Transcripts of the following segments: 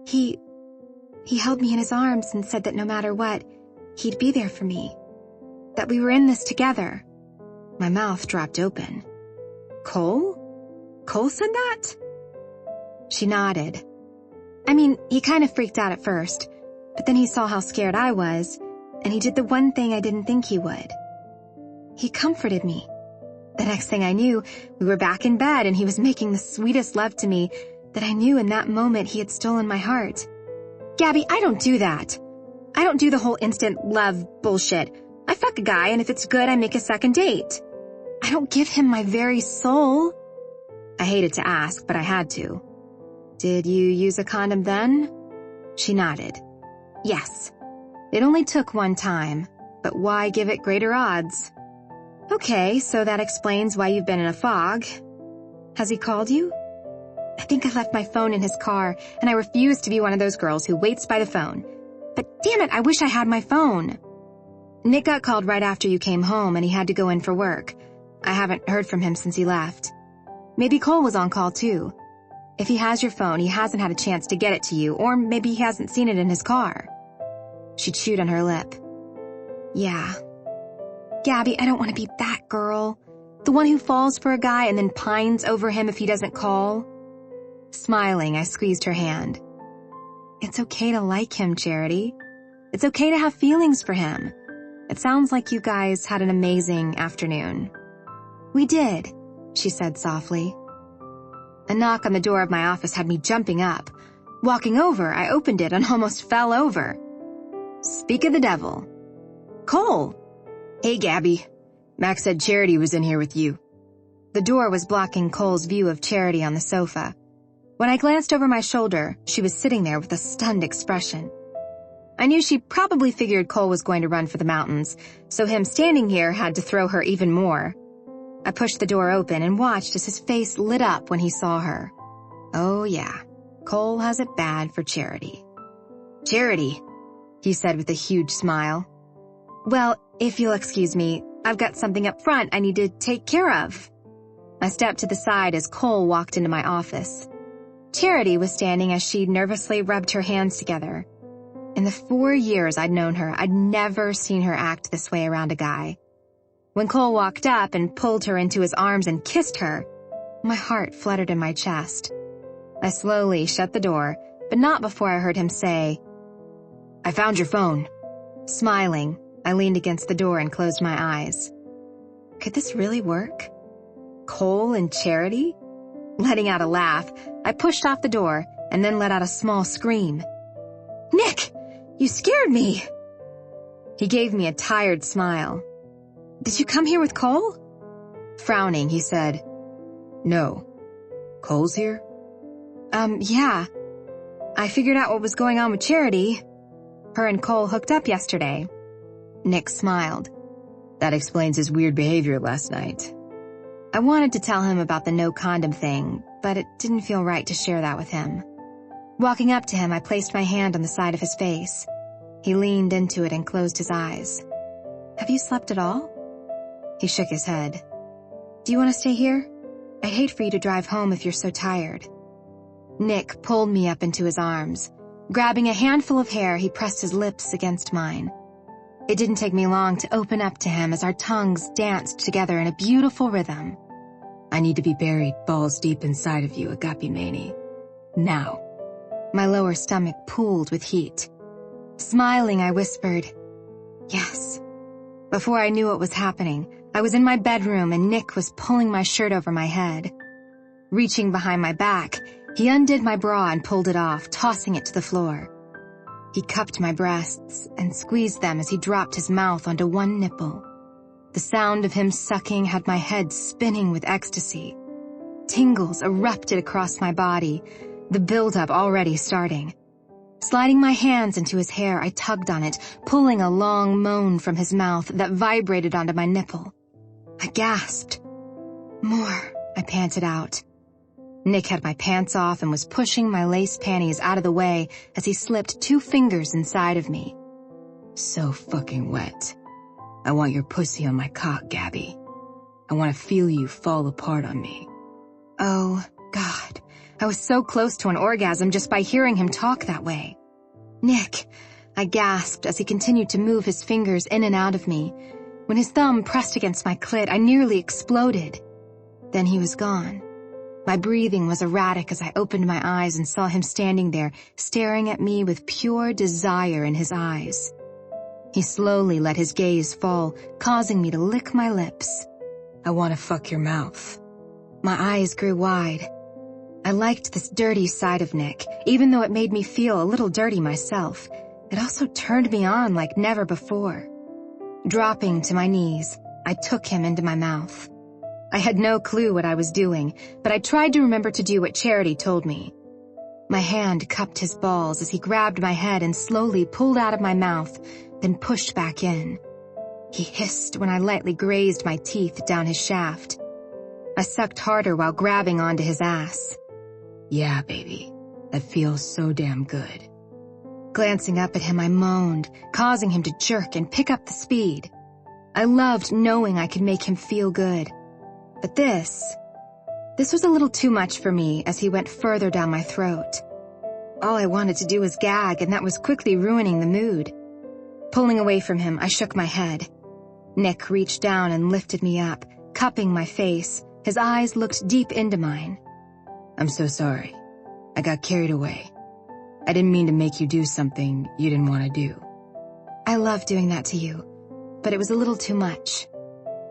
He held me in his arms and said that no matter what, he'd be there for me. That we were in this together. My mouth dropped open. Cole? Cole said that? She nodded. I mean, he kind of freaked out at first, but then he saw how scared I was, and he did the one thing I didn't think he would. He comforted me. The next thing I knew, we were back in bed and he was making the sweetest love to me that I knew in that moment he had stolen my heart. Gabby, I don't do that. I don't do the whole instant love bullshit. I fuck a guy and if it's good, I make a second date. I don't give him my very soul. I hated to ask, but I had to. Did you use a condom then? She nodded. Yes. It only took one time, but why give it greater odds? Okay, so that explains why you've been in a fog. Has he called you? I think I left my phone in his car, and I refuse to be one of those girls who waits by the phone. But damn it, I wish I had my phone. Nick got called right after you came home, and he had to go in for work. I haven't heard from him since he left. Maybe Cole was on call too. If he has your phone, he hasn't had a chance to get it to you, or maybe he hasn't seen it in his car. She chewed on her lip. Yeah. Gabby, I don't want to be that girl. The one who falls for a guy and then pines over him if he doesn't call. Smiling, I squeezed her hand. It's okay to like him, Charity. It's okay to have feelings for him. It sounds like you guys had an amazing afternoon. We did, she said softly. A knock on the door of my office had me jumping up. Walking over, I opened it and almost fell over. Speak of the devil. Cole. Hey, Gabby. Max said Charity was in here with you. The door was blocking Cole's view of Charity on the sofa. When I glanced over my shoulder, she was sitting there with a stunned expression. I knew she probably figured Cole was going to run for the mountains, so him standing here had to throw her even more. I pushed the door open and watched as his face lit up when he saw her. Oh yeah, Cole has it bad for Charity. Charity, he said with a huge smile. Well, if you'll excuse me, I've got something up front I need to take care of. I stepped to the side as Cole walked into my office. Charity was standing as she nervously rubbed her hands together. In the 4 years I'd known her, I'd never seen her act this way around a guy. When Cole walked up and pulled her into his arms and kissed her, my heart fluttered in my chest. I slowly shut the door, but not before I heard him say, I found your phone. Smiling, I leaned against the door and closed my eyes. Could this really work? Cole and Charity? Letting out a laugh, I pushed off the door and then let out a small scream. Nick, you scared me. He gave me a tired smile. Did you come here with Cole? Frowning, he said, No. Cole's here? Yeah. I figured out what was going on with Charity. Her and Cole hooked up yesterday. Nick smiled. That explains his weird behavior last night. I wanted to tell him about the no condom thing, but it didn't feel right to share that with him. Walking up to him, I placed my hand on the side of his face. He leaned into it and closed his eyes. Have you slept at all? He shook his head. Do you want to stay here? I'd hate for you to drive home if you're so tired. Nick pulled me up into his arms. Grabbing a handful of hair, he pressed his lips against mine. It didn't take me long to open up to him as our tongues danced together in a beautiful rhythm. I need to be buried balls deep inside of you, Agape Maney. Now. My lower stomach pooled with heat. Smiling, I whispered, Yes. Before I knew what was happening, I was in my bedroom and Nick was pulling my shirt over my head. Reaching behind my back, he undid my bra and pulled it off, tossing it to the floor. He cupped my breasts and squeezed them as he dropped his mouth onto one nipple. The sound of him sucking had my head spinning with ecstasy. Tingles erupted across my body, the buildup already starting. Sliding my hands into his hair, I tugged on it, pulling a long moan from his mouth that vibrated onto my nipple. I gasped. More, I panted out. Nick had my pants off and was pushing my lace panties out of the way as he slipped 2 fingers inside of me. So fucking wet. I want your pussy on my cock, Gabby. I want to feel you fall apart on me. Oh, God. I was so close to an orgasm just by hearing him talk that way. "Nick," I gasped as he continued to move his fingers in and out of me. When his thumb pressed against my clit, I nearly exploded. Then he was gone. My breathing was erratic as I opened my eyes and saw him standing there, staring at me with pure desire in his eyes. He slowly let his gaze fall, causing me to lick my lips. "I want to fuck your mouth." My eyes grew wide. I liked this dirty side of Nick, even though it made me feel a little dirty myself. It also turned me on like never before. Dropping to my knees, I took him into my mouth. I had no clue what I was doing, but I tried to remember to do what Charity told me. My hand cupped his balls as he grabbed my head and slowly pulled out of my mouth, then pushed back in. He hissed when I lightly grazed my teeth down his shaft. I sucked harder while grabbing onto his ass. "Yeah, baby, that feels so damn good." Glancing up at him, I moaned, causing him to jerk and pick up the speed. I loved knowing I could make him feel good. But this was a little too much for me as he went further down my throat. All I wanted to do was gag, and that was quickly ruining the mood. Pulling away from him, I shook my head. Nick reached down and lifted me up, cupping my face. His eyes looked deep into mine. "I'm so sorry. I got carried away. I didn't mean to make you do something you didn't want to do." "I love doing that to you, but it was a little too much."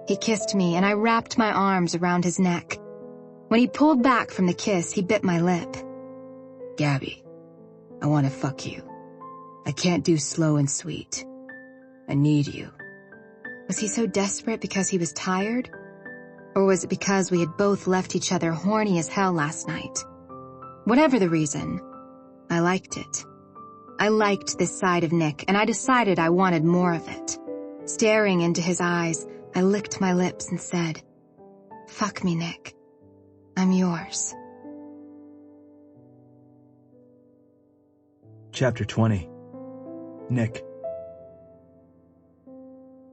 He kissed me, and I wrapped my arms around his neck. When he pulled back from the kiss, he bit my lip. "Gabby, I want to fuck you. I can't do slow and sweet. I need you." Was he so desperate because he was tired? Or was it because we had both left each other horny as hell last night? Whatever the reason, I liked it. I liked this side of Nick, and I decided I wanted more of it. Staring into his eyes, I licked my lips and said, "Fuck me, Nick. I'm yours." Chapter 20. Nick.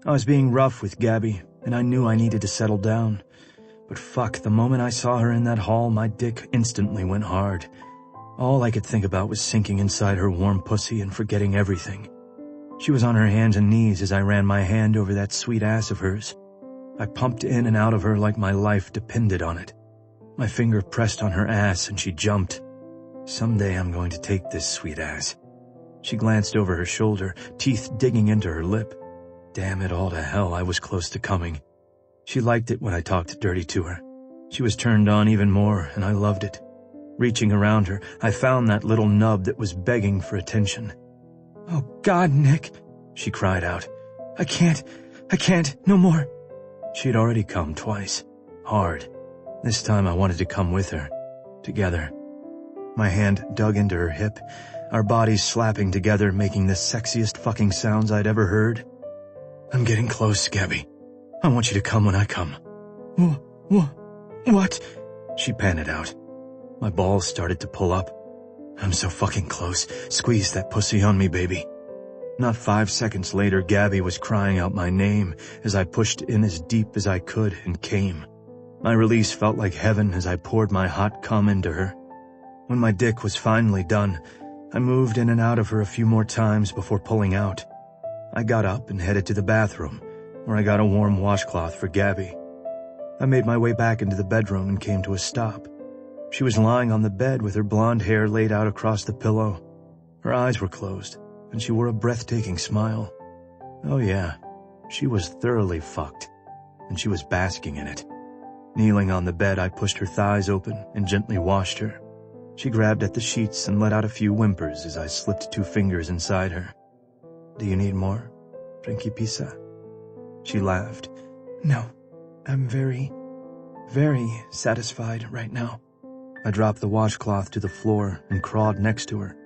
I was being rough with Gabby, and I knew I needed to settle down. But fuck, the moment I saw her in that hall, my dick instantly went hard. All I could think about was sinking inside her warm pussy and forgetting everything. She was on her hands and knees as I ran my hand over that sweet ass of hers. I pumped in and out of her like my life depended on it. My finger pressed on her ass and she jumped. Someday I'm going to take this sweet ass. She glanced over her shoulder, teeth digging into her lip. Damn it all to hell, I was close to coming. She liked it when I talked dirty to her. She was turned on even more, and I loved it. Reaching around her, I found that little nub that was begging for attention. "Oh God, Nick," she cried out. I can't, no more." She had already come twice. Hard. This time I wanted to come with her. Together. My hand dug into her hip, our bodies slapping together, making the sexiest fucking sounds I'd ever heard. "I'm getting close, Gabby. I want you to come when I come." What? She panted out. My balls started to pull up. "I'm so fucking close. Squeeze that pussy on me, baby." Not 5 seconds later, Gabby was crying out my name as I pushed in as deep as I could and came. My release felt like heaven as I poured my hot cum into her. When my dick was finally done, I moved in and out of her a few more times before pulling out. I got up and headed to the bathroom, where I got a warm washcloth for Gabby. I made my way back into the bedroom and came to a stop. She was lying on the bed with her blonde hair laid out across the pillow. Her eyes were closed, and she wore a breathtaking smile. Oh yeah, she was thoroughly fucked, and she was basking in it. Kneeling on the bed, I pushed her thighs open and gently washed her. She grabbed at the sheets and let out a few whimpers as I slipped 2 fingers inside her. "Do you need more, Principessa?" She laughed. "No, I'm very, very satisfied right now." I dropped the washcloth to the floor and crawled next to her,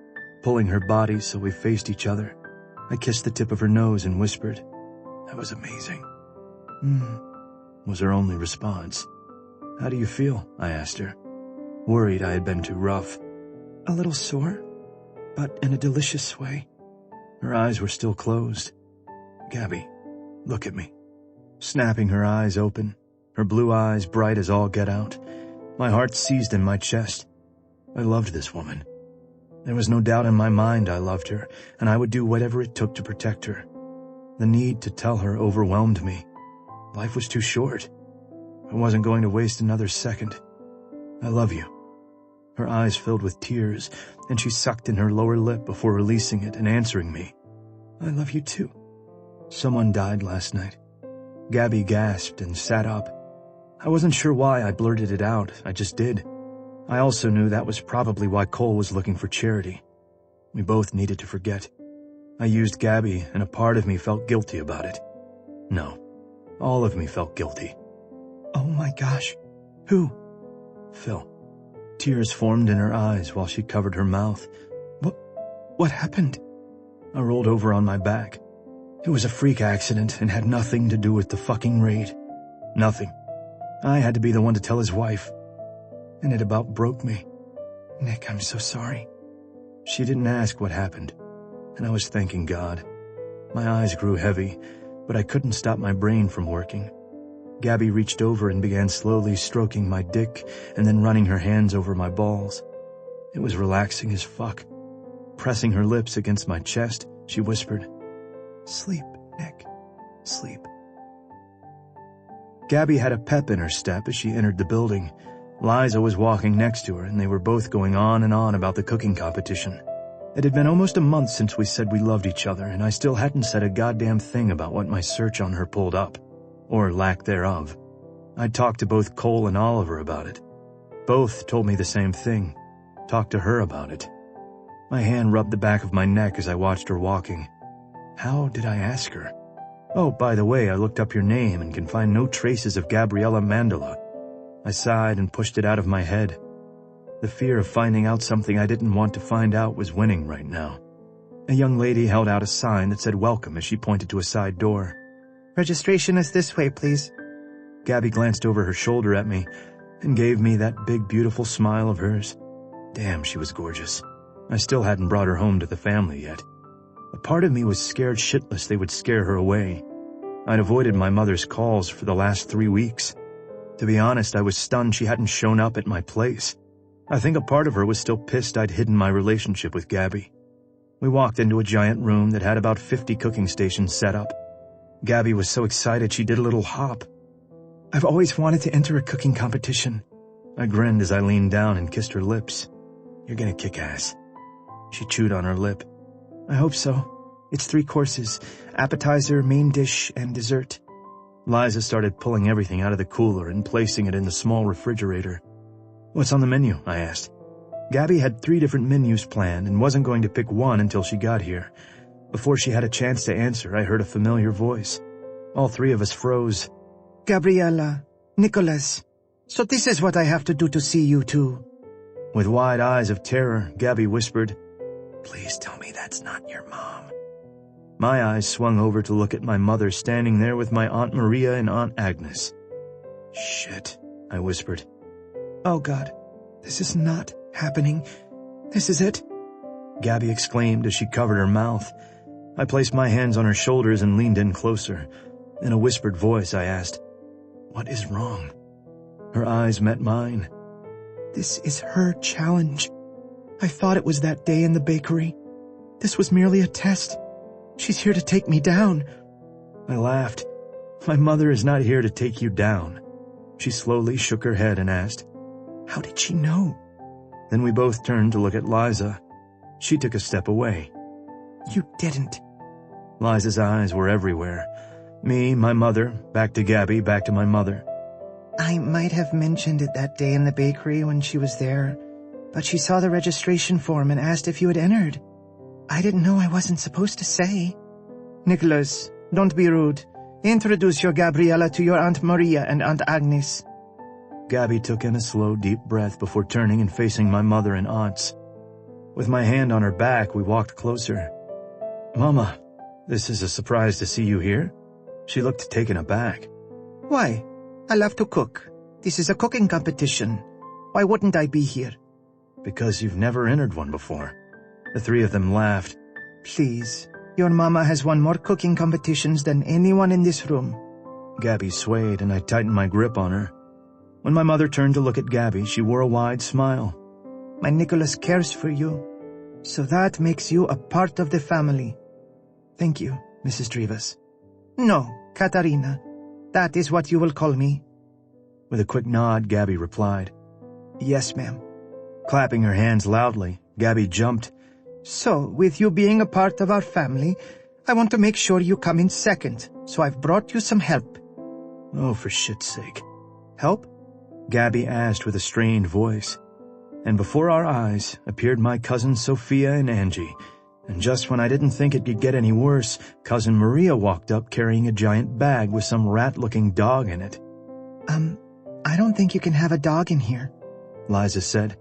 pulling her body so we faced each other. I kissed the tip of her nose and whispered, "That was amazing." Was her only response. "How do you feel?" I asked her, worried I had been too rough. "A little sore, but in a delicious way." Her eyes were still closed. "Gabby, look at me." Snapping her eyes open, her blue eyes bright as all get out, my heart seized in my chest. I loved this woman. There was no doubt in my mind I loved her, and I would do whatever it took to protect her. The need to tell her overwhelmed me. Life was too short. I wasn't going to waste another second. I love you. Her eyes filled with tears, and she sucked in her lower lip before releasing it and answering me. I love you too. Someone died last night. Gabby gasped and sat up. I wasn't sure why I blurted it out, I just did. I also knew that was probably why Cole was looking for charity. We both needed to forget. I used Gabby, and a part of me felt guilty about it. No, all of me felt guilty. Oh my gosh. Who? Phil. Tears formed in her eyes while she covered her mouth. What happened? I rolled over on my back. It was a freak accident and had nothing to do with the fucking raid. Nothing. I had to be the one to tell his wife. And it about broke me. Nick, I'm so sorry. She didn't ask what happened, and I was thanking God. My eyes grew heavy, but I couldn't stop my brain from working. Gabby reached over and began slowly stroking my dick and then running her hands over my balls. It was relaxing as fuck. Pressing her lips against my chest, she whispered, "Sleep, Nick. Sleep." Gabby had a pep in her step as she entered the building. Liza was walking next to her, and they were both going on and on about the cooking competition. It had been almost a month since we said we loved each other, and I still hadn't said a goddamn thing about what my search on her pulled up. Or lack thereof. I'd talked to both Cole and Oliver about it. Both told me the same thing. Talk to her about it. My hand rubbed the back of my neck as I watched her walking. How did I ask her? Oh, by the way, I looked up your name and can find no traces of Gabriella Mandela. I sighed and pushed it out of my head. The fear of finding out something I didn't want to find out was winning right now. A young lady held out a sign that said welcome as she pointed to a side door. "Registration is this way, please." Gabby glanced over her shoulder at me and gave me that big, beautiful smile of hers. Damn, she was gorgeous. I still hadn't brought her home to the family yet. A part of me was scared shitless they would scare her away. I'd avoided my mother's calls for the last 3 weeks. To be honest, I was stunned she hadn't shown up at my place. I think a part of her was still pissed I'd hidden my relationship with Gabby. We walked into a giant room that had about 50 cooking stations set up. Gabby was so excited she did a little hop. "I've always wanted to enter a cooking competition." I grinned as I leaned down and kissed her lips. You're gonna kick ass. She chewed on her lip. "I hope so. It's 3 courses, appetizer, main dish, and dessert." Liza started pulling everything out of the cooler and placing it in the small refrigerator. What's on the menu? I asked. Gabby had 3 different menus planned and wasn't going to pick one until she got here. Before she had a chance to answer, I heard a familiar voice. All 3 of us froze. "Gabriella, Nicholas, so this is what I have to do to see you too." With wide eyes of terror, Gabby whispered, "Please tell me that's not your mom." My eyes swung over to look at my mother standing there with my Aunt Maria and Aunt Agnes. "Shit," I whispered. "Oh God, this is not happening. This is it?" Gabby exclaimed as she covered her mouth. I placed my hands on her shoulders and leaned in closer. In a whispered voice, I asked, "What is wrong?" Her eyes met mine. "This is her challenge. I thought it was that day in the bakery. This was merely a test. She's here to take me down." I laughed. "My mother is not here to take you down." She slowly shook her head and asked, "How did she know?" Then we both turned to look at Liza. She took a step away. "You didn't." Liza's eyes were everywhere. Me, my mother, back to Gabby, back to my mother. "I might have mentioned it that day in the bakery when she was there, but she saw the registration form and asked if you had entered. I didn't know I wasn't supposed to say." "Nicholas, don't be rude. Introduce your Gabriella to your Aunt Maria and Aunt Agnes." Gabby took in a slow, deep breath before turning and facing my mother and aunts. With my hand on her back, we walked closer. "Mama, this is a surprise to see you here." She looked taken aback. "Why? I love to cook. This is a cooking competition. Why wouldn't I be here?" "Because you've never entered one before." The 3 of them laughed. "Please, your mama has won more cooking competitions than anyone in this room." Gabby swayed and I tightened my grip on her. When my mother turned to look at Gabby, she wore a wide smile. My Nicholas cares for you. So that makes you a part of the family. Thank you, Mrs. Drivas. No, Katarina. That is what you will call me. With a quick nod, Gabby replied. Yes, ma'am. Clapping her hands loudly, Gabby jumped. So, with you being a part of our family, I want to make sure you come in second, so I've brought you some help. Oh, for shit's sake. Help? Gabby asked with a strained voice. And before our eyes appeared my cousins Sophia and Angie, and just when I didn't think it could get any worse, Cousin Maria walked up carrying a giant bag with some rat-looking dog in it. I don't think you can have a dog in here, Liza said.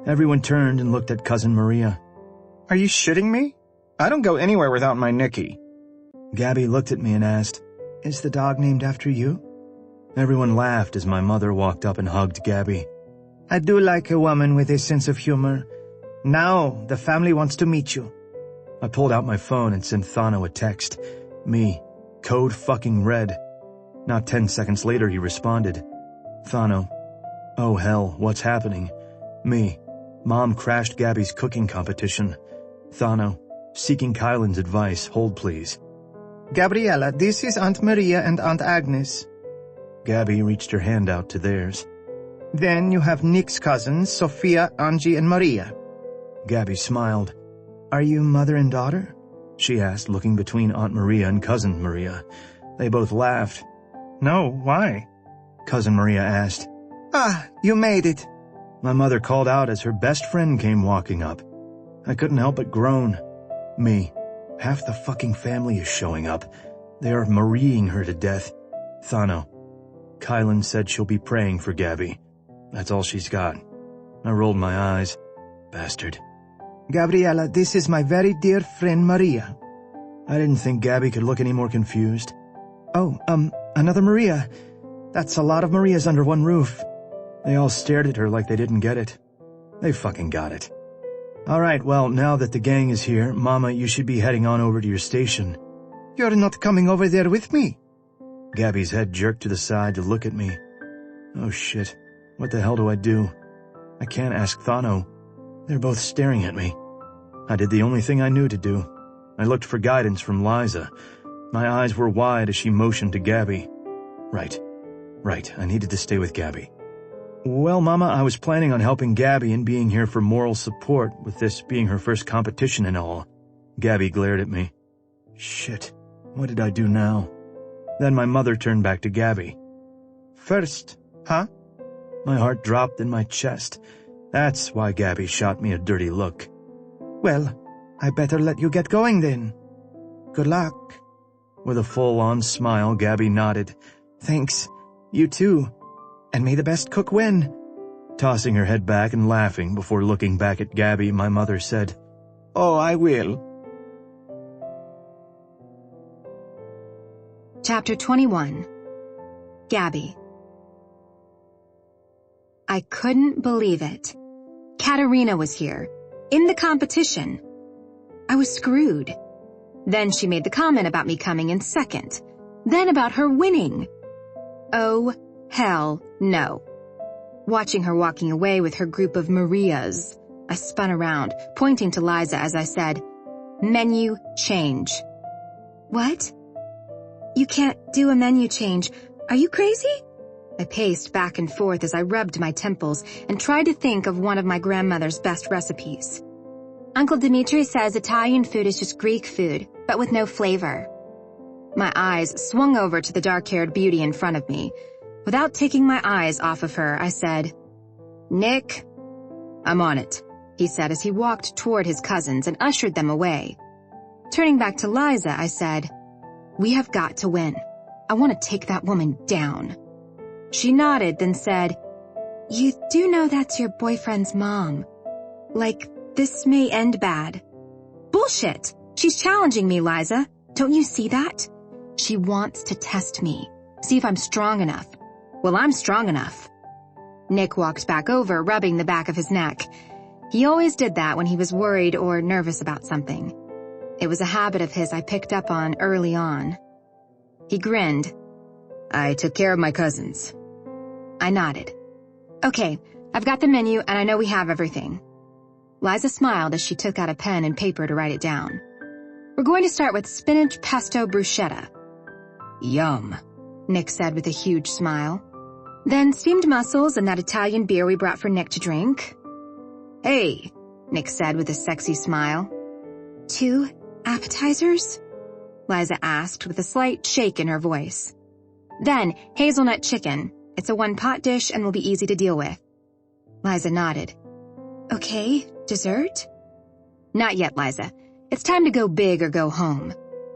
Everyone turned and looked at Cousin Maria. Are you shitting me? I don't go anywhere without my Nicky. Gabby looked at me and asked, Is the dog named after you? Everyone laughed as my mother walked up and hugged Gabby. I do like a woman with a sense of humor. Now, the family wants to meet you. I pulled out my phone and sent Thano a text. Me. Code fucking red. Not 10 seconds later, he responded. Thano. Oh hell, what's happening? Me. Mom crashed Gabby's cooking competition. Thano. Seeking Kylan's advice. Hold please. Gabriella, this is Aunt Maria and Aunt Agnes. Gabby reached her hand out to theirs. Then you have Nick's cousins, Sophia, Angie, and Maria. Gabby smiled. Are you mother and daughter? She asked, looking between Aunt Maria and Cousin Maria. They both laughed. No, why? Cousin Maria asked. Ah, you made it. My mother called out as her best friend came walking up. I couldn't help but groan. Me. Half the fucking family is showing up. They are Marieing her to death. Thano. Kylan said she'll be praying for Gabby. That's all she's got. I rolled my eyes. Bastard. Gabriella, this is my very dear friend Maria. I didn't think Gabby could look any more confused. Oh, another Maria. That's a lot of Marias under one roof. They all stared at her like they didn't get it. They fucking got it. All right, well, now that the gang is here, Mama, you should be heading on over to your station. You're not coming over there with me? Gabby's head jerked to the side to look at me. Oh shit, what the hell do I do? I can't ask Thano. They're both staring at me. I did the only thing I knew to do. I looked for guidance from Liza. My eyes were wide as she motioned to Gabby. Right, I needed to stay with Gabby. Well, Mama, I was planning on helping Gabby and being here for moral support, with this being her first competition and all. Gabby glared at me. Shit, what did I do now? Then my mother turned back to Gabby. First, huh? My heart dropped in my chest. That's why Gabby shot me a dirty look. Well, I better let you get going then. Good luck. With a full-on smile, Gabby nodded. Thanks. You too. And may the best cook win. Tossing her head back and laughing before looking back at Gabby, my mother said, Oh, I will. Chapter 21. Gabby. I couldn't believe it. Katerina was here, in the competition. I was screwed. Then she made the comment about me coming in second. Then about her winning. Oh, hell no. Watching her walking away with her group of Marias, I spun around, pointing to Liza as I said, Menu change. What? You can't do a menu change. Are you crazy? I paced back and forth as I rubbed my temples and tried to think of one of my grandmother's best recipes. Uncle Dimitri says Italian food is just Greek food, but with no flavor. My eyes swung over to the dark-haired beauty in front of me. Without taking my eyes off of her, I said, Nick. I'm on it, he said as he walked toward his cousins and ushered them away. Turning back to Liza, I said, We have got to win. I want to take that woman down. She nodded, then said, You do know that's your boyfriend's mom. Like, this may end bad. Bullshit! She's challenging me, Liza. Don't you see that? She wants to test me. See if I'm strong enough. Well, I'm strong enough. Nick walked back over, rubbing the back of his neck. He always did that when he was worried or nervous about something. It was a habit of his I picked up on early on. He grinned. I took care of my cousins. I nodded. Okay, I've got the menu and I know we have everything. Liza smiled as she took out a pen and paper to write it down. We're going to start with spinach pesto bruschetta. Yum, Nick said with a huge smile. Then steamed mussels and that Italian beer we brought for Nick to drink. Hey, Nick said with a sexy smile. 2 appetizers? Liza asked with a slight shake in her voice. Then hazelnut chicken. It's a 1-pot dish and will be easy to deal with. Liza nodded. Okay, dessert? Not yet, Liza. It's time to go big or go home.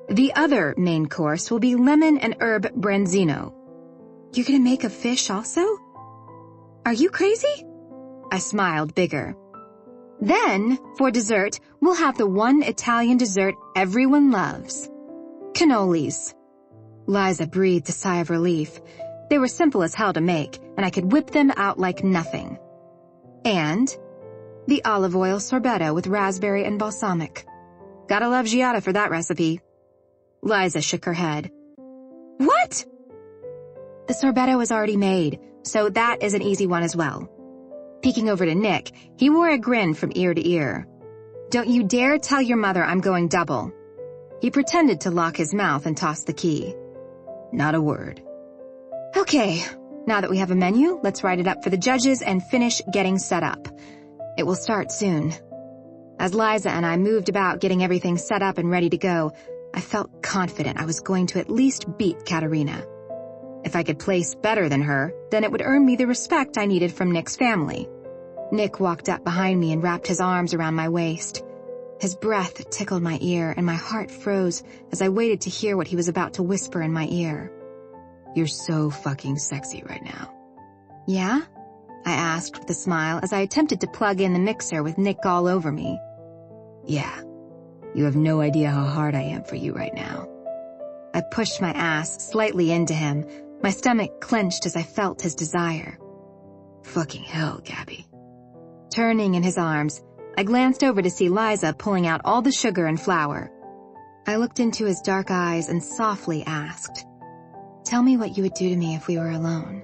The other main course will be lemon and herb branzino. You're gonna make a fish also? Are you crazy? I smiled bigger. Then, for dessert, we'll have the one Italian dessert everyone loves. Cannolis. Liza breathed a sigh of relief. They were simple as hell to make, and I could whip them out like nothing. And the olive oil sorbetto with raspberry and balsamic. Gotta love Giada for that recipe. Liza shook her head. What? The sorbetto is already made, so that is an easy one as well. Peeking over to Nick, he wore a grin from ear to ear. Don't you dare tell your mother I'm going double. He pretended to lock his mouth and tossed the key. Not a word. Okay, now that we have a menu, let's write it up for the judges and finish getting set up. It will start soon. As Liza and I moved about getting everything set up and ready to go, I felt confident I was going to at least beat Katerina. If I could place better than her, then it would earn me the respect I needed from Nick's family. Nick walked up behind me and wrapped his arms around my waist. His breath tickled my ear and my heart froze as I waited to hear what he was about to whisper in my ear. You're so fucking sexy right now. Yeah? I asked with a smile as I attempted to plug in the mixer with Nick all over me. Yeah. You have no idea how hard I am for you right now. I pushed my ass slightly into him. My stomach clenched as I felt his desire. Fucking hell, Gabby. Turning in his arms, I glanced over to see Liza pulling out all the sugar and flour. I looked into his dark eyes and softly asked, Tell me what you would do to me if we were alone.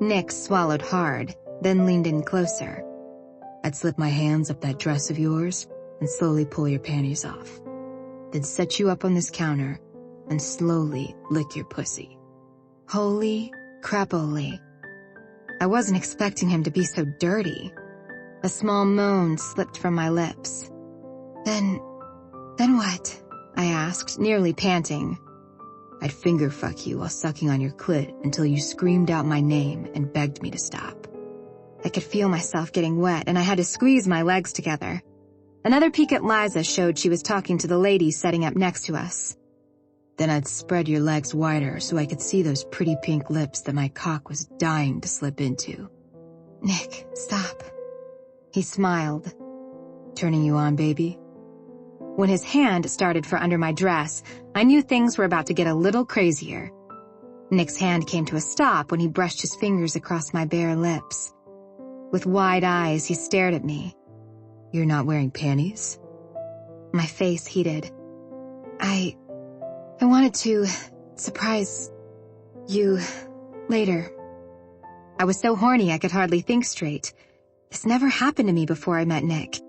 Nick swallowed hard, then leaned in closer. I'd slip my hands up that dress of yours and slowly pull your panties off. Then set you up on this counter and slowly lick your pussy. Holy crapoly. I wasn't expecting him to be so dirty. A small moan slipped from my lips. Then what? I asked, nearly panting. I'd finger fuck you while sucking on your clit until you screamed out my name and begged me to stop. I could feel myself getting wet and I had to squeeze my legs together. Another peek at Liza showed she was talking to the lady setting up next to us. Then I'd spread your legs wider so I could see those pretty pink lips that my cock was dying to slip into. Nick, stop. He smiled. Turning you on, baby? When his hand started for under my dress, I knew things were about to get a little crazier. Nick's hand came to a stop when he brushed his fingers across my bare lips. With wide eyes, he stared at me. You're not wearing panties? My face heated. I wanted to surprise you later. I was so horny I could hardly think straight. This never happened to me before I met Nick.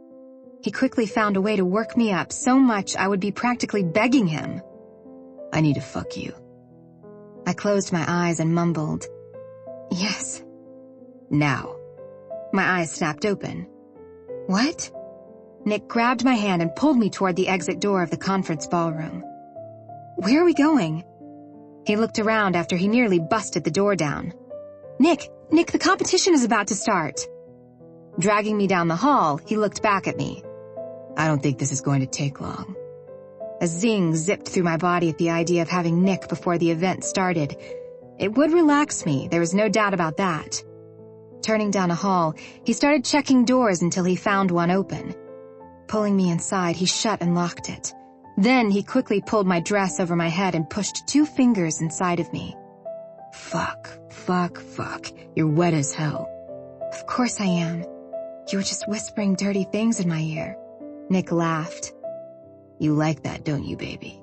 He quickly found a way to work me up so much I would be practically begging him. I need to fuck you. I closed my eyes and mumbled, Yes. Now. My eyes snapped open. What? Nick grabbed my hand and pulled me toward the exit door of the conference ballroom. Where are we going? He looked around after he nearly busted the door down. Nick, the competition is about to start. Dragging me down the hall, he looked back at me. I don't think this is going to take long. A zing zipped through my body at the idea of having Nick before the event started. It would relax me, there was no doubt about that. Turning down a hall, he started checking doors until he found one open. Pulling me inside, he shut and locked it. Then he quickly pulled my dress over my head and pushed 2 fingers inside of me. Fuck. You're wet as hell. Of course I am. You were just whispering dirty things in my ear. Nick laughed. You like that, don't you, baby?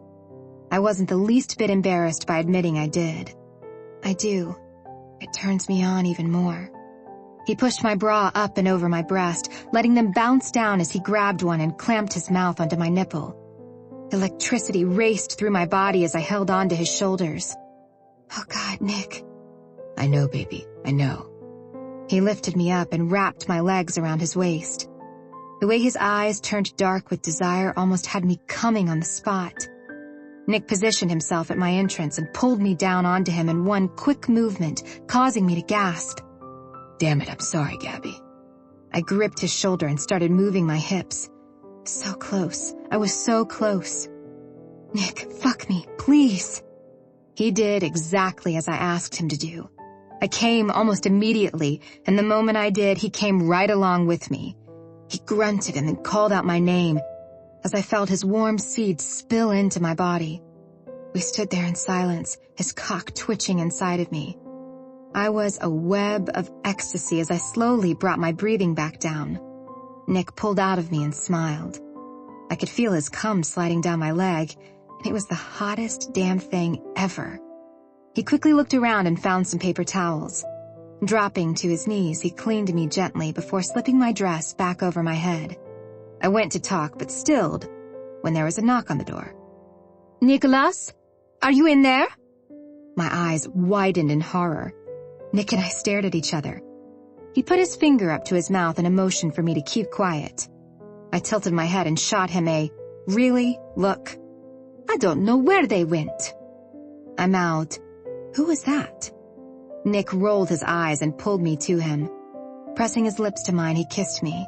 I wasn't the least bit embarrassed by admitting I did. I do. It turns me on even more. He pushed my bra up and over my breast, letting them bounce down as he grabbed one and clamped his mouth onto my nipple. Electricity raced through my body as I held onto his shoulders. Oh God, Nick. I know, baby, I know. He lifted me up and wrapped my legs around his waist. The way his eyes turned dark with desire almost had me coming on the spot. Nick positioned himself at my entrance and pulled me down onto him in one quick movement, causing me to gasp. Damn it, I'm sorry, Gabby. I gripped his shoulder and started moving my hips. So close. I was so close. Nick, fuck me, please. He did exactly as I asked him to do. I came almost immediately, and the moment I did, he came right along with me. He grunted and then called out my name as I felt his warm seed spill into my body. We stood there in silence, his cock twitching inside of me. I was a web of ecstasy as I slowly brought my breathing back down. Nick pulled out of me and smiled. I could feel his cum sliding down my leg, and it was the hottest damn thing ever. He quickly looked around and found some paper towels. Dropping to his knees, he cleaned me gently before slipping my dress back over my head. I went to talk, but stilled, when there was a knock on the door. Nicholas? Are you in there? My eyes widened in horror. Nick and I stared at each other. He put his finger up to his mouth in a motion for me to keep quiet. I tilted my head and shot him a, "Really? Look. I don't know where they went." I mouthed, "Who was that?" Nick rolled his eyes and pulled me to him. Pressing his lips to mine, he kissed me.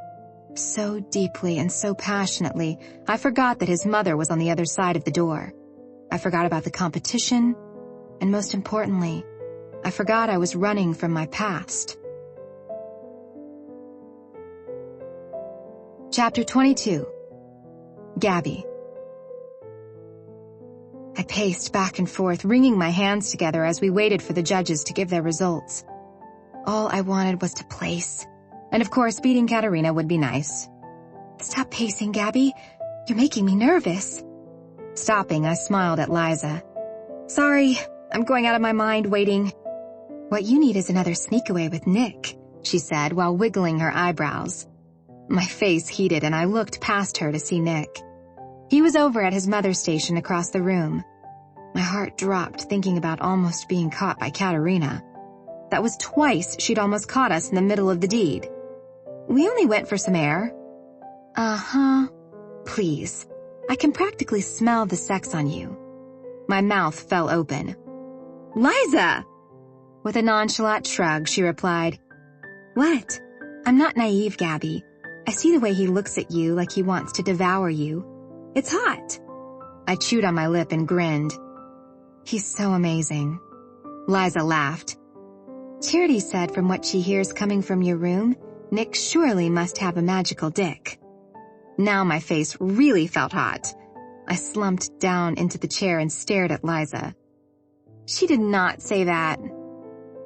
So deeply and so passionately, I forgot that his mother was on the other side of the door. I forgot about the competition, and most importantly, I forgot I was running from my past. Chapter 22. Gabby. I paced back and forth, wringing my hands together as we waited for the judges to give their results. All I wanted was to place. And of course, beating Katerina would be nice. Stop pacing, Gabby. You're making me nervous. Stopping, I smiled at Liza. Sorry, I'm going out of my mind waiting. What you need is another sneak away with Nick, she said while wiggling her eyebrows. My face heated and I looked past her to see Nick. He was over at his mother's station across the room. My heart dropped thinking about almost being caught by Katerina. That was twice she'd almost caught us in the middle of the deed. We only went for some air. Uh-huh. Please. I can practically smell the sex on you. My mouth fell open. Liza! With a nonchalant shrug, she replied, What? I'm not naive, Gabby. I see the way he looks at you like he wants to devour you. It's hot. I chewed on my lip and grinned. He's so amazing. Liza laughed. Charity said from what she hears coming from your room, Nick surely must have a magical dick. Now my face really felt hot. I slumped down into the chair and stared at Liza. She did not say that.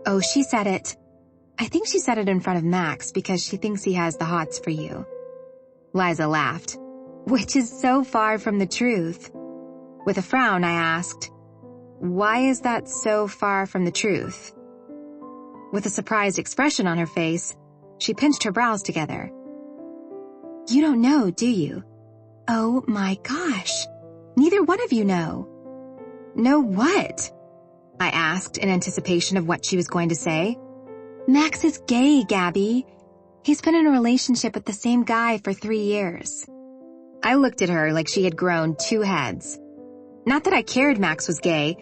Oh, she said it. I think she said it in front of Max because she thinks he has the hots for you. Liza laughed, which is so far from the truth. With a frown, I asked, Why is that so far from the truth? With a surprised expression on her face, she pinched her brows together. You don't know, do you? Oh my gosh. Neither one of you know. Know what? I asked in anticipation of what she was going to say. Max is gay, Gabby. He's been in a relationship with the same guy for 3 years. I looked at her like she had grown 2 heads. Not that I cared Max was gay,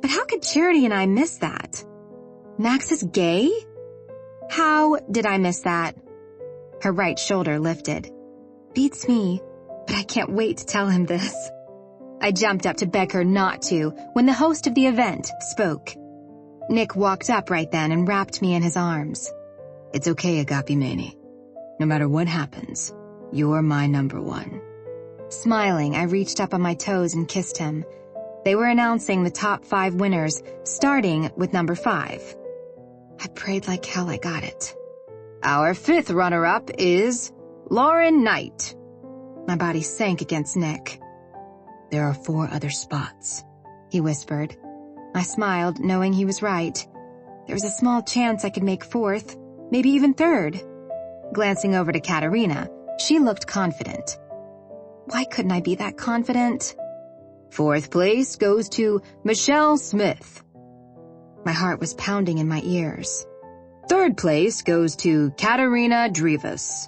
but how could Charity and I miss that? Max is gay? How did I miss that? Her right shoulder lifted. Beats me, but I can't wait to tell him this. I jumped up to beg her not to when the host of the event spoke. Nick walked up right then and wrapped me in his arms. It's okay, Agapimene. No matter what happens, you're my number one. Smiling, I reached up on my toes and kissed him. They were announcing the top 5 winners, starting with number 5. I prayed like hell I got it. Our 5th runner-up is Lauren Knight. My body sank against Nick. There are 4 other spots, he whispered. I smiled, knowing he was right. There was a small chance I could make 4th. maybe even third. Glancing over to Katerina, she looked confident. Why couldn't I be that confident? Fourth place goes to Michelle Smith. My heart was pounding in my ears. Third place goes to Katerina Drivas.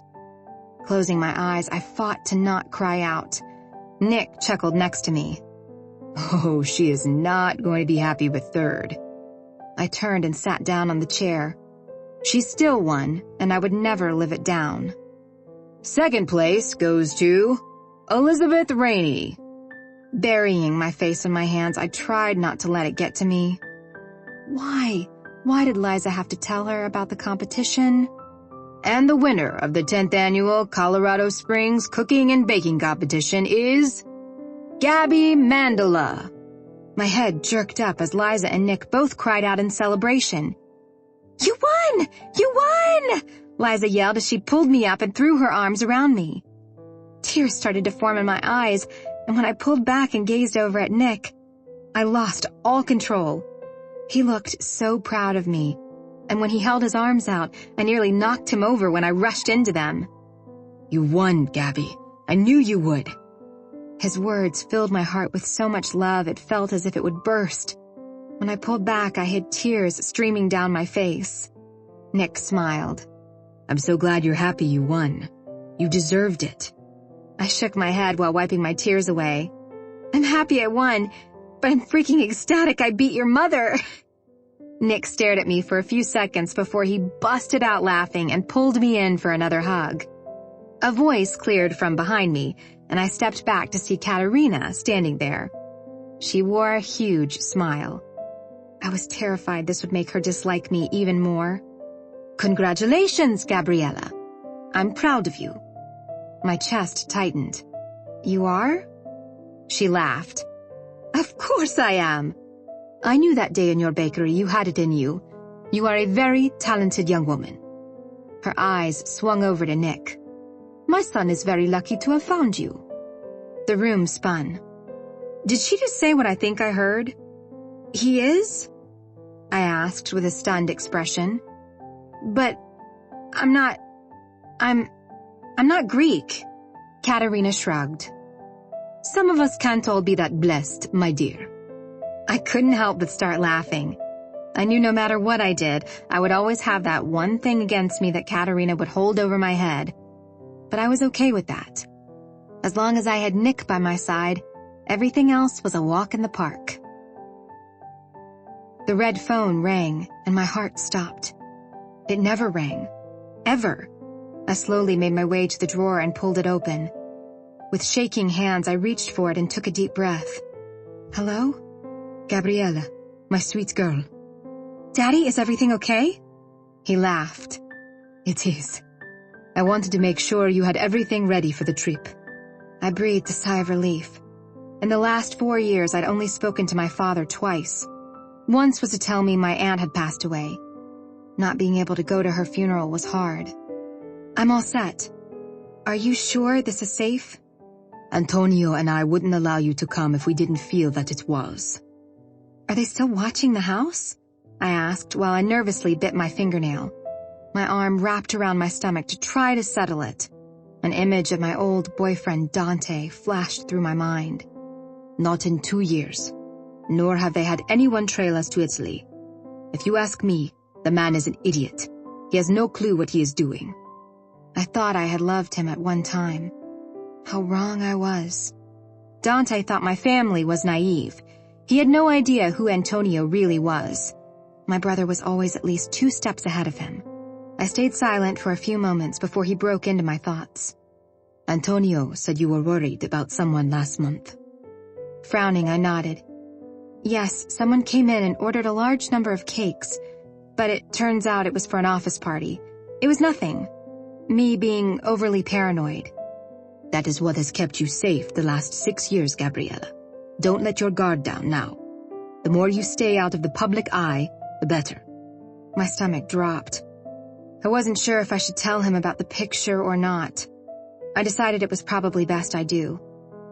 Closing my eyes, I fought to not cry out. Nick chuckled next to me. Oh, she is not going to be happy with third. I turned and sat down on the chair. She still won, and I would never live it down. Second place goes to Elizabeth Rainey. Burying my face in my hands, I tried not to let it get to me. Why? Why did Liza have to tell her about the competition? And the winner of the 10th annual Colorado Springs Cooking and Baking Competition is Gabby Mandela. My head jerked up as Liza and Nick both cried out in celebration. You won! You won! Liza yelled as she pulled me up and threw her arms around me. Tears started to form in my eyes, and when I pulled back and gazed over at Nick, I lost all control. He looked so proud of me, and when he held his arms out, I nearly knocked him over when I rushed into them. You won, Gabby. I knew you would. His words filled my heart with so much love it felt as if it would burst. When I pulled back, I had tears streaming down my face. Nick smiled. I'm so glad you're happy you won. You deserved it. I shook my head while wiping my tears away. I'm happy I won, but I'm freaking ecstatic I beat your mother. Nick stared at me for a few seconds before he busted out laughing and pulled me in for another hug. A voice cleared from behind me, and I stepped back to see Katerina standing there. She wore a huge smile. I was terrified this would make her dislike me even more. Congratulations, Gabriella. I'm proud of you. My chest tightened. You are? She laughed. Of course I am. I knew that day in your bakery you had it in you. You are a very talented young woman. Her eyes swung over to Nick. My son is very lucky to have found you. The room spun. Did she just say what I think I heard? He is? I asked with a stunned expression. But I'm not Greek. Katerina shrugged. Some of us can't all be that blessed, my dear. I couldn't help but start laughing. I knew no matter what I did, I would always have that one thing against me that Katerina would hold over my head. But I was okay with that. As long as I had Nick by my side, everything else was a walk in the park. The red phone rang, and my heart stopped. It never rang. Ever. I slowly made my way to the drawer and pulled it open. With shaking hands, I reached for it and took a deep breath. Hello? Gabriella, my sweet girl. Daddy, is everything okay? He laughed. It is. I wanted to make sure you had everything ready for the trip. I breathed a sigh of relief. In the last 4 years, I'd only spoken to my father twice. Once was to tell me my aunt had passed away. Not being able to go to her funeral was hard. I'm all set. Are you sure this is safe? Antonio and I wouldn't allow you to come if we didn't feel that it was. Are they still watching the house? I asked while I nervously bit my fingernail. My arm wrapped around my stomach to try to settle it. An image of my old boyfriend Dante flashed through my mind. Not in 2 years. Nor have they had anyone trail us to Italy. If you ask me, the man is an idiot. He has no clue what he is doing. I thought I had loved him at one time. How wrong I was. Dante thought my family was naive. He had no idea who Antonio really was. My brother was always at least 2 steps ahead of him. I stayed silent for a few moments before he broke into my thoughts. Antonio said you were worried about someone last month. Frowning, I nodded. Yes, someone came in and ordered a large number of cakes, but it turns out it was for an office party. It was nothing. Me being overly paranoid. That is what has kept you safe the last 6 years, Gabriella. Don't let your guard down now. The more you stay out of the public eye, the better. My stomach dropped. I wasn't sure if I should tell him about the picture or not. I decided it was probably best I do.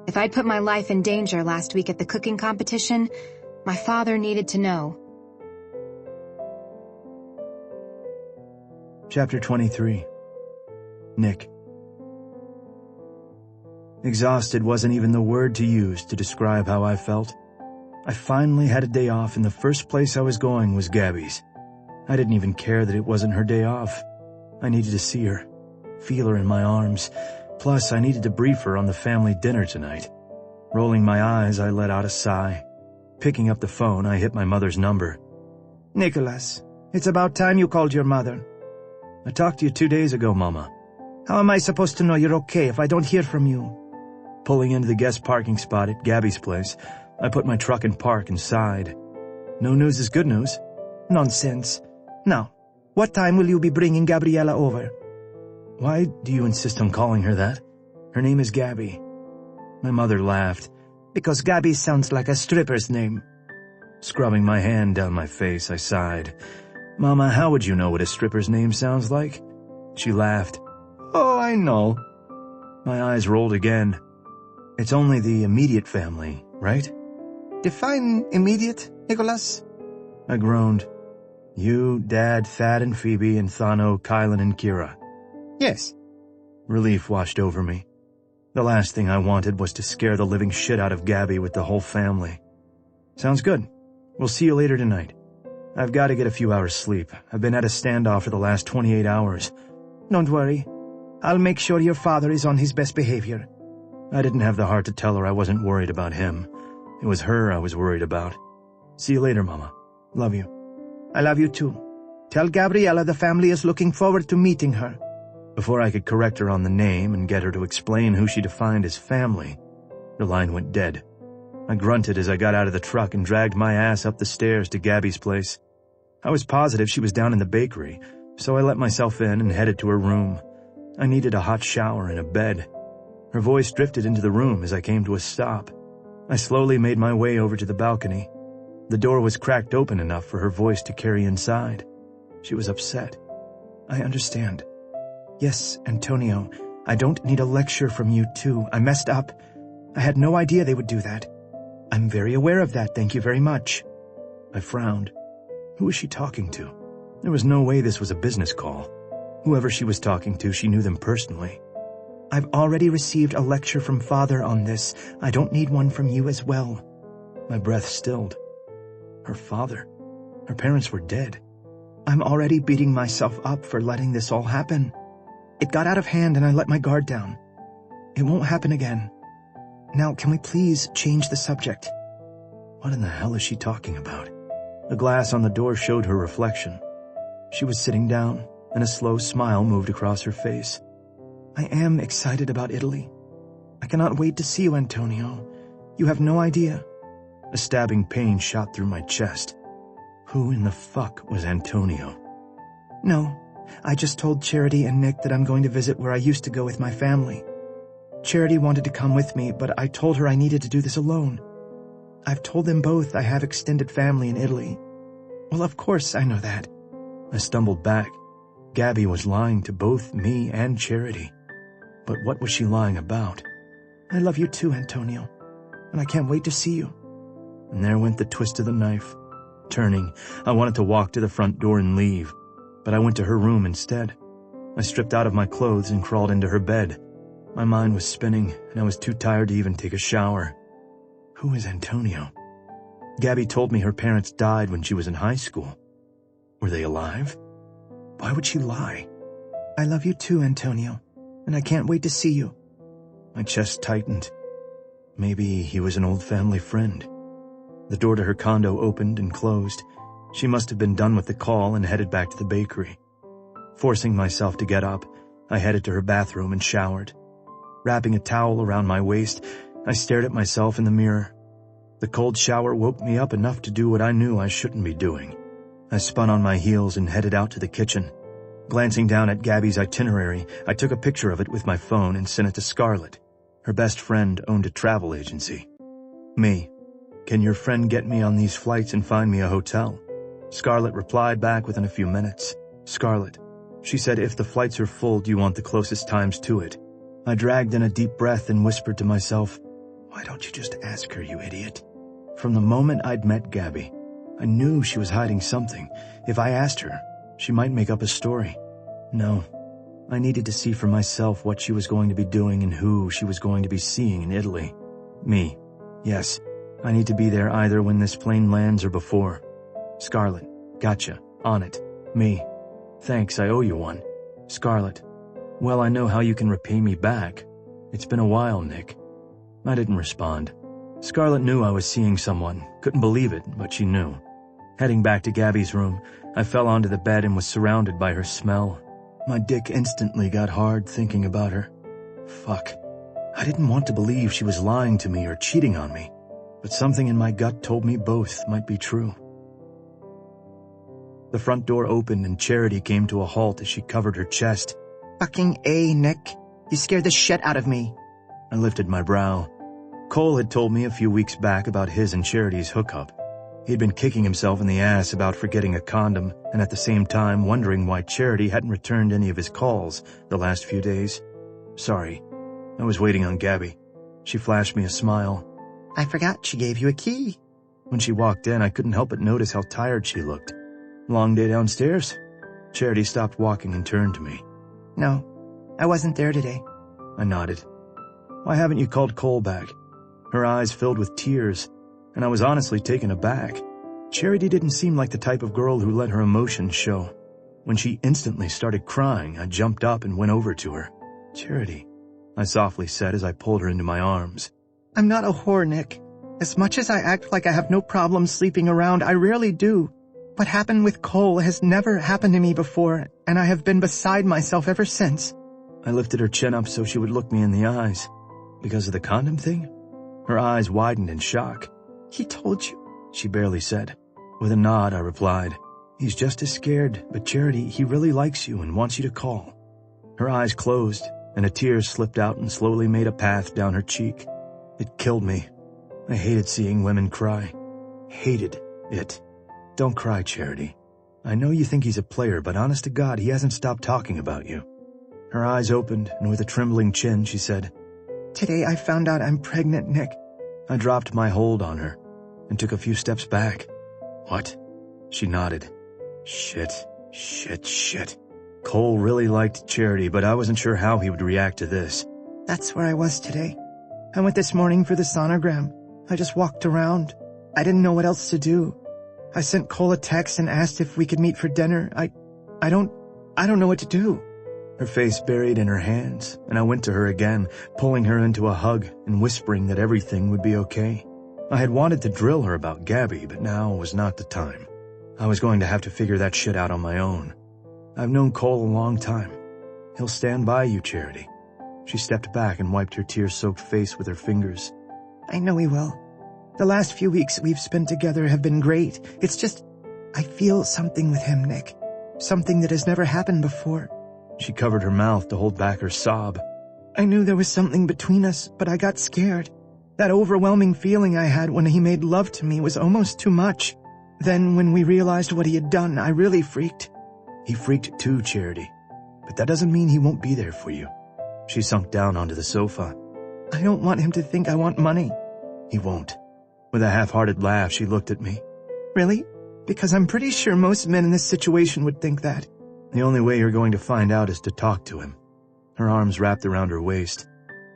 If I'd put my life in danger last week at the cooking competition, my father needed to know. Chapter 23. Nick. Exhausted wasn't even the word to use to describe how I felt. I finally had a day off, and the first place I was going was Gabby's. I didn't even care that it wasn't her day off. I needed to see her, feel her in my arms. Plus, I needed to brief her on the family dinner tonight. Rolling my eyes, I let out a sigh. Picking up the phone, I hit my mother's number. Nicholas, it's about time you called your mother. I talked to you 2 days ago, Mama. How am I supposed to know you're okay if I don't hear from you? Pulling into the guest parking spot at Gabby's place, I put my truck in park and sighed. No news is good news. Nonsense. Now, what time will you be bringing Gabriella over? Why do you insist on calling her that? Her name is Gabby. My mother laughed. Because Gabby sounds like a stripper's name. Scrubbing my hand down my face, I sighed. Mama, how would you know what a stripper's name sounds like? She laughed. Oh, I know. My eyes rolled again. It's only the immediate family, right? Define immediate, Nicholas. I groaned. You, Dad, Thad and Phoebe, and Thano, Kylan and Kira. Yes. Relief washed over me. The last thing I wanted was to scare the living shit out of Gabby with the whole family. Sounds good. We'll see you later tonight. I've got to get a few hours sleep. I've been at a standoff for the last 28 hours. Don't worry. I'll make sure your father is on his best behavior. I didn't have the heart to tell her I wasn't worried about him. It was her I was worried about. See you later, Mama. Love you. I love you too. Tell Gabriella the family is looking forward to meeting her. Before I could correct her on the name and get her to explain who she defined as family, her line went dead. I grunted as I got out of the truck and dragged my ass up the stairs to Gabby's place. I was positive she was down in the bakery, so I let myself in and headed to her room. I needed a hot shower and a bed. Her voice drifted into the room as I came to a stop. I slowly made my way over to the balcony. The door was cracked open enough for her voice to carry inside. She was upset. I understand. Yes, Antonio, I don't need a lecture from you too. I messed up. I had no idea they would do that. I'm very aware of that, thank you very much. I frowned. Who was she talking to? There was no way this was a business call. Whoever she was talking to, she knew them personally. I've already received a lecture from Father on this. I don't need one from you as well. My breath stilled. Her father. Her parents were dead. I'm already beating myself up for letting this all happen. It got out of hand and I let my guard down. It won't happen again. Now, can we please change the subject? What in the hell is she talking about? The glass on the door showed her reflection. She was sitting down, and a slow smile moved across her face. I am excited about Italy. I cannot wait to see you, Antonio. You have no idea. A stabbing pain shot through my chest. Who in the fuck was Antonio? No, I just told Charity and Nick that I'm going to visit where I used to go with my family. Charity wanted to come with me, but I told her I needed to do this alone. I've told them both I have extended family in Italy. Well, of course I know that. I stumbled back. Gabby was lying to both me and Charity. But what was she lying about? I love you too, Antonio, and I can't wait to see you. And there went the twist of the knife. Turning, I wanted to walk to the front door and leave, but I went to her room instead. I stripped out of my clothes and crawled into her bed. My mind was spinning, and I was too tired to even take a shower. Who is Antonio? Gabby told me her parents died when she was in high school. Were they alive? Why would she lie? I love you too, Antonio, and I can't wait to see you. My chest tightened. Maybe he was an old family friend. The door to her condo opened and closed. She must have been done with the call and headed back to the bakery. Forcing myself to get up, I headed to her bathroom and showered. Wrapping a towel around my waist, I stared at myself in the mirror. The cold shower woke me up enough to do what I knew I shouldn't be doing. I spun on my heels and headed out to the kitchen. Glancing down at Gabby's itinerary, I took a picture of it with my phone and sent it to Scarlett. Her best friend owned a travel agency. Me. Can your friend get me on these flights and find me a hotel? Scarlett replied back within a few minutes. Scarlett. She said, if the flights are full, do you want the closest times to it? I dragged in a deep breath and whispered to myself, why don't you just ask her, you idiot? From the moment I'd met Gabby, I knew she was hiding something. If I asked her, she might make up a story. No. I needed to see for myself what she was going to be doing and who she was going to be seeing in Italy. Me. Yes. I need to be there either when this plane lands or before. Scarlett. Gotcha. On it. Me. Thanks, I owe you one. Scarlett. Well, I know how you can repay me back. It's been a while, Nick. I didn't respond. Scarlett knew I was seeing someone. Couldn't believe it, but she knew. Heading back to Gabby's room, I fell onto the bed and was surrounded by her smell. My dick instantly got hard thinking about her. Fuck. I didn't want to believe she was lying to me or cheating on me, but something in my gut told me both might be true. The front door opened and Charity came to a halt as she covered her chest. Fucking A, Nick. You scared the shit out of me. I lifted my brow. Cole had told me a few weeks back about his and Charity's hookup. He'd been kicking himself in the ass about forgetting a condom and at the same time wondering why Charity hadn't returned any of his calls the last few days. Sorry. I was waiting on Gabby. She flashed me a smile. I forgot she gave you a key. When she walked in, I couldn't help but notice how tired she looked. Long day downstairs? Charity stopped walking and turned to me. No, I wasn't there today. I nodded. Why haven't you called Cole back? Her eyes filled with tears, and I was honestly taken aback. Charity didn't seem like the type of girl who let her emotions show. When she instantly started crying, I jumped up and went over to her. Charity, I softly said as I pulled her into my arms. I'm not a whore, Nick. As much as I act like I have no problem sleeping around, I rarely do. What happened with Cole has never happened to me before, and I have been beside myself ever since. I lifted her chin up so she would look me in the eyes. Because of the condom thing? Her eyes widened in shock. He told you, she barely said. With a nod, I replied, He's just as scared, but Charity, he really likes you and wants you to call. Her eyes closed, and a tear slipped out and slowly made a path down her cheek. It killed me. I hated seeing women cry. Hated it. Don't cry, Charity. I know you think he's a player, but honest to God, he hasn't stopped talking about you. Her eyes opened, and with a trembling chin, she said, Today I found out I'm pregnant, Nick. I dropped my hold on her and took a few steps back. What? She nodded. Shit. Cole really liked Charity, but I wasn't sure how he would react to this. That's where I was today. I went this morning for the sonogram. I just walked around. I didn't know what else to do. I sent Cole a text and asked if we could meet for dinner. I don't know what to do. Her face buried in her hands, and I went to her again, pulling her into a hug and whispering that everything would be okay. I had wanted to drill her about Gabby, but now was not the time. I was going to have to figure that shit out on my own. I've known Cole a long time. He'll stand by you, Charity. She stepped back and wiped her tear-soaked face with her fingers. I know he will. The last few weeks we've spent together have been great. It's just, I feel something with him, Nick. Something that has never happened before. She covered her mouth to hold back her sob. I knew there was something between us, but I got scared. That overwhelming feeling I had when he made love to me was almost too much. Then when we realized what he had done, I really freaked. He freaked too, Charity. But that doesn't mean he won't be there for you. She sunk down onto the sofa. I don't want him to think I want money. He won't. With a half-hearted laugh, she looked at me. Really? Because I'm pretty sure most men in this situation would think that. The only way you're going to find out is to talk to him. Her arms wrapped around her waist.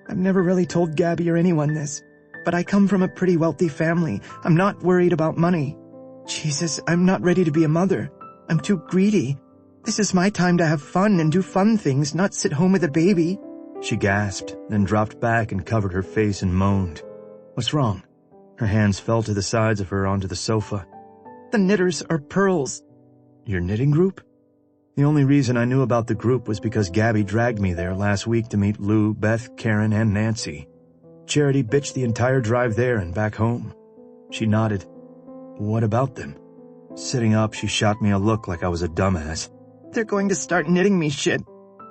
I've never really told Gabby or anyone this, but I come from a pretty wealthy family. I'm not worried about money. Jesus, I'm not ready to be a mother. I'm too greedy. This is my time to have fun and do fun things, not sit home with a baby. She gasped, then dropped back and covered her face and moaned. What's wrong? Her hands fell to the sides of her onto the sofa. The knitters are pearls. Your knitting group? The only reason I knew about the group was because Gabby dragged me there last week to meet Lou, Beth, Karen, and Nancy. Charity bitched the entire drive there and back home. She nodded. What about them? Sitting up, she shot me a look like I was a dumbass. They're going to start knitting me shit.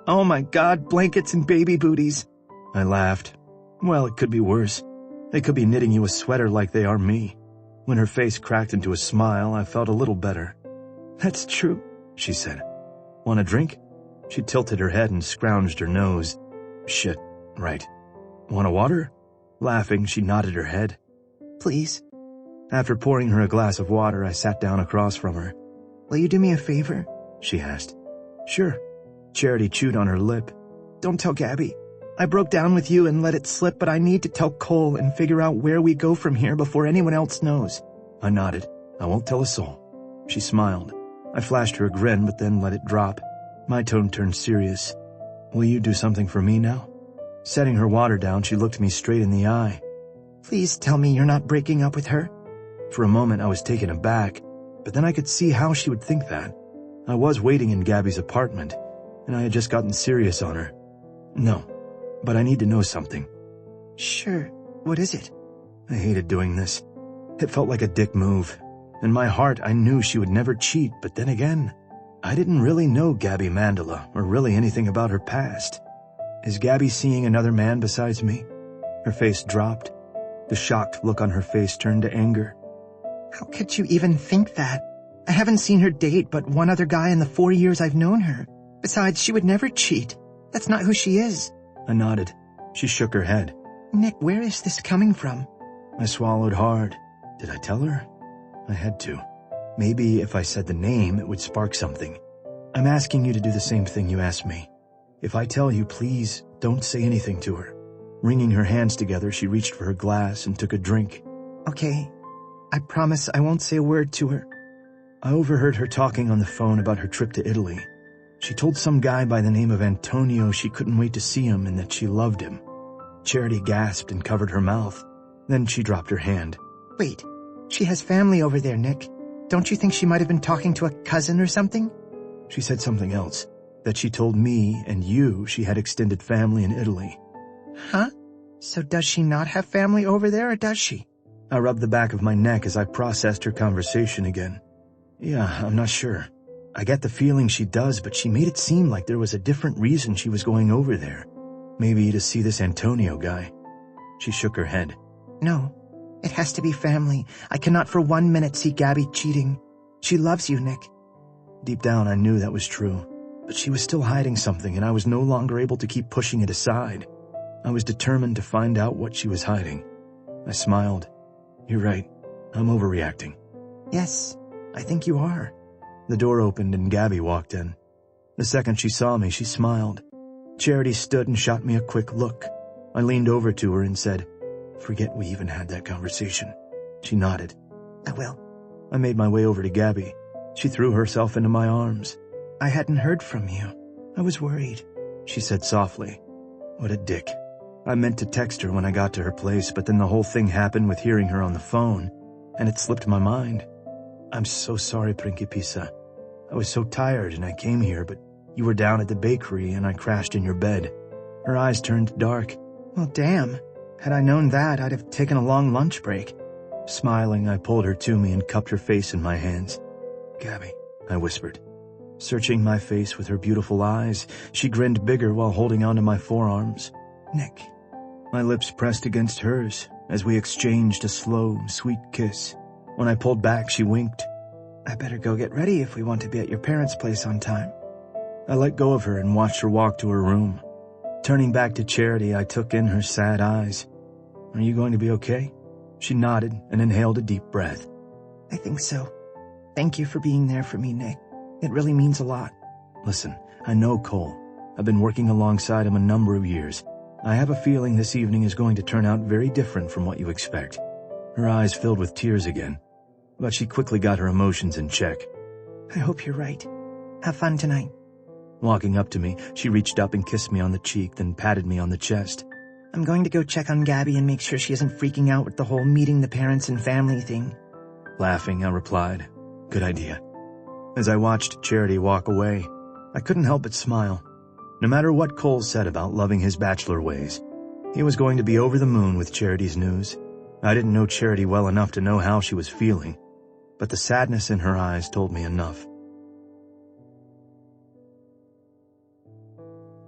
Oh my God, blankets and baby booties. I laughed. Well, it could be worse. They could be knitting you a sweater like they are me. When her face cracked into a smile, I felt a little better. That's true, she said. Want a drink? She tilted her head and scrounged her nose. Shit, right. Want a water? Laughing, she nodded her head. Please. After pouring her a glass of water, I sat down across from her. Will you do me a favor? She asked. Sure. Charity chewed on her lip. Don't tell Gabby. I broke down with you and let it slip, but I need to tell Cole and figure out where we go from here before anyone else knows. I nodded. I won't tell a soul. She smiled. I flashed her a grin, but then let it drop. My tone turned serious. Will you do something for me now? Setting her water down, she looked me straight in the eye. Please tell me you're not breaking up with her. For a moment I was taken aback, but then I could see how she would think that. I was waiting in Gabby's apartment, and I had just gotten serious on her. No, but I need to know something. Sure, what is it? I hated doing this. It felt like a dick move. In my heart I knew she would never cheat, but then again, I didn't really know Gabby Mandela or really anything about her past. Is Gabby seeing another man besides me? Her face dropped. The shocked look on her face turned to anger. How could you even think that? I haven't seen her date but one other guy in the 4 years I've known her. Besides, she would never cheat. That's not who she is. I nodded. She shook her head. Nick, where is this coming from? I swallowed hard. Did I tell her? I had to. Maybe if I said the name, it would spark something. I'm asking you to do the same thing you asked me. If I tell you, please don't say anything to her. Wringing her hands together, she reached for her glass and took a drink. Okay. I promise I won't say a word to her. I overheard her talking on the phone about her trip to Italy. She told some guy by the name of Antonio she couldn't wait to see him and that she loved him. Charity gasped and covered her mouth. Then she dropped her hand. Wait, she has family over there, Nick. Don't you think she might have been talking to a cousin or something? She said something else. That she told me and you she had extended family in Italy. Huh? So does she not have family over there, or does she? I rubbed the back of my neck as I processed her conversation again. Yeah, I'm not sure. I get the feeling she does, but she made it seem like there was a different reason she was going over there. Maybe to see this Antonio guy. She shook her head. No, it has to be family. I cannot for 1 minute see Gabby cheating. She loves you, Nick. Deep down I knew that was true, but she was still hiding something and I was no longer able to keep pushing it aside. I was determined to find out what she was hiding. I smiled. You're right. I'm overreacting. Yes, I think you are. The door opened and Gabby walked in. The second she saw me, she smiled. Charity stood and shot me a quick look. I leaned over to her and said, "Forget we even had that conversation." She nodded. I will. I made my way over to Gabby. She threw herself into my arms. I hadn't heard from you. I was worried. She said softly. What a dick. I meant to text her when I got to her place, but then the whole thing happened with hearing her on the phone, and it slipped my mind. I'm so sorry, Principessa. I was so tired and I came here, but you were down at the bakery and I crashed in your bed. Her eyes turned dark. Well, damn. Had I known that, I'd have taken a long lunch break. Smiling, I pulled her to me and cupped her face in my hands. Gabby, I whispered. Searching my face with her beautiful eyes, she grinned bigger while holding onto my forearms. Nick. My lips pressed against hers as we exchanged a slow, sweet kiss. When I pulled back, she winked. I better go get ready if we want to be at your parents' place on time. I let go of her and watched her walk to her room. Turning back to Charity, I took in her sad eyes. Are you going to be okay? She nodded and inhaled a deep breath. I think so. Thank you for being there for me, Nick. It really means a lot. Listen, I know Cole. I've been working alongside him a number of years. I have a feeling this evening is going to turn out very different from what you expect. Her eyes filled with tears again, but she quickly got her emotions in check. I hope you're right. Have fun tonight. Walking up to me, she reached up and kissed me on the cheek, then patted me on the chest. I'm going to go check on Gabby and make sure she isn't freaking out with the whole meeting the parents and family thing. Laughing, I replied, Good idea. As I watched Charity walk away, I couldn't help but smile. No matter what Cole said about loving his bachelor ways, he was going to be over the moon with Charity's news. I didn't know Charity well enough to know how she was feeling, but the sadness in her eyes told me enough.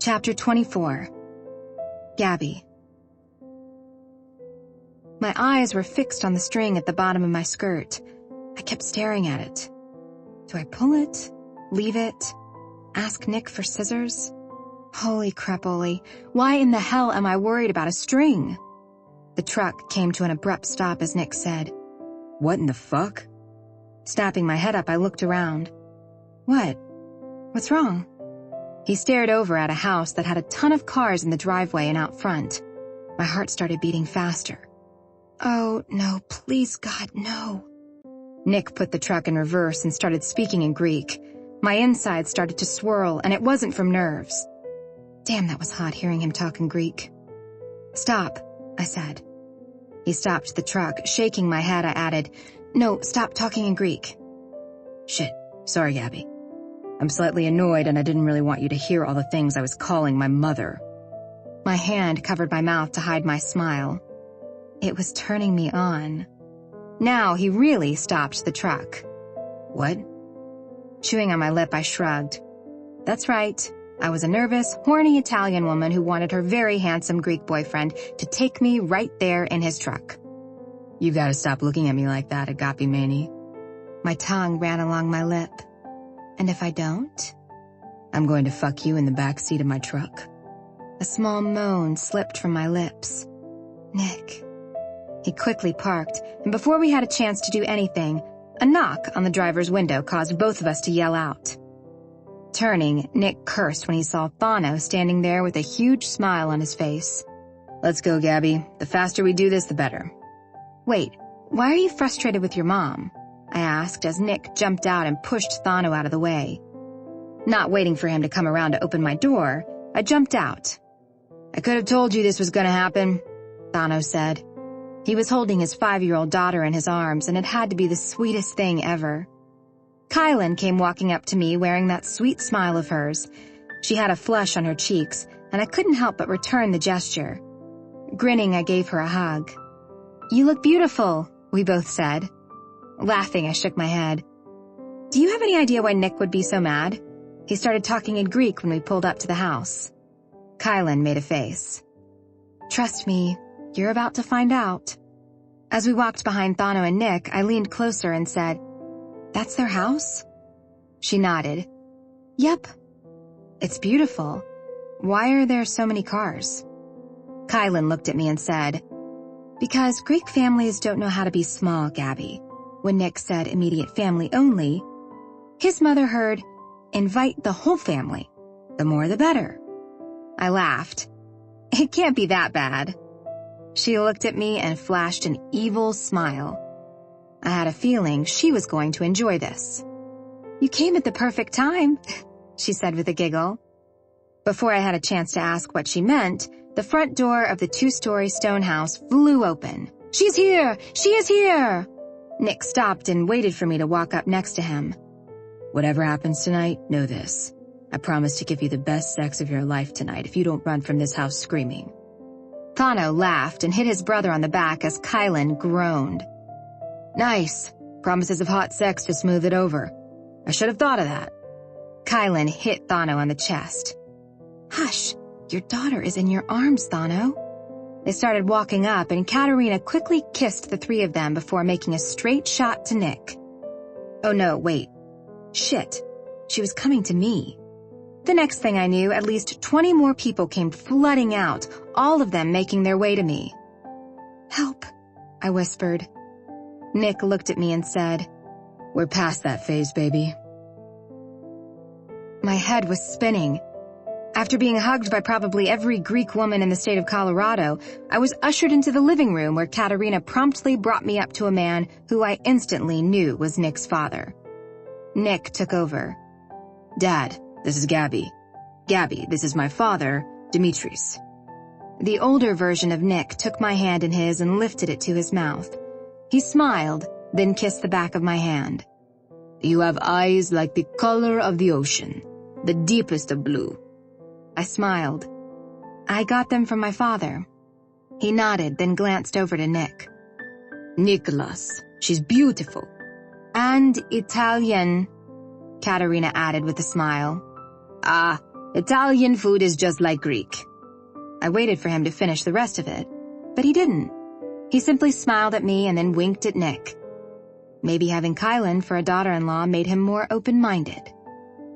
Chapter 24. Gabby. My eyes were fixed on the string at the bottom of my skirt. I kept staring at it. Do I pull it? Leave it? Ask Nick for scissors? Holy crapoli, why in the hell am I worried about a string? The truck came to an abrupt stop as Nick said, "What in the fuck?" Snapping my head up, I looked around. What? What's wrong? He stared over at a house that had a ton of cars in the driveway and out front. My heart started beating faster. Oh, no, please, God, no. Nick put the truck in reverse and started speaking in Greek. My insides started to swirl, and it wasn't from nerves. Damn, that was hot hearing him talk in Greek. Stop, I said. He stopped the truck. Shaking my head, I added, No, stop talking in Greek. Shit, sorry, Gabby. I'm slightly annoyed and I didn't really want you to hear all the things I was calling my mother. My hand covered my mouth to hide my smile. It was turning me on. Now he really stopped the truck. What? Chewing on my lip, I shrugged. That's right. I was a nervous, horny Italian woman who wanted her very handsome Greek boyfriend to take me right there in his truck. You've got to stop looking at me like that, Agape Manny. My tongue ran along my lip. And if I don't? I'm going to fuck you in the back seat of my truck. A small moan slipped from my lips. Nick. He quickly parked, and before we had a chance to do anything, a knock on the driver's window caused both of us to yell out. Turning, Nick cursed when he saw Thano standing there with a huge smile on his face. Let's go, Gabby. The faster we do this, the better. Wait, why are you frustrated with your mom? I asked as Nick jumped out and pushed Thano out of the way. Not waiting for him to come around to open my door, I jumped out. I could have told you this was going to happen, Thano said. He was holding his 5-year-old daughter in his arms, and it had to be the sweetest thing ever. Kylan came walking up to me wearing that sweet smile of hers. She had a flush on her cheeks, and I couldn't help but return the gesture. Grinning, I gave her a hug. You look beautiful, we both said. Laughing, I shook my head. Do you have any idea why Nick would be so mad? He started talking in Greek when we pulled up to the house. Kylan made a face. Trust me, you're about to find out. As we walked behind Thano and Nick, I leaned closer and said, That's their house? She nodded. Yep. It's beautiful. Why are there so many cars? Kylan looked at me and said, Because Greek families don't know how to be small, Gabby. When Nick said immediate family only, his mother heard, invite the whole family. The more the better. I laughed. It can't be that bad. She looked at me and flashed an evil smile. I had a feeling she was going to enjoy this. You came at the perfect time, she said with a giggle. Before I had a chance to ask what she meant, the front door of the 2-story stone house flew open. She's here! She is here! Nick stopped and waited for me to walk up next to him. Whatever happens tonight, know this. I promise to give you the best sex of your life tonight if you don't run from this house screaming. Thano laughed and hit his brother on the back as Kylan groaned. Nice. Promises of hot sex to smooth it over. I should have thought of that. Kylan hit Thano on the chest. Hush, your daughter is in your arms, Thano. They started walking up and Katerina quickly kissed the 3 of them before making a straight shot to Nick. Oh no, wait. Shit. She was coming to me. The next thing I knew, at least 20 more people came flooding out, all of them making their way to me. Help, I whispered. Nick looked at me and said, We're past that phase, baby. My head was spinning. After being hugged by probably every Greek woman in the state of Colorado, I was ushered into the living room where Katerina promptly brought me up to a man who I instantly knew was Nick's father. Nick took over. Dad, this is Gabby. Gabby, this is my father, Dimitris. The older version of Nick took my hand in his and lifted it to his mouth. He smiled, then kissed the back of my hand. You have eyes like the color of the ocean, the deepest of blue. I smiled. I got them from my father. He nodded, then glanced over to Nick. Nicholas, she's beautiful. And Italian, Katerina added with a smile. Ah, Italian food is just like Greek. I waited for him to finish the rest of it, but he didn't. He simply smiled at me and then winked at Nick. Maybe having Kylan for a daughter-in-law made him more open-minded.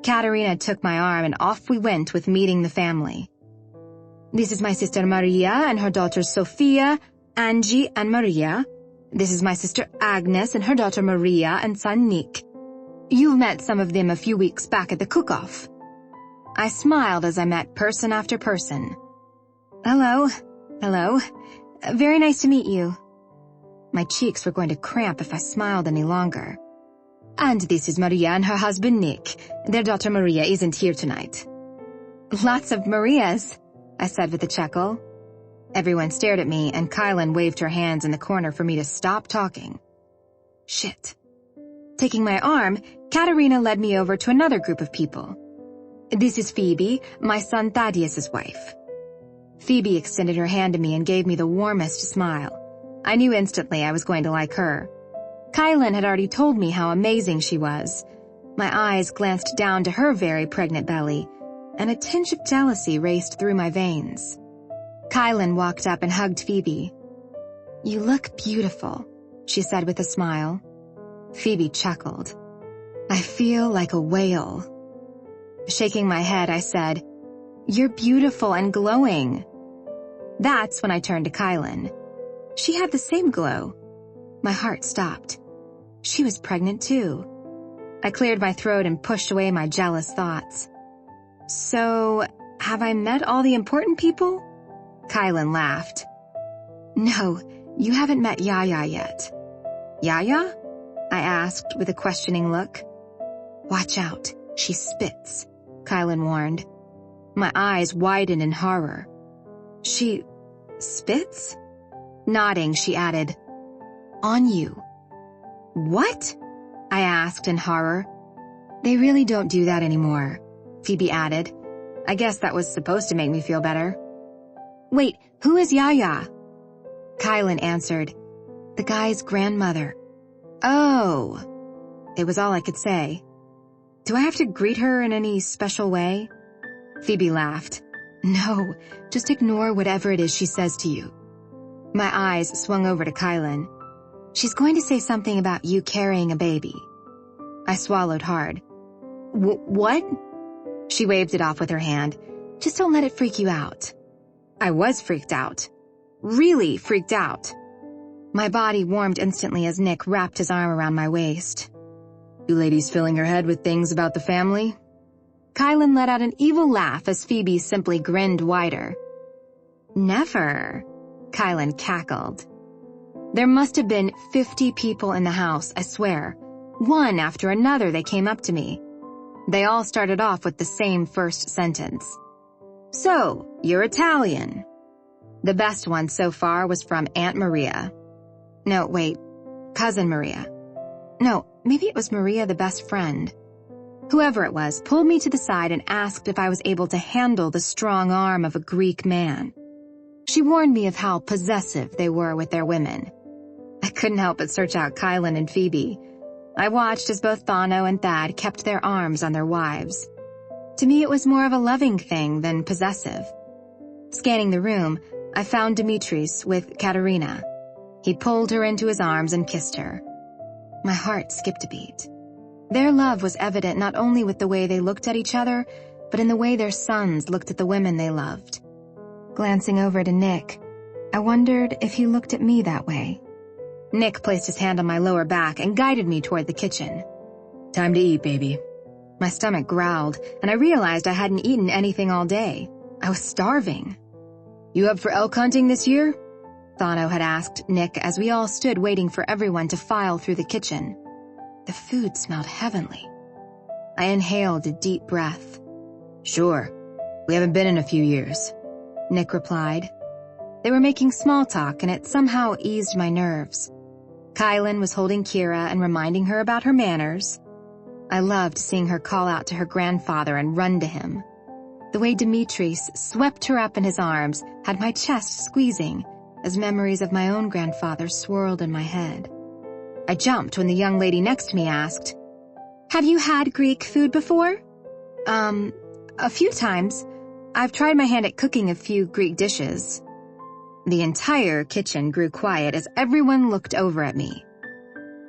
Katerina took my arm and off we went with meeting the family. This is my sister Maria and her daughters Sophia, Angie, and Maria. This is my sister Agnes and her daughter Maria and son Nick. You've met some of them a few weeks back at the cook-off. I smiled as I met person after person. Hello. Hello. Very nice to meet you. My cheeks were going to cramp if I smiled any longer. And this is Maria and her husband Nick. Their daughter Maria isn't here tonight. Lots of Marias, I said with a chuckle. Everyone stared at me, and Kylan waved her hands in the corner for me to stop talking. Shit. Taking my arm, Katerina led me over to another group of people. This is Phoebe, my son Thaddeus's wife. Phoebe extended her hand to me and gave me the warmest smile. I knew instantly I was going to like her. Kylan had already told me how amazing she was. My eyes glanced down to her very pregnant belly, and a tinge of jealousy raced through my veins. Kylan walked up and hugged Phoebe. You look beautiful, she said with a smile. Phoebe chuckled. I feel like a whale. Shaking my head, I said, You're beautiful and glowing. That's when I turned to Kylan. She had the same glow. My heart stopped. She was pregnant too. I cleared my throat and pushed away my jealous thoughts. So, have I met all the important people? Kylan laughed. No, you haven't met Yaya yet. Yaya? I asked with a questioning look. Watch out, she spits, Kylan warned. My eyes widened in horror. She spits? Nodding, she added, On you. What? I asked in horror. They really don't do that anymore, Phoebe added. I guess that was supposed to make me feel better. Wait, who is Yaya? Kylan answered, The guy's grandmother. Oh. It was all I could say. Do I have to greet her in any special way? Phoebe laughed. No, just ignore whatever it is she says to you. My eyes swung over to Kylan. She's going to say something about you carrying a baby. I swallowed hard. What? She waved it off with her hand. Just don't let it freak you out. I was freaked out. Really freaked out. My body warmed instantly as Nick wrapped his arm around my waist. You ladies filling your head with things about the family? Kylan let out an evil laugh as Phoebe simply grinned wider. Never, Kylan cackled. There must have been 50 people in the house, I swear. One after another they came up to me. They all started off with the same first sentence. So, you're Italian. The best one so far was from Aunt Maria. No, wait, Cousin Maria. No, maybe it was Maria, the best friend. Whoever it was pulled me to the side and asked if I was able to handle the strong arm of a Greek man. She warned me of how possessive they were with their women. I couldn't help but search out Kylan and Phoebe. I watched as both Thano and Thad kept their arms on their wives. To me, it was more of a loving thing than possessive. Scanning the room, I found Dimitris with Katerina. He pulled her into his arms and kissed her. My heart skipped a beat. Their love was evident not only with the way they looked at each other, but in the way their sons looked at the women they loved. Glancing over to Nick, I wondered if he looked at me that way. Nick placed his hand on my lower back and guided me toward the kitchen. Time to eat, baby. My stomach growled, and I realized I hadn't eaten anything all day. I was starving. You up for elk hunting this year? Thano had asked Nick as we all stood waiting for everyone to file through the kitchen. The food smelled heavenly. I inhaled a deep breath. Sure. We haven't been in a few years, Nick replied. They were making small talk, and it somehow eased my nerves. Kylan was holding Kira and reminding her about her manners. I loved seeing her call out to her grandfather and run to him. The way Dimitris swept her up in his arms had my chest squeezing as memories of my own grandfather swirled in my head. I jumped when the young lady next to me asked, Have you had Greek food before? A few times. I've tried my hand at cooking a few Greek dishes. The entire kitchen grew quiet as everyone looked over at me.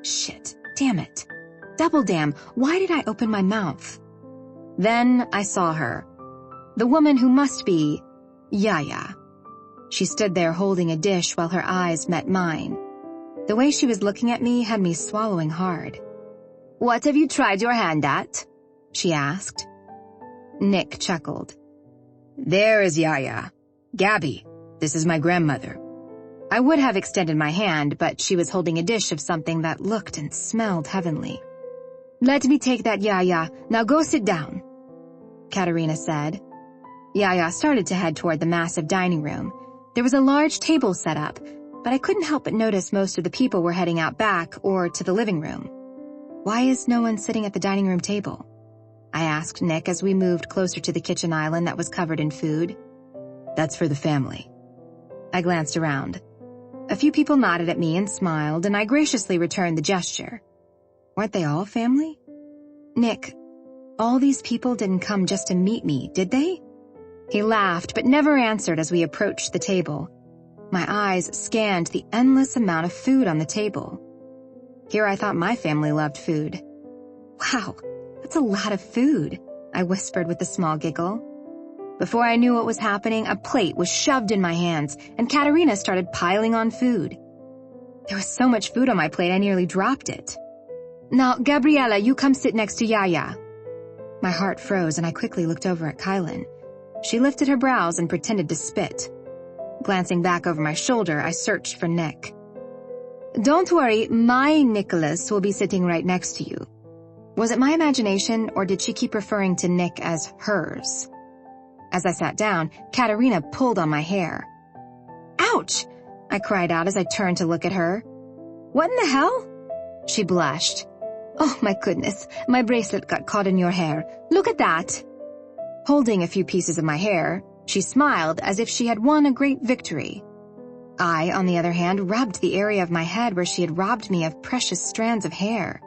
Shit, damn it. Double damn, why did I open my mouth? Then I saw her. The woman who must be Yaya. She stood there holding a dish while her eyes met mine. The way she was looking at me had me swallowing hard. What have you tried your hand at? She asked. Nick chuckled. There is Yaya. Gabby, this is my grandmother. I would have extended my hand, but she was holding a dish of something that looked and smelled heavenly. Let me take that, Yaya. Now go sit down, Katerina said. Yaya started to head toward the massive dining room. There was a large table set up, but I couldn't help but notice most of the people were heading out back or to the living room. Why is no one sitting at the dining room table? I asked Nick as we moved closer to the kitchen island that was covered in food. That's for the family. I glanced around. A few people nodded at me and smiled, and I graciously returned the gesture. Weren't they all family? Nick, all these people didn't come just to meet me, did they? He laughed, but never answered as we approached the table. My eyes scanned the endless amount of food on the table. Here I thought my family loved food. Wow, that's a lot of food, I whispered with a small giggle. Before I knew what was happening, a plate was shoved in my hands, and Katerina started piling on food. There was so much food on my plate I nearly dropped it. Now, Gabriella, you come sit next to Yaya. My heart froze and I quickly looked over at Kylan. She lifted her brows and pretended to spit. Glancing back over my shoulder, I searched for Nick. Don't worry, my Nicholas will be sitting right next to you. Was it my imagination, or did she keep referring to Nick as hers? As I sat down, Katerina pulled on my hair. Ouch! I cried out as I turned to look at her. What in the hell? She blushed. Oh my goodness, my bracelet got caught in your hair. Look at that! Holding a few pieces of my hair, she smiled as if she had won a great victory. I, on the other hand, rubbed the area of my head where she had robbed me of precious strands of hair.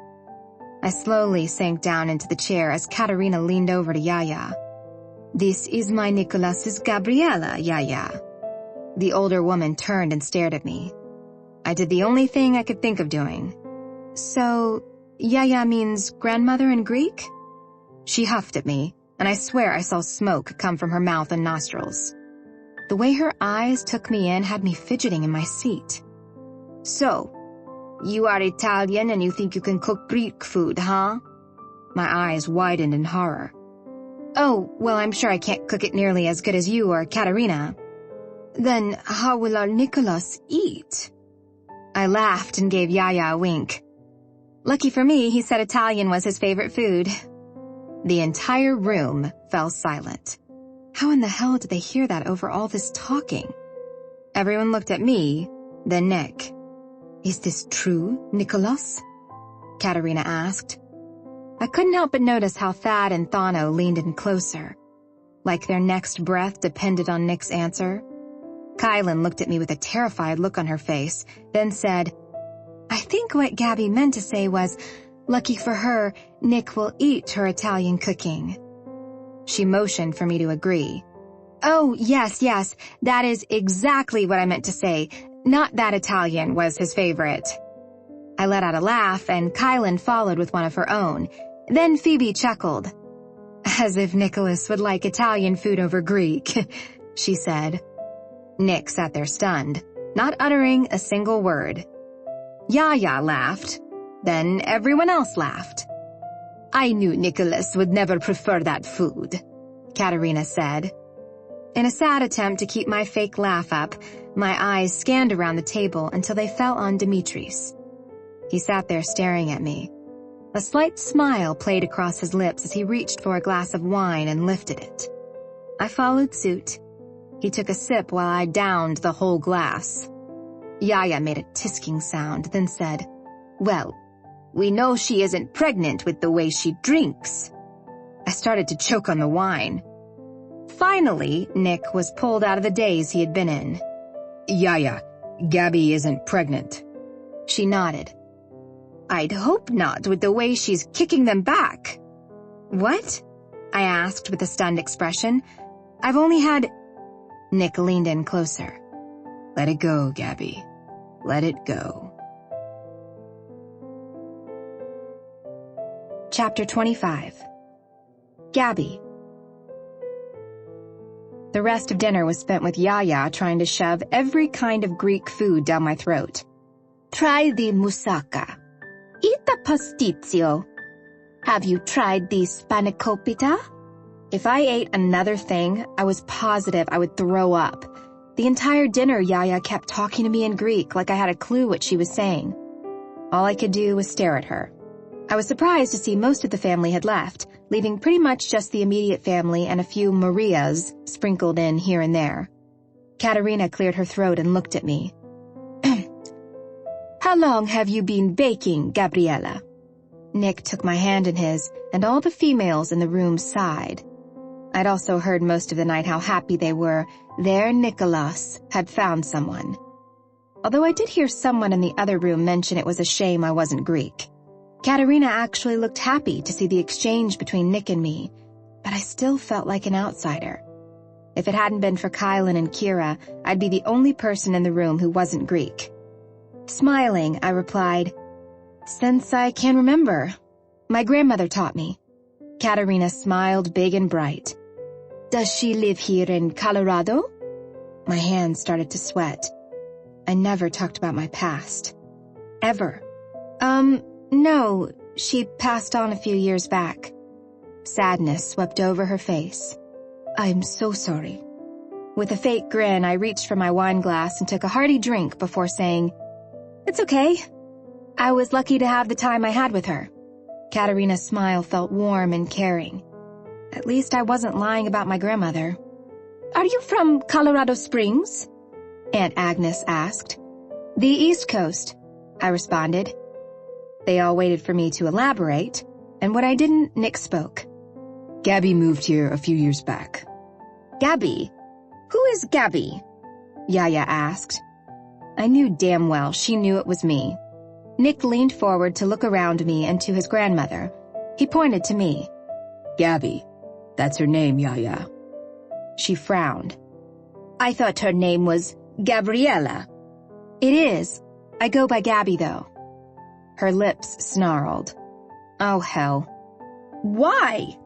I slowly sank down into the chair as Katerina leaned over to Yaya. This is my Nicholas's Gabriella, Yaya. The older woman turned and stared at me. I did the only thing I could think of doing. So, Yaya means grandmother in Greek? She huffed at me, and I swear I saw smoke come from her mouth and nostrils. The way her eyes took me in had me fidgeting in my seat. So, you are Italian and you think you can cook Greek food, huh? My eyes widened in horror. Oh, well, I'm sure I can't cook it nearly as good as you or Katerina. Then how will our Nicholas eat? I laughed and gave Yaya a wink. Lucky for me, he said Italian was his favorite food. The entire room fell silent. How in the hell did they hear that over all this talking? Everyone looked at me, then Nick. Is this true, Nicholas? Katerina asked. I couldn't help but notice how Thad and Thano leaned in closer, like their next breath depended on Nick's answer. Kylan looked at me with a terrified look on her face, then said, I think what Gabby meant to say was, lucky for her, Nick will eat her Italian cooking. She motioned for me to agree. Oh, yes, that is exactly what I meant to say. Not that Italian was his favorite. I let out a laugh, and Kylan followed with one of her own. Then Phoebe chuckled. As if Nicholas would like Italian food over Greek, she said. Nick sat there stunned, not uttering a single word. Yaya laughed. Then everyone else laughed. I knew Nicholas would never prefer that food, Katerina said. In a sad attempt to keep my fake laugh up, my eyes scanned around the table until they fell on Dimitris. He sat there staring at me. A slight smile played across his lips as he reached for a glass of wine and lifted it. I followed suit. He took a sip while I downed the whole glass. Yaya made a tisking sound, then said, Well, we know she isn't pregnant with the way she drinks. I started to choke on the wine. Finally, Nick was pulled out of the daze he had been in. Yaya, Gabby isn't pregnant. She nodded. I'd hope not with the way she's kicking them back. What? I asked with a stunned expression. I've only had... Nick leaned in closer. Let it go, Gabby. Let it go. Chapter 25. Gabby. The rest of dinner was spent with Yaya trying to shove every kind of Greek food down my throat. Try the moussaka. Eat the pasticcio. Have you tried the spanakopita? If I ate another thing, I was positive I would throw up. The entire dinner, Yaya kept talking to me in Greek like I had a clue what she was saying. All I could do was stare at her. I was surprised to see most of the family had left, leaving pretty much just the immediate family and a few Marias sprinkled in here and there. Katerina cleared her throat and looked at me. How long have you been baking, Gabriella? Nick took my hand in his, and all the females in the room sighed. I'd also heard most of the night how happy they were their Nicholas had found someone. Although I did hear someone in the other room mention it was a shame I wasn't Greek. Katerina actually looked happy to see the exchange between Nick and me, but I still felt like an outsider. If it hadn't been for Kylan and Kira, I'd be the only person in the room who wasn't Greek. Smiling, I replied, Since I can remember. My grandmother taught me. Katerina smiled big and bright. Does she live here in Colorado? My hands started to sweat. I never talked about my past. Ever. No, she passed on a few years back. Sadness swept over her face. I'm so sorry. With a fake grin, I reached for my wine glass and took a hearty drink before saying, It's okay. I was lucky to have the time I had with her. Katerina's smile felt warm and caring. At least I wasn't lying about my grandmother. Are you from Colorado Springs? Aunt Agnes asked. The East Coast, I responded. They all waited for me to elaborate, and when I didn't, Nick spoke. Gabby moved here a few years back. Gabby? Who is Gabby? Yaya asked. I knew damn well she knew it was me. Nick leaned forward to look around me and to his grandmother. He pointed to me. Gabby. That's her name, Yaya. She frowned. I thought her name was Gabriella. It is. I go by Gabby, though. Her lips snarled. Oh, hell. Why?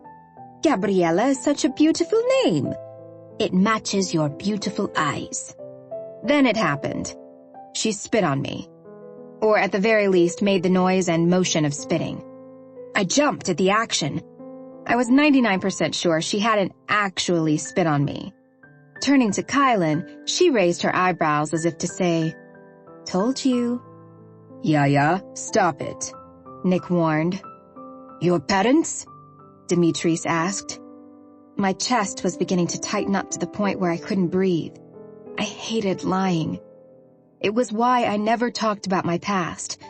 Gabriella is such a beautiful name. It matches your beautiful eyes. Then it happened. She spit on me. Or at the very least made the noise and motion of spitting. I jumped at the action. I was 99% sure she hadn't actually spit on me. Turning to Kylan, she raised her eyebrows as if to say, Told you. Yaya, stop it, Nick warned. Your parents? Demetrius asked. My chest was beginning to tighten up to the point where I couldn't breathe. I hated lying. It was why I never talked about my past.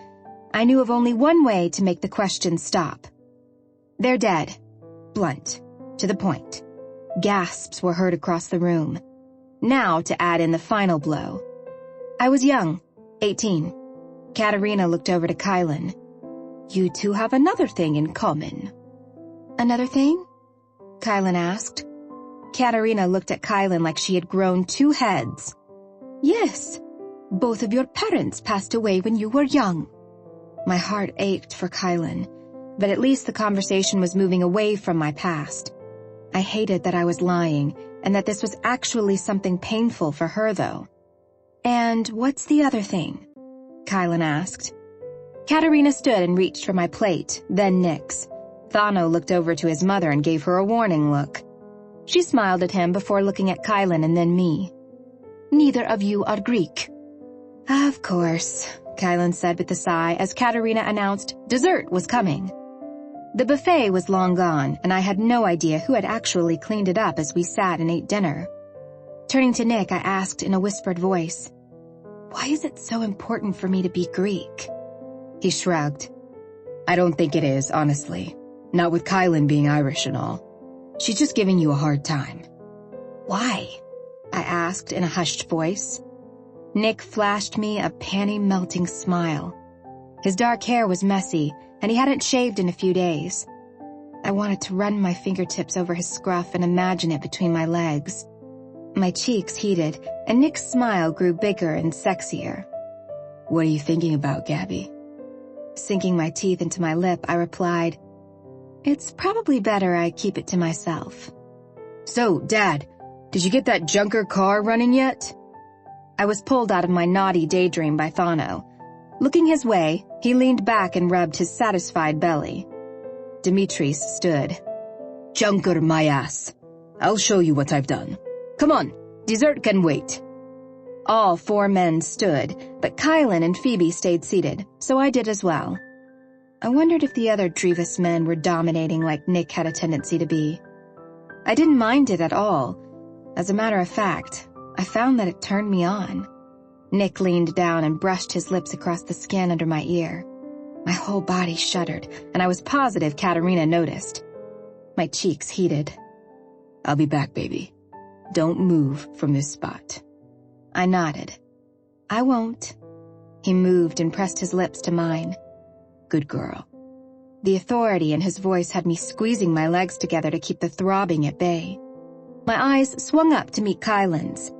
I knew of only one way to make the question stop. They're dead. Blunt. To the point. Gasps were heard across the room. Now to add in the final blow. I was young, 18. Katerina looked over to Kylan. You two have another thing in common. Another thing? Kylan asked. Katerina looked at Kylan like she had grown 2 heads. Yes. Both of your parents passed away when you were young. My heart ached for Kylan, but at least the conversation was moving away from my past. I hated that I was lying, and that this was actually something painful for her, though. And what's the other thing? Kylan asked. Katerina stood and reached for my plate, then Nick's. Thano looked over to his mother and gave her a warning look. She smiled at him before looking at Kylan and then me. Neither of you are Greek. Of course, Kylan said with a sigh as Katerina announced dessert was coming. The buffet was long gone, and I had no idea who had actually cleaned it up as we sat and ate dinner. Turning to Nick, I asked in a whispered voice, Why is it so important for me to be Greek? He shrugged. I don't think it is, honestly. Not with Kylan being Irish and all. She's just giving you a hard time. Why? I asked in a hushed voice. Nick flashed me a panty-melting smile. His dark hair was messy, and he hadn't shaved in a few days. I wanted to run my fingertips over his scruff and imagine it between my legs. My cheeks heated, and Nick's smile grew bigger and sexier. What are you thinking about, Gabby? Sinking my teeth into my lip, I replied, It's probably better I keep it to myself. So, Dad, did you get that junker car running yet? I was pulled out of my naughty daydream by Thano. Looking his way, he leaned back and rubbed his satisfied belly. Demetrius stood. Junker, my ass. I'll show you what I've done. Come on, dessert can wait. All 4 men stood, but Kylan and Phoebe stayed seated, so I did as well. I wondered if the other Drevis men were dominating like Nick had a tendency to be. I didn't mind it at all. As a matter of fact, I found that it turned me on. Nick leaned down and brushed his lips across the skin under my ear. My whole body shuddered, and I was positive Katerina noticed. My cheeks heated. I'll be back, baby. Don't move from this spot. I nodded. I won't. He moved and pressed his lips to mine. Good girl. The authority in his voice had me squeezing my legs together to keep the throbbing at bay. My eyes swung up to meet Kylan's.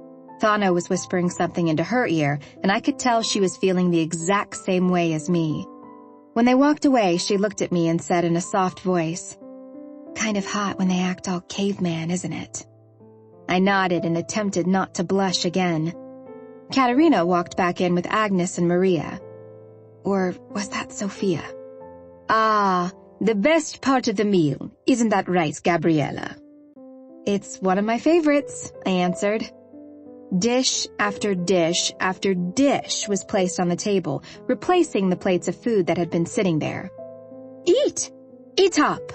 Thana was whispering something into her ear, and I could tell she was feeling the exact same way as me. When they walked away, she looked at me and said in a soft voice, "Kind of hot when they act all caveman, isn't it?" I nodded and attempted not to blush again. Katerina walked back in with Agnes and Maria. Or was that Sophia? "Ah, the best part of the meal. Isn't that right, Gabriella?" "It's one of my favorites," I answered. Dish after dish after dish was placed on the table, replacing the plates of food that had been sitting there. "Eat! Eat up!"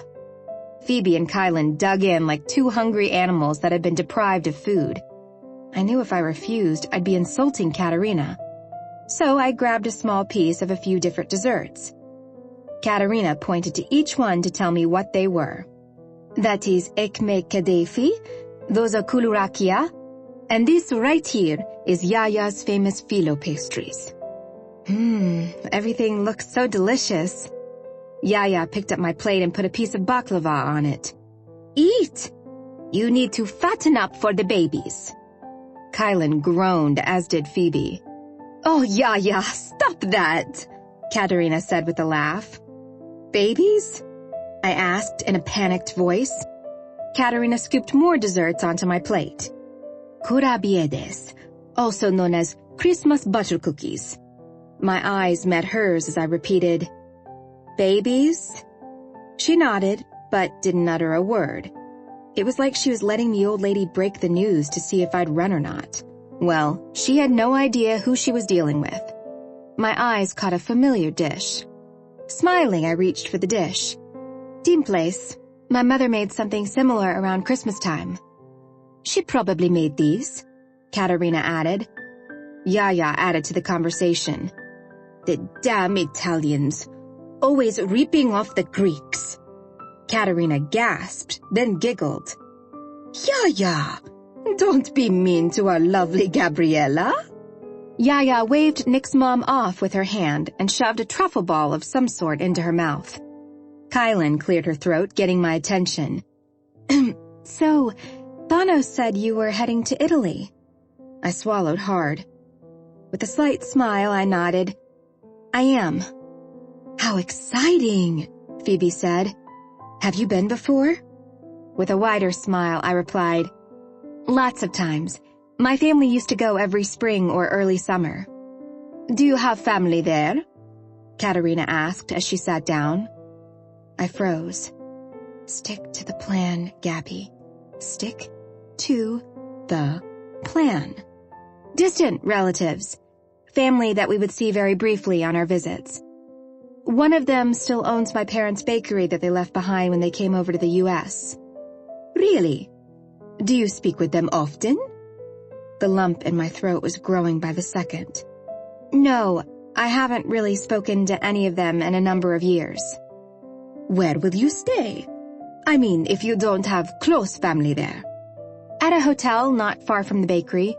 Phoebe and Kylan dug in like 2 hungry animals that had been deprived of food. I knew if I refused, I'd be insulting Katerina. So I grabbed a small piece of a few different desserts. Katerina pointed to each one to tell me what they were. "That is ekmek kadefi, those are kulurakia, and this right here is Yaya's famous phyllo pastries." Everything looks so delicious. Yaya picked up my plate and put a piece of baklava on it. "Eat! You need to fatten up for the babies." Kylan groaned, as did Phoebe. "Oh, Yaya, stop that," Katerina said with a laugh. "Babies?" I asked in a panicked voice. Katerina scooped more desserts onto my plate. "Kurabiedes, also known as Christmas butter cookies." My eyes met hers as I repeated, "Babies?" She nodded, but didn't utter a word. It was like she was letting the old lady break the news to see if I'd run or not. Well, she had no idea who she was dealing with. My eyes caught a familiar dish. Smiling, I reached for the dish. Dimples. My mother made something similar around Christmas time. "She probably made these," Katerina added. Yaya added to the conversation. "The damn Italians. Always ripping off the Greeks." Katerina gasped, then giggled. "Yaya, don't be mean to our lovely Gabriella." Yaya waved Nick's mom off with her hand and shoved a truffle ball of some sort into her mouth. Kylan cleared her throat, getting my attention. "So, Thanos said you were heading to Italy." I swallowed hard. With a slight smile, I nodded. "I am." "How exciting," Phoebe said. "Have you been before?" With a wider smile, I replied, "Lots of times. My family used to go every spring or early summer." "Do you have family there?" Katerina asked as she sat down. I froze. Stick to the plan, Gabby. Stick to the plan. Distant relatives. Family that we would see very briefly on our visits. One of them still owns my parents' bakery that they left behind when they came over to the U.S. "Really? Do you speak with them often?" The lump in my throat was growing by the second. "No, I haven't really spoken to any of them in a number of years." "Where will you stay? I mean, if you don't have close family there." "At a hotel not far from the bakery.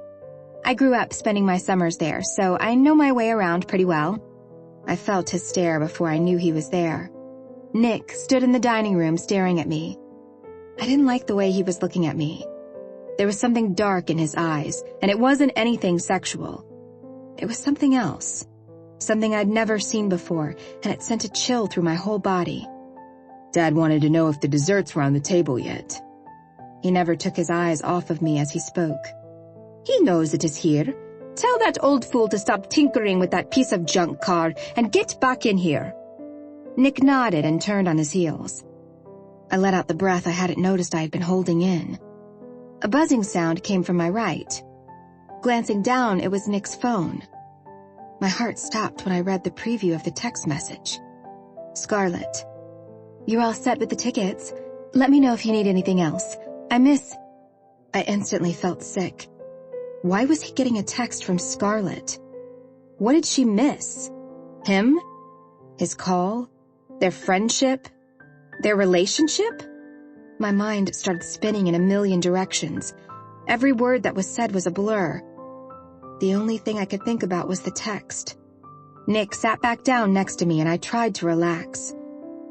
I grew up spending my summers there, so I know my way around pretty well." I felt his stare before I knew he was there. Nick stood in the dining room staring at me. I didn't like the way he was looking at me. There was something dark in his eyes, and it wasn't anything sexual. It was something else. Something I'd never seen before, and it sent a chill through my whole body. Dad wanted to know if the desserts were on the table yet. He never took his eyes off of me as he spoke. "He knows it is here. Tell that old fool to stop tinkering with that piece of junk car and get back in here." Nick nodded and turned on his heels. I let out the breath I hadn't noticed I had been holding in. A buzzing sound came from my right. Glancing down, it was Nick's phone. My heart stopped when I read the preview of the text message. Scarlett, you're all set with the tickets. Let me know if you need anything else. I instantly felt sick. Why was he getting a text from Scarlett? What did she miss? Him? His call? Their friendship? Their relationship? My mind started spinning in a million directions. Every word that was said was a blur. The only thing I could think about was the text. Nick sat back down next to me and I tried to relax.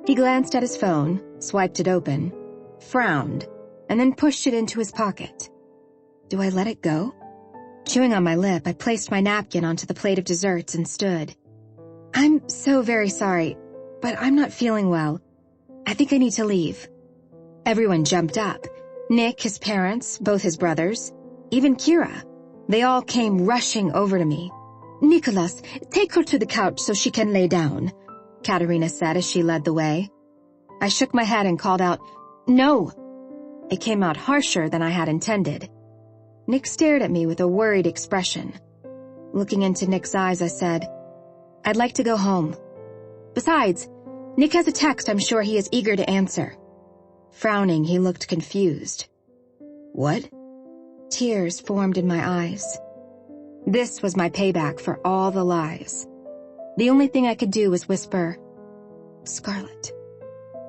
He glanced at his phone, swiped it open, frowned, and then pushed it into his pocket. Do I let it go? Chewing on my lip, I placed my napkin onto the plate of desserts and stood. I'm so very sorry, but I'm not feeling well. I think I need to leave. Everyone jumped up. Nick, his parents, both his brothers, even Kira. They all came rushing over to me. Nicholas, take her to the couch so she can lay down, Katerina said as she led the way. I shook my head and called out, No! It came out harsher than I had intended. Nick stared at me with a worried expression. Looking into Nick's eyes, I said, I'd like to go home. Besides, Nick has a text I'm sure he is eager to answer. Frowning, he looked confused. What? Tears formed in my eyes. This was my payback for all the lies. The only thing I could do was whisper, Scarlett.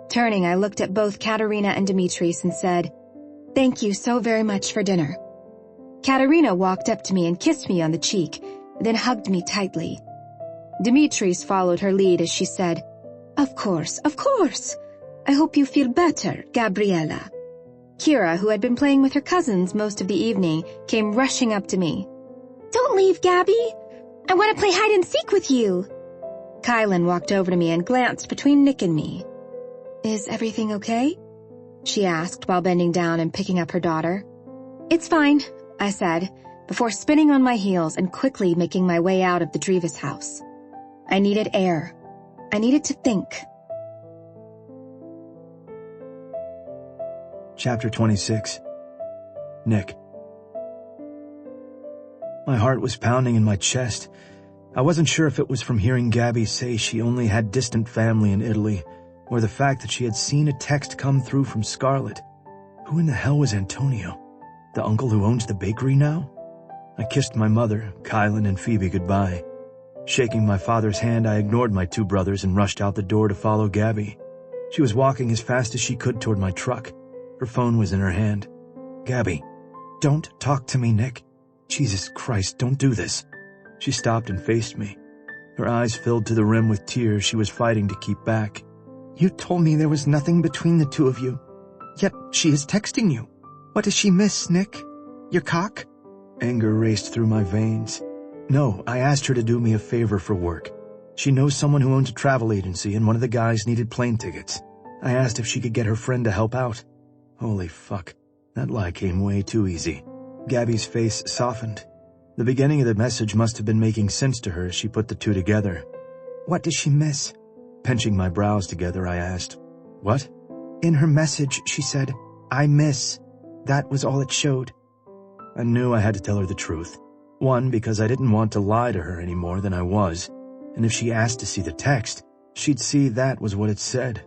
Turning, I looked at both Katerina and Dimitris and said, Thank you so very much for dinner. Katerina walked up to me and kissed me on the cheek, then hugged me tightly. Dimitris followed her lead as she said, Of course. I hope you feel better, Gabriella. Kira, who had been playing with her cousins most of the evening, came rushing up to me. Don't leave, Gabby. I want to play hide and seek with you. Kylan walked over to me and glanced between Nick and me. Is everything okay? She asked while bending down and picking up her daughter. It's fine, I said, before spinning on my heels and quickly making my way out of the Drivas house. I needed air. I needed to think. Chapter 26. Nick. My heart was pounding in my chest. I wasn't sure if it was from hearing Gabby say she only had distant family in Italy, or the fact that she had seen a text come through from Scarlett. Who in the hell was Antonio? The uncle who owns the bakery now? I kissed my mother, Kylan, and Phoebe goodbye. Shaking my father's hand, I ignored my two brothers and rushed out the door to follow Gabby. She was walking as fast as she could toward my truck. Her phone was in her hand. Gabby, don't talk to me, Nick. Jesus Christ, don't do this. She stopped and faced me. Her eyes filled to the rim with tears she was fighting to keep back. You told me there was nothing between the two of you. Yet she is texting you. What does she miss, Nick? Your cock? Anger raced through my veins. No, I asked her to do me a favor for work. She knows someone who owns a travel agency and one of the guys needed plane tickets. I asked if she could get her friend to help out. Holy fuck. That lie came way too easy. Gabby's face softened. The beginning of the message must have been making sense to her as she put the two together. What does she miss? Pinching my brows together, I asked, What? In her message, she said, I miss. That was all it showed. I knew I had to tell her the truth. One, because I didn't want to lie to her any more than I was. And if she asked to see the text, she'd see that was what it said.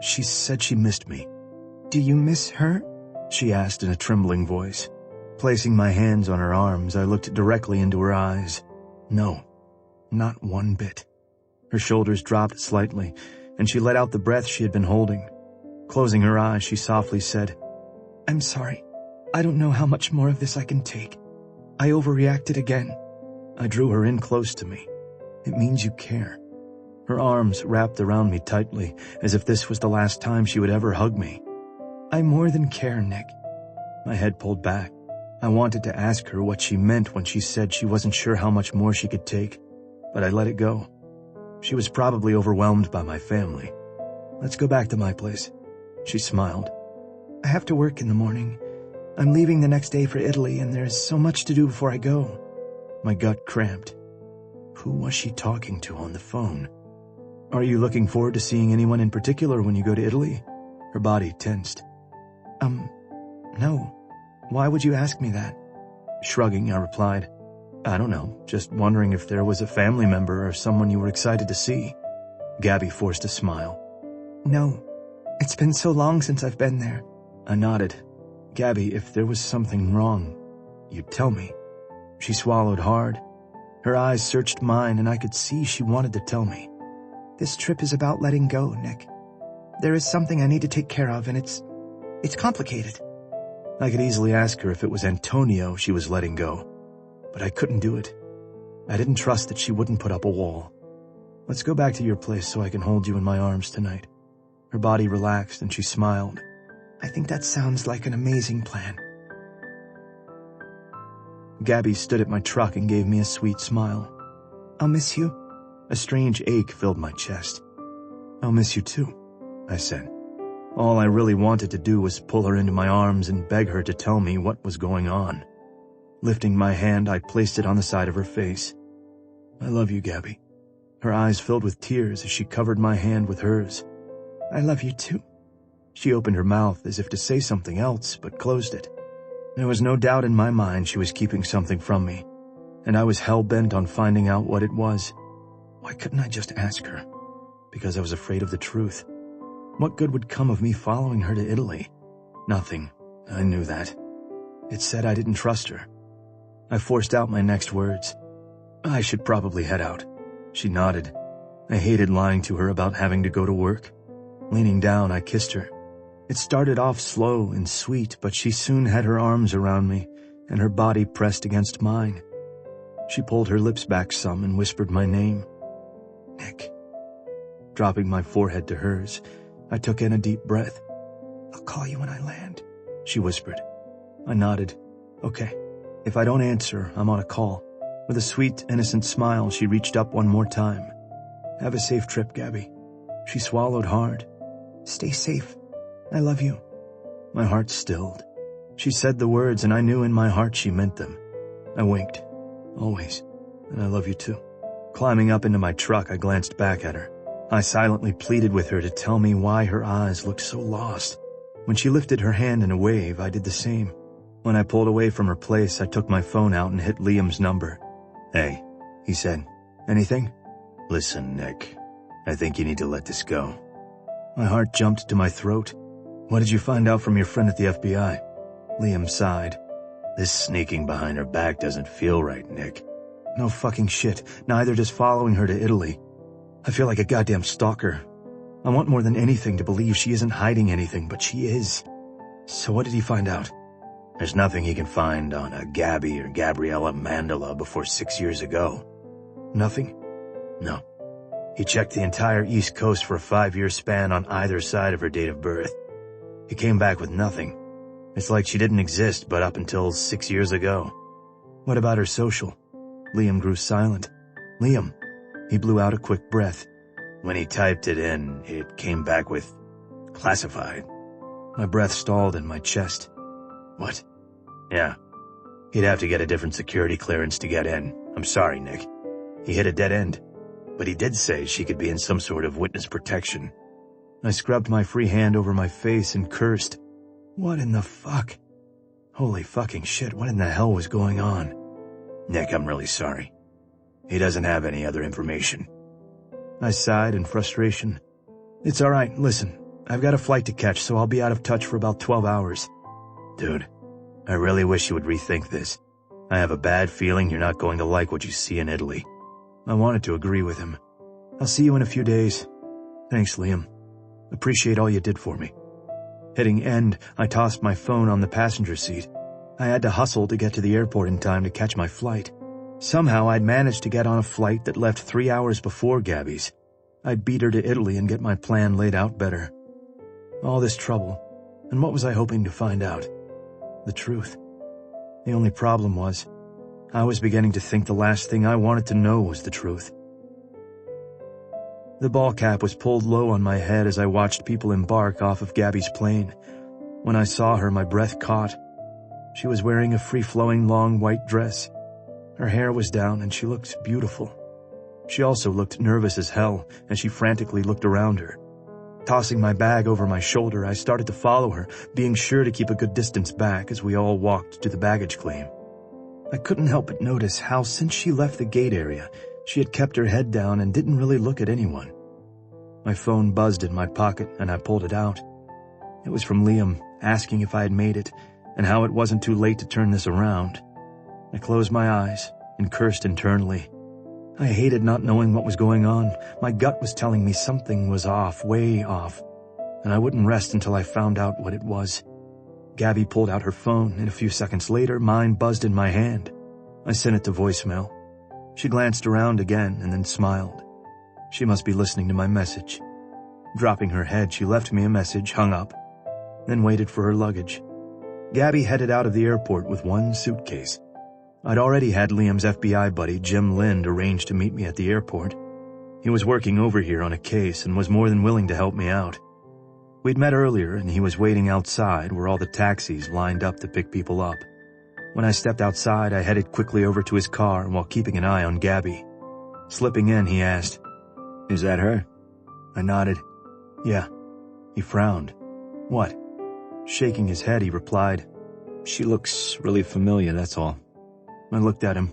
She said she missed me. Do you miss her? She asked in a trembling voice. Placing my hands on her arms, I looked directly into her eyes. No, not one bit. Her shoulders dropped slightly, and she let out the breath she had been holding. Closing her eyes, she softly said, I'm sorry. I don't know how much more of this I can take. I overreacted again. I drew her in close to me. It means you care. Her arms wrapped around me tightly, as if this was the last time she would ever hug me. I more than care, Nick. My head pulled back. I wanted to ask her what she meant when she said she wasn't sure how much more she could take, but I let it go. She was probably overwhelmed by my family. Let's go back to my place. She smiled. I have to work in the morning. I'm leaving the next day for Italy, and there's so much to do before I go. My gut cramped. Who was she talking to on the phone? Are you looking forward to seeing anyone in particular when you go to Italy? Her body tensed. No. Why would you ask me that? Shrugging, I replied, I don't know, just wondering if there was a family member or someone you were excited to see. Gabby forced a smile. No. It's been so long since I've been there. I nodded. Gabby, if there was something wrong, you'd tell me. She swallowed hard. Her eyes searched mine, and I could see she wanted to tell me. This trip is about letting go, Nick. There is something I need to take care of, and it's complicated. I could easily ask her if it was Antonio she was letting go, but I couldn't do it. I didn't trust that she wouldn't put up a wall. Let's go back to your place so I can hold you in my arms tonight. Her body relaxed and she smiled. I think that sounds like an amazing plan. Gabby stood at my truck and gave me a sweet smile. I'll miss you. A strange ache filled my chest. I'll miss you too, I said. All I really wanted to do was pull her into my arms and beg her to tell me what was going on. Lifting my hand, I placed it on the side of her face. I love you, Gabby. Her eyes filled with tears as she covered my hand with hers. I love you too. She opened her mouth as if to say something else, but closed it. There was no doubt in my mind she was keeping something from me, and I was hell-bent on finding out what it was. Why couldn't I just ask her? Because I was afraid of the truth. What good would come of me following her to Italy? Nothing. I knew that. It said I didn't trust her. I forced out my next words. I should probably head out. She nodded. I hated lying to her about having to go to work. Leaning down, I kissed her. It started off slow and sweet, but she soon had her arms around me, and her body pressed against mine. She pulled her lips back some and whispered my name. Nick. Dropping my forehead to hers, I took in a deep breath. I'll call you when I land, she whispered. I nodded. Okay. If I don't answer, I'm on a call. With a sweet, innocent smile, she reached up one more time. Have a safe trip, Gabby. She swallowed hard. Stay safe. I love you. My heart stilled. She said the words, and I knew in my heart she meant them. I winked. Always. And I love you too. Climbing up into my truck, I glanced back at her. I silently pleaded with her to tell me why her eyes looked so lost. When she lifted her hand in a wave, I did the same. When I pulled away from her place, I took my phone out and hit Liam's number. Hey, he said. Anything? Listen, Nick. I think you need to let this go. My heart jumped to my throat. What did you find out from your friend at the FBI? Liam sighed. This sneaking behind her back doesn't feel right, Nick. No fucking shit. Neither does following her to Italy. I feel like a goddamn stalker. I want more than anything to believe she isn't hiding anything, but she is. So what did he find out? There's nothing he can find on a Gabby or Gabriella Mandela before 6 years ago. Nothing? No. He checked the entire East Coast for a 5-year span on either side of her date of birth. He came back with nothing. It's like she didn't exist but up until 6 years ago. What about her social? Liam grew silent. Liam. He blew out a quick breath. When he typed it in, it came back with classified. My breath stalled in my chest. What? Yeah. He'd have to get a different security clearance to get in. I'm sorry, Nick. He hit a dead end. But he did say she could be in some sort of witness protection. I scrubbed my free hand over my face and cursed. What in the fuck? Holy fucking shit, what in the hell was going on? Nick, I'm really sorry. He doesn't have any other information. I sighed in frustration. It's all right, listen. I've got a flight to catch, so I'll be out of touch for about 12 hours. Dude, I really wish you would rethink this. I have a bad feeling you're not going to like what you see in Italy. I wanted to agree with him. I'll see you in a few days. Thanks, Liam. Appreciate all you did for me. Hitting end, I tossed my phone on the passenger seat. I had to hustle to get to the airport in time to catch my flight. Somehow I'd managed to get on a flight that left 3 hours before Gabby's. I'd beat her to Italy and get my plan laid out better. All this trouble, and what was I hoping to find out? The truth. The only problem was, I was beginning to think the last thing I wanted to know was the truth. The ball cap was pulled low on my head as I watched people embark off of Gabby's plane. When I saw her, my breath caught. She was wearing a free-flowing long white dress. Her hair was down and she looked beautiful. She also looked nervous as hell as she frantically looked around her. Tossing my bag over my shoulder, I started to follow her, being sure to keep a good distance back as we all walked to the baggage claim. I couldn't help but notice how, since she left the gate area, she had kept her head down and didn't really look at anyone. My phone buzzed in my pocket and I pulled it out. It was from Liam, asking if I had made it and how it wasn't too late to turn this around. I closed my eyes and cursed internally. I hated not knowing what was going on. My gut was telling me something was off, way off, and I wouldn't rest until I found out what it was. Gabby pulled out her phone, and a few seconds later, mine buzzed in my hand. I sent it to voicemail. She glanced around again and then smiled. She must be listening to my message. Dropping her head, she left me a message, hung up, then waited for her luggage. Gabby headed out of the airport with one suitcase. I'd already had Liam's FBI buddy, Jim Lind, arrange to meet me at the airport. He was working over here on a case and was more than willing to help me out. We'd met earlier and he was waiting outside where all the taxis lined up to pick people up. When I stepped outside, I headed quickly over to his car while keeping an eye on Gabby. Slipping in, he asked, "Is that her?" I nodded. "Yeah." He frowned. "What?" Shaking his head, he replied, "She looks really familiar, that's all." I looked at him.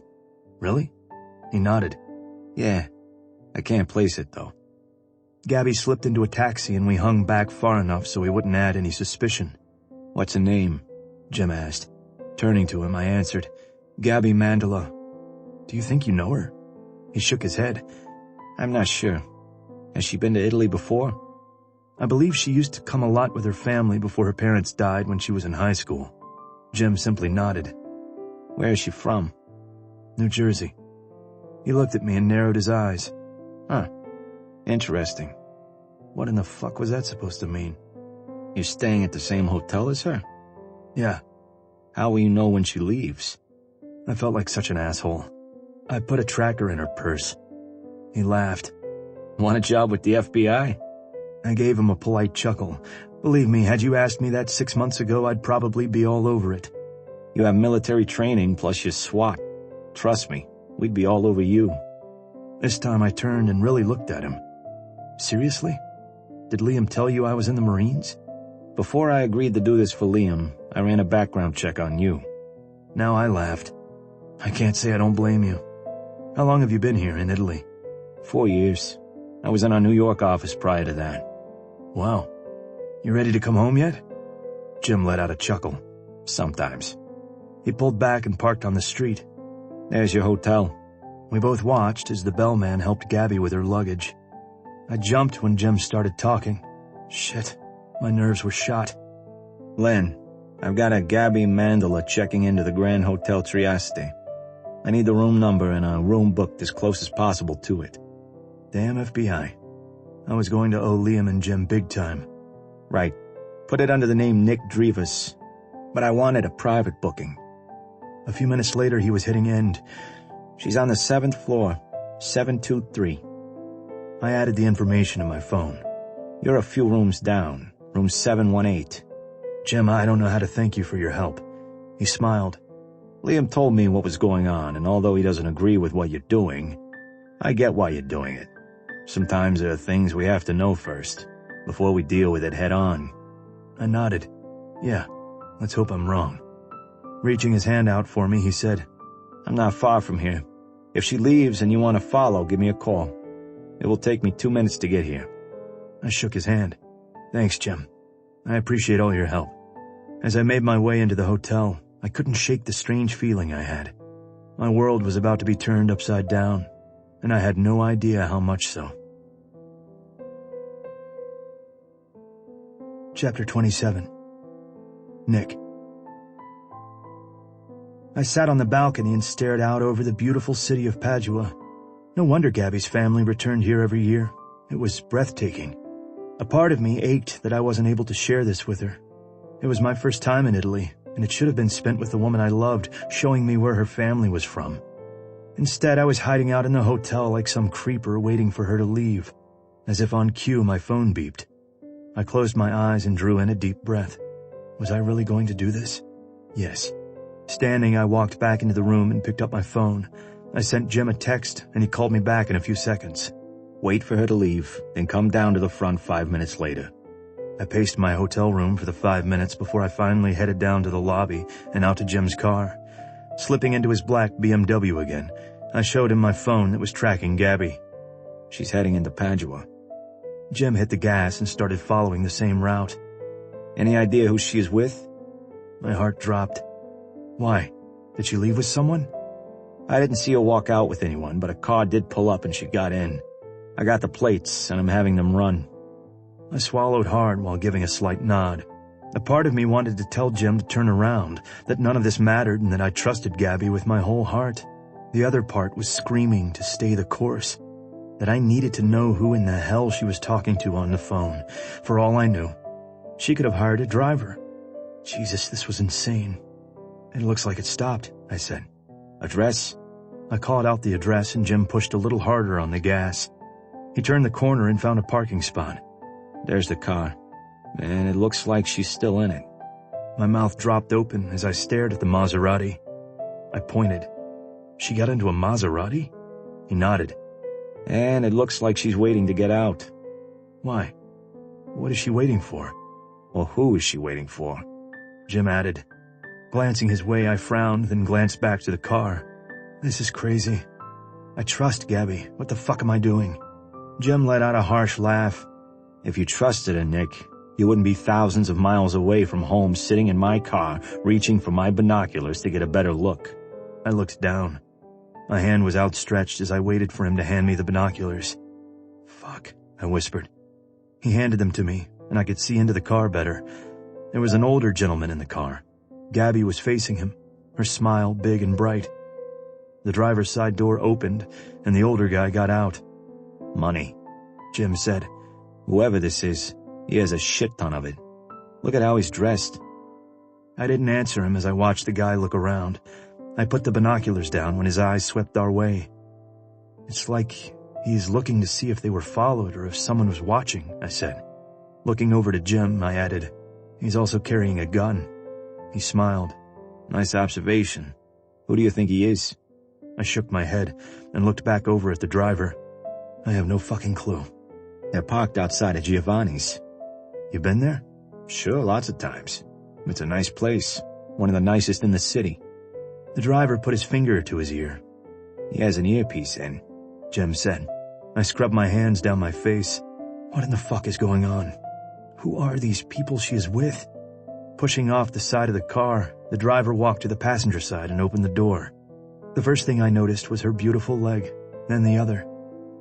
"Really?" He nodded. "Yeah. I can't place it, though." Gabby slipped into a taxi and we hung back far enough so he wouldn't add any suspicion. "What's her name?" Jim asked. Turning to him, I answered, "Gabby Mandela." "Do you think you know her?" He shook his head. "I'm not sure. Has she been to Italy before?" "I believe she used to come a lot with her family before her parents died when she was in high school." Jim simply nodded. "Where is she from?" "New Jersey." He looked at me and narrowed his eyes. "Huh. Interesting. What in the fuck was that supposed to mean?" "You're staying at the same hotel as her?" "Yeah." "How will you know when she leaves?" I felt like such an asshole. I put a tracker in her purse. He laughed. "Want a job with the FBI?" I gave him a polite chuckle. Believe me, had you asked me that 6 months ago, I'd probably be all over it. "You have military training plus you're SWAT. Trust me, we'd be all over you." This time I turned and really looked at him. "Seriously? Did Liam tell you I was in the Marines?" "Before I agreed to do this for Liam, I ran a background check on you." Now I laughed. "I can't say I don't blame you. How long have you been here in Italy?" 4 years. I was in our New York office prior to that." "Wow. You ready to come home yet?" Jim let out a chuckle. "Sometimes." He pulled back and parked on the street. "There's your hotel." We both watched as the bellman helped Gabby with her luggage. I jumped when Jim started talking. Shit, my nerves were shot. "Len, I've got a Gabby Mandela checking into the Grand Hotel Trieste. I need the room number and a room booked as close as possible to it." Damn FBI. I was going to owe Liam and Jim big time. "Right. Put it under the name Nick Drivas. But I wanted a private booking." A few minutes later, he was hitting end. "She's on the 7th floor, 723. I added the information to my phone. "You're a few rooms down, room 718. "Jim, I don't know how to thank you for your help." He smiled. "Liam told me what was going on, and although he doesn't agree with what you're doing, I get why you're doing it. Sometimes there are things we have to know first, before we deal with it head on." I nodded. "Yeah, let's hope I'm wrong." Reaching his hand out for me, he said, "I'm not far from here. If she leaves and you want to follow, give me a call. It will take me 2 minutes to get here." I shook his hand. "Thanks, Jim. I appreciate all your help." As I made my way into the hotel, I couldn't shake the strange feeling I had. My world was about to be turned upside down, and I had no idea how much so. Chapter 27. Nick. I sat on the balcony and stared out over the beautiful city of Padua. No wonder Gabby's family returned here every year. It was breathtaking. A part of me ached that I wasn't able to share this with her. It was my first time in Italy, and it should have been spent with the woman I loved, showing me where her family was from. Instead, I was hiding out in the hotel like some creeper waiting for her to leave. As if on cue, my phone beeped. I closed my eyes and drew in a deep breath. Was I really going to do this? Yes. Standing, I walked back into the room and picked up my phone. I sent Jim a text, and he called me back in a few seconds. wait for her to leave, then come down to the front 5 minutes later. I paced my hotel room for the 5 minutes before I finally headed down to the lobby and out to Jim's car. Slipping into his black BMW again, I showed him my phone that was tracking Gabby. She's heading into Padua. Jim hit the gas and started following the same route. Any idea who she is with? My heart dropped. Why? Did she leave with someone? I didn't see her walk out with anyone, but a car did pull up and she got in. I got the plates and I'm having them run. I swallowed hard while giving a slight nod. A part of me wanted to tell Jim to turn around, that none of this mattered and that I trusted Gabby with my whole heart. The other part was screaming to stay the course, that I needed to know who in the hell she was talking to on the phone. For all I knew, she could have hired a driver. Jesus, this was insane. It looks like it stopped, I said. Address? I called out the address and Jim pushed a little harder on the gas. He turned the corner and found a parking spot. There's the car, and it looks like she's still in it. My mouth dropped open as I stared at the Maserati. I pointed. She got into a Maserati? He nodded. And it looks like she's waiting to get out. Why? What is she waiting for? Well, who is she waiting for? Jim added. Glancing his way, I frowned, then glanced back to the car. This is crazy. I trust Gabby. What the fuck am I doing? Jim let out a harsh laugh. If you trusted her, Nick, you wouldn't be thousands of miles away from home sitting in my car, reaching for my binoculars to get a better look. I looked down. My hand was outstretched as I waited for him to hand me the binoculars. Fuck, I whispered. He handed them to me, and I could see into the car better. There was an older gentleman in the car. Gabby was facing him, her smile big and bright. The driver's side door opened, and the older guy got out. Money, Jim said. Whoever this is, he has a shit ton of it. Look at how he's dressed. I didn't answer him as I watched the guy look around. I put the binoculars down when his eyes swept our way. It's like he's looking to see if they were followed or if someone was watching, I said. Looking over to Jim, I added, he's also carrying a gun. He smiled. Nice observation. Who do you think he is? I shook my head and looked back over at the driver. I have no fucking clue. They're parked outside of Giovanni's. You been there? Sure, lots of times. It's a nice place. One of the nicest in the city. The driver put his finger to his ear. He has an earpiece in, Jim said. I scrubbed my hands down my face. What in the fuck is going on? Who are these people she is with? Pushing off the side of the car, the driver walked to the passenger side and opened the door. The first thing I noticed was her beautiful leg, then the other.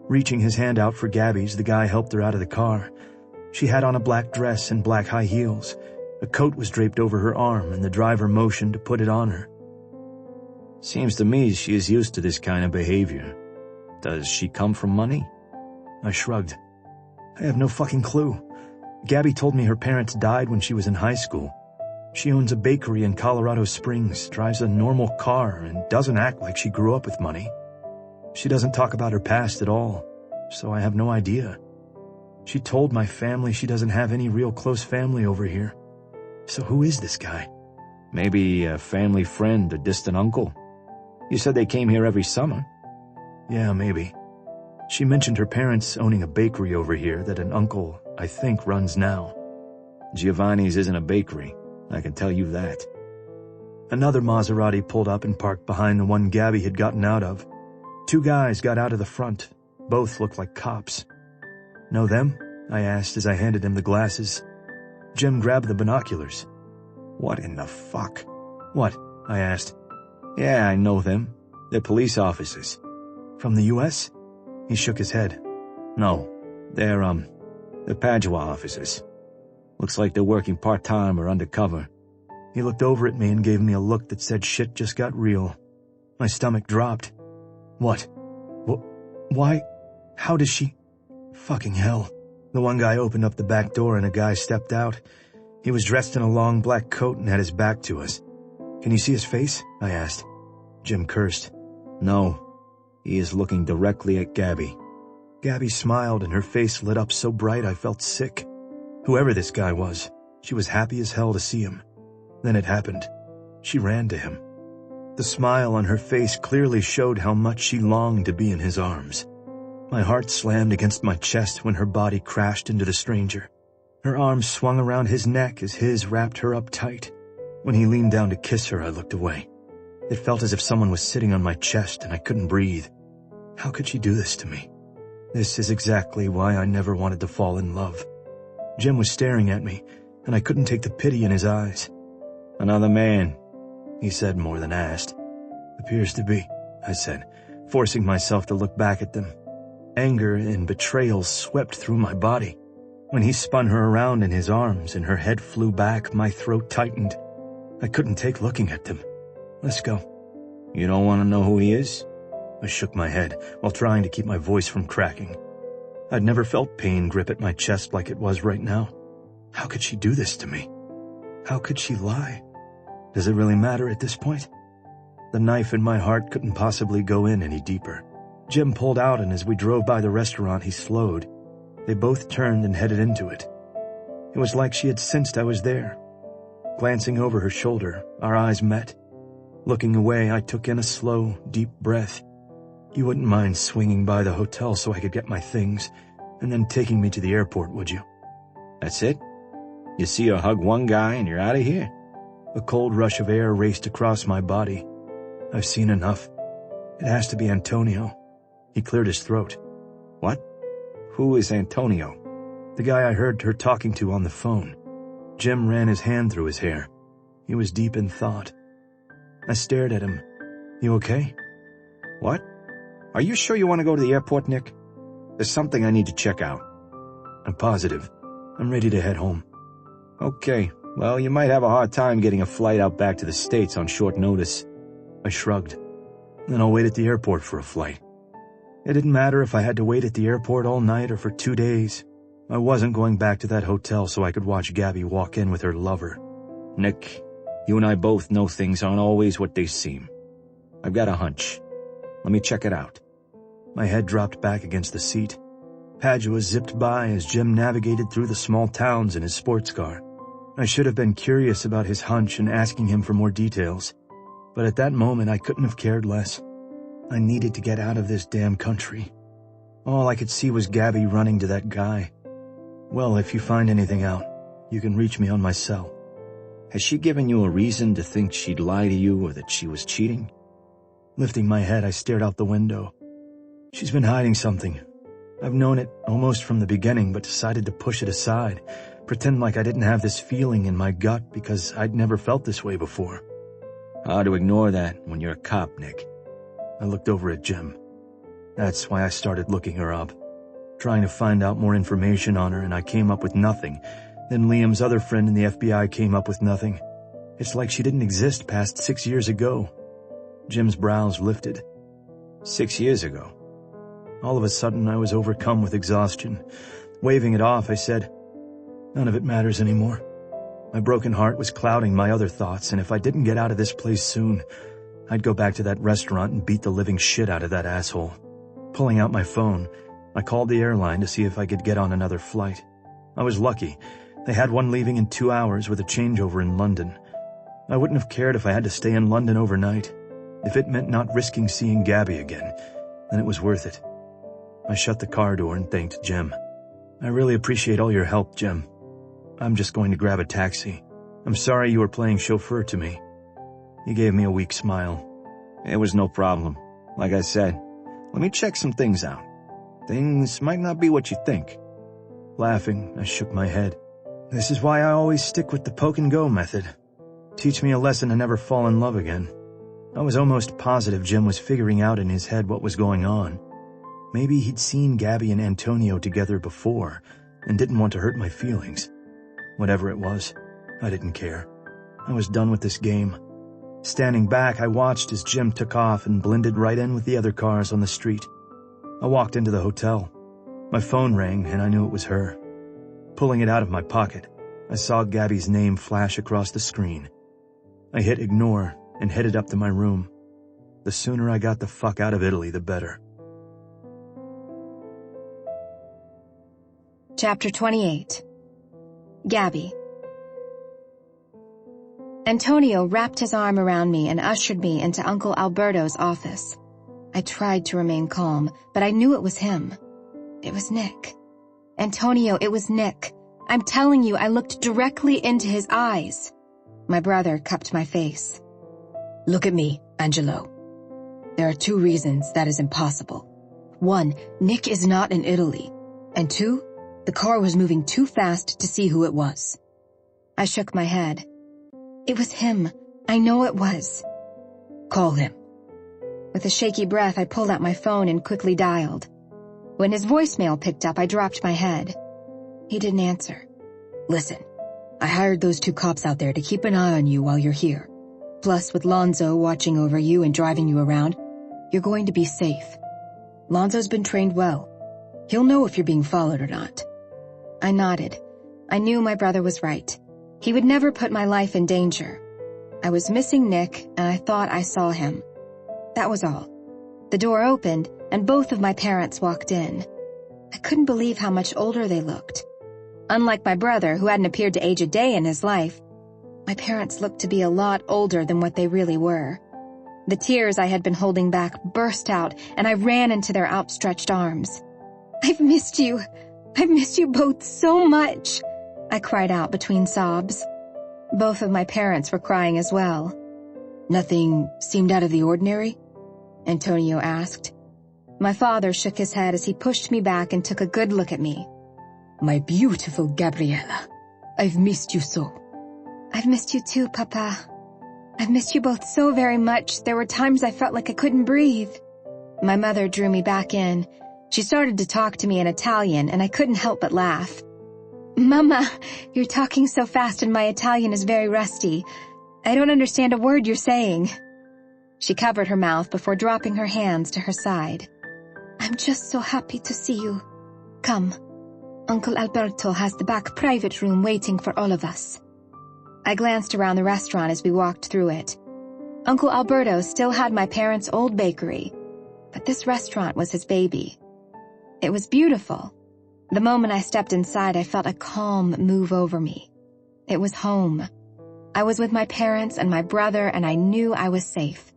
Reaching his hand out for Gabby's, the guy helped her out of the car. She had on a black dress and black high heels. A coat was draped over her arm, and the driver motioned to put it on her. Seems to me she is used to this kind of behavior. Does she come from money? I shrugged. I have no fucking clue. Gabby told me her parents died when she was in high school. She owns a bakery in Colorado Springs, drives a normal car, and doesn't act like she grew up with money. She doesn't talk about her past at all, so I have no idea. She told my family she doesn't have any real close family over here. So who is this guy? Maybe a family friend or distant uncle. You said they came here every summer. Yeah, maybe. She mentioned her parents owning a bakery over here that an uncle, I think, runs now. Giovanni's isn't a bakery, I can tell you that. Another Maserati pulled up and parked behind the one Gabby had gotten out of. Two guys got out of the front. Both looked like cops. Know them? I asked as I handed him the glasses. Jim grabbed the binoculars. What in the fuck? What? I asked. Yeah, I know them. They're police officers. From the U.S.? He shook his head. No, they're Padua officers. Looks like they're working part-time or undercover. He looked over at me and gave me a look that said shit just got real. My stomach dropped. What? Why? How does she? Fucking hell. The one guy opened up the back door and a guy stepped out. He was dressed in a long black coat and had his back to us. Can you see his face? I asked. Jim cursed. No. He is looking directly at Gabby. Gabby smiled and her face lit up so bright I felt sick. Whoever this guy was, she was happy as hell to see him. Then it happened. She ran to him. The smile on her face clearly showed how much she longed to be in his arms. My heart slammed against my chest when her body crashed into the stranger. Her arms swung around his neck as his wrapped her up tight. When he leaned down to kiss her, I looked away. It felt as if someone was sitting on my chest and I couldn't breathe. How could she do this to me? This is exactly why I never wanted to fall in love. Jim was staring at me, and I couldn't take the pity in his eyes. Another man, he said more than asked. Appears to be, I said, forcing myself to look back at them. Anger and betrayal swept through my body. When he spun her around in his arms and her head flew back, my throat tightened. I couldn't take looking at them. Let's go. You don't want to know who he is? I shook my head while trying to keep my voice from cracking. I'd never felt pain grip at my chest like it was right now. How could she do this to me? How could she lie? Does it really matter at this point? The knife in my heart couldn't possibly go in any deeper. Jim pulled out, and as we drove by the restaurant, he slowed. They both turned and headed into it. It was like she had sensed I was there. Glancing over her shoulder, our eyes met. Looking away, I took in a slow, deep breath. You wouldn't mind swinging by the hotel so I could get my things, and then taking me to the airport, would you? That's it? You see her hug one guy and you're out of here? A cold rush of air raced across my body. I've seen enough. It has to be Antonio. He cleared his throat. What? Who is Antonio? The guy I heard her talking to on the phone. Jim ran his hand through his hair. He was deep in thought. I stared at him. You okay? What? Are you sure you want to go to the airport, Nick? There's something I need to check out. I'm positive. I'm ready to head home. Okay, well, you might have a hard time getting a flight out back to the States on short notice. I shrugged. Then I'll wait at the airport for a flight. It didn't matter if I had to wait at the airport all night or for 2 days. I wasn't going back to that hotel so I could watch Gabby walk in with her lover. Nick, you and I both know things aren't always what they seem. I've got a hunch. Let me check it out. My head dropped back against the seat. Padua zipped by as Jim navigated through the small towns in his sports car. I should have been curious about his hunch and asking him for more details. But at that moment, I couldn't have cared less. I needed to get out of this damn country. All I could see was Gabby running to that guy. Well, if you find anything out, you can reach me on my cell. Has she given you a reason to think she'd lie to you or that she was cheating? Lifting my head, I stared out the window. She's been hiding something. I've known it almost from the beginning, but decided to push it aside, pretend like I didn't have this feeling in my gut because I'd never felt this way before. Hard to ignore that when you're a cop, Nick. I looked over at Jim. That's why I started looking her up, trying to find out more information on her, and I came up with nothing. Then Liam's other friend in the FBI came up with nothing. It's like she didn't exist past 6 years ago. Jim's brows lifted. 6 years ago? All of a sudden, I was overcome with exhaustion. Waving it off, I said, none of it matters anymore. My broken heart was clouding my other thoughts, and if I didn't get out of this place soon, I'd go back to that restaurant and beat the living shit out of that asshole. Pulling out my phone, I called the airline to see if I could get on another flight. I was lucky. They had one leaving in 2 hours with a changeover in London. I wouldn't have cared if I had to stay in London overnight. If it meant not risking seeing Gabby again, then it was worth it. I shut the car door and thanked Jim. I really appreciate all your help, Jim. I'm just going to grab a taxi. I'm sorry you were playing chauffeur to me. He gave me a weak smile. It was no problem. Like I said, let me check some things out. Things might not be what you think. Laughing, I shook my head. This is why I always stick with the poke and go method. Teach me a lesson to never fall in love again. I was almost positive Jim was figuring out in his head what was going on. Maybe he'd seen Gabby and Antonio together before and didn't want to hurt my feelings. Whatever it was, I didn't care. I was done with this game. Standing back, I watched as Jim took off and blended right in with the other cars on the street. I walked into the hotel. My phone rang and I knew it was her. Pulling it out of my pocket, I saw Gabby's name flash across the screen. I hit ignore and headed up to my room. The sooner I got the fuck out of Italy, the better. Chapter 28. Gabby. Antonio wrapped his arm around me and ushered me into Uncle Alberto's office. I tried to remain calm, but I knew it was him. It was Nick. Antonio, it was Nick. I'm telling you, I looked directly into his eyes. My brother cupped my face. Look at me, Angelo. There are 2 reasons that is impossible. 1, Nick is not in Italy. And 2, the car was moving too fast to see who it was. I shook my head. It was him. I know it was. Call him. With a shaky breath, I pulled out my phone and quickly dialed. When his voicemail picked up, I dropped my head. He didn't answer. Listen, I hired those 2 cops out there to keep an eye on you while you're here. Plus, with Lonzo watching over you and driving you around, you're going to be safe. Lonzo's been trained well. He'll know if you're being followed or not. I nodded. I knew my brother was right. He would never put my life in danger. I was missing Nick, and I thought I saw him. That was all. The door opened, and both of my parents walked in. I couldn't believe how much older they looked. Unlike my brother, who hadn't appeared to age a day in his life, my parents looked to be a lot older than what they really were. The tears I had been holding back burst out, and I ran into their outstretched arms. I've missed you. I've missed you both so much, I cried out between sobs. Both of my parents were crying as well. Nothing seemed out of the ordinary? Antonio asked. My father shook his head as he pushed me back and took a good look at me. My beautiful Gabriella, I've missed you so. I've missed you too, Papa. I've missed you both so very much, there were times I felt like I couldn't breathe. My mother drew me back in. She started to talk to me in Italian, and I couldn't help but laugh. Mama, you're talking so fast and my Italian is very rusty. I don't understand a word you're saying. She covered her mouth before dropping her hands to her side. I'm just so happy to see you. Come. Uncle Alberto has the back private room waiting for all of us. I glanced around the restaurant as we walked through it. Uncle Alberto still had my parents' old bakery, but this restaurant was his baby. It was beautiful. The moment I stepped inside, I felt a calm move over me. It was home. I was with my parents and my brother, and I knew I was safe.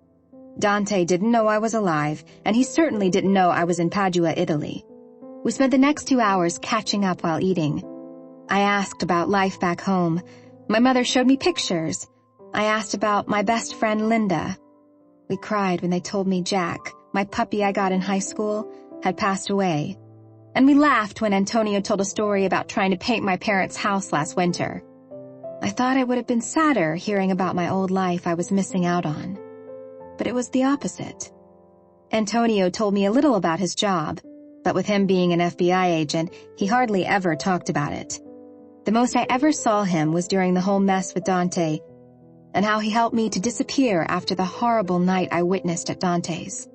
Dante didn't know I was alive, and he certainly didn't know I was in Padua, Italy. We spent the next 2 hours catching up while eating. I asked about life back home. My mother showed me pictures. I asked about my best friend, Linda. We cried when they told me Jack, my puppy I got in high school, had passed away. And we laughed when Antonio told a story about trying to paint my parents' house last winter. I thought I would have been sadder hearing about my old life I was missing out on. But it was the opposite. Antonio told me a little about his job, but with him being an FBI agent, he hardly ever talked about it. The most I ever saw him was during the whole mess with Dante, and how he helped me to disappear after the horrible night I witnessed at Dante's.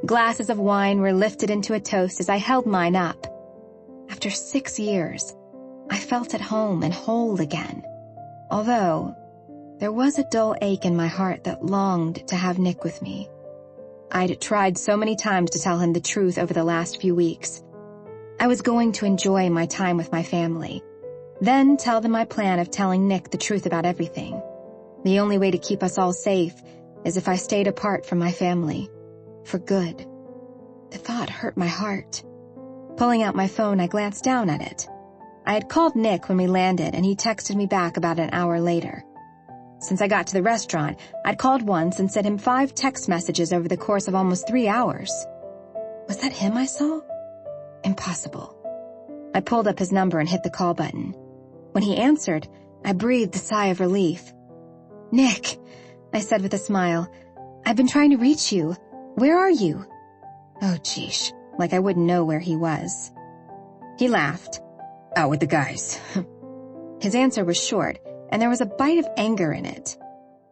Glasses of wine were lifted into a toast as I held mine up. After 6 years, I felt at home and whole again. Although, there was a dull ache in my heart that longed to have Nick with me. I'd tried so many times to tell him the truth over the last few weeks. I was going to enjoy my time with my family, then tell them my plan of telling Nick the truth about everything. The only way to keep us all safe is if I stayed apart from my family. For good. The thought hurt my heart. Pulling out my phone, I glanced down at it. I had called Nick when we landed, and he texted me back about an hour later. Since I got to the restaurant, I'd called once and sent him 5 text messages over the course of almost 3 hours. Was that him I saw? Impossible. I pulled up his number and hit the call button. When he answered, I breathed a sigh of relief. Nick, I said with a smile, I've been trying to reach you. Where are you? Oh, geesh, like I wouldn't know where he was. He laughed. Out with the guys. His answer was short, and there was a bite of anger in it.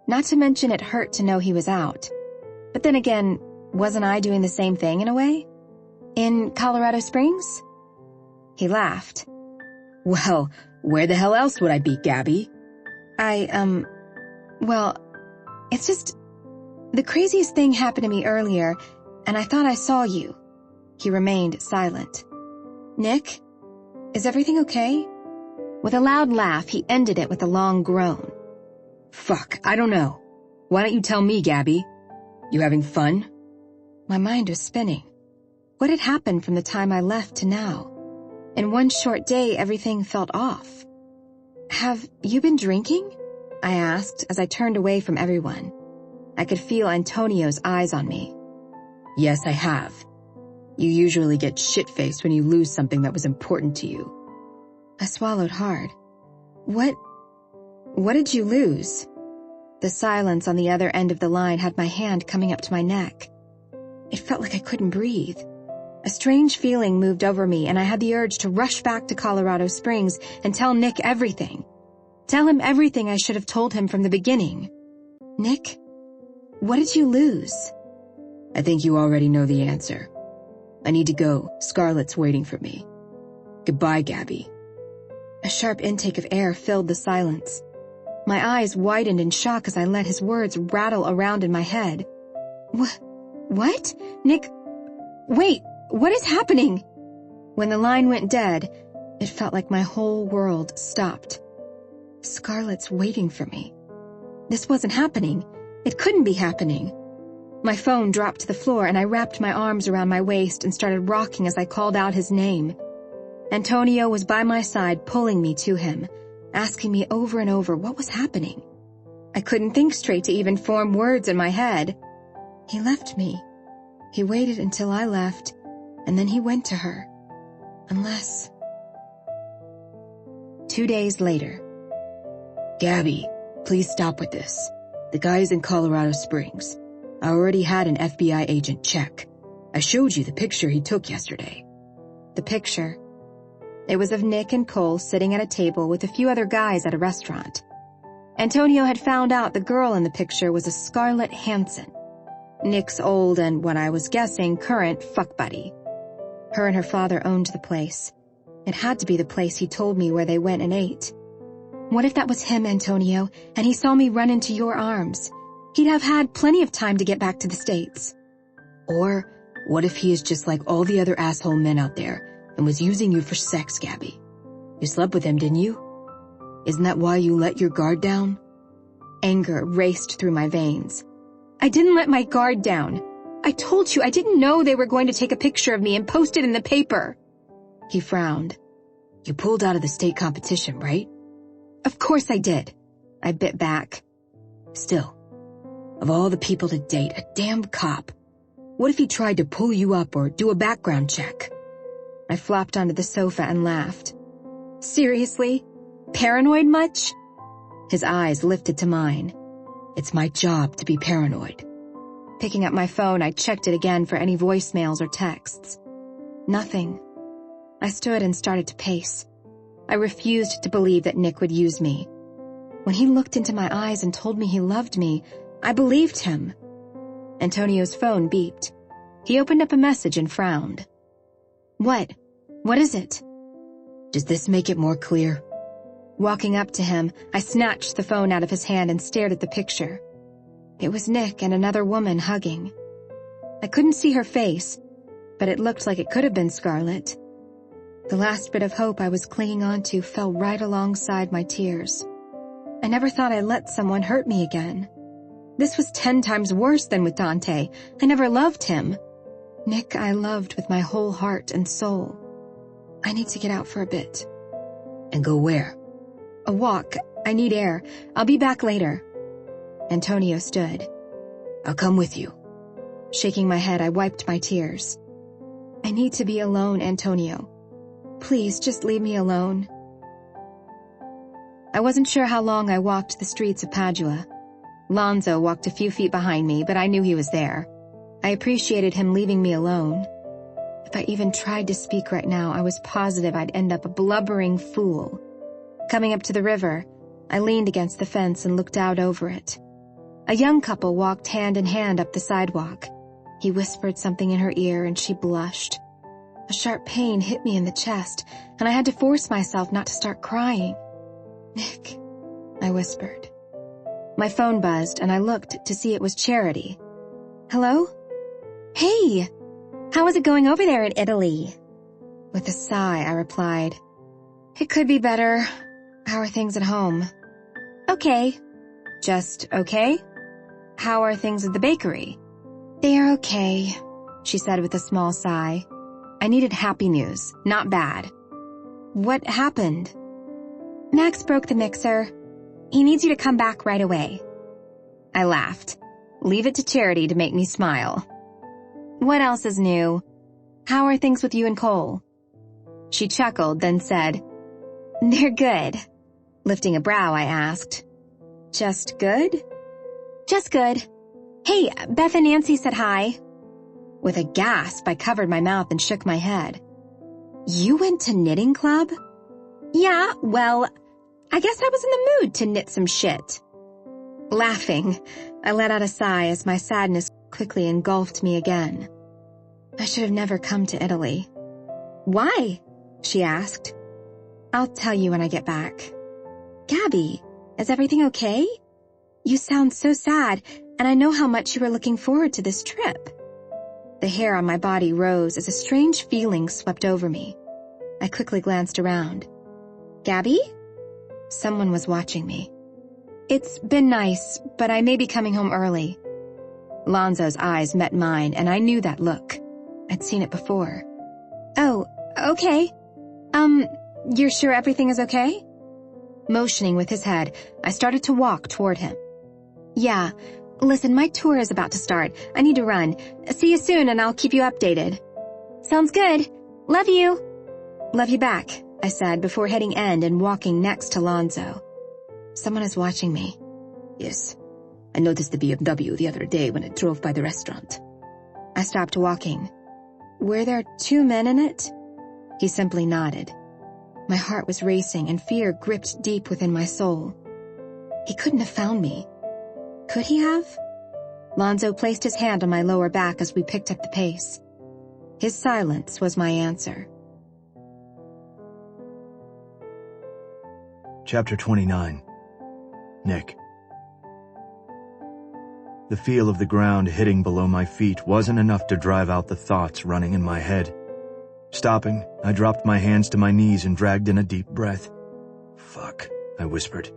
Not to mention it hurt to know he was out. But then again, wasn't I doing the same thing in a way? In Colorado Springs? He laughed. Well, where the hell else would I be, Gabby? Well, it's just... The craziest thing happened to me earlier, and I thought I saw you. He remained silent. Nick? Is everything okay? With a loud laugh, he ended it with a long groan. Fuck, I don't know. Why don't you tell me, Gabby? You having fun? My mind was spinning. What had happened from the time I left to now? In one short day, everything felt off. "Have you been drinking?" I asked as I turned away from everyone. I could feel Antonio's eyes on me. "Yes, I have. You usually get shit-faced when you lose something that was important to you." I swallowed hard. What did you lose?" The silence on the other end of the line had my hand coming up to my neck. It felt like I couldn't breathe. A strange feeling moved over me, and I had the urge to rush back to Colorado Springs and tell Nick everything. Tell him everything I should have told him from the beginning. "Nick, what did you lose?" "I think you already know the answer. I need to go. Scarlett's waiting for me. Goodbye, Gabby." A sharp intake of air filled the silence. My eyes widened in shock as I let his words rattle around in my head. What? Nick, wait, what is happening?" When the line went dead, it felt like my whole world stopped. Scarlett's waiting for me. This wasn't happening. It couldn't be happening. My phone dropped to the floor and I wrapped my arms around my waist and started rocking as I called out his name. Antonio was by my side, pulling me to him, asking me over and over what was happening. I couldn't think straight to even form words in my head. He left me. He waited until I left, and then he went to her. Unless... 2 days later. "Gabby, please stop with this. The guy is in Colorado Springs. I already had an FBI agent check. I showed you the picture he took yesterday." The picture. It was of Nick and Cole sitting at a table with a few other guys at a restaurant. Antonio had found out the girl in the picture was a Scarlett Hansen, Nick's old and, what I was guessing, current fuck buddy. Her and her father owned the place. It had to be the place he told me where they went and ate. What if that was him, Antonio, and he saw me run into your arms? He'd have had plenty of time to get back to the States. Or what if he is just like all the other asshole men out there and was using you for sex, Gabby? You slept with him, didn't you? Isn't that why you let your guard down? Anger raced through my veins. I didn't let my guard down. I told you I didn't know they were going to take a picture of me and post it in the paper. He frowned. You pulled out of the state competition, right? Of course I did. I bit back. Still, of all the people to date, a damned cop. What if he tried to pull you up or do a background check? I flopped onto the sofa and laughed. Seriously? Paranoid much? His eyes lifted to mine. It's my job to be paranoid. Picking up my phone, I checked it again for any voicemails or texts. Nothing. I stood and started to pace. I refused to believe that Nick would use me. When he looked into my eyes and told me he loved me, I believed him. Antonio's phone beeped. He opened up a message and frowned. What? What is it? Does this make it more clear? Walking up to him, I snatched the phone out of his hand and stared at the picture. It was Nick and another woman hugging. I couldn't see her face, but it looked like it could have been Scarlett. The last bit of hope I was clinging onto fell right alongside my tears. I never thought I'd let someone hurt me again. This was 10 times worse than with Dante. I never loved him. Nick I loved with my whole heart and soul. I need to get out for a bit. And go where? A walk. I need air. I'll be back later. Antonio stood. I'll come with you. Shaking my head, I wiped my tears. I need to be alone, Antonio. Please, just leave me alone. I wasn't sure how long I walked the streets of Padua. Lonzo walked a few feet behind me, but I knew he was there. I appreciated him leaving me alone. If I even tried to speak right now, I was positive I'd end up a blubbering fool. Coming up to the river, I leaned against the fence and looked out over it. A young couple walked hand in hand up the sidewalk. He whispered something in her ear and she blushed. A sharp pain hit me in the chest, and I had to force myself not to start crying. Nick, I whispered. My phone buzzed and I looked to see it was Charity. Hello? Hey! How is it going over there in Italy? With a sigh, I replied, It could be better. How are things at home? Okay. Just okay? How are things at the bakery? They are okay. she said with a small sigh. I needed happy news, not bad. What happened? Max broke the mixer. He needs you to come back right away. I laughed. Leave it to Charity to make me smile. What else is new? How are things with you and Cole? She chuckled, then said, They're good. Lifting a brow, I asked, Just good? Just good. Hey, Beth and Nancy said hi. With a gasp, I covered my mouth and shook my head. You went to knitting club? Yeah, well, I guess I was in the mood to knit some shit. Laughing, I let out a sigh as my sadness quickly engulfed me again. I should have never come to Italy. Why? She asked. I'll tell you when I get back. Gabby, is everything okay? You sound so sad, and I know how much you were looking forward to this trip. The hair on my body rose as a strange feeling swept over me. I quickly glanced around. Gabby? Someone was watching me. It's been nice, but I may be coming home early. Lonzo's eyes met mine, and I knew that look. I'd seen it before. Oh, okay. You're sure everything is okay? Motioning with his head, I started to walk toward him. Yeah. Listen, my tour is about to start. I need to run. See you soon, and I'll keep you updated. Sounds good. Love you. Love you back, I said before hitting end and walking next to Lonzo. Someone is watching me. Yes. I noticed the BMW the other day when it drove by the restaurant. I stopped walking. Were there 2 men in it? He simply nodded. My heart was racing and fear gripped deep within my soul. He couldn't have found me. Could he have? Lonzo placed his hand on my lower back as we picked up the pace. His silence was my answer. Chapter 29. Nick. The feel of the ground hitting below my feet wasn't enough to drive out the thoughts running in my head. Stopping, I dropped my hands to my knees and dragged in a deep breath. Fuck, I whispered.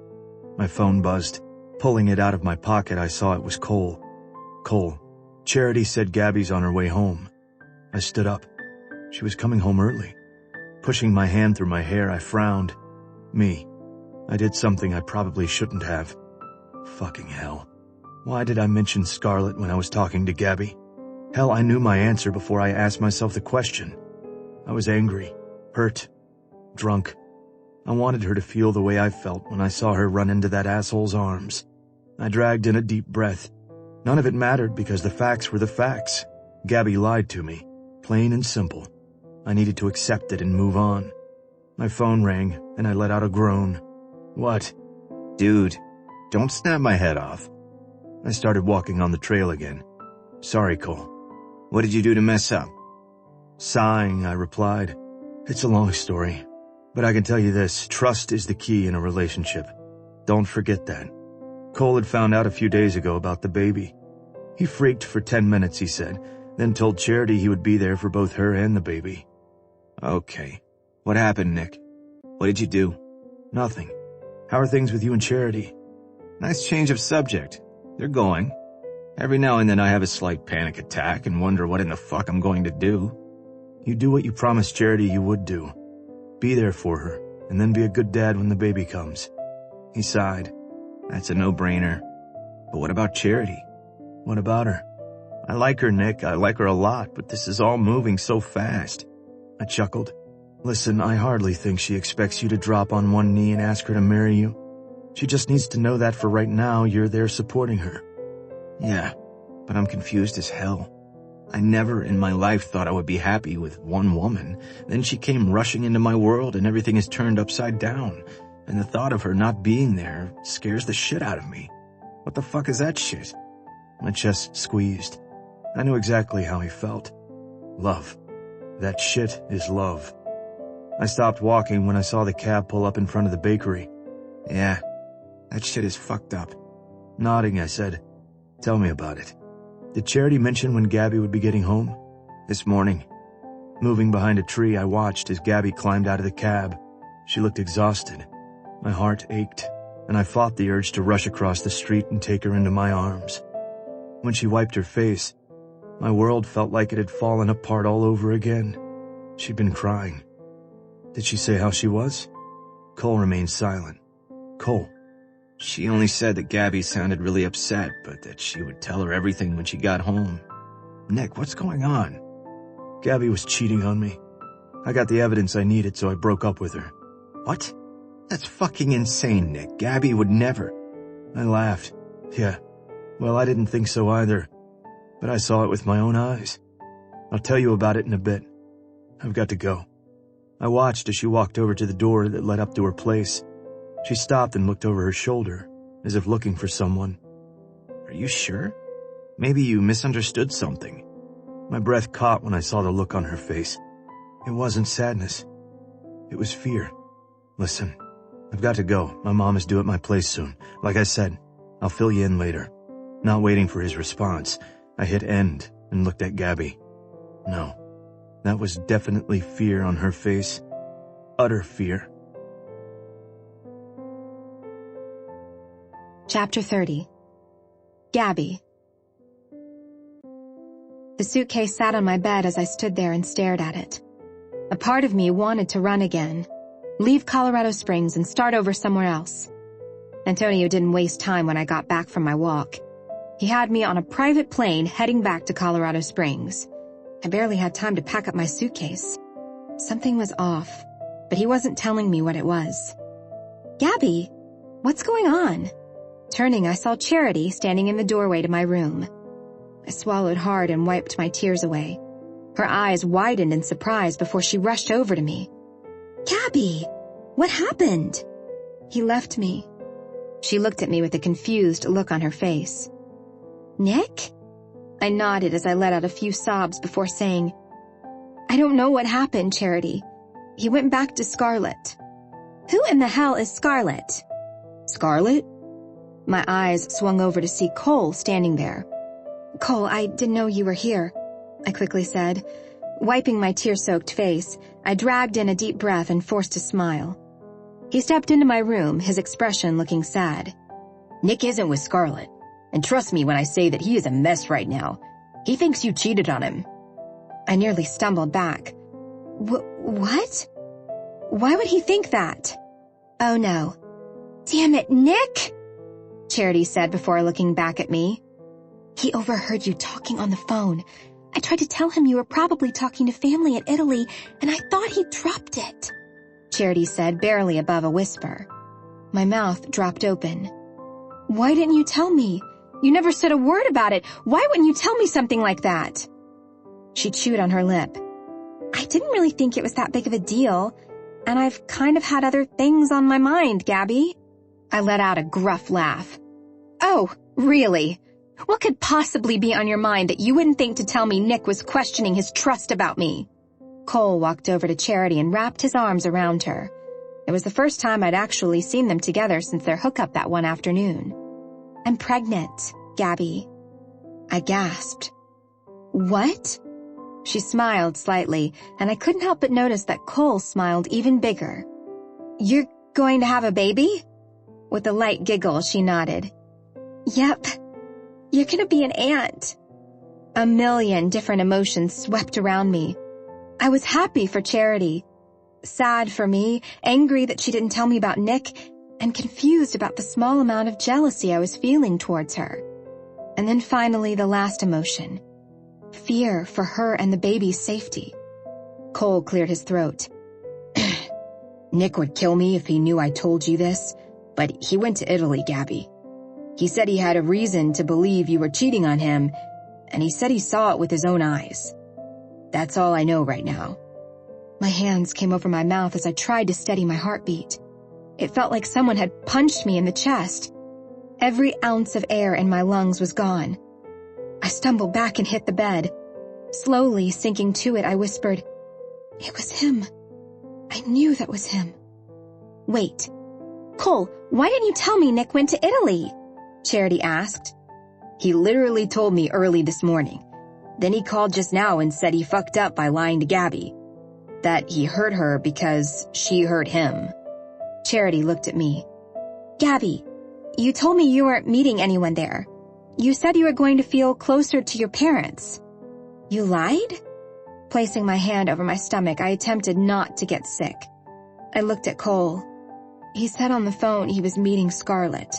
My phone buzzed. Pulling it out of my pocket, I saw it was Cole. Cole. Charity said Gabby's on her way home. I stood up. She was coming home early. Pushing my hand through my hair, I frowned. Me. I did something I probably shouldn't have. Fucking hell. Why did I mention Scarlett when I was talking to Gabby? Hell, I knew my answer before I asked myself the question. I was angry, hurt, drunk. I wanted her to feel the way I felt when I saw her run into that asshole's arms. I dragged in a deep breath. None of it mattered because the facts were the facts. Gabby lied to me, plain and simple. I needed to accept it and move on. My phone rang, and I let out a groan. What? Dude, don't snap my head off. I started walking on the trail again. Sorry, Cole. What did you do to mess up? Sighing, I replied. It's a long story, but I can tell you this, trust is the key in a relationship. Don't forget that. Cole had found out a few days ago about the baby. He freaked for 10 minutes, he said, then told Charity he would be there for both her and the baby. Okay. What happened, Nick? What did you do? Nothing. How are things with you and Charity? Nice change of subject. They're going. Every now and then I have a slight panic attack and wonder what in the fuck I'm going to do. You do what you promised Charity you would do. Be there for her, and then be a good dad when the baby comes. He sighed. That's a no-brainer. But what about Charity? What about her? I like her, Nick. I like her a lot, but this is all moving so fast. I chuckled. Listen, I hardly think she expects you to drop on one knee and ask her to marry you. She just needs to know that for right now you're there supporting her. Yeah, but I'm confused as hell. I never in my life thought I would be happy with one woman. Then she came rushing into my world and everything is turned upside down. And the thought of her not being there scares the shit out of me. What the fuck is that shit? My chest squeezed. I knew exactly how he felt. Love. That shit is love. I stopped walking when I saw the cab pull up in front of the bakery. Yeah, that shit is fucked up. Nodding, I said, tell me about it. Did Charity mention when Gabby would be getting home? This morning. Moving behind a tree, I watched as Gabby climbed out of the cab. She looked exhausted. My heart ached, and I fought the urge to rush across the street and take her into my arms. When she wiped her face, My world felt like it had fallen apart all over again. She'd been crying. Did she say how she was? Cole remained silent. Cole. She only said that Gabby sounded really upset, but that she would tell her everything when she got home. Nick, what's going on? Gabby was cheating on me. I got the evidence I needed, so I broke up with her. What? That's fucking insane, Nick. Gabby would never. I laughed. Yeah. Well, I didn't think so either. But I saw it with my own eyes. I'll tell you about it in a bit. I've got to go. I watched as she walked over to the door that led up to her place. She stopped and looked over her shoulder, as if looking for someone. Are you sure? Maybe you misunderstood something. My breath caught when I saw the look on her face. It wasn't sadness. It was fear. Listen, I've got to go. My mom is due at my place soon. Like I said, I'll fill you in later. Not waiting for his response, I hit end and looked at Gabby. No, that was definitely fear on her face. Utter fear. Chapter 30. Gabby. The suitcase sat on my bed as I stood there and stared at it. A part of me wanted to run again, leave Colorado Springs and start over somewhere else. Antonio didn't waste time when I got back from my walk. He had me on a private plane heading back to Colorado Springs. I barely had time to pack up my suitcase. Something was off, but he wasn't telling me what it was. Gabby, what's going on? Turning, I saw Charity standing in the doorway to my room. I swallowed hard and wiped my tears away. Her eyes widened in surprise before she rushed over to me. Gabby, what happened? He left me. She looked at me with a confused look on her face. Nick? I nodded as I let out a few sobs before saying, I don't know what happened, Charity. He went back to Scarlett. Who in the hell is Scarlett? Scarlett? My eyes swung over to see Cole standing there. Cole, I didn't know you were here, I quickly said. Wiping my tear-soaked face, I dragged in a deep breath and forced a smile. He stepped into my room, his expression looking sad. Nick isn't with Scarlett, and trust me when I say that he is a mess right now. He thinks you cheated on him. I nearly stumbled back. What? Why would he think that? Oh no. Damn it, Nick! Charity said before looking back at me. He overheard you talking on the phone. I tried to tell him you were probably talking to family in Italy, and I thought he dropped it, Charity said, barely above a whisper. My mouth dropped open. Why didn't you tell me? You never said a word about it. Why wouldn't you tell me something like that? She chewed on her lip. I didn't really think it was that big of a deal, and I've kind of had other things on my mind, Gabby. I let out a gruff laugh. Oh, really? What could possibly be on your mind that you wouldn't think to tell me Nick was questioning his trust about me? Cole walked over to Charity and wrapped his arms around her. It was the first time I'd actually seen them together since their hookup that one afternoon. I'm pregnant, Gabby. I gasped. What? She smiled slightly, and I couldn't help but notice that Cole smiled even bigger. You're going to have a baby? With a light giggle, she nodded. Yep. You're gonna be an aunt. A million different emotions swept around me. I was happy for Charity, sad for me, angry that she didn't tell me about Nick, and confused about the small amount of jealousy I was feeling towards her. And then finally the last emotion. Fear for her and the baby's safety. Cole cleared his throat. Nick would kill me if he knew I told you this, but he went to Italy, Gabby. He said he had a reason to believe you were cheating on him, and he said he saw it with his own eyes. That's all I know right now. My hands came over my mouth as I tried to steady my heartbeat. It felt like someone had punched me in the chest. Every ounce of air in my lungs was gone. I stumbled back and hit the bed. Slowly sinking to it, I whispered, It was him. I knew that was him. Wait. Cole, why didn't you tell me Nick went to Italy? Charity asked. He literally told me early this morning. Then he called just now and said he fucked up by lying to Gabby. That he hurt her because she hurt him. Charity looked at me. Gabby, you told me you weren't meeting anyone there. You said you were going to feel closer to your parents. You lied? Placing my hand over my stomach, I attempted not to get sick. I looked at Cole. He said on the phone he was meeting Scarlett.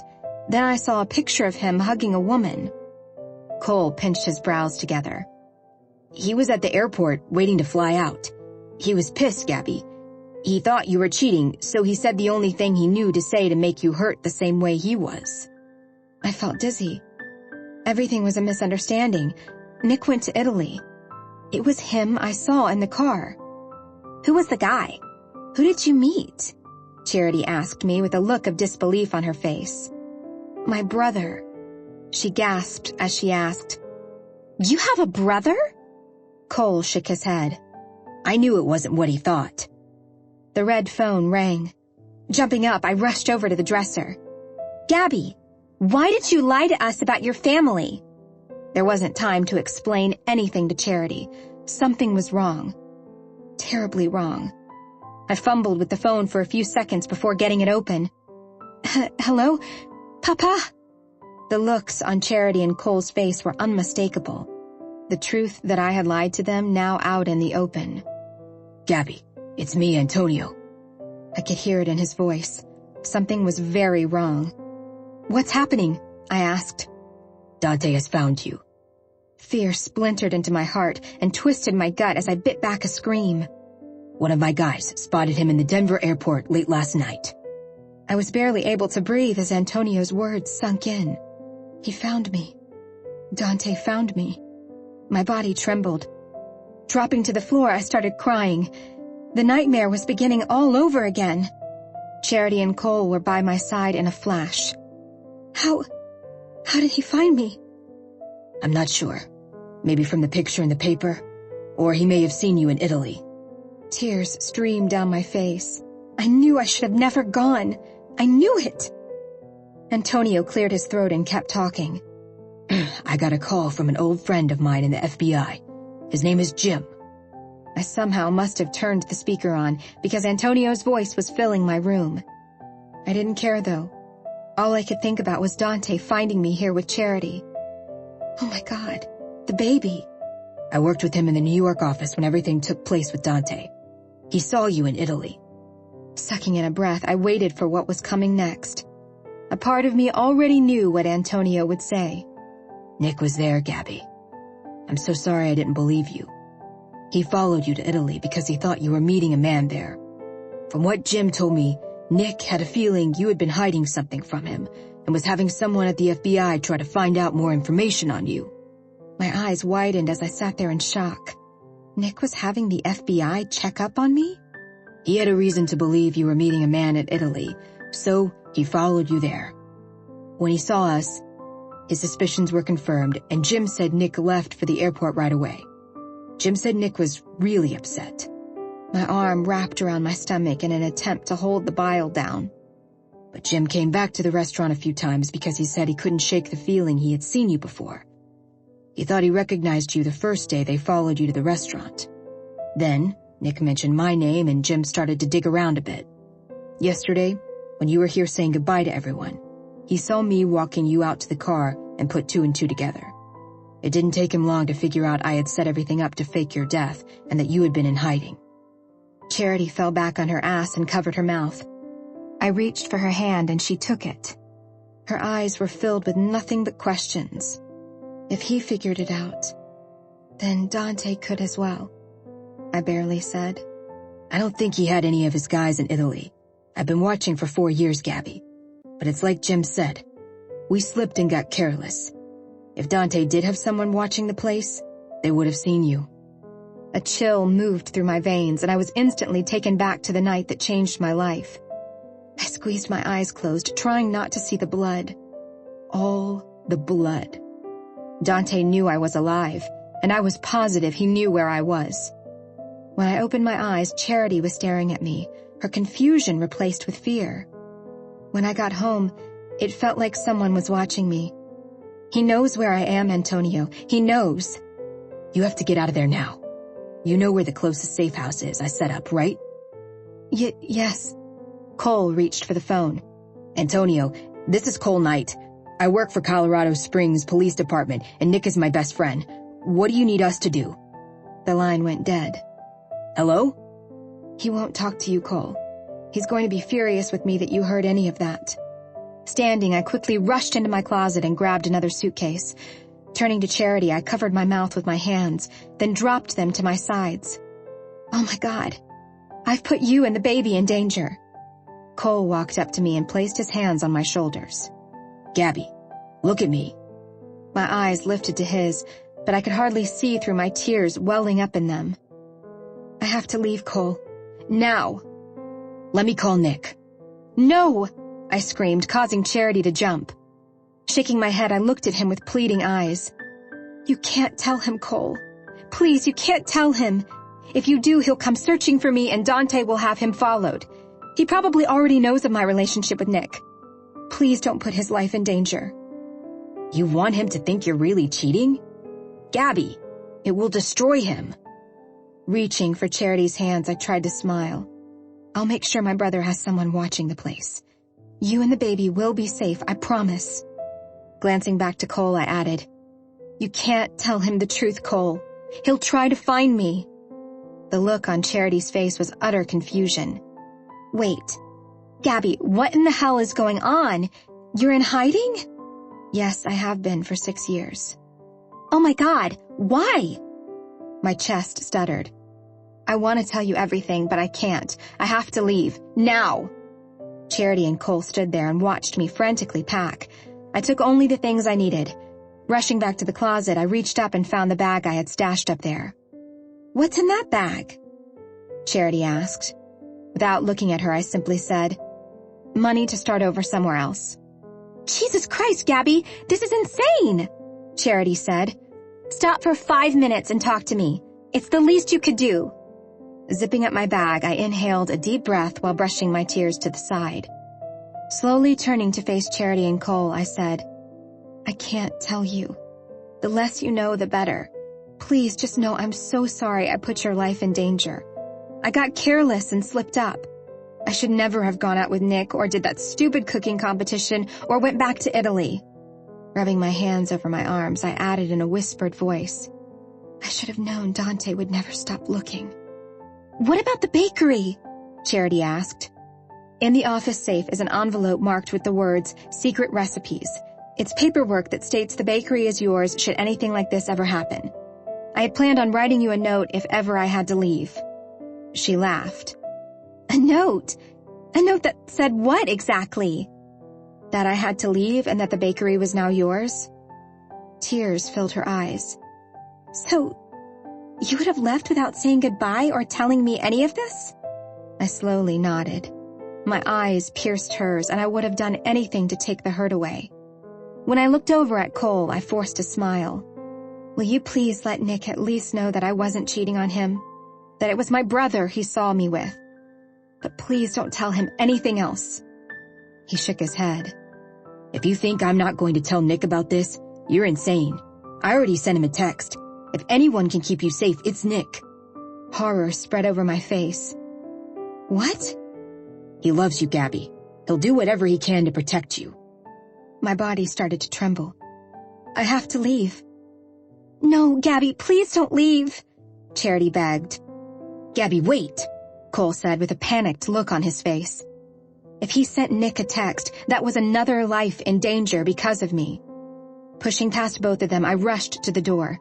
Then I saw a picture of him hugging a woman. Cole pinched his brows together. He was at the airport waiting to fly out. He was pissed, Gabby. He thought you were cheating, so he said the only thing he knew to say to make you hurt the same way he was. I felt dizzy. Everything was a misunderstanding. Nick went to Italy. It was him I saw in the car. Who was the guy? Who did you meet? Charity asked me with a look of disbelief on her face. My brother. She gasped as she asked, You have a brother? Cole shook his head. I knew it wasn't what he thought. The red phone rang. Jumping up, I rushed over to the dresser. Gabby, why did you lie to us about your family? There wasn't time to explain anything to Charity. Something was wrong. Terribly wrong. I fumbled with the phone for a few seconds before getting it open. Hello? Papa? The looks on Charity and Cole's face were unmistakable. The truth that I had lied to them now out in the open. Gabby, it's me, Antonio. I could hear it in his voice. Something was very wrong. What's happening? I asked. Dante has found you. Fear splintered into my heart and twisted my gut as I bit back a scream. One of my guys spotted him in the Denver airport late last night. I was barely able to breathe as Antonio's words sunk in. He found me. Dante found me. My body trembled. Dropping to the floor, I started crying. The nightmare was beginning all over again. Charity and Cole were by my side in a flash. How did he find me? I'm not sure. Maybe from the picture in the paper, or he may have seen you in Italy. Tears streamed down my face. I knew I should have never gone. I knew it. Antonio cleared his throat and kept talking. I got a call from an old friend of mine in the FBI. His name is Jim. I somehow must have turned the speaker on because Antonio's voice was filling my room. I didn't care, though. All I could think about was Dante finding me here with Charity. Oh my God, the baby. I worked with him in the New York office when everything took place with Dante. He saw you in Italy. Sucking in a breath, I waited for what was coming next. A part of me already knew what Antonio would say. Nick was there, Gabby. I'm so sorry I didn't believe you. He followed you to Italy because he thought you were meeting a man there. From what Jim told me, Nick had a feeling you had been hiding something from him and was having someone at the FBI try to find out more information on you. My eyes widened as I sat there in shock. Nick was having the FBI check up on me? He had a reason to believe you were meeting a man in Italy, so he followed you there. When he saw us, his suspicions were confirmed, and Jim said Nick left for the airport right away. Jim said Nick was really upset. My arm wrapped around my stomach in an attempt to hold the bile down. But Jim came back to the restaurant a few times because he said he couldn't shake the feeling he had seen you before. He thought he recognized you the first day they followed you to the restaurant. Then, Nick mentioned my name and Jim started to dig around a bit. Yesterday, when you were here saying goodbye to everyone, he saw me walking you out to the car and put two and two together. It didn't take him long to figure out I had set everything up to fake your death and that you had been in hiding. Charity fell back on her ass and covered her mouth. I reached for her hand and she took it. Her eyes were filled with nothing but questions. If he figured it out, then Dante could as well, I barely said. I don't think he had any of his guys in Italy. I've been watching for 4 years, Gabby. But it's like Jim said. We slipped and got careless. If Dante did have someone watching the place, they would have seen you. A chill moved through my veins and I was instantly taken back to the night that changed my life. I squeezed my eyes closed, trying not to see the blood. All the blood. Dante knew I was alive, and I was positive he knew where I was. When I opened my eyes, Charity was staring at me, her confusion replaced with fear. When I got home, it felt like someone was watching me. He knows where I am, Antonio. He knows. You have to get out of there now. You know where the closest safe house is I set up, right? Yes. Cole reached for the phone. Antonio, this is Cole Knight. I work for Colorado Springs Police Department, and Nick is my best friend. What do you need us to do? The line went dead. Hello? He won't talk to you, Cole. He's going to be furious with me that you heard any of that. Standing, I quickly rushed into my closet and grabbed another suitcase. Turning to Charity, I covered my mouth with my hands, then dropped them to my sides. Oh my God, I've put you and the baby in danger. Cole walked up to me and placed his hands on my shoulders. Gabby, look at me. My eyes lifted to his, but I could hardly see through my tears welling up in them. I have to leave, Cole. Now. Let me call Nick. No! I screamed, causing Charity to jump. Shaking my head, I looked at him with pleading eyes. You can't tell him, Cole. Please, you can't tell him. If you do, he'll come searching for me and Dante will have him followed. He probably already knows of my relationship with Nick. Please don't put his life in danger. You want him to think you're really cheating? Gabby, it will destroy him. Reaching for Charity's hands, I tried to smile. I'll make sure my brother has someone watching the place. You and the baby will be safe, I promise. Glancing back to Cole, I added, You can't tell him the truth, Cole. He'll try to find me. The look on Charity's face was utter confusion. Wait, Gabby, what in the hell is going on? You're in hiding? Yes, I have been for 6 years. Oh my God, why? My chest stuttered. I want to tell you everything, but I can't. I have to leave. Now! Charity and Cole stood there and watched me frantically pack. I took only the things I needed. Rushing back to the closet, I reached up and found the bag I had stashed up there. What's in that bag? Charity asked. Without looking at her, I simply said, Money to start over somewhere else. Jesus Christ, Gabby, this is insane! Charity said. Stop for 5 minutes and talk to me. It's the least you could do. Zipping up my bag, I inhaled a deep breath while brushing my tears to the side. Slowly turning to face Charity and Cole, I said, I can't tell you. The less you know, the better. Please just know I'm so sorry I put your life in danger. I got careless and slipped up. I should never have gone out with Nick or did that stupid cooking competition or went back to Italy. Rubbing my hands over my arms, I added in a whispered voice, I should have known Dante would never stop looking. What about the bakery? Charity asked. In the office safe is an envelope marked with the words, Secret Recipes. It's paperwork that states the bakery is yours should anything like this ever happen. I had planned on writing you a note if ever I had to leave. She laughed. A note? A note that said what exactly? That I had to leave and that the bakery was now yours? Tears filled her eyes. So, you would have left without saying goodbye or telling me any of this? I slowly nodded. My eyes pierced hers, and I would have done anything to take the hurt away. When I looked over at Cole, I forced a smile. Will you please let Nick at least know that I wasn't cheating on him? That it was my brother he saw me with? But please don't tell him anything else. He shook his head. If you think I'm not going to tell Nick about this, you're insane. I already sent him a text. If anyone can keep you safe, it's Nick. Horror spread over my face. What? He loves you, Gabby. He'll do whatever he can to protect you. My body started to tremble. I have to leave. No, Gabby, please don't leave, Charity begged. Gabby, wait, Cole said with a panicked look on his face. If he sent Nick a text, that was another life in danger because of me. Pushing past both of them, I rushed to the door.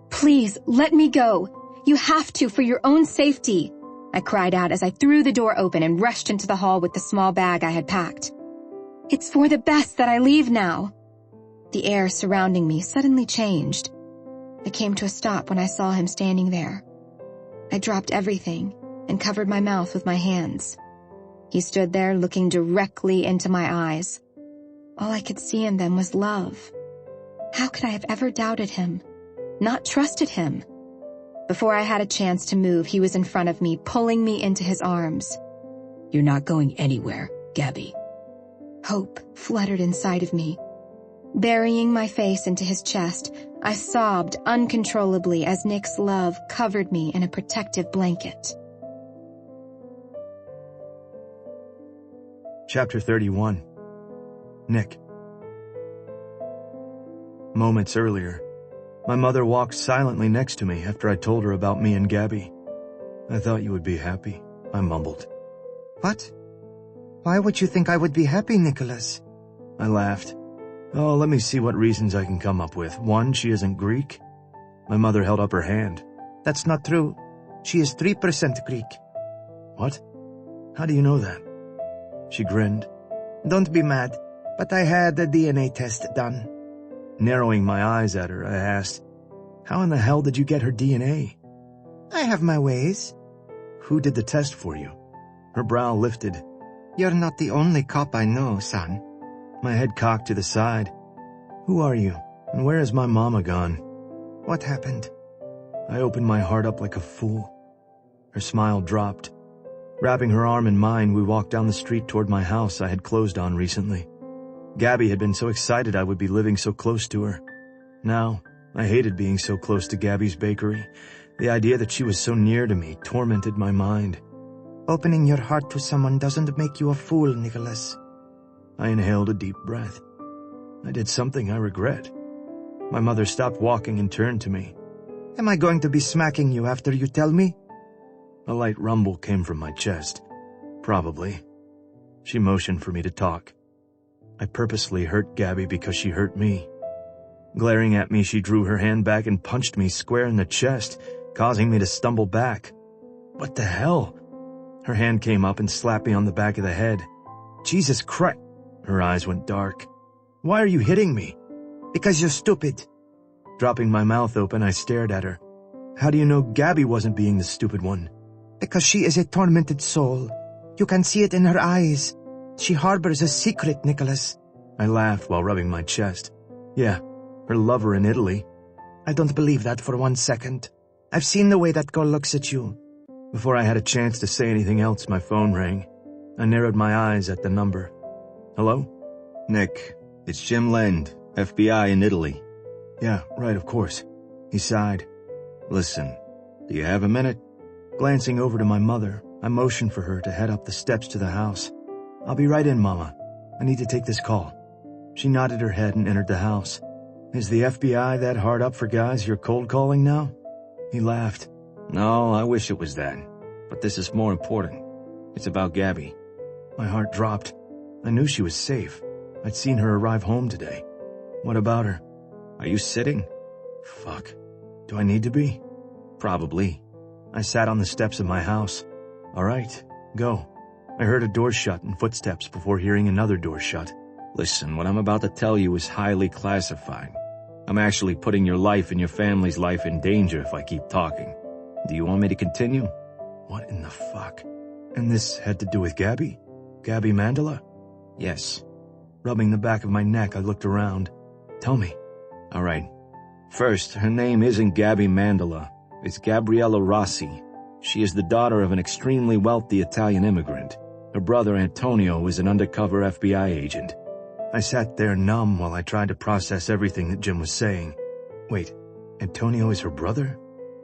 Please, let me go. You have to for your own safety, I cried out as I threw the door open and rushed into the hall with the small bag I had packed. It's for the best that I leave now. The air surrounding me suddenly changed. I came to a stop when I saw him standing there. I dropped everything and covered my mouth with my hands. He stood there looking directly into my eyes. All I could see in them was love. How could I have ever doubted him? Not trusted him? Before I had a chance to move, he was in front of me, pulling me into his arms. You're not going anywhere, Gabby. Hope fluttered inside of me. Burying my face into his chest, I sobbed uncontrollably as Nick's love covered me in a protective blanket. Chapter 31. Nick. Moments earlier, My mother walked silently next to me after I told her about me and Gabby. I thought you would be happy, I mumbled. What? Why would you think I would be happy, Nicholas? I laughed. Oh, let me see what reasons I can come up with. One, she isn't Greek. My mother held up her hand. That's not true. She is 3% Greek. What? How do you know that? She grinned. Don't be mad, but I had a DNA test done. Narrowing my eyes at her, I asked, how in the hell did you get her DNA? I have my ways. Who did the test for you? Her brow lifted. You're not the only cop I know, son. My head cocked to the side. Who are you, and where has my mama gone? What happened? I opened my heart up like a fool. Her smile dropped. Wrapping her arm in mine, we walked down the street toward my house I had closed on recently. Gabby had been so excited I would be living so close to her. Now, I hated being so close to Gabby's bakery. The idea that she was so near to me tormented my mind. Opening your heart to someone doesn't make you a fool, Nicholas. I inhaled a deep breath. I did something I regret. My mother stopped walking and turned to me. Am I going to be smacking you after you tell me? A light rumble came from my chest. Probably. She motioned for me to talk. I purposely hurt Gabby because she hurt me. Glaring at me, she drew her hand back and punched me square in the chest, causing me to stumble back. What the hell? Her hand came up and slapped me on the back of the head. Jesus Christ! Her eyes went dark. Why are you hitting me? Because you're stupid. Dropping my mouth open, I stared at her. How do you know Gabby wasn't being the stupid one? Because she is a tormented soul. You can see it in her eyes. She harbors a secret, Nicholas. I laughed while rubbing my chest. Yeah, her lover in Italy. I don't believe that for 1 second. I've seen the way that girl looks at you. Before I had a chance to say anything else, my phone rang. I narrowed my eyes at the number. Hello? Nick, it's Jim Lend, FBI in Italy. Yeah, right, of course. He sighed. Listen, do you have a minute? Glancing over to my mother, I motioned for her to head up the steps to the house. I'll be right in, Mama. I need to take this call. She nodded her head and entered the house. Is the FBI that hard up for guys you're cold calling now? He laughed. No, I wish it was that. But this is more important. It's about Gabby. My heart dropped. I knew she was safe. I'd seen her arrive home today. What about her? Are you sitting? Fuck. Do I need to be? Probably. I sat on the steps of my house. All right, go. I heard a door shut and footsteps before hearing another door shut. Listen, what I'm about to tell you is highly classified. I'm actually putting your life and your family's life in danger if I keep talking. Do you want me to continue? What in the fuck? And this had to do with Gabby? Gabby Mandela? Yes. Rubbing the back of my neck, I looked around. Tell me. All right. First, her name isn't Gabby Mandela. It's Gabriella Rossi. She is the daughter of an extremely wealthy Italian immigrant. Her brother Antonio is an undercover FBI agent. I sat there numb while I tried to process everything that Jim was saying. Wait, Antonio is her brother?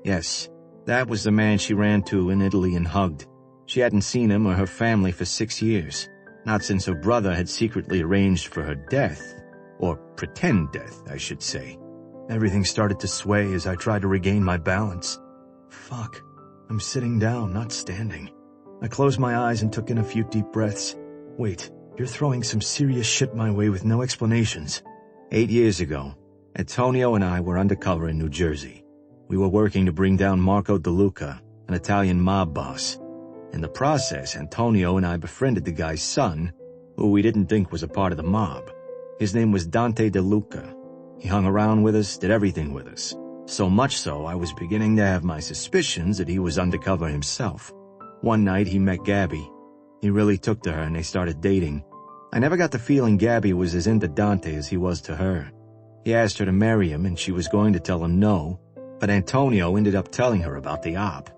Yes. That was the man she ran to in Italy and hugged. She hadn't seen him or her family for 6 years. Not since her brother had secretly arranged for her death. Or pretend death, I should say. Everything started to sway as I tried to regain my balance. Fuck. I'm sitting down, not standing. I closed my eyes and took in a few deep breaths. Wait, you're throwing some serious shit my way with no explanations. 8 years ago, Antonio and I were undercover in New Jersey. We were working to bring down Marco De Luca, an Italian mob boss. In the process, Antonio and I befriended the guy's son, who we didn't think was a part of the mob. His name was Dante De Luca. He hung around with us, did everything with us. So much so, I was beginning to have my suspicions that he was undercover himself. One night, he met Gabby. He really took to her and they started dating. I never got the feeling Gabby was as into Dante as he was to her. He asked her to marry him and she was going to tell him no, but Antonio ended up telling her about the op.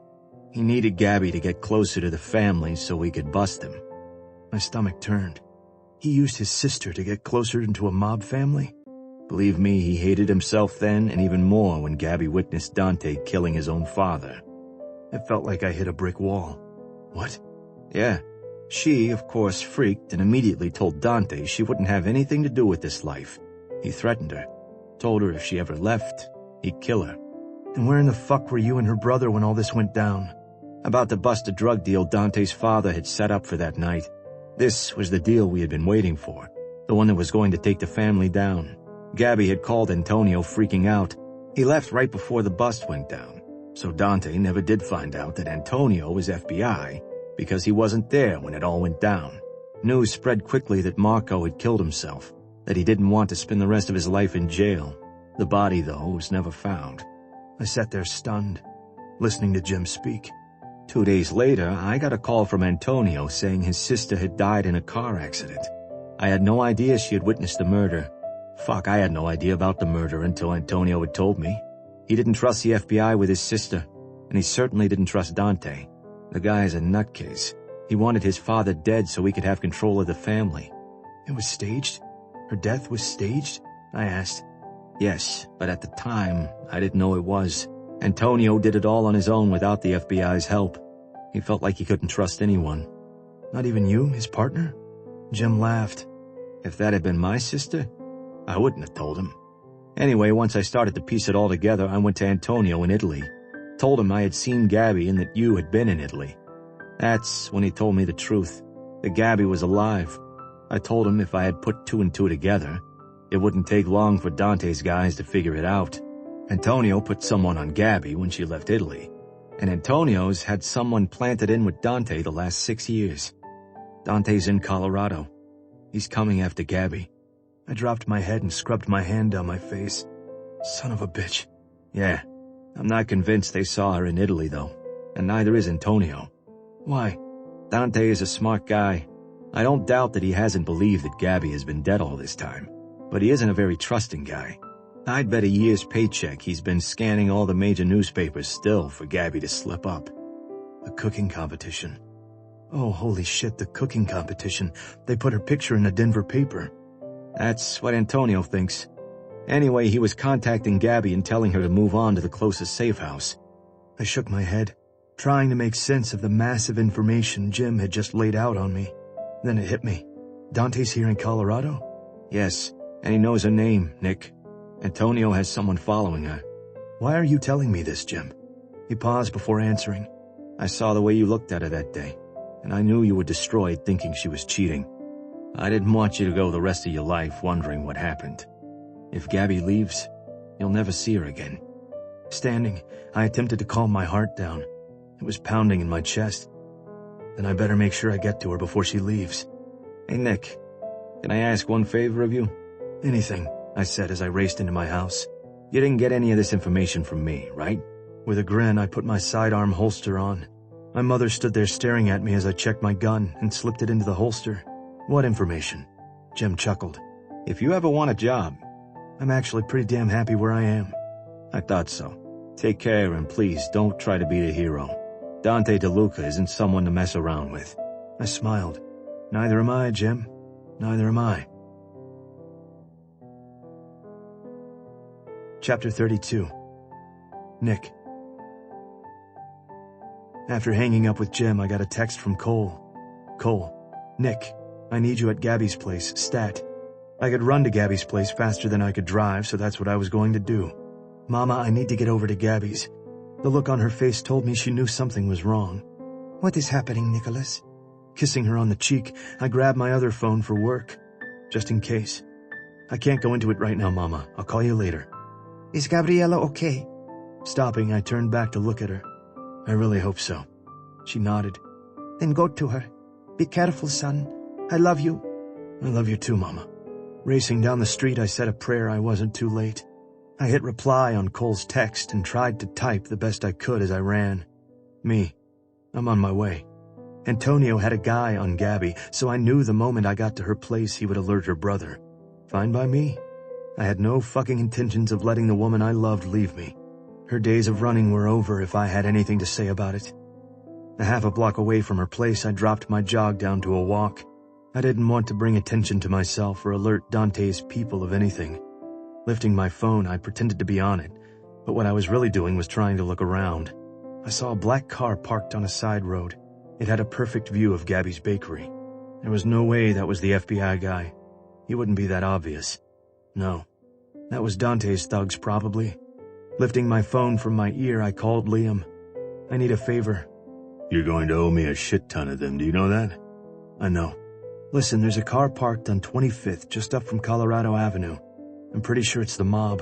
He needed Gabby to get closer to the family so we could bust him. My stomach turned. He used his sister to get closer into a mob family? Believe me, he hated himself then and even more when Gabby witnessed Dante killing his own father. It felt like I hit a brick wall. What? Yeah. She, of course, freaked and immediately told Dante she wouldn't have anything to do with this life. He threatened her, told her if she ever left, He'd kill her. And where in the fuck were you and her brother when all this went down? About to bust a drug deal Dante's father had set up for that night. This was the deal we had been waiting for, the one that was going to take the family down. Gabby had called Antonio freaking out. He left right before the bust went down, so Dante never did find out that Antonio was FBI because he wasn't there when it all went down. News spread quickly that Marco had killed himself, that he didn't want to spend the rest of his life in jail. The body, though, was never found. I sat there stunned, listening to Jim speak. 2 days later, I got a call from Antonio saying his sister had died in a car accident. I had no idea she had witnessed the murder. Fuck, I had no idea about the murder until Antonio had told me. He didn't trust the FBI with his sister, and he certainly didn't trust Dante. The guy is a nutcase. He wanted his father dead so he could have control of the family. It was staged? Her death was staged? I asked. Yes, but at the time, I didn't know it was. Antonio did it all on his own without the FBI's help. He felt like he couldn't trust anyone. Not even you, his partner? Jim laughed. If that had been my sister, I wouldn't have told him. Anyway, once I started to piece it all together, I went to Antonio in Italy. Told him I had seen Gabby and that you had been in Italy. That's when he told me the truth, that Gabby was alive. I told him if I had put 2 and 2 together, it wouldn't take long for Dante's guys to figure it out. Antonio put someone on Gabby when she left Italy, and Antonio's had someone planted in with Dante the last 6 years. Dante's in Colorado. He's coming after Gabby. I dropped my head and scrubbed my hand down my face. Son of a bitch. Yeah, I'm not convinced they saw her in Italy, though, and neither is Antonio. Why? Dante is a smart guy. I don't doubt that he hasn't believed that Gabby has been dead all this time, but he isn't a very trusting guy. I'd bet a year's paycheck he's been scanning all the major newspapers still for Gabby to slip up. The cooking competition. Oh, holy shit, the cooking competition. They put her picture in a Denver paper. That's what Antonio thinks. Anyway, he was contacting Gabby and telling her to move on to the closest safe house. I shook my head, trying to make sense of the massive information Jim had just laid out on me. Then it hit me. Dante's here in Colorado? Yes, and he knows her name, Nick. Antonio has someone following her. Why are you telling me this, Jim? He paused before answering. I saw the way you looked at her that day, and I knew you were destroyed thinking she was cheating. I didn't want you to go the rest of your life wondering what happened. If Gabby leaves, you'll never see her again. Standing, I attempted to calm my heart down. It was pounding in my chest. Then I better make sure I get to her before she leaves. Hey, Nick, can I ask one favor of you? Anything, I said as I raced into my house. You didn't get any of this information from me, right? With a grin, I put my sidearm holster on. My mother stood there staring at me as I checked my gun and slipped it into the holster. What information? Jim chuckled. If you ever want a job. I'm actually pretty damn happy where I am. I thought so. Take care and please don't try to be the hero. Dante DeLuca isn't someone to mess around with. I smiled. Neither am I, Jim. Neither am I. Chapter 32. Nick. After hanging up with Jim, I got a text from Cole. Cole. Nick, I need you at Gabby's place, stat. I could run to Gabby's place faster than I could drive, so that's what I was going to do. Mama, I need to get over to Gabby's. The look on her face told me she knew something was wrong. What is happening, Nicholas? Kissing her on the cheek, I grabbed my other phone for work, just in case. I can't go into it right now, Mama. I'll call you later. Is Gabriella okay? Stopping, I turned back to look at her. I really hope so. She nodded. Then go to her. Be careful, son. I love you. I love you too, Mama. Racing down the street, I said a prayer I wasn't too late. I hit reply on Cole's text and tried to type the best I could as I ran. Me. I'm on my way. Antonio had a guy on Gabby, so I knew the moment I got to her place he would alert her brother. Fine by me. I had no fucking intentions of letting the woman I loved leave me. Her days of running were over if I had anything to say about it. A half a block away from her place, I dropped my jog down to a walk. I didn't want to bring attention to myself or alert Dante's people of anything. Lifting my phone, I pretended to be on it, but what I was really doing was trying to look around. I saw a black car parked on a side road. It had a perfect view of Gabby's bakery. There was no way that was the FBI guy. He wouldn't be that obvious. No. That was Dante's thugs, probably. Lifting my phone from my ear, I called Liam. I need a favor. You're going to owe me a shit ton of them, do you know that? I know. Listen, there's a car parked on 25th, just up from Colorado Avenue. I'm pretty sure it's the mob.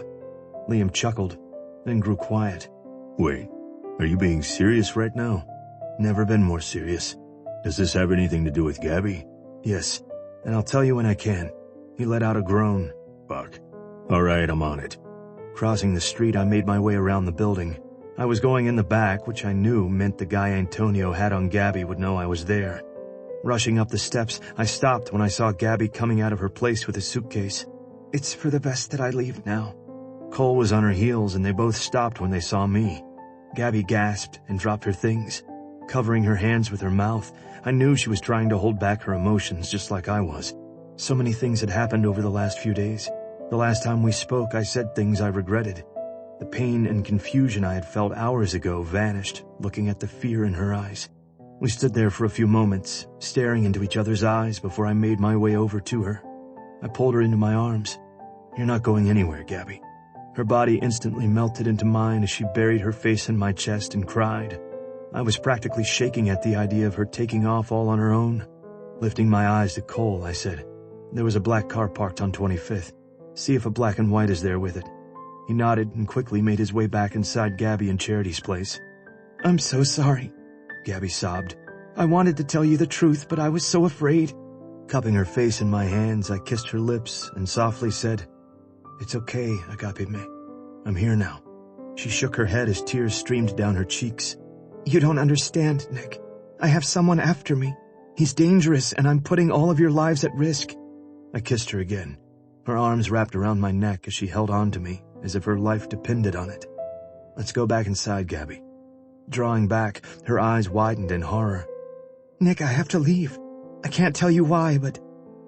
Liam chuckled, then grew quiet. Wait, are you being serious right now? Never been more serious. Does this have anything to do with Gabby? Yes, and I'll tell you when I can. He let out a groan. Fuck. All right, I'm on it. Crossing the street, I made my way around the building. I was going in the back, which I knew meant the guy Antonio had on Gabby would know I was there. Rushing up the steps, I stopped when I saw Gabby coming out of her place with a suitcase. It's for the best that I leave now. Cole was on her heels, and they both stopped when they saw me. Gabby gasped and dropped her things. Covering her hands with her mouth, I knew she was trying to hold back her emotions just like I was. So many things had happened over the last few days. The last time we spoke, I said things I regretted. The pain and confusion I had felt hours ago vanished, looking at the fear in her eyes. We stood there for a few moments, staring into each other's eyes before I made my way over to her. I pulled her into my arms. You're not going anywhere, Gabby. Her body instantly melted into mine as she buried her face in my chest and cried. I was practically shaking at the idea of her taking off all on her own. Lifting my eyes to Cole, I said, "There was a black car parked on 25th. See if a black and white is there with it." He nodded and quickly made his way back inside Gabby and Charity's place. "I'm so sorry," Gabby sobbed. "I wanted to tell you the truth, but I was so afraid." Cupping her face in my hands, I kissed her lips and softly said, "It's okay, Agapime. I'm here now." She shook her head as tears streamed down her cheeks. "You don't understand, Nick. I have someone after me. He's dangerous, and I'm putting all of your lives at risk." I kissed her again. Her arms wrapped around my neck as she held on to me, as if her life depended on it. "Let's go back inside, Gabby." Drawing back, her eyes widened in horror. "Nick, I have to leave. I can't tell you why, but—"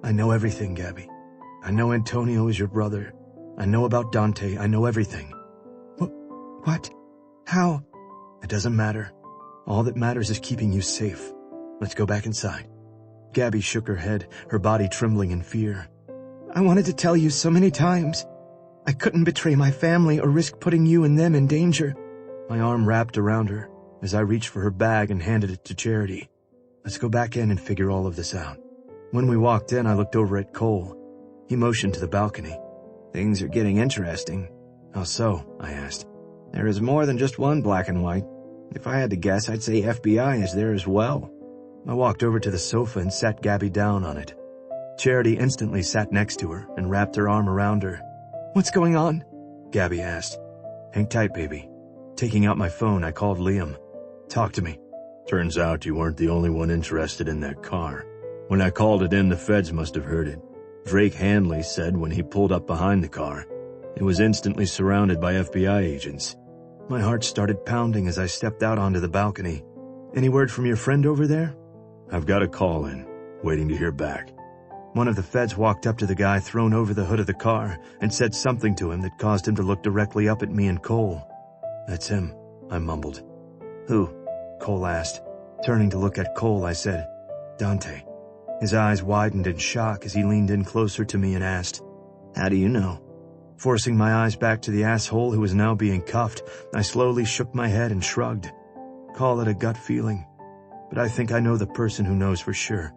"I know everything, Gabby. I know Antonio is your brother. I know about Dante. I know everything." What? How?" "It doesn't matter. All that matters is keeping you safe. Let's go back inside." Gabby shook her head, her body trembling in fear. "I wanted to tell you so many times. I couldn't betray my family or risk putting you and them in danger." My arm wrapped around her as I reached for her bag and handed it to Charity. "Let's go back in and figure all of this out." When we walked in, I looked over at Cole. He motioned to the balcony. "Things are getting interesting." "How so?" I asked. "There is more than just one black and white. If I had to guess, I'd say FBI is there as well." I walked over to the sofa and sat Gabby down on it. Charity instantly sat next to her and wrapped her arm around her. "What's going on?" Gabby asked. "Hang tight, baby." Taking out my phone, I called Liam. "Talk to me." Turns out you weren't the only one interested in that car. When I called it in, the feds must have heard it. Drake Hanley said when he pulled up behind the car, it was instantly surrounded by FBI agents. My heart started pounding as I stepped out onto the balcony. "Any word from your friend over there?" "I've got a call in, waiting to hear back." One of the feds walked up to the guy thrown over the hood of the car and said something to him that caused him to look directly up at me and Cole. "That's him," I mumbled. "Who?" Cole asked. Turning to look at Cole, I said, "Dante." His eyes widened in shock as he leaned in closer to me and asked, "How do you know?" Forcing my eyes back to the asshole who was now being cuffed, I slowly shook my head and shrugged. Call it a gut feeling, but I think I know the person who knows for sure.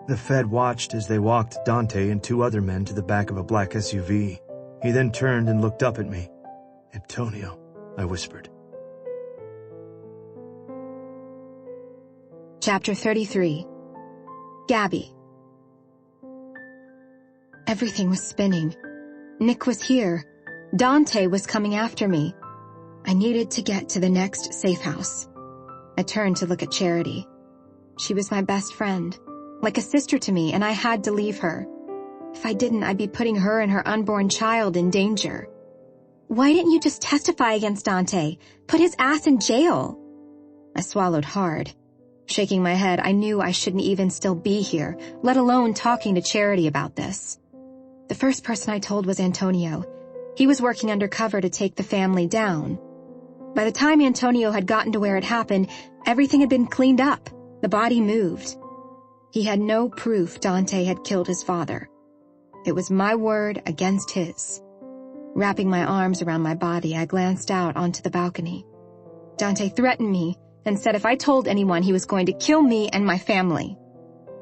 The Fed watched as they walked Dante and two other men to the back of a black SUV. He then turned and looked up at me. "Antonio," I whispered. Chapter 33. Gabby. Everything was spinning. Nick was here. Dante was coming after me. I needed to get to the next safe house. I turned to look at Charity. She was my best friend, like a sister to me, and I had to leave her. If I didn't, I'd be putting her and her unborn child in danger. Why didn't you just testify against Dante? Put his ass in jail. I swallowed hard. Shaking my head, I knew I shouldn't even still be here, let alone talking to Charity about this. The first person I told was Antonio. He was working undercover to take the family down. By the time Antonio had gotten to where it happened, everything had been cleaned up. The body moved. He had no proof Dante had killed his father. It was my word against his. Wrapping my arms around my body, I glanced out onto the balcony. Dante threatened me and said if I told anyone he was going to kill me and my family.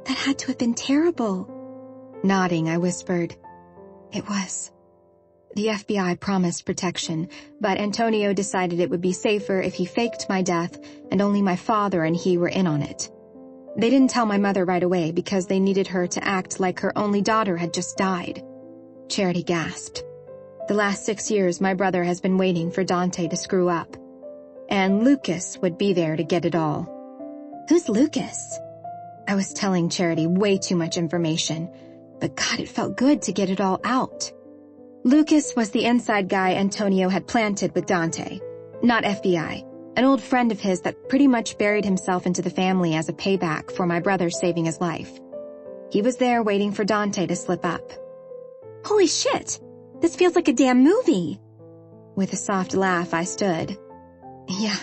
That had to have been terrible. Nodding, I whispered, "It was." The FBI promised protection, but Antonio decided it would be safer if he faked my death and only my father and he were in on it. They didn't tell my mother right away because they needed her to act like her only daughter had just died. Charity gasped. The last 6 years, my brother has been waiting for Dante to screw up. And Lucas would be there to get it all. Who's Lucas? I was telling Charity way too much information, but God, it felt good to get it all out. Lucas was the inside guy Antonio had planted with Dante, not FBI, an old friend of his that pretty much buried himself into the family as a payback for my brother saving his life. He was there waiting for Dante to slip up. Holy shit! This feels like a damn movie! With a soft laugh, I stood. Yeah,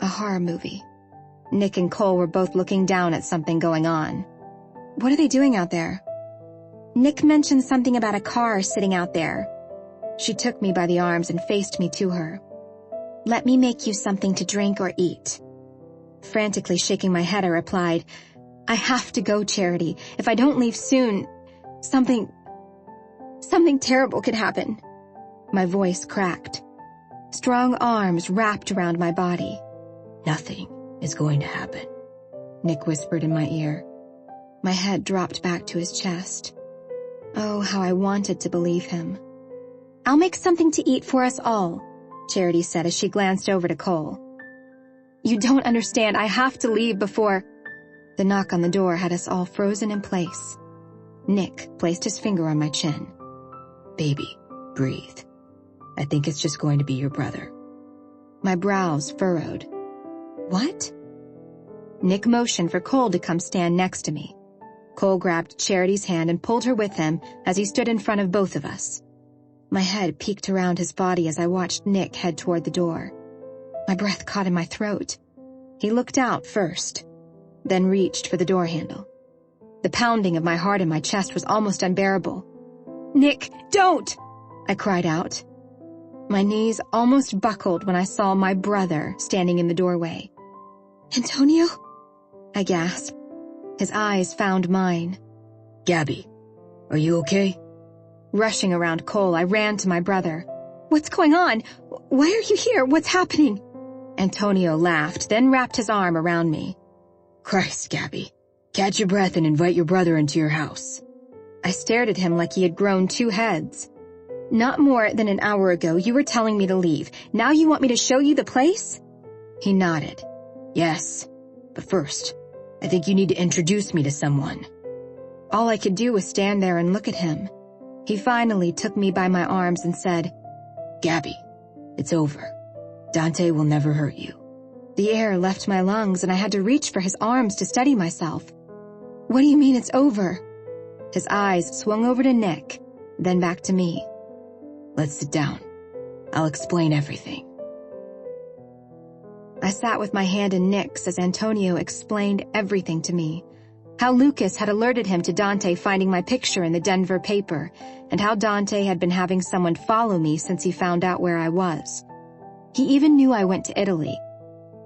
a horror movie. Nick and Cole were both looking down at something going on. What are they doing out there? Nick mentioned something about a car sitting out there. She took me by the arms and faced me to her. Let me make you something to drink or eat. Frantically shaking my head, I replied, I have to go, Charity. If I don't leave soon, something terrible could happen. My voice cracked. Strong arms wrapped around my body. Nothing is going to happen, Nick whispered in my ear. My head dropped back to his chest. Oh, how I wanted to believe him. I'll make something to eat for us all, Charity said as she glanced over to Cole. You don't understand. I have to leave before... The knock on the door had us all frozen in place. Nick placed his finger on my chin. Baby, breathe. I think it's just going to be your brother. My brows furrowed. What? Nick motioned for Cole to come stand next to me. Cole grabbed Charity's hand and pulled her with him as he stood in front of both of us. My head peeked around his body as I watched Nick head toward the door. My breath caught in my throat. He looked out first, then reached for the door handle. The pounding of my heart in my chest was almost unbearable. Nick, don't! I cried out. My knees almost buckled when I saw my brother standing in the doorway. Antonio? I gasped. His eyes found mine. Gabby, are you okay? Rushing around Cole, I ran to my brother. What's going on? Why are you here? What's happening? Antonio laughed, then wrapped his arm around me. Christ, Gabby. Catch your breath and invite your brother into your house. I stared at him like he had grown 2 heads. Not more than an hour ago, you were telling me to leave. Now you want me to show you the place? He nodded. Yes, but first, I think you need to introduce me to someone. All I could do was stand there and look at him. He finally took me by my arms and said, Gabby, it's over. Dante will never hurt you. The air left my lungs and I had to reach for his arms to steady myself. What do you mean it's over? His eyes swung over to Nick, then back to me. Let's sit down. I'll explain everything. I sat with my hand in Nick's as Antonio explained everything to me. How Lucas had alerted him to Dante finding my picture in the Denver paper, and how Dante had been having someone follow me since he found out where I was. He even knew I went to Italy.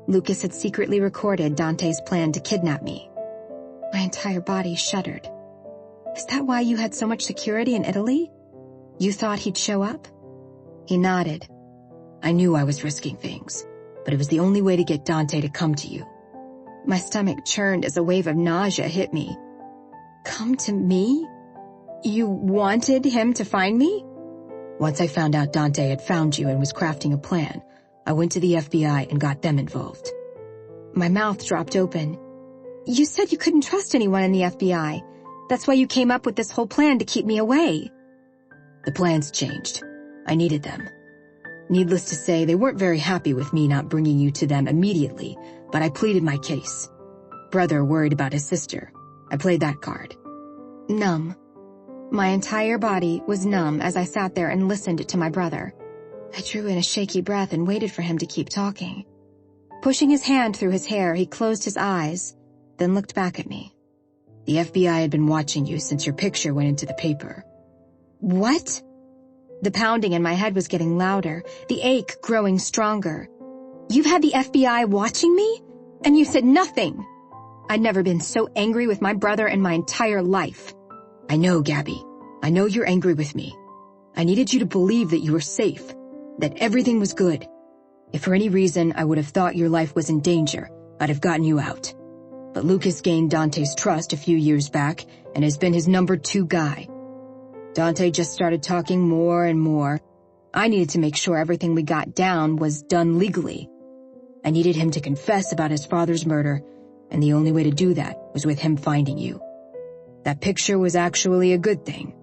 Lucas had secretly recorded Dante's plan to kidnap me. My entire body shuddered. Is that why you had so much security in Italy? You thought he'd show up? He nodded. I knew I was risking things, but it was the only way to get Dante to come to you. My stomach churned as a wave of nausea hit me. Come to me? You wanted him to find me? Once I found out Dante had found you and was crafting a plan, I went to the FBI and got them involved. My mouth dropped open. You said you couldn't trust anyone in the FBI. That's why you came up with this whole plan to keep me away. The plans changed. I needed them. Needless to say, they weren't very happy with me not bringing you to them immediately, but I pleaded my case. Brother worried about his sister. I played that card. Numb. My entire body was numb as I sat there and listened to my brother. I drew in a shaky breath and waited for him to keep talking. Pushing his hand through his hair, he closed his eyes, then looked back at me. The FBI had been watching you since your picture went into the paper. What? The pounding in my head was getting louder, the ache growing stronger. You've had the FBI watching me? And you said nothing. I'd never been so angry with my brother in my entire life. I know, Gabby. I know you're angry with me. I needed you to believe that you were safe, that everything was good. If for any reason I would have thought your life was in danger, I'd have gotten you out. But Lucas gained Dante's trust a few years back and has been his number 2 guy. Dante just started talking more and more. I needed to make sure everything we got down was done legally. I needed him to confess about his father's murder, and the only way to do that was with him finding you. That picture was actually a good thing.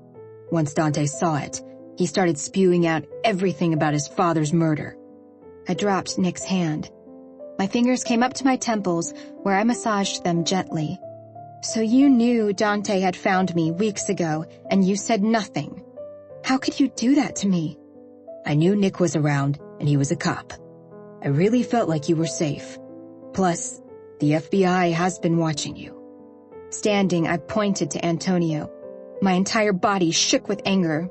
Once Dante saw it, he started spewing out everything about his father's murder. I dropped Nick's hand. My fingers came up to my temples, where I massaged them gently. So you knew Dante had found me weeks ago, and you said nothing. How could you do that to me? I knew Nick was around, and he was a cop. I really felt like you were safe. Plus, the FBI has been watching you. Standing, I pointed to Antonio. My entire body shook with anger.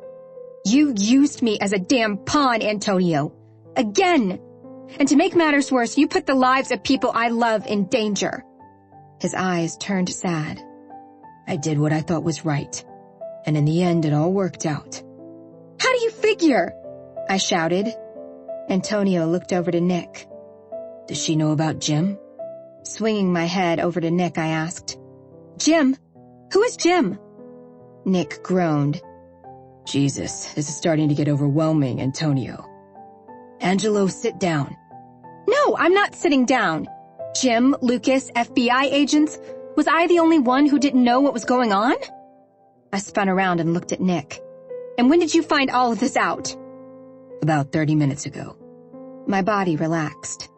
You used me as a damn pawn, Antonio. Again! And to make matters worse, you put the lives of people I love in danger. His eyes turned sad. I did what I thought was right. And in the end, it all worked out. How do you figure? I shouted. Antonio looked over to Nick. Does she know about Jim? Swinging my head over to Nick, I asked, Jim? Who is Jim? Nick groaned. Jesus, this is starting to get overwhelming, Antonio. Angelo, sit down. No, I'm not sitting down. Jim, Lucas, FBI agents, was I the only one who didn't know what was going on? I spun around and looked at Nick. And when did you find all of this out? About 30 minutes ago. My body relaxed.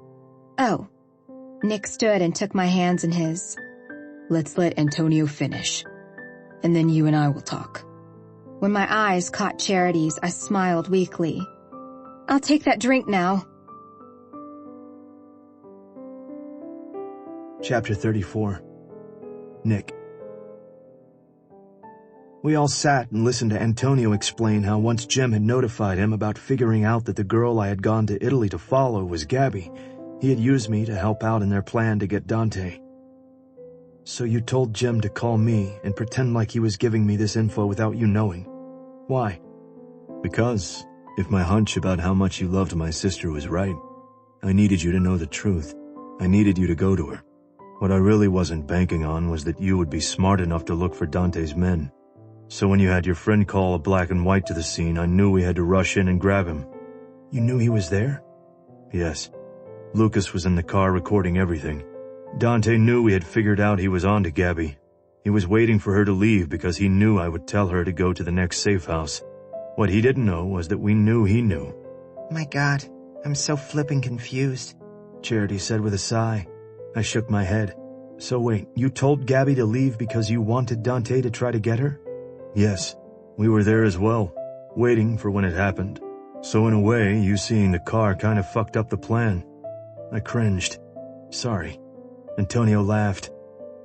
Oh. Nick stood and took my hands in his. Let's let Antonio finish. And then you and I will talk. When my eyes caught Charity's, I smiled weakly. I'll take that drink now. Chapter 34. Nick. We all sat and listened to Antonio explain how once Jim had notified him about figuring out that the girl I had gone to Italy to follow was Gabby, he had used me to help out in their plan to get Dante. So you told Jim to call me and pretend like he was giving me this info without you knowing. Why? Because if my hunch about how much you loved my sister was right, I needed you to know the truth. I needed you to go to her. What I really wasn't banking on was that you would be smart enough to look for Dante's men. So when you had your friend call a black and white to the scene, I knew we had to rush in and grab him. You knew he was there? Yes. Lucas was in the car recording everything. Dante knew we had figured out he was on to Gabby. He was waiting for her to leave because he knew I would tell her to go to the next safe house. What he didn't know was that we knew he knew. My God, I'm so flippin' confused, Charity said with a sigh. I shook my head. So wait, you told Gabby to leave because you wanted Dante to try to get her? Yes, we were there as well, waiting for when it happened. So in a way, you seeing the car kind of fucked up the plan. I cringed. Sorry. Antonio laughed.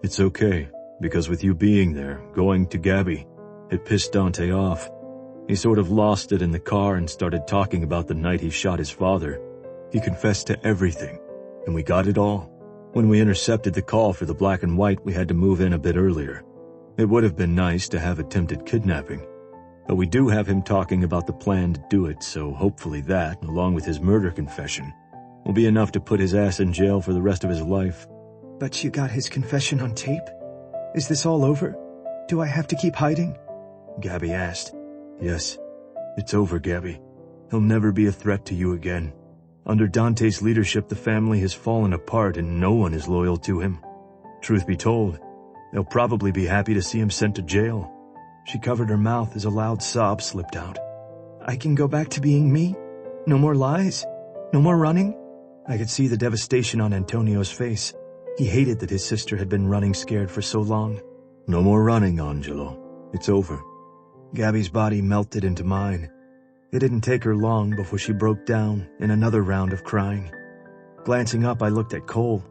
It's okay, because with you being there, going to Gabby, it pissed Dante off. He sort of lost it in the car and started talking about the night he shot his father. He confessed to everything, and we got it all. When we intercepted the call for the black and white, we had to move in a bit earlier. It would have been nice to have attempted kidnapping, but we do have him talking about the plan to do it, so hopefully that, along with his murder confession, will be enough to put his ass in jail for the rest of his life. But you got his confession on tape? Is this all over? Do I have to keep hiding? Gabby asked. Yes, it's over, Gabby. He'll never be a threat to you again. Under Dante's leadership, the family has fallen apart and no one is loyal to him. Truth be told, they'll probably be happy to see him sent to jail. She covered her mouth as a loud sob slipped out. I can go back to being me? No more lies? No more running? I could see the devastation on Antonio's face. He hated that his sister had been running scared for so long. No more running, Angelo. It's over. Gabby's body melted into mine. It didn't take her long before she broke down in another round of crying. Glancing up, I looked at Cole.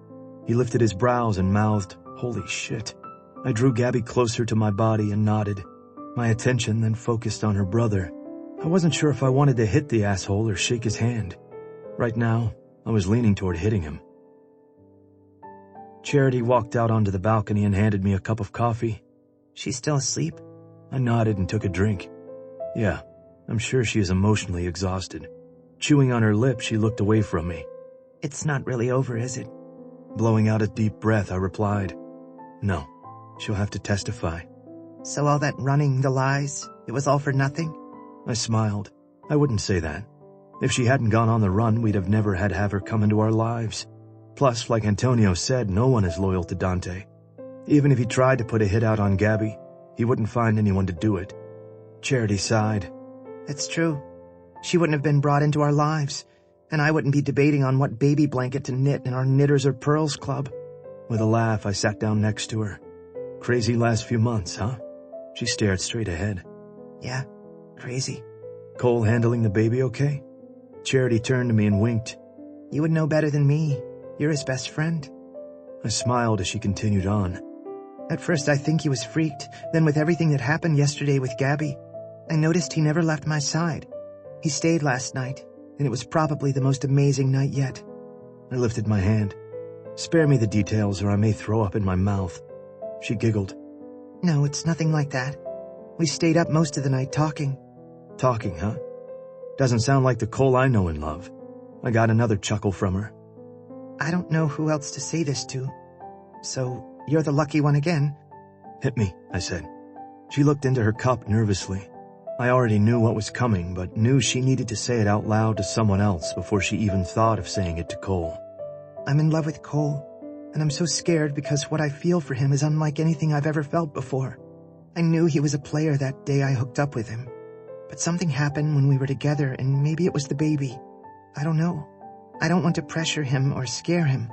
He lifted his brows and mouthed, "Holy shit." I drew Gabby closer to my body and nodded. My attention then focused on her brother. I wasn't sure if I wanted to hit the asshole or shake his hand. Right now, I was leaning toward hitting him. Charity walked out onto the balcony and handed me a cup of coffee. She's still asleep? I nodded and took a drink. Yeah, I'm sure she is emotionally exhausted. Chewing on her lip, she looked away from me. It's not really over, is it? Blowing out a deep breath, I replied, No, she'll have to testify. So all that running, the lies, it was all for nothing? I smiled. I wouldn't say that. If she hadn't gone on the run, we'd have never had to have her come into our lives. Plus, like Antonio said, no one is loyal to Dante. Even if he tried to put a hit out on Gabby, he wouldn't find anyone to do it. Charity sighed. It's true. She wouldn't have been brought into our lives, and I wouldn't be debating on what baby blanket to knit in our Knitters or Pearls club. With a laugh, I sat down next to her. Crazy last few months, huh? She stared straight ahead. Yeah, crazy. Cole handling the baby okay? Charity turned to me and winked. You would know better than me. You're his best friend. I smiled as she continued on. At first I think he was freaked. Then with everything that happened yesterday with Gabby, I noticed he never left my side. He stayed last night, and it was probably the most amazing night yet. I lifted my hand. Spare me the details or I may throw up in my mouth. She giggled. No, it's nothing like that. We stayed up most of the night talking. Talking, huh? Doesn't sound like the Cole I know and love. I got another chuckle from her. I don't know who else to say this to. So, you're the lucky one again. Hit me, I said. She looked into her cup nervously. I already knew what was coming, but knew she needed to say it out loud to someone else before she even thought of saying it to Cole. I'm in love with Cole, and I'm so scared because what I feel for him is unlike anything I've ever felt before. I knew he was a player that day I hooked up with him. But something happened when we were together, and maybe it was the baby. I don't know. I don't want to pressure him or scare him,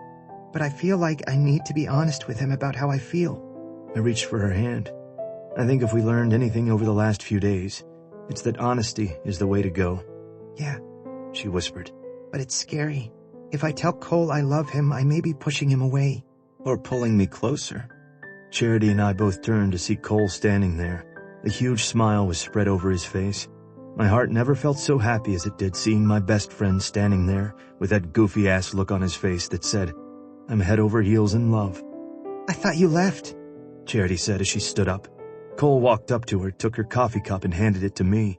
but I feel like I need to be honest with him about how I feel. I reached for her hand. I think if we learned anything over the last few days, it's that honesty is the way to go. Yeah, she whispered. But it's scary. If I tell Cole I love him, I may be pushing him away. Or pulling me closer. Charity and I both turned to see Cole standing there. A huge smile was spread over his face. My heart never felt so happy as it did seeing my best friend standing there with that goofy-ass look on his face that said, I'm head over heels in love. I thought you left, Charity said as she stood up. Cole walked up to her, took her coffee cup and handed it to me.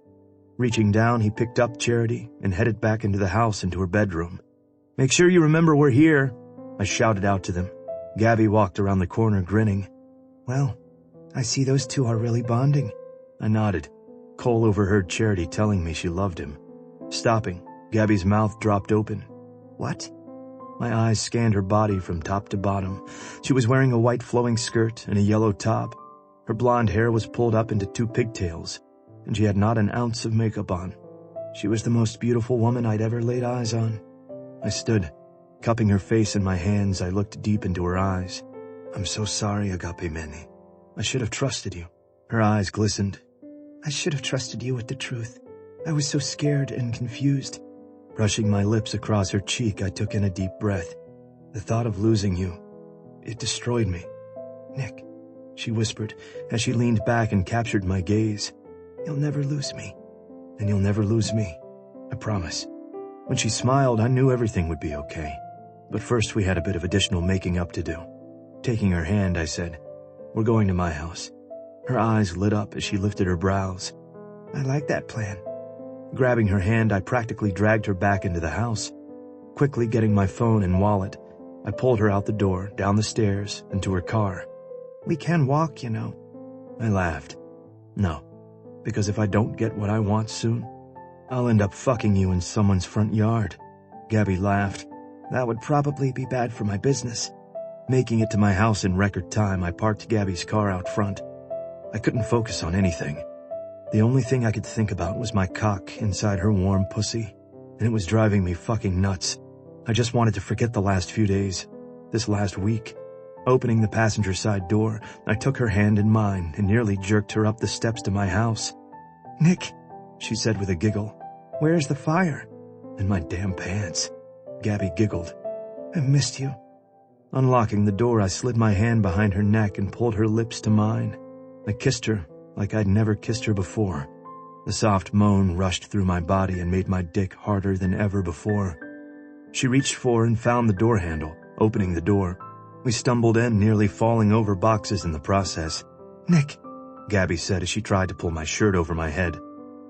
Reaching down, he picked up Charity and headed back into the house into her bedroom. Make sure you remember we're here, I shouted out to them. Gabby walked around the corner grinning. Well, I see those two are really bonding. I nodded. Cole overheard Charity telling me she loved him. Stopping, Gabby's mouth dropped open. What? My eyes scanned her body from top to bottom. She was wearing a white flowing skirt and a yellow top. Her blonde hair was pulled up into 2 pigtails, and she had not an ounce of makeup on. She was the most beautiful woman I'd ever laid eyes on. I stood. Cupping her face in my hands, I looked deep into her eyes. I'm so sorry, Agape Meni. I should have trusted you. Her eyes glistened. I should have trusted you with the truth. I was so scared and confused. Brushing my lips across her cheek, I took in a deep breath. The thought of losing you, it destroyed me. Nick, she whispered as she leaned back and captured my gaze. You'll never lose me. And you'll never lose me. I promise. When she smiled, I knew everything would be okay. But first we had a bit of additional making up to do. Taking her hand, I said, We're going to my house. Her eyes lit up as she lifted her brows. I like that plan. Grabbing her hand, I practically dragged her back into the house. Quickly getting my phone and wallet, I pulled her out the door, down the stairs, and to her car. We can walk, you know. I laughed. No, because if I don't get what I want soon, I'll end up fucking you in someone's front yard. Gabby laughed. That would probably be bad for my business. Making it to my house in record time, I parked Gabby's car out front. I couldn't focus on anything. The only thing I could think about was my cock inside her warm pussy, and it was driving me fucking nuts. I just wanted to forget the last few days, this last week. Opening the passenger side door, I took her hand in mine and nearly jerked her up the steps to my house. Nick, she said with a giggle. Where's the fire? In my damn pants. Gabby giggled. I missed you. Unlocking the door, I slid my hand behind her neck and pulled her lips to mine. I kissed her like I'd never kissed her before. The soft moan rushed through my body and made my dick harder than ever before. She reached for and found the door handle, opening the door. We stumbled in, nearly falling over boxes in the process. Nick, Gabby said as she tried to pull my shirt over my head,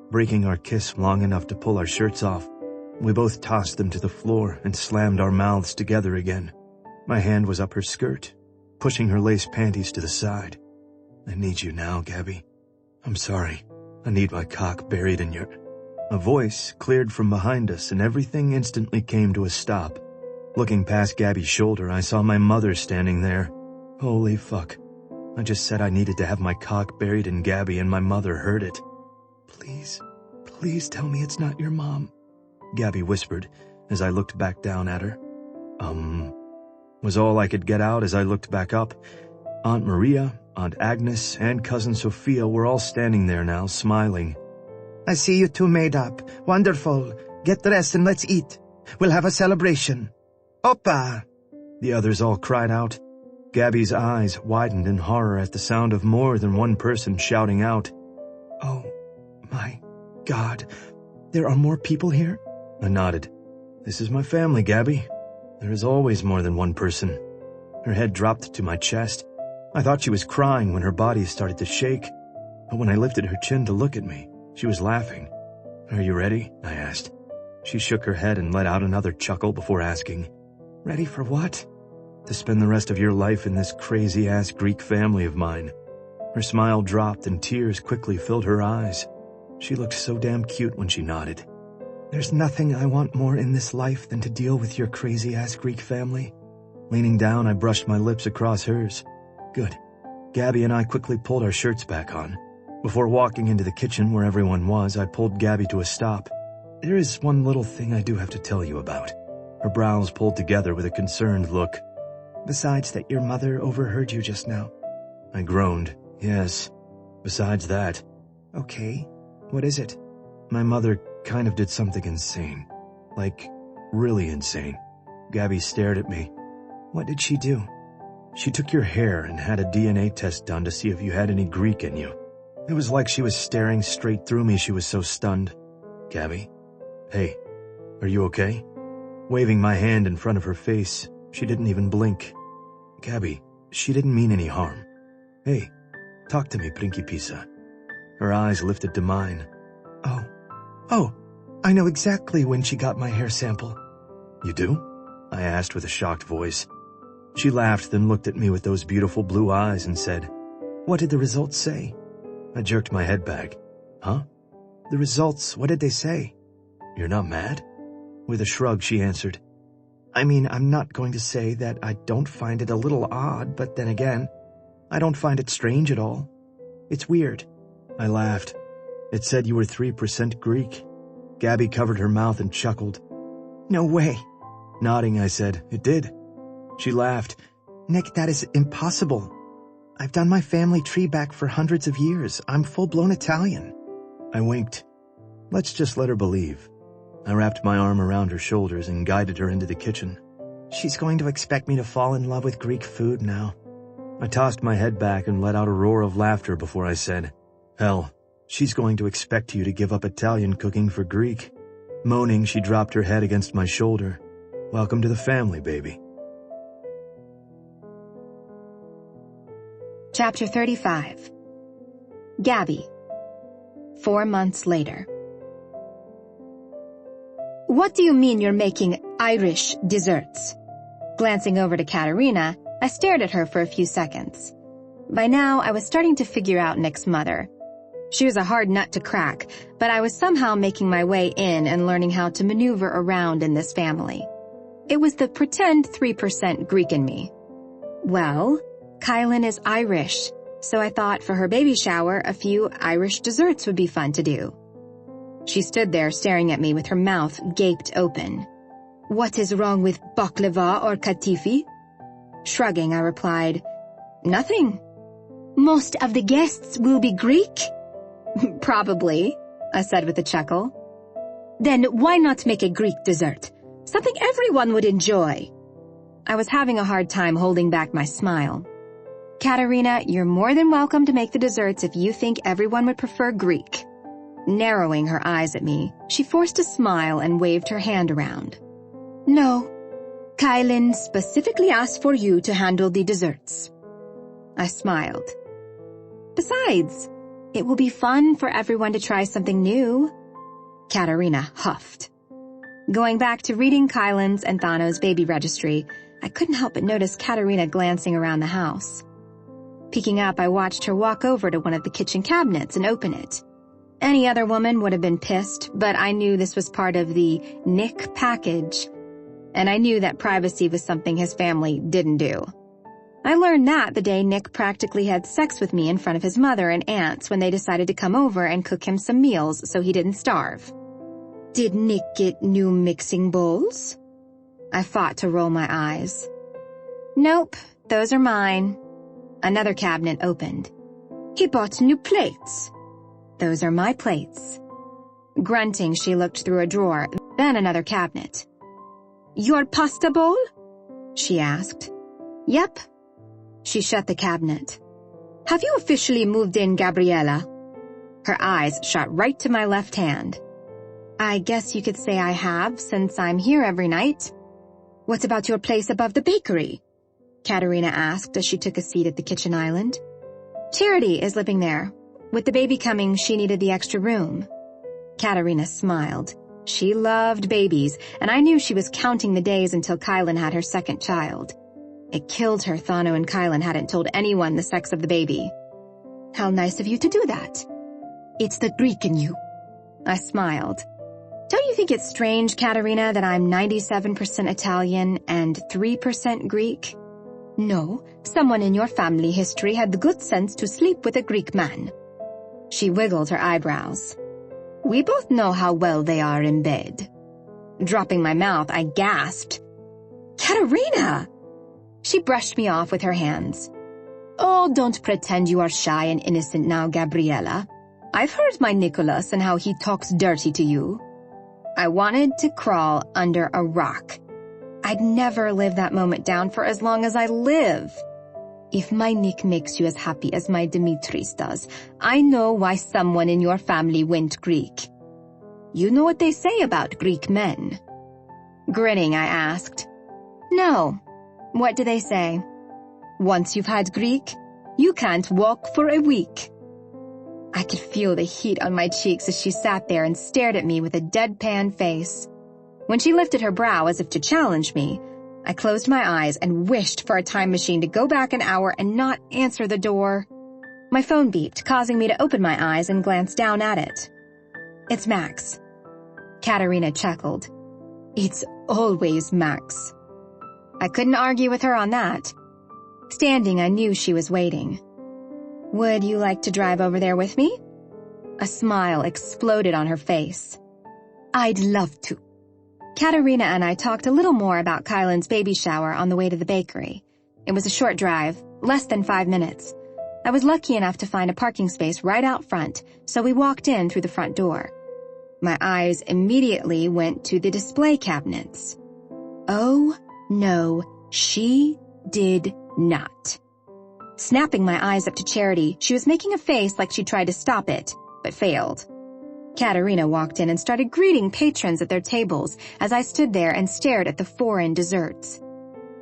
breaking our kiss long enough to pull our shirts off. We both tossed them to the floor and slammed our mouths together again. My hand was up her skirt, pushing her lace panties to the side. I need you now, Gabby. I'm sorry. I need my cock buried in your... A voice cleared from behind us and everything instantly came to a stop. Looking past Gabby's shoulder, I saw my mother standing there. Holy fuck. I just said I needed to have my cock buried in Gabby and my mother heard it. Please tell me it's not your mom, Gabby whispered as I looked back down at her. Was all I could get out as I looked back up. Aunt Maria, Aunt Agnes, and Cousin Sophia were all standing there now, smiling. I see you two made up. Wonderful. Get dressed and let's eat. We'll have a celebration. Oppa! The others all cried out. Gabby's eyes widened in horror at the sound of more than one person shouting out. Oh, my God. There are more people here? I nodded. This is my family, Gabby. There is always more than one person. Her head dropped to my chest. I thought she was crying when her body started to shake. But when I lifted her chin to look at me, she was laughing. Are you ready? I asked. She shook her head and let out another chuckle before asking, Ready for what? To spend the rest of your life in this crazy-ass Greek family of mine. Her smile dropped and tears quickly filled her eyes. She looked so damn cute when she nodded. There's nothing I want more in this life than to deal with your crazy-ass Greek family. Leaning down, I brushed my lips across hers. Good. Gabby and I quickly pulled our shirts back on. Before walking into the kitchen where everyone was, I pulled Gabby to a stop. There is one little thing I do have to tell you about. Her brows pulled together with a concerned look. Besides that your mother overheard you just now. I groaned. Yes. Besides that. Okay. What is it? My mother kind of did something insane. Like, really insane. Gabby stared at me. What did she do? She took your hair and had a DNA test done to see if you had any Greek in you. It was like she was staring straight through me. She was so stunned. Gabby? Hey, are you okay? Waving my hand in front of her face, she didn't even blink. Gabby, she didn't mean any harm. Hey, talk to me, Principessa. Her eyes lifted to mine. Oh, I know exactly when she got my hair sample. You do? I asked with a shocked voice. She laughed, then looked at me with those beautiful blue eyes and said, What did the results say? I jerked my head back. Huh? The results, what did they say? You're not mad? With a shrug, she answered. I mean, I'm not going to say that I don't find it a little odd, but then again, I don't find it strange at all. It's weird. I laughed. It said you were 3% Greek. Gabby covered her mouth and chuckled. No way. Nodding, I said, It did. She laughed. Nick, that is impossible. I've done my family tree back for hundreds of years. I'm full-blown Italian. I winked. Let's just let her believe. I wrapped my arm around her shoulders and guided her into the kitchen. She's going to expect me to fall in love with Greek food now. I tossed my head back and let out a roar of laughter before I said, Hell, she's going to expect you to give up Italian cooking for Greek. Moaning, she dropped her head against my shoulder. Welcome to the family, baby. Chapter 35. Gabby. 4 months later. What do you mean you're making Irish desserts? Glancing over to Katerina, I stared at her for a few seconds. By now, I was starting to figure out Nick's mother. She was a hard nut to crack, but I was somehow making my way in and learning how to maneuver around in this family. It was the pretend 3% Greek in me. Well, Kylan is Irish, so I thought for her baby shower, a few Irish desserts would be fun to do. She stood there staring at me with her mouth gaped open. What is wrong with baklava or katifi? Shrugging, I replied, Nothing. Most of the guests will be Greek? Probably, I said with a chuckle. Then why not make a Greek dessert? Something everyone would enjoy. I was having a hard time holding back my smile. Katerina, you're more than welcome to make the desserts if you think everyone would prefer Greek. Narrowing her eyes at me, she forced a smile and waved her hand around. No, Kylan specifically asked for you to handle the desserts. I smiled. Besides, it will be fun for everyone to try something new. Katerina huffed. Going back to reading Kylan's and Thano's baby registry, I couldn't help but notice Katerina glancing around the house. Peeking up, I watched her walk over to one of the kitchen cabinets and open it. Any other woman would have been pissed, but I knew this was part of the Nick package, and I knew that privacy was something his family didn't do. I learned that the day Nick practically had sex with me in front of his mother and aunts when they decided to come over and cook him some meals so he didn't starve. Did Nick get new mixing bowls? I fought to roll my eyes. Nope, those are mine. Another cabinet opened. He bought new plates. Those are my plates. Grunting, she looked through a drawer, then another cabinet. Your pasta bowl? She asked. Yep. She shut the cabinet. Have you officially moved in, Gabriella? Her eyes shot right to my left hand. I guess you could say I have, since I'm here every night. What about your place above the bakery? Katerina asked as she took a seat at the kitchen island. Charity is living there. With the baby coming, she needed the extra room. Katerina smiled. She loved babies, and I knew she was counting the days until Kylan had her second child. It killed her Thano and Kylan hadn't told anyone the sex of the baby. How nice of you to do that. It's the Greek in you. I smiled. Don't you think it's strange, Katerina, that I'm 97% Italian and 3% Greek? No, someone in your family history had the good sense to sleep with a Greek man. She wiggled her eyebrows. We both know how well they are in bed. Dropping my mouth, I gasped. Katerina! She brushed me off with her hands. Oh, don't pretend you are shy and innocent now, Gabriella. I've heard my Nicholas and how he talks dirty to you. I wanted to crawl under a rock. I'd never live that moment down for as long as I live. If my Nick makes you as happy as my Dimitris does, I know why someone in your family went Greek. You know what they say about Greek men? Grinning, I asked. No. What do they say? Once you've had Greek, you can't walk for a week. I could feel the heat on my cheeks as she sat there and stared at me with a deadpan face. When she lifted her brow as if to challenge me, I closed my eyes and wished for a time machine to go back an hour and not answer the door. My phone beeped, causing me to open my eyes and glance down at it. It's Max. Katerina chuckled. It's always Max. I couldn't argue with her on that. Standing, I knew she was waiting. Would you like to drive over there with me? A smile exploded on her face. I'd love to. Katerina and I talked a little more about Kylan's baby shower on the way to the bakery. It was a short drive, less than 5 minutes. I was lucky enough to find a parking space right out front, so we walked in through the front door. My eyes immediately went to the display cabinets. Oh, no, she did not. Snapping my eyes up to Charity, she was making a face like she tried to stop it, but failed. Katerina walked in and started greeting patrons at their tables as I stood there and stared at the foreign desserts.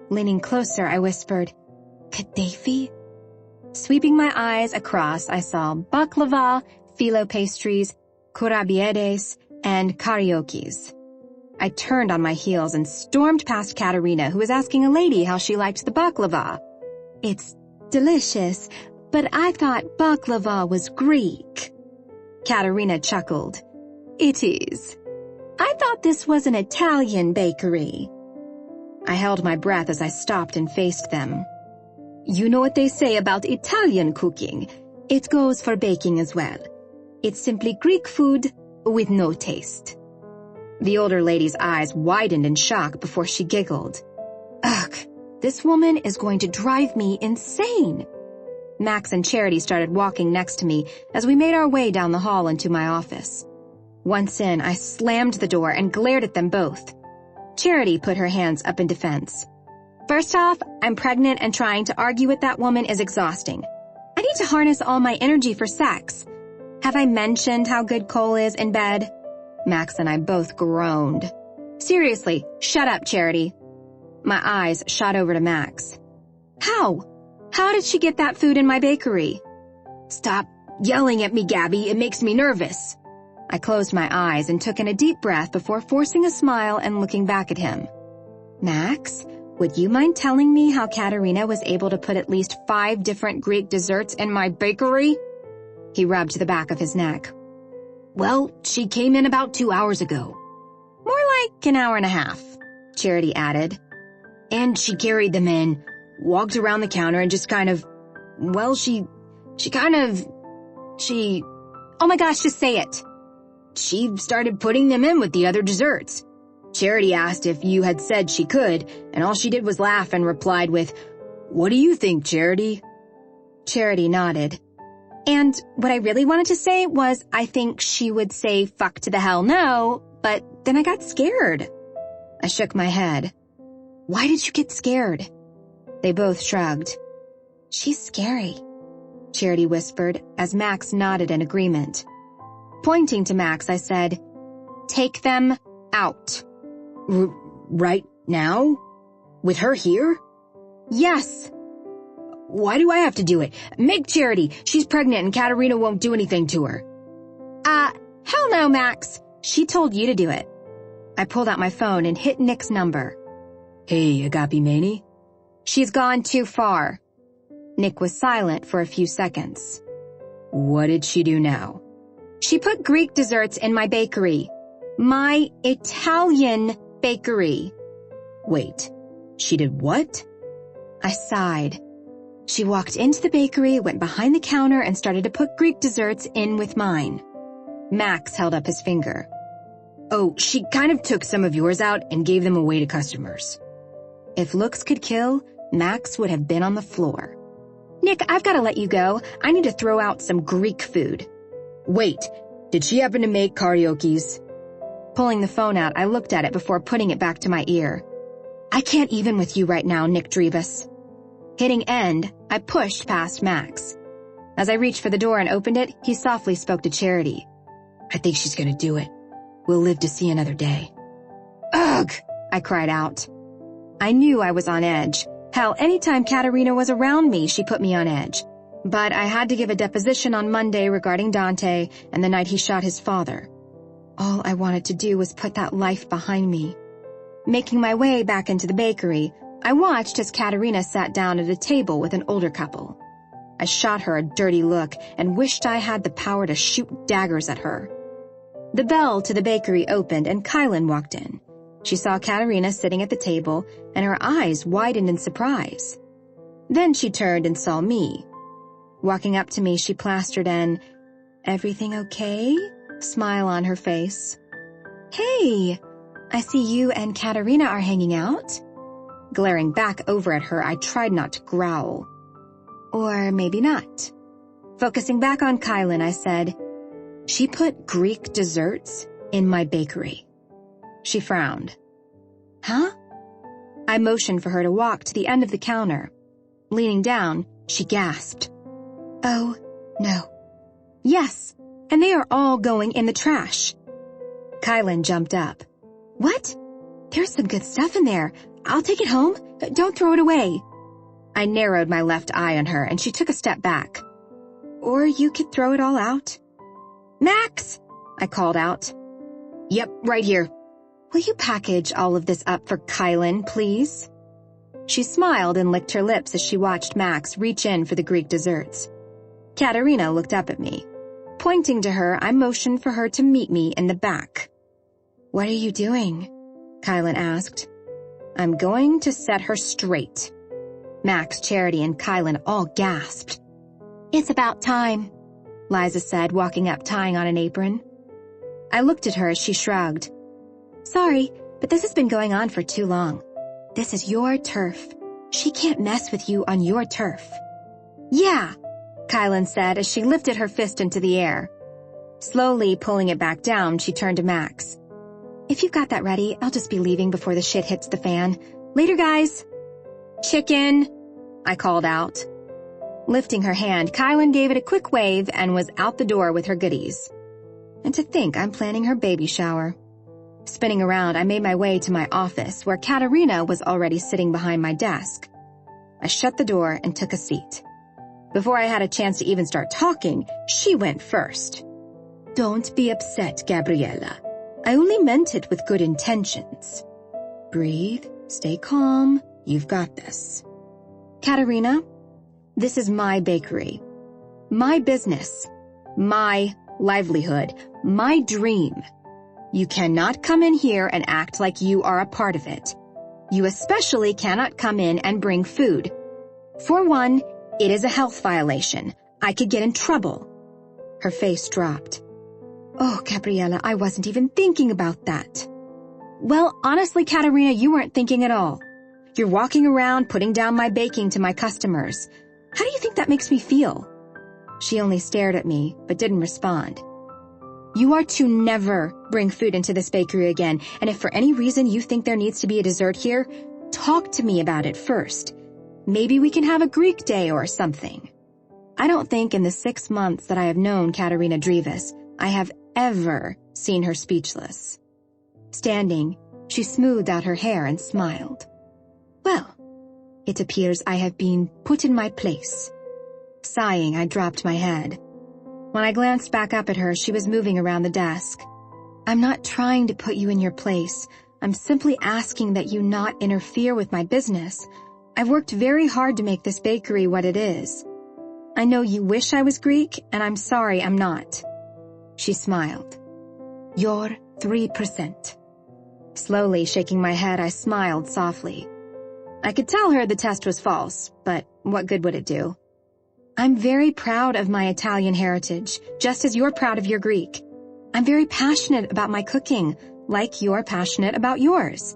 Leaning closer, I whispered, Kaddafi? Sweeping my eyes across, I saw baklava, phyllo pastries, kurabiedes, and karaokes. I turned on my heels and stormed past Katerina, who was asking a lady how she liked the baklava. It's delicious, but I thought baklava was Greek. Katerina chuckled. It is. I thought this was an Italian bakery. I held my breath as I stopped and faced them. You know what they say about Italian cooking. It goes for baking as well. It's simply Greek food with no taste. The older lady's eyes widened in shock before she giggled. Ugh, this woman is going to drive me insane. Max and Charity started walking next to me as we made our way down the hall into my office. Once in, I slammed the door and glared at them both. Charity put her hands up in defense. First off, I'm pregnant and trying to argue with that woman is exhausting. I need to harness all my energy for sex. Have I mentioned how good Cole is in bed? Max and I both groaned. Seriously, shut up, Charity. My eyes shot over to Max. How? How did she get that food in my bakery? Stop yelling at me, Gabby. It makes me nervous. I closed my eyes and took in a deep breath before forcing a smile and looking back at him. Max, would you mind telling me how Katerina was able to put at least 5 different Greek desserts in my bakery? He rubbed the back of his neck. Well, she came in about 2 hours ago. More like an hour and a half, Charity added. And she carried them in, walked around the counter and just kind of, well, she, oh my gosh, just say it. She started putting them in with the other desserts. Charity asked if you had said she could, and all she did was laugh and replied with, "What do you think, Charity?" Charity nodded. And what I really wanted to say was I think she would say fuck to the hell no, but then I got scared. I shook my head. Why did you get scared? They both shrugged. She's scary, Charity whispered as Max nodded in agreement. Pointing to Max, I said, take them out. Right now? With her here? Yes. Why do I have to do it? Make Charity. She's pregnant and Katerina won't do anything to her. Hell no, Max. She told you to do it. I pulled out my phone and hit Nick's number. Hey, Agape Maney? She's gone too far. Nick was silent for a few seconds. What did she do now? She put Greek desserts in my bakery. My Italian bakery. Wait, she did what? I sighed. She walked into the bakery, went behind the counter, and started to put Greek desserts in with mine. Max held up his finger. Oh, she kind of took some of yours out and gave them away to customers. If looks could kill, Max would have been on the floor. Nick, I've got to let you go. I need to throw out some Greek food. Wait, did she happen to make karaoke's? Pulling the phone out, I looked at it before putting it back to my ear. I can't even with you right now, Nick Drevis. Hitting end, I pushed past Max. As I reached for the door and opened it, he softly spoke to Charity. I think she's gonna do it. We'll live to see another day. Ugh! I cried out. I knew I was on edge. Hell, anytime Katerina was around me, she put me on edge. But I had to give a deposition on Monday regarding Dante and the night he shot his father. All I wanted to do was put that life behind me. Making my way back into the bakery, I watched as Katerina sat down at a table with an older couple. I shot her a dirty look and wished I had the power to shoot daggers at her. The bell to the bakery opened and Kylan walked in. She saw Katerina sitting at the table and her eyes widened in surprise. Then she turned and saw me. Walking up to me, she plastered an, "Everything okay?" smile on her face. Hey, I see you and Katerina are hanging out. Glaring back over at her, I tried not to growl. Or maybe not. Focusing back on Kylan, I said, she put Greek desserts in my bakery. She frowned. Huh? I motioned for her to walk to the end of the counter. Leaning down, she gasped. Oh, no. Yes, and they are all going in the trash. Kylan jumped up. What? There's some good stuff in there. I'll take it home. Don't throw it away. I narrowed my left eye on her and she took a step back. Or you could throw it all out. Max! I called out. Yep, right here. Will you package all of this up for Kylan, please? She smiled and licked her lips as she watched Max reach in for the Greek desserts. Katerina looked up at me. Pointing to her, I motioned for her to meet me in the back. What are you doing? Kylan asked. I'm going to set her straight. Max, Charity, and Kylan all gasped. It's about time, Liza said, walking up tying on an apron. I looked at her as she shrugged. Sorry, but this has been going on for too long. This is your turf. She can't mess with you on your turf. Yeah, Kylan said as she lifted her fist into the air. Slowly pulling it back down, she turned to Max. If you've got that ready, I'll just be leaving before the shit hits the fan. Later, guys. Chicken, I called out. Lifting her hand, Kylan gave it a quick wave and was out the door with her goodies. And to think I'm planning her baby shower. Spinning around, I made my way to my office, where Katerina was already sitting behind my desk. I shut the door and took a seat. Before I had a chance to even start talking, she went first. "Don't be upset, Gabriella. I only meant it with good intentions. Breathe, stay calm, you've got this. Katerina, this is my bakery. My business. My livelihood. My dream. You cannot come in here and act like you are a part of it. You especially cannot come in and bring food. For one, it is a health violation. I could get in trouble." Her face dropped. "Oh, Gabriella, I wasn't even thinking about that." "Well, honestly, Katerina, you weren't thinking at all. You're walking around putting down my baking to my customers. How do you think that makes me feel?" She only stared at me, but didn't respond. "You are to never bring food into this bakery again, and if for any reason you think there needs to be a dessert here, talk to me about it first. Maybe we can have a Greek day or something." I don't think in the 6 months that I have known Katerina Drivas, I have ever seen her speechless. Standing, she smoothed out her hair and smiled. "Well, it appears I have been put in my place." Sighing, I dropped my head. When I glanced back up at her, she was moving around the desk. "I'm not trying to put you in your place. I'm simply asking that you not interfere with my business. I've worked very hard to make this bakery what it is. I know you wish I was Greek, and I'm sorry I'm not." She smiled. "You're 3%. Slowly shaking my head, I smiled softly. I could tell her the test was false, but what good would it do? "I'm very proud of my Italian heritage, just as you're proud of your Greek. I'm very passionate about my cooking, like you're passionate about yours.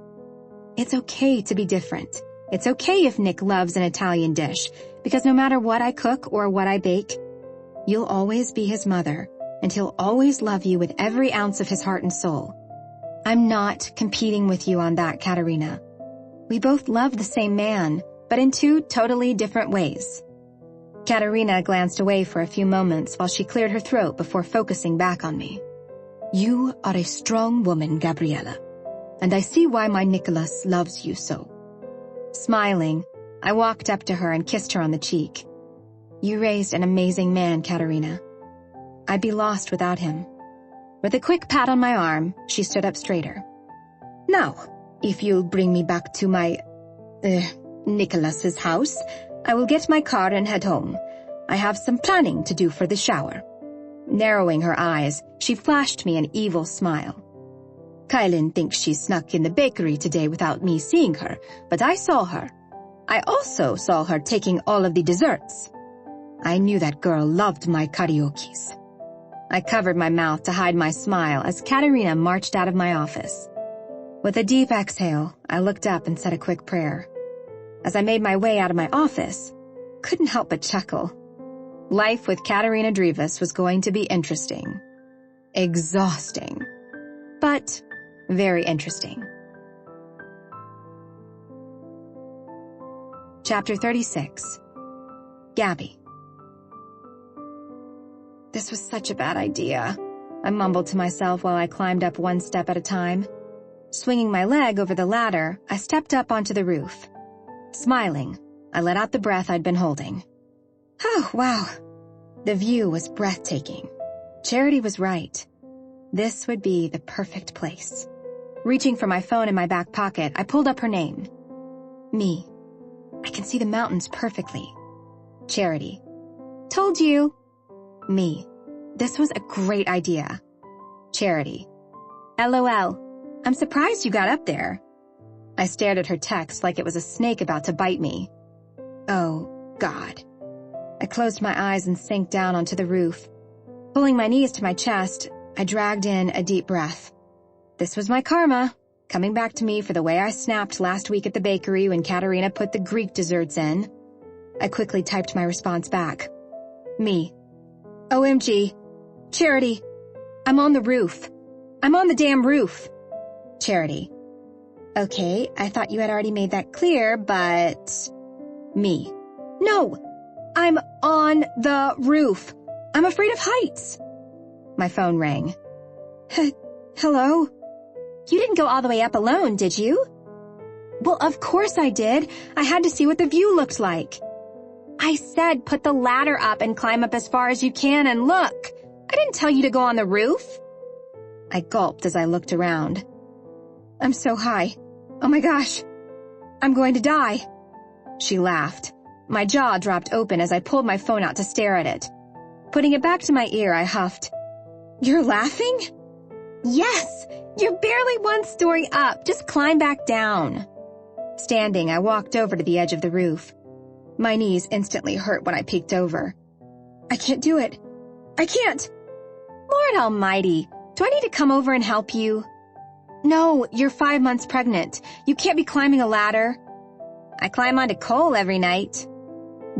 It's okay to be different. It's okay if Nick loves an Italian dish, because no matter what I cook or what I bake, you'll always be his mother, and he'll always love you with every ounce of his heart and soul. I'm not competing with you on that, Katerina. We both love the same man, but in 2 totally different ways." Katerina glanced away for a few moments while she cleared her throat before focusing back on me. "You are a strong woman, Gabriella, and I see why my Nicholas loves you so." Smiling, I walked up to her and kissed her on the cheek. "You raised an amazing man, Katerina. I'd be lost without him." With a quick pat on my arm, she stood up straighter. "Now, if you'll bring me back to my, Nicholas's house, I will get my car and head home. I have some planning to do for the shower." Narrowing her eyes, she flashed me an evil smile. "Kylan thinks she snuck in the bakery today without me seeing her, but I saw her. I also saw her taking all of the desserts. I knew that girl loved my karaokes." I covered my mouth to hide my smile as Katerina marched out of my office. With a deep exhale, I looked up and said a quick prayer. As I made my way out of my office, couldn't help but chuckle. Life with Katerina Drivas was going to be interesting. Exhausting. But very interesting. Chapter 36. Gabby. This was such a bad idea, I mumbled to myself while I climbed up 1 step at a time. Swinging my leg over the ladder, I stepped up onto the roof. Smiling, I let out the breath I'd been holding. Oh, wow. The view was breathtaking. Charity was right. This would be the perfect place. Reaching for my phone in my back pocket, I pulled up her name. Me. I can see the mountains perfectly. Charity. Told you. Me. This was a great idea. Charity. LOL. I'm surprised you got up there. I stared at her text like it was a snake about to bite me. Oh, God. I closed my eyes and sank down onto the roof. Pulling my knees to my chest, I dragged in a deep breath. This was my karma, coming back to me for the way I snapped last week at the bakery when Katerina put the Greek desserts in. I quickly typed my response back. Me. OMG. Charity. I'm on the roof. I'm on the damn roof. Charity. Okay, I thought you had already made that clear, but... Me. No! I'm on the roof. I'm afraid of heights. My phone rang. Hello? You didn't go all the way up alone, did you? Well, of course I did. I had to see what the view looked like. I said put the ladder up and climb up as far as you can and look. I didn't tell you to go on the roof. I gulped as I looked around. I'm so high. Oh my gosh. I'm going to die. She laughed. My jaw dropped open as I pulled my phone out to stare at it. Putting it back to my ear, I huffed. You're laughing? Yes. You're barely one story up. Just climb back down. Standing, I walked over to the edge of the roof. My knees instantly hurt when I peeked over. I can't do it. I can't. Lord almighty, do I need to come over and help you? No, you're 5 months pregnant. You can't be climbing a ladder. I climb onto coal every night.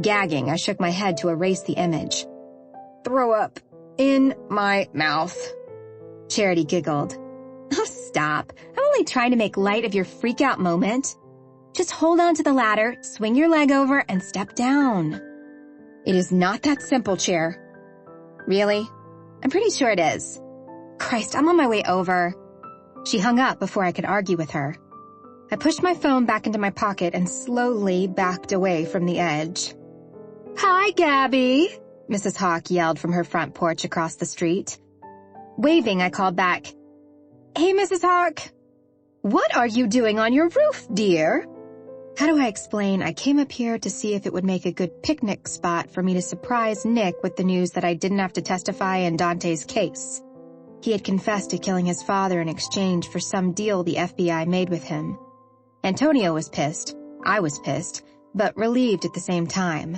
Gagging, I shook my head to erase the image. Throw up in my mouth. Charity giggled. Oh, stop. I'm only trying to make light of your freak-out moment. Just hold on to the ladder, swing your leg over, and step down. It is not that simple, Chair. Really? I'm pretty sure it is. Christ, I'm on my way over. She hung up before I could argue with her. I pushed my phone back into my pocket and slowly backed away from the edge. Hi, Gabby, Mrs. Hawk yelled from her front porch across the street. Waving, I called back. Hey, Mrs. Hawk. What are you doing on your roof, dear? How do I explain I came up here to see if it would make a good picnic spot for me to surprise Nick with the news that I didn't have to testify in Dante's case. He had confessed to killing his father in exchange for some deal the FBI made with him. Antonio was pissed, I was pissed, but relieved at the same time.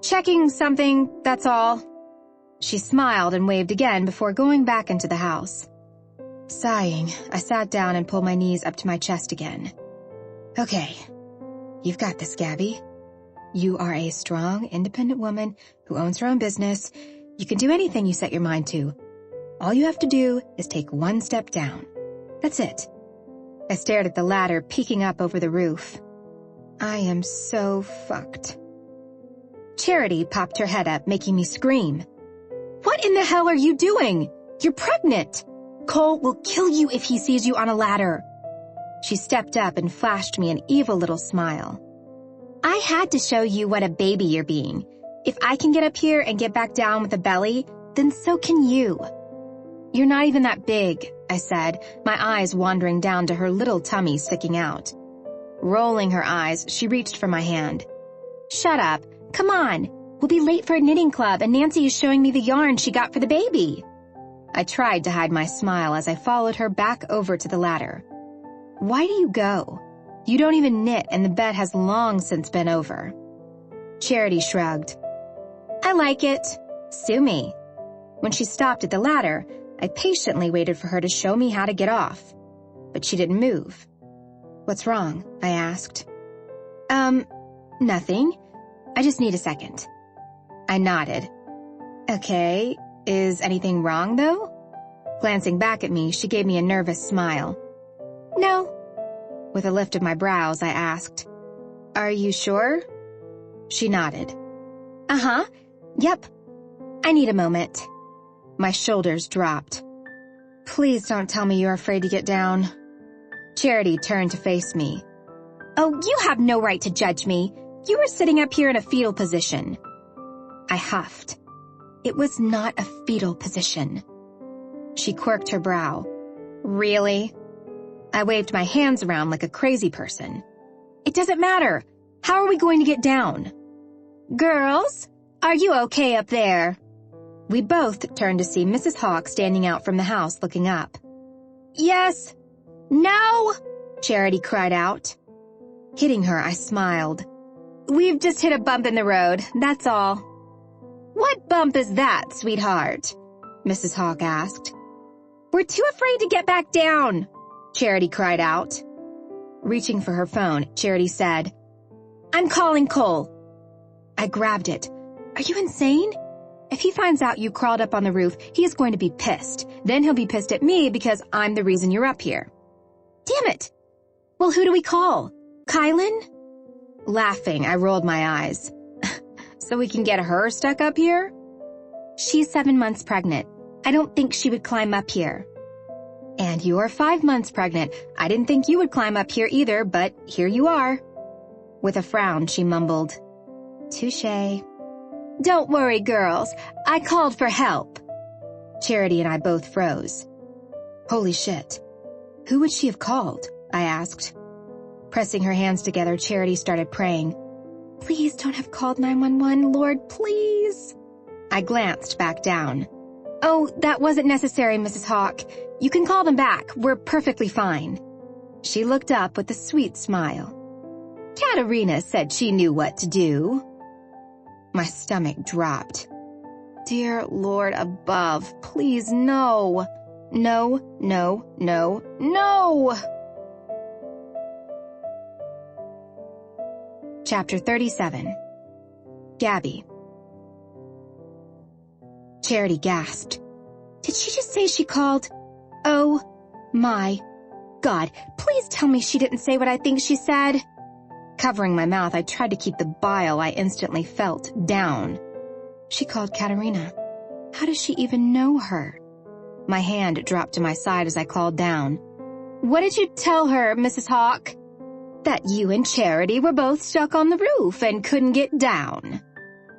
Checking something, that's all. She smiled and waved again before going back into the house. Sighing, I sat down and pulled my knees up to my chest again. Okay. You've got this, Gabby. You are a strong, independent woman who owns her own business. You can do anything you set your mind to. All you have to do is take one step down. That's it. I stared at the ladder peeking up over the roof. I am so fucked. Charity popped her head up, making me scream. What in the hell are you doing? You're pregnant. Cole will kill you if he sees you on a ladder. She stepped up and flashed me an evil little smile. I had to show you what a baby you're being. If I can get up here and get back down with a belly, then so can you. You're not even that big, I said, my eyes wandering down to her little tummy sticking out. Rolling her eyes, she reached for my hand. Shut up. Come on. We'll be late for a knitting club and Nancy is showing me the yarn she got for the baby. I tried to hide my smile as I followed her back over to the ladder. Why do you go? You don't even knit and the bed has long since been over. Charity shrugged. I like it. Sue me. When she stopped at the ladder, I patiently waited for her to show me how to get off. But she didn't move. What's wrong? I asked. Nothing. I just need a second. I nodded. Okay, is anything wrong though? Glancing back at me, she gave me a nervous smile. No. With a lift of my brows, I asked, Are you sure? She nodded. Uh-huh. Yep. I need a moment. My shoulders dropped. Please don't tell me you're afraid to get down. Charity turned to face me. Oh, you have no right to judge me. You were sitting up here in a fetal position. I huffed. It was not a fetal position. She quirked her brow. Really? I waved my hands around like a crazy person. It doesn't matter. How are we going to get down? Girls, are you okay up there? We both turned to see Mrs. Hawk standing out from the house looking up. Yes. No, Charity cried out. Hitting her, I smiled. We've just hit a bump in the road, that's all. What bump is that, sweetheart? Mrs. Hawk asked. We're too afraid to get back down, Charity cried out. Reaching for her phone, Charity said, I'm calling Cole. I grabbed it. Are you insane? If he finds out you crawled up on the roof, he is going to be pissed. Then he'll be pissed at me because I'm the reason you're up here. Damn it. Well, who do we call? Kylan? Laughing, I rolled my eyes. So we can get her stuck up here? She's 7 months pregnant. I don't think she would climb up here. And you're 5 months pregnant. I didn't think you would climb up here either, but here you are. With a frown, she mumbled, "Touché." Don't worry, girls. I called for help. Charity and I both froze. Holy shit. Who would she have called? I asked. Pressing her hands together, Charity started praying. Please don't have called 911, Lord, please. I glanced back down. Oh, that wasn't necessary, Mrs. Hawk. You can call them back. We're perfectly fine. She looked up with a sweet smile. Katerina said she knew what to do. My stomach dropped. Dear Lord above, please no. No, no, no, no! Chapter 37. Gabby. Charity gasped. Did she just say she called? Oh, my God. Please tell me she didn't say what I think she said. Covering my mouth, I tried to keep the bile I instantly felt down. She called Katerina. How does she even know her? My hand dropped to my side as I called down. What did you tell her, Mrs. Hawk? That you and Charity were both stuck on the roof and couldn't get down.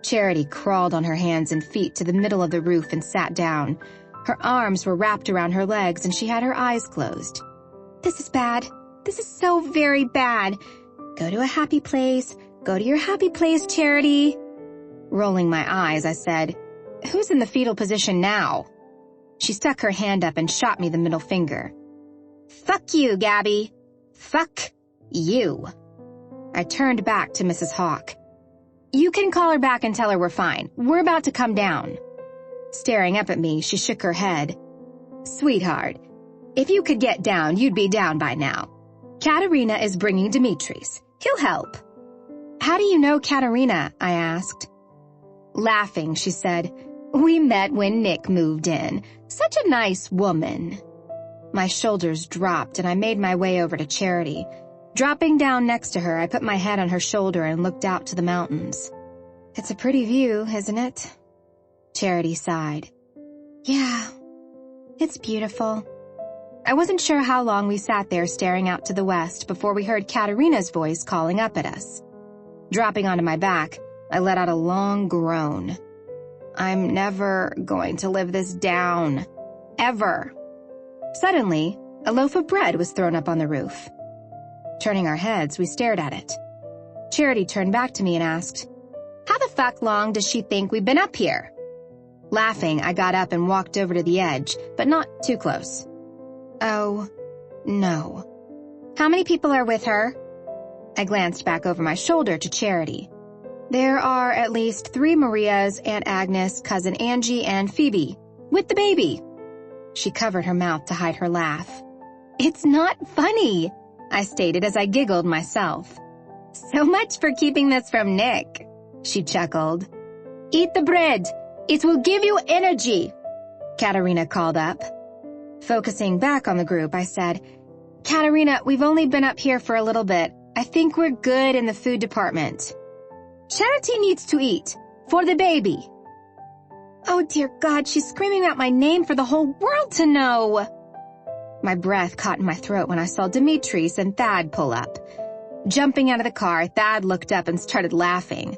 Charity crawled on her hands and feet to the middle of the roof and sat down. Her arms were wrapped around her legs and she had her eyes closed. This is bad. This is so very bad. Go to a happy place. Go to your happy place, Charity. Rolling my eyes, I said, "Who's in the fetal position now?" She stuck her hand up and shot me the middle finger. Fuck you, Gabby. Fuck you. I turned back to Mrs. Hawk. You can call her back and tell her we're fine. We're about to come down. Staring up at me, she shook her head. Sweetheart, if you could get down, you'd be down by now. Katerina is bringing Dimitris. He'll help. How do you know Katerina? I asked. Laughing, she said, "We met when Nick moved in. Such a nice woman." My shoulders dropped and I made my way over to Charity. Dropping down next to her, I put my head on her shoulder and looked out to the mountains. It's a pretty view, isn't it? Charity sighed. Yeah, it's beautiful. I wasn't sure how long we sat there staring out to the west before we heard Katerina's voice calling up at us. Dropping onto my back, I let out a long groan. I'm never going to live this down. Ever. Suddenly, a loaf of bread was thrown up on the roof. Turning our heads, we stared at it. Charity turned back to me and asked, "How the fuck long does she think we've been up here?" Laughing, I got up and walked over to the edge, but not too close. Oh, no. How many people are with her? I glanced back over my shoulder to Charity. There are at least 3 Marias, Aunt Agnes, Cousin Angie, and Phoebe. With the baby. She covered her mouth to hide her laugh. It's not funny, I stated as I giggled myself. So much for keeping this from Nick, she chuckled. Eat the bread. It will give you energy, Katerina called up. Focusing back on the group, I said, "Katerina, we've only been up here for a little bit. I think we're good in the food department." Charity needs to eat. For the baby. Oh dear God, she's screaming out my name for the whole world to know. My breath caught in my throat when I saw Dimitris and Thad pull up. Jumping out of the car, Thad looked up and started laughing.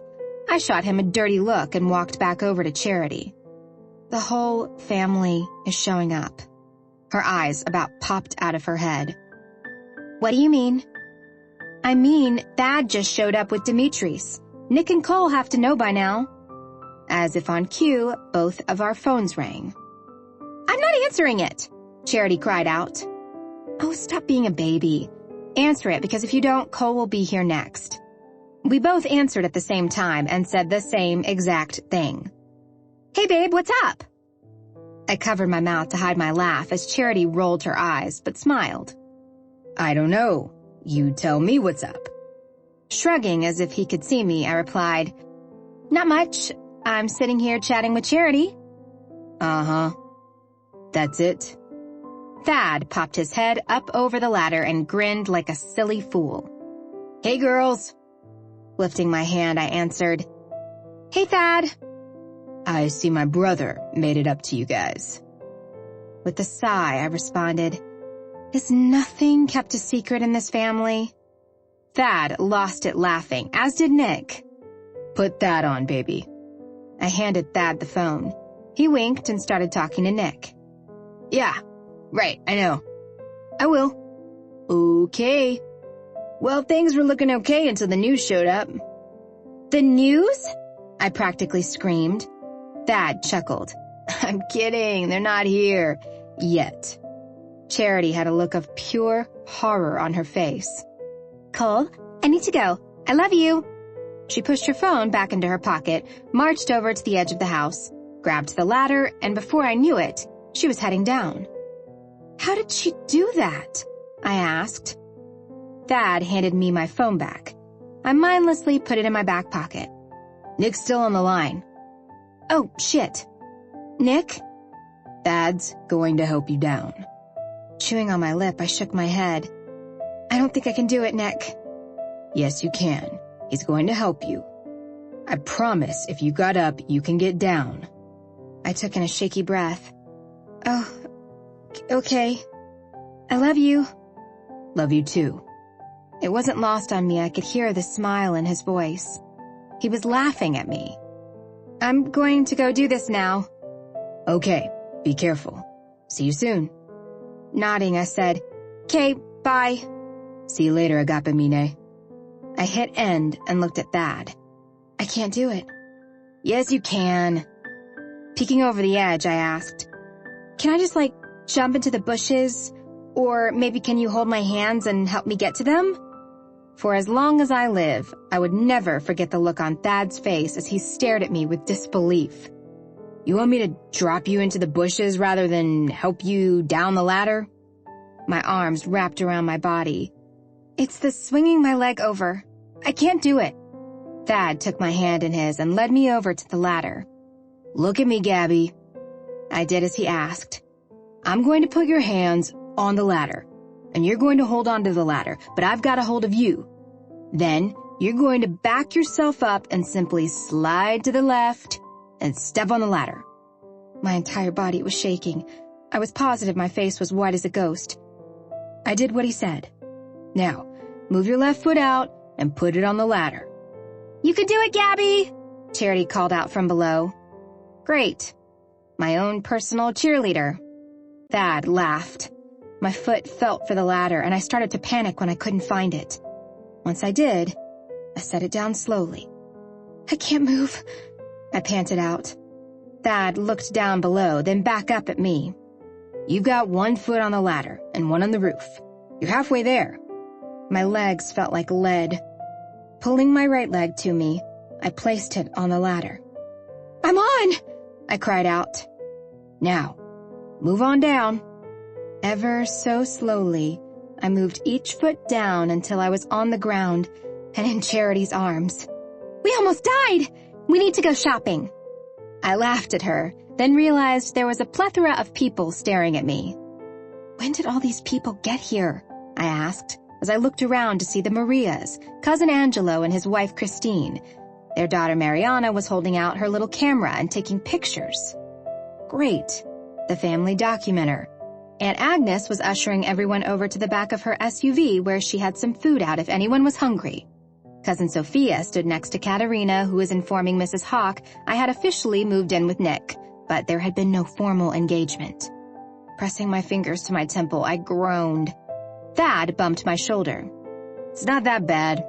I shot him a dirty look and walked back over to Charity. The whole family is showing up. Her eyes about popped out of her head. What do you mean? I mean, Thad just showed up with Dimitris. Nick and Cole have to know by now. As if on cue, both of our phones rang. I'm not answering it, Charity cried out. Oh, stop being a baby. Answer it, because if you don't, Cole will be here next. We both answered at the same time and said the same exact thing. Hey babe, what's up? I covered my mouth to hide my laugh as Charity rolled her eyes, but smiled. I don't know. You tell me what's up. Shrugging as if he could see me, I replied, Not much. I'm sitting here chatting with Charity. Uh-huh. That's it? Thad popped his head up over the ladder and grinned like a silly fool. Hey girls. Lifting my hand, I answered, Hey, Thad. I see my brother made it up to you guys. With a sigh, I responded, Is nothing kept a secret in this family? Thad lost it laughing, as did Nick. Put that on, baby. I handed Thad the phone. He winked and started talking to Nick. Yeah, right, I know. I will. Okay. Well, things were looking okay until the news showed up. The news? I practically screamed. Thad chuckled. I'm kidding, they're not here. Yet. Charity had a look of pure horror on her face. Cole, I need to go. I love you. She pushed her phone back into her pocket, marched over to the edge of the house, grabbed the ladder, and before I knew it, she was heading down. How did she do that? I asked. Thad handed me my phone back. I mindlessly put it in my back pocket. Nick's still on the line. Oh, shit. Nick? Thad's going to help you down. Chewing on my lip, I shook my head. I don't think I can do it, Nick. Yes, you can. He's going to help you. I promise if you got up, you can get down. I took in a shaky breath. Oh, okay. I love you. Love you too. It wasn't lost on me. I could hear the smile in his voice. He was laughing at me. I'm going to go do this now. Okay, be careful. See you soon. Nodding, I said, "Okay, bye." See you later, Agapemine. I hit end and looked at Thad. I can't do it. Yes, you can. Peeking over the edge, I asked, "Can I just, jump into the bushes? Or maybe can you hold my hands and help me get to them?" For as long as I live, I would never forget the look on Thad's face as he stared at me with disbelief. You want me to drop you into the bushes rather than help you down the ladder? My arms wrapped around my body. It's the swinging my leg over. I can't do it. Thad took my hand in his and led me over to the ladder. Look at me, Gabby. I did as he asked. I'm going to put your hands on the ladder, and you're going to hold on to the ladder, but I've got a hold of you. Then you're going to back yourself up and simply slide to the left and step on the ladder. My entire body was shaking. I was positive my face was white as a ghost. I did what he said. Now, move your left foot out and put it on the ladder. You can do it, Gabby! Charity called out from below. Great. My own personal cheerleader. Thad laughed. My foot felt for the ladder, and I started to panic when I couldn't find it. Once I did, I set it down slowly. I can't move, I panted out. Thad looked down below, then back up at me. You've got one foot on the ladder and one on the roof. You're halfway there. My legs felt like lead. Pulling my right leg to me, I placed it on the ladder. I'm on! I cried out. Now, move on down. Ever so slowly, I moved each foot down until I was on the ground and in Charity's arms. We almost died! We need to go shopping. I laughed at her, then realized there was a plethora of people staring at me. When did all these people get here? I asked, as I looked around to see the Marias, cousin Angelo and his wife Christine. Their daughter Mariana was holding out her little camera and taking pictures. Great. The family documenter. Aunt Agnes was ushering everyone over to the back of her SUV where she had some food out if anyone was hungry. Cousin Sophia stood next to Katerina, who was informing Mrs. Hawk I had officially moved in with Nick, but there had been no formal engagement. Pressing my fingers to my temple, I groaned. Thad bumped my shoulder. It's not that bad.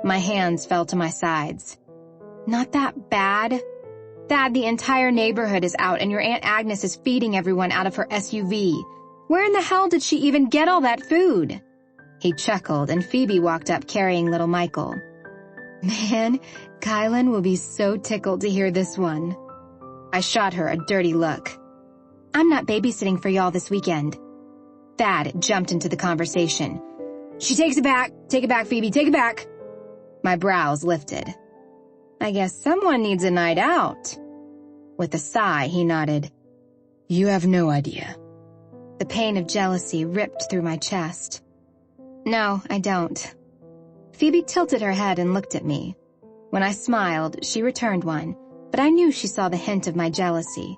My hands fell to my sides. Not that bad? Thad, the entire neighborhood is out and your Aunt Agnes is feeding everyone out of her SUV. Where in the hell did she even get all that food? He chuckled and Phoebe walked up carrying little Michael. Man, Kylan will be so tickled to hear this one. I shot her a dirty look. I'm not babysitting for y'all this weekend. Thad jumped into the conversation. She takes it back. Take it back, Phoebe. Take it back. My brows lifted. I guess someone needs a night out. With a sigh, he nodded. You have no idea. The pain of jealousy ripped through my chest. No, I don't. Phoebe tilted her head and looked at me. When I smiled, she returned one, but I knew she saw the hint of my jealousy.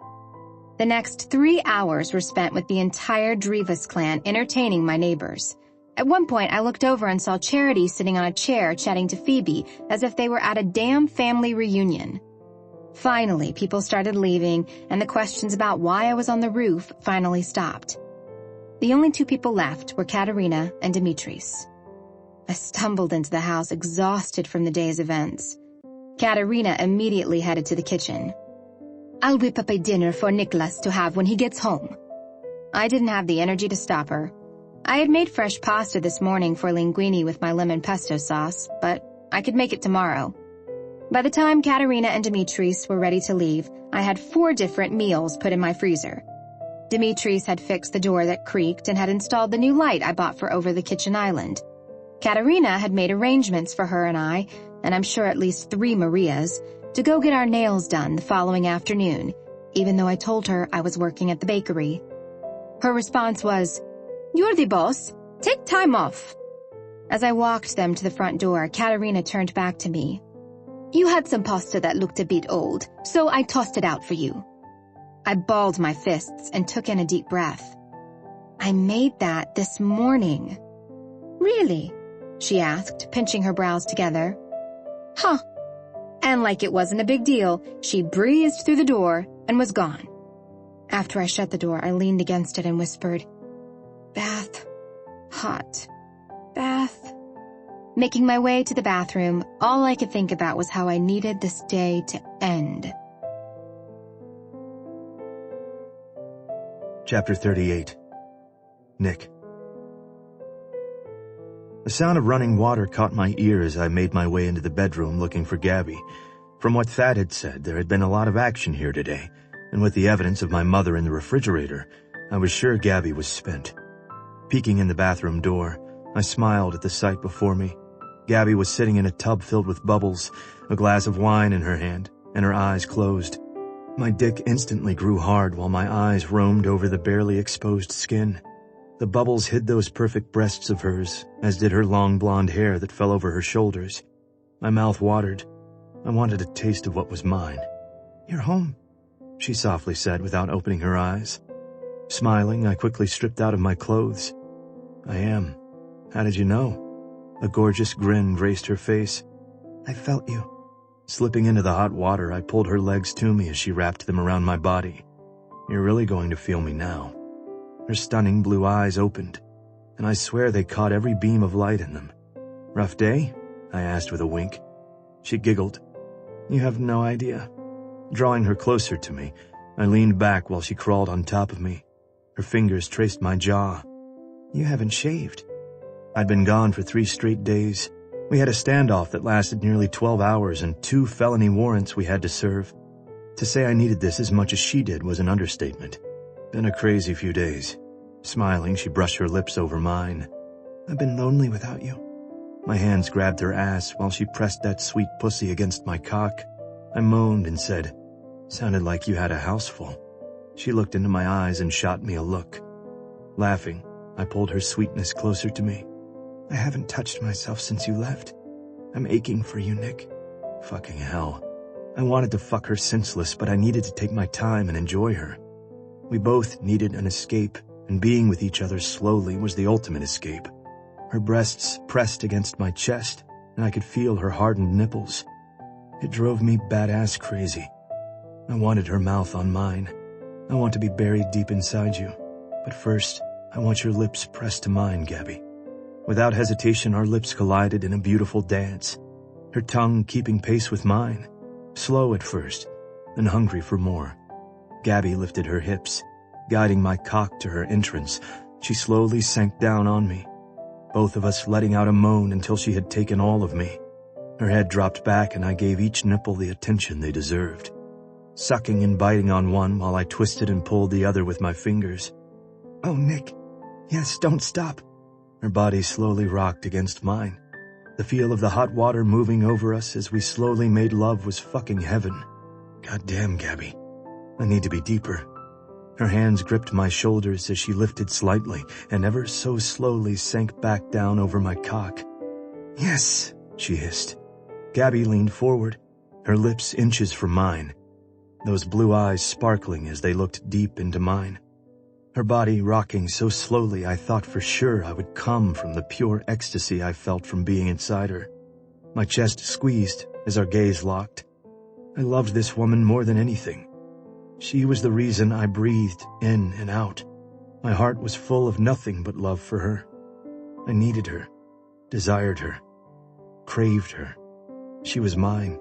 The next 3 hours were spent with the entire Drivas clan entertaining my neighbors. At one point, I looked over and saw Charity sitting on a chair chatting to Phoebe as if they were at a damn family reunion. Finally, people started leaving, and the questions about why I was on the roof finally stopped. The only 2 people left were Katerina and Dimitris. I stumbled into the house exhausted from the day's events. Katerina immediately headed to the kitchen. "I'll whip up a dinner for Nicholas to have when he gets home." I didn't have the energy to stop her. I had made fresh pasta this morning for linguine with my lemon pesto sauce, but I could make it tomorrow. By the time Katerina and Dimitris were ready to leave, I had 4 different meals put in my freezer. Dimitris had fixed the door that creaked and had installed the new light I bought for over the kitchen island. Katerina had made arrangements for her and I, and I'm sure at least 3 Marias, to go get our nails done the following afternoon, even though I told her I was working at the bakery. Her response was, "You're the boss. Take time off." As I walked them to the front door, Katerina turned back to me. "You had some pasta that looked a bit old, so I tossed it out for you." I balled my fists and took in a deep breath. "I made that this morning." "Really?" she asked, pinching her brows together. "Huh." And like it wasn't a big deal, she breezed through the door and was gone. After I shut the door, I leaned against it and whispered, "Bath. Hot. Bath." Making my way to the bathroom, all I could think about was how I needed this day to end. Chapter 38. Nick. The sound of running water caught my ear as I made my way into the bedroom looking for Gabby. From what Thad had said, there had been a lot of action here today, and with the evidence of my mother in the refrigerator, I was sure Gabby was spent. Peeking in the bathroom door, I smiled at the sight before me. Gabby was sitting in a tub filled with bubbles, a glass of wine in her hand, and her eyes closed. My dick instantly grew hard while my eyes roamed over the barely exposed skin. The bubbles hid those perfect breasts of hers, as did her long blonde hair that fell over her shoulders. My mouth watered. I wanted a taste of what was mine. "You're home," she softly said without opening her eyes. Smiling, I quickly stripped out of my clothes. "I am. How did you know?" A gorgeous grin graced her face. "I felt you." Slipping into the hot water, I pulled her legs to me as she wrapped them around my body. "You're really going to feel me now." Her stunning blue eyes opened, and I swear they caught every beam of light in them. "Rough day?" I asked with a wink. She giggled. "You have no idea." Drawing her closer to me, I leaned back while she crawled on top of me. Her fingers traced my jaw. "You haven't shaved." I'd been gone for 3 straight days. We had a standoff that lasted nearly 12 hours and 2 felony warrants we had to serve. To say I needed this as much as she did was an understatement. Been a crazy few days. Smiling, she brushed her lips over mine. "I've been lonely without you." My hands grabbed her ass while she pressed that sweet pussy against my cock. I moaned and said, "Sounded like you had a house full." She looked into my eyes and shot me a look. Laughing, I pulled her sweetness closer to me. "I haven't touched myself since you left. I'm aching for you, Nick." Fucking hell. I wanted to fuck her senseless, but I needed to take my time and enjoy her. We both needed an escape, and being with each other slowly was the ultimate escape. Her breasts pressed against my chest, and I could feel her hardened nipples. It drove me badass crazy. I wanted her mouth on mine. I want to be buried deep inside you. But first, I want your lips pressed to mine, Gabby. Without hesitation, our lips collided in a beautiful dance, her tongue keeping pace with mine, slow at first, then hungry for more. Gabby lifted her hips, guiding my cock to her entrance. She slowly sank down on me, both of us letting out a moan until she had taken all of me. Her head dropped back and I gave each nipple the attention they deserved, sucking and biting on one while I twisted and pulled the other with my fingers. "Oh, Nick. Yes, don't stop." Her body slowly rocked against mine. The feel of the hot water moving over us as we slowly made love was fucking heaven. Goddamn, Gabby. I need to be deeper. Her hands gripped my shoulders as she lifted slightly and ever so slowly sank back down over my cock. "Yes," she hissed. Gabby leaned forward, her lips inches from mine, those blue eyes sparkling as they looked deep into mine. Her body rocking so slowly I thought for sure I would come from the pure ecstasy I felt from being inside her. My chest squeezed as our gaze locked. I loved this woman more than anything. She was the reason I breathed in and out. My heart was full of nothing but love for her. I needed her, desired her, craved her. She was mine,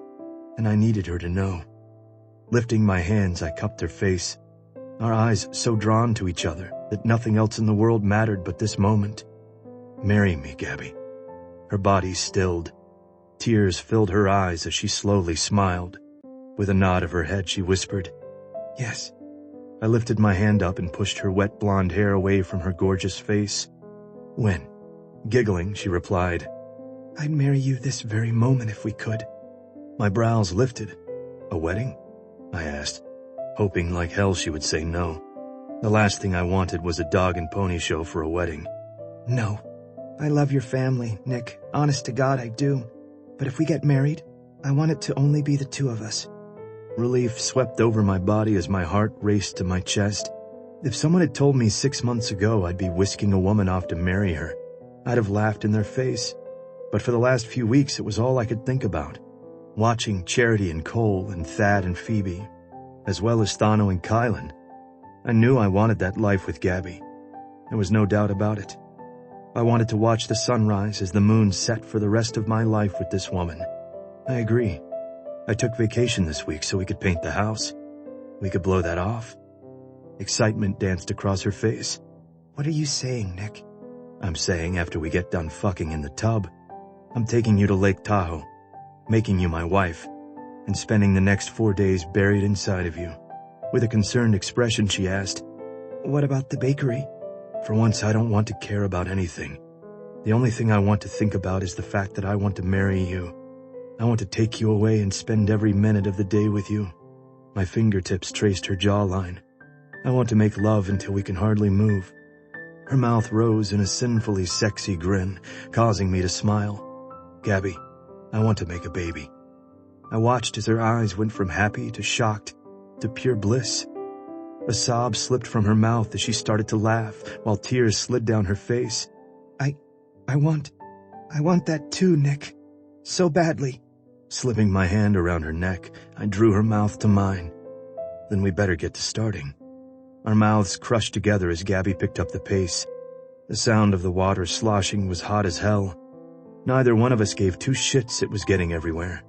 and I needed her to know. Lifting my hands, I cupped her face, our eyes so drawn to each other that nothing else in the world mattered but this moment. Marry me, Gabby. Her body stilled. Tears filled her eyes as she slowly smiled. With a nod of her head, she whispered, "Yes." I lifted my hand up and pushed her wet blonde hair away from her gorgeous face. "When?" Giggling, she replied, "I'd marry you this very moment if we could." My brows lifted. "A wedding?" I asked, hoping like hell she would say no. The last thing I wanted was a dog and pony show for a wedding. "No. I love your family, Nick. Honest to God, I do. But if we get married, I want it to only be the two of us." Relief swept over my body as my heart raced to my chest. If someone had told me 6 months ago I'd be whisking a woman off to marry her, I'd have laughed in their face. But for the last few weeks, it was all I could think about. Watching Charity and Cole and Thad and Phoebe, as well as Thano and Kylan. I knew I wanted that life with Gabby. There was no doubt about it. I wanted to watch the sunrise as the moon set for the rest of my life with this woman. I agree. I took vacation this week so we could paint the house. We could blow that off. Excitement danced across her face. "What are you saying, Nick?" "I'm saying after we get done fucking in the tub, I'm taking you to Lake Tahoe, making you my wife, and spending the next 4 days buried inside of you." With a concerned expression, she asked, "What about the bakery?" "For once, I don't want to care about anything. The only thing I want to think about is the fact that I want to marry you. I want to take you away and spend every minute of the day with you." My fingertips traced her jawline. "I want to make love until we can hardly move." Her mouth rose in a sinfully sexy grin, causing me to smile. "Gabby, I want to make a baby." I watched as her eyes went from happy to shocked to pure bliss. A sob slipped from her mouth as she started to laugh, while tears slid down her face. I want that too, Nick. So badly." Slipping my hand around her neck, I drew her mouth to mine. "Then we better get to starting." Our mouths crushed together as Gabby picked up the pace. The sound of the water sloshing was hot as hell. Neither one of us gave two shits it was getting everywhere.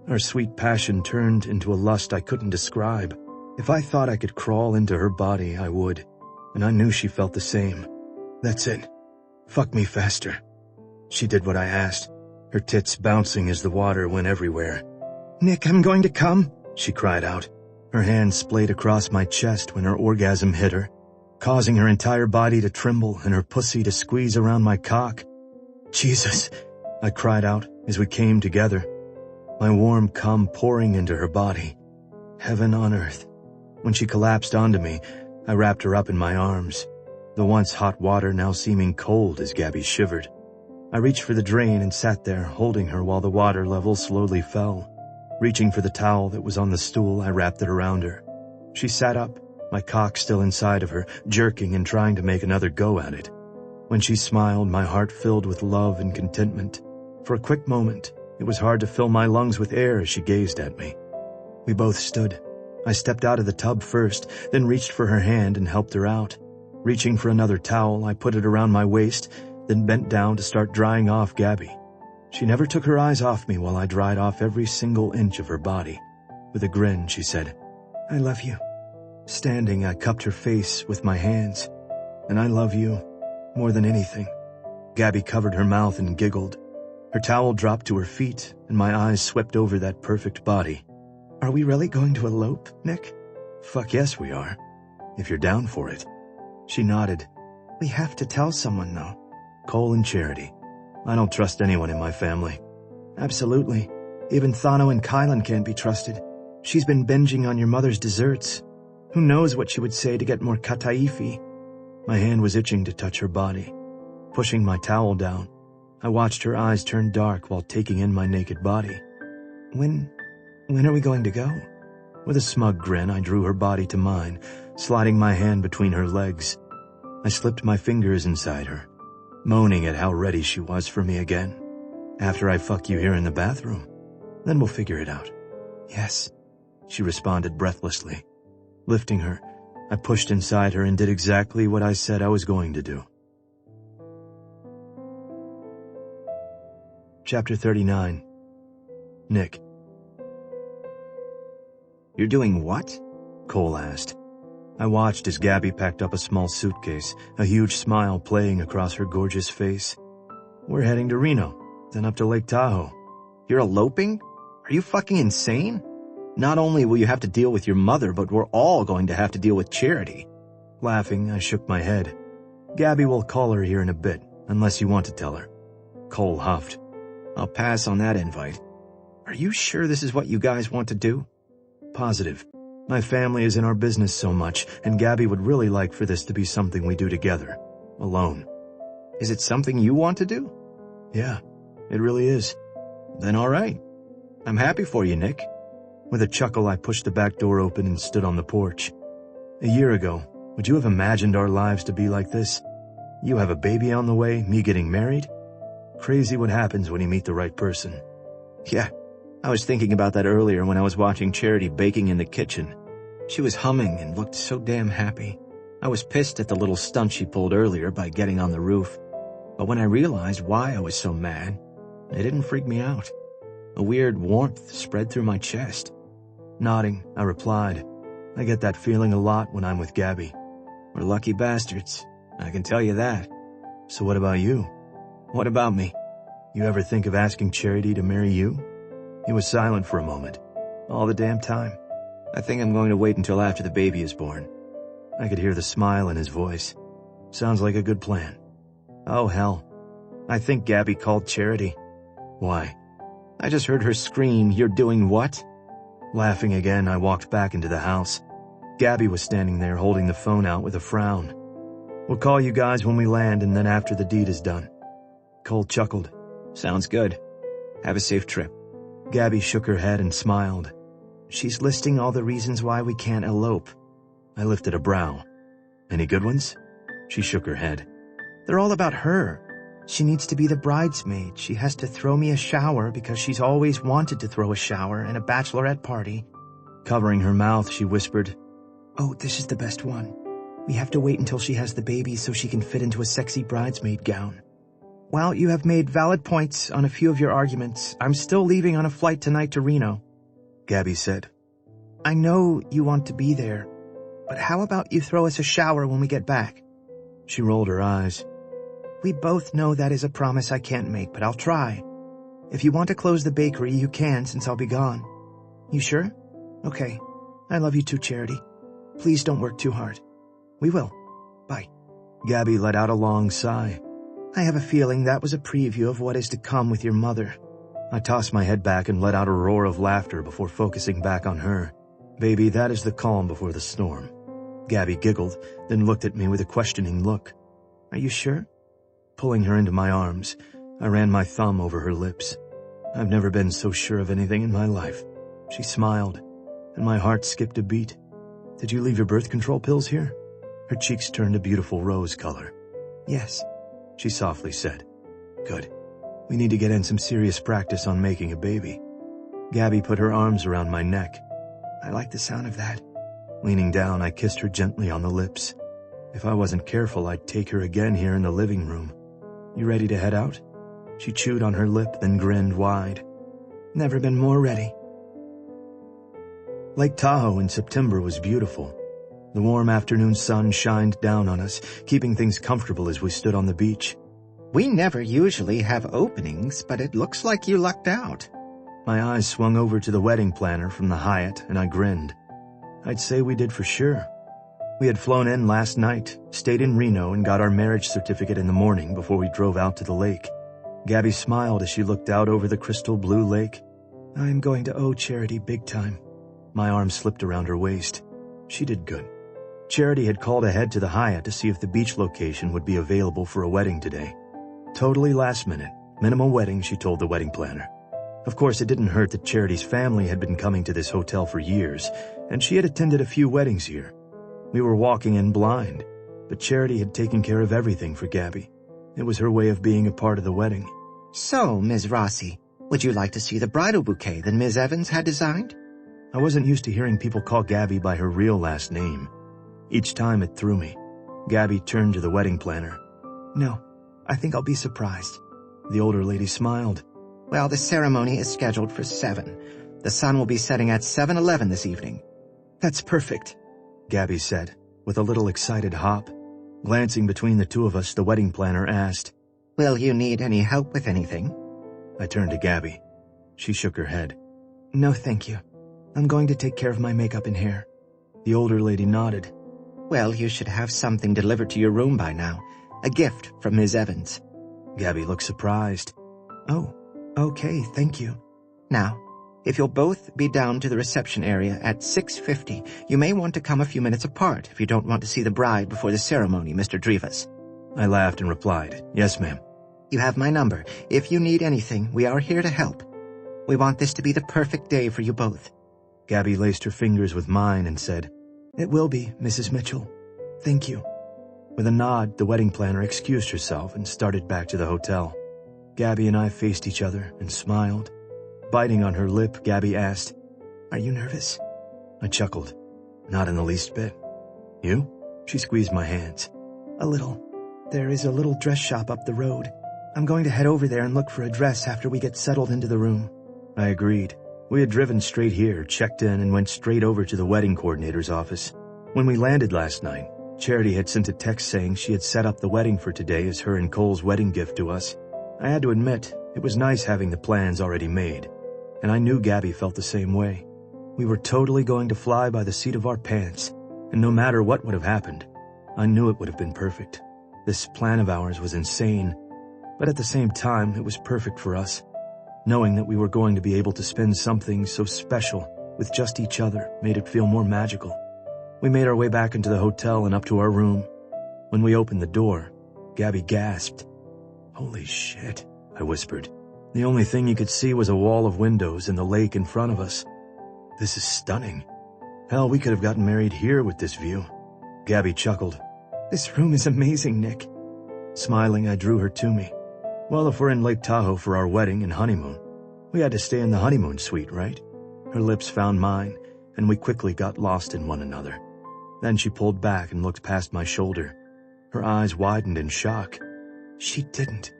Our sweet passion turned into a lust I couldn't describe. If I thought I could crawl into her body, I would. And I knew she felt the same. "That's it. Fuck me faster." She did what I asked, her tits bouncing as the water went everywhere. "Nick, I'm going to come," she cried out. Her hand splayed across my chest when her orgasm hit her, causing her entire body to tremble and her pussy to squeeze around my cock. "Jesus," I cried out as we came together, my warm cum pouring into her body. Heaven on earth. When she collapsed onto me, I wrapped her up in my arms, the once hot water now seeming cold as Gabby shivered. I reached for the drain and sat there, holding her while the water level slowly fell. Reaching for the towel that was on the stool, I wrapped it around her. She sat up, my cock still inside of her, jerking and trying to make another go at it. When she smiled, my heart filled with love and contentment. For a quick moment, it was hard to fill my lungs with air as she gazed at me. We both stood. I stepped out of the tub first, then reached for her hand and helped her out. Reaching for another towel, I put it around my waist, then bent down to start drying off Gabby. She never took her eyes off me while I dried off every single inch of her body. With a grin, she said, "I love you." Standing, I cupped her face with my hands. "And I love you more than anything." Gabby covered her mouth and giggled. Her towel dropped to her feet, and my eyes swept over that perfect body. "Are we really going to elope, Nick?" "Fuck yes, we are. If you're down for it." She nodded. "We have to tell someone, though." "Cole and Charity. I don't trust anyone in my family." "Absolutely. Even Thano and Kylan can't be trusted. She's been binging on your mother's desserts. Who knows what she would say to get more kataifi." My hand was itching to touch her body. Pushing my towel down, I watched her eyes turn dark while taking in my naked body. When are we going to go? With a smug grin, I drew her body to mine, sliding my hand between her legs. I slipped my fingers inside her, moaning at how ready she was for me again. After I fuck you here in the bathroom, then we'll figure it out. Yes, she responded breathlessly. Lifting her, I pushed inside her and did exactly what I said I was going to do. Chapter 39. Nick. You're doing what? Cole asked. I watched as Gabby packed up a small suitcase, a huge smile playing across her gorgeous face. We're heading to Reno, then up to Lake Tahoe. You're eloping? Are you fucking insane? Not only will you have to deal with your mother, but we're all going to have to deal with Charity. Laughing, I shook my head. Gabby will call her here in a bit, unless you want to tell her. Cole huffed. I'll pass on that invite. Are you sure this is what you guys want to do? Positive. My family is in our business so much, and Gabby would really like for this to be something we do together. Alone. Is it something you want to do? Yeah, it really is. Then all right. I'm happy for you, Nick. With a chuckle, I pushed the back door open and stood on the porch. A year ago, would you have imagined our lives to be like this? You have a baby on the way, me getting married? Crazy what happens when you meet the right person. Yeah, I was thinking about that earlier when I was watching Charity baking in the kitchen. She was humming and looked so damn happy. I was pissed at the little stunt she pulled earlier by getting on the roof. But when I realized why I was so mad, it didn't freak me out. A weird warmth spread through my chest. Nodding, I replied, I get that feeling a lot when I'm with Gabby. We're lucky bastards, I can tell you that. So what about you? What about me? You ever think of asking Charity to marry you? He was silent for a moment. All the damn time. I think I'm going to wait until after the baby is born. I could hear the smile in his voice. Sounds like a good plan. Oh hell. I think Gabby called Charity. Why? I just heard her scream, "You're doing what?" Laughing again, I walked back into the house. Gabby was standing there holding the phone out with a frown. We'll call you guys when we land and then after the deed is done. Cole chuckled. Sounds good. Have a safe trip. Gabby shook her head and smiled. She's listing all the reasons why we can't elope. I lifted a brow. Any good ones? She shook her head. They're all about her. She needs to be the bridesmaid. She has to throw me a shower because she's always wanted to throw a shower and a bachelorette party. Covering her mouth, she whispered, Oh, this is the best one. We have to wait until she has the baby so she can fit into a sexy bridesmaid gown. While you have made valid points on a few of your arguments, I'm still leaving on a flight tonight to Reno. Gabby said. I know you want to be there, but how about you throw us a shower when we get back? She rolled her eyes. We both know that is a promise I can't make, but I'll try. If you want to close the bakery, you can since I'll be gone. You sure? Okay. I love you too, Charity. Please don't work too hard. We will. Bye. Gabby let out a long sigh. I have a feeling that was a preview of what is to come with your mother. I tossed my head back and let out a roar of laughter before focusing back on her. Baby, that is the calm before the storm. Gabby giggled, then looked at me with a questioning look. Are you sure? Pulling her into my arms, I ran my thumb over her lips. I've never been so sure of anything in my life. She smiled, and my heart skipped a beat. Did you leave your birth control pills here? Her cheeks turned a beautiful rose color. Yes, she softly said. Good. We need to get in some serious practice on making a baby. Gabby put her arms around my neck. I like the sound of that. Leaning down, I kissed her gently on the lips. If I wasn't careful, I'd take her again here in the living room. You ready to head out? She chewed on her lip, then grinned wide. Never been more ready. Lake Tahoe in September was beautiful. The warm afternoon sun shined down on us, keeping things comfortable as we stood on the beach. We never usually have openings, but it looks like you lucked out. My eyes swung over to the wedding planner from the Hyatt, and I grinned. I'd say we did for sure. We had flown in last night, stayed in Reno, and got our marriage certificate in the morning before we drove out to the lake. Gabby smiled as she looked out over the crystal blue lake. I'm going to owe Charity big time. My arm slipped around her waist. She did good. Charity had called ahead to the Hyatt to see if the beach location would be available for a wedding today. Totally last minute. Minimal wedding, she told the wedding planner. Of course, it didn't hurt that Charity's family had been coming to this hotel for years, and she had attended a few weddings here. We were walking in blind, but Charity had taken care of everything for Gabby. It was her way of being a part of the wedding. So, Ms. Rossi, would you like to see the bridal bouquet that Ms. Evans had designed? I wasn't used to hearing people call Gabby by her real last name. Each time it threw me. Gabby turned to the wedding planner. No, I think I'll be surprised. The older lady smiled. Well, the ceremony is scheduled for 7. The sun will be setting at 7:11 this evening. That's perfect, Gabby said, with a little excited hop. Glancing between the two of us, the wedding planner asked, Will you need any help with anything? I turned to Gabby. She shook her head. No, thank you. I'm going to take care of my makeup and hair. The older lady nodded. Well, you should have something delivered to your room by now. A gift from Ms. Evans. Gabby looked surprised. Oh, okay, thank you. Now, if you'll both be down to the reception area at 6:50, you may want to come a few minutes apart if you don't want to see the bride before the ceremony, Mr. Drivas. I laughed and replied, Yes, ma'am. You have my number. If you need anything, we are here to help. We want this to be the perfect day for you both. Gabby laced her fingers with mine and said, It will be, Mrs. Mitchell. Thank you. With a nod, the wedding planner excused herself and started back to the hotel. Gabby and I faced each other and smiled. Biting on her lip, Gabby asked, Are you nervous? I chuckled. Not in the least bit. You? She squeezed my hands. A little. There is a little dress shop up the road. I'm going to head over there and look for a dress after we get settled into the room. I agreed. We had driven straight here, checked in, and went straight over to the wedding coordinator's office. When we landed last night, Charity had sent a text saying she had set up the wedding for today as her and Cole's wedding gift to us. I had to admit, it was nice having the plans already made. And I knew Gabby felt the same way. We were totally going to fly by the seat of our pants, and no matter what would have happened, I knew it would have been perfect. This plan of ours was insane, but at the same time, it was perfect for us. Knowing that we were going to be able to spend something so special with just each other made it feel more magical. We made our way back into the hotel and up to our room. When we opened the door, Gabby gasped. Holy shit, I whispered. The only thing you could see was a wall of windows and the lake in front of us. This is stunning. Hell, we could have gotten married here with this view. Gabby chuckled. This room is amazing, Nick. Smiling, I drew her to me. Well, if we're in Lake Tahoe for our wedding and honeymoon, we had to stay in the honeymoon suite, right? Her lips found mine, and we quickly got lost in one another. Then she pulled back and looked past my shoulder. Her eyes widened in shock. She didn't.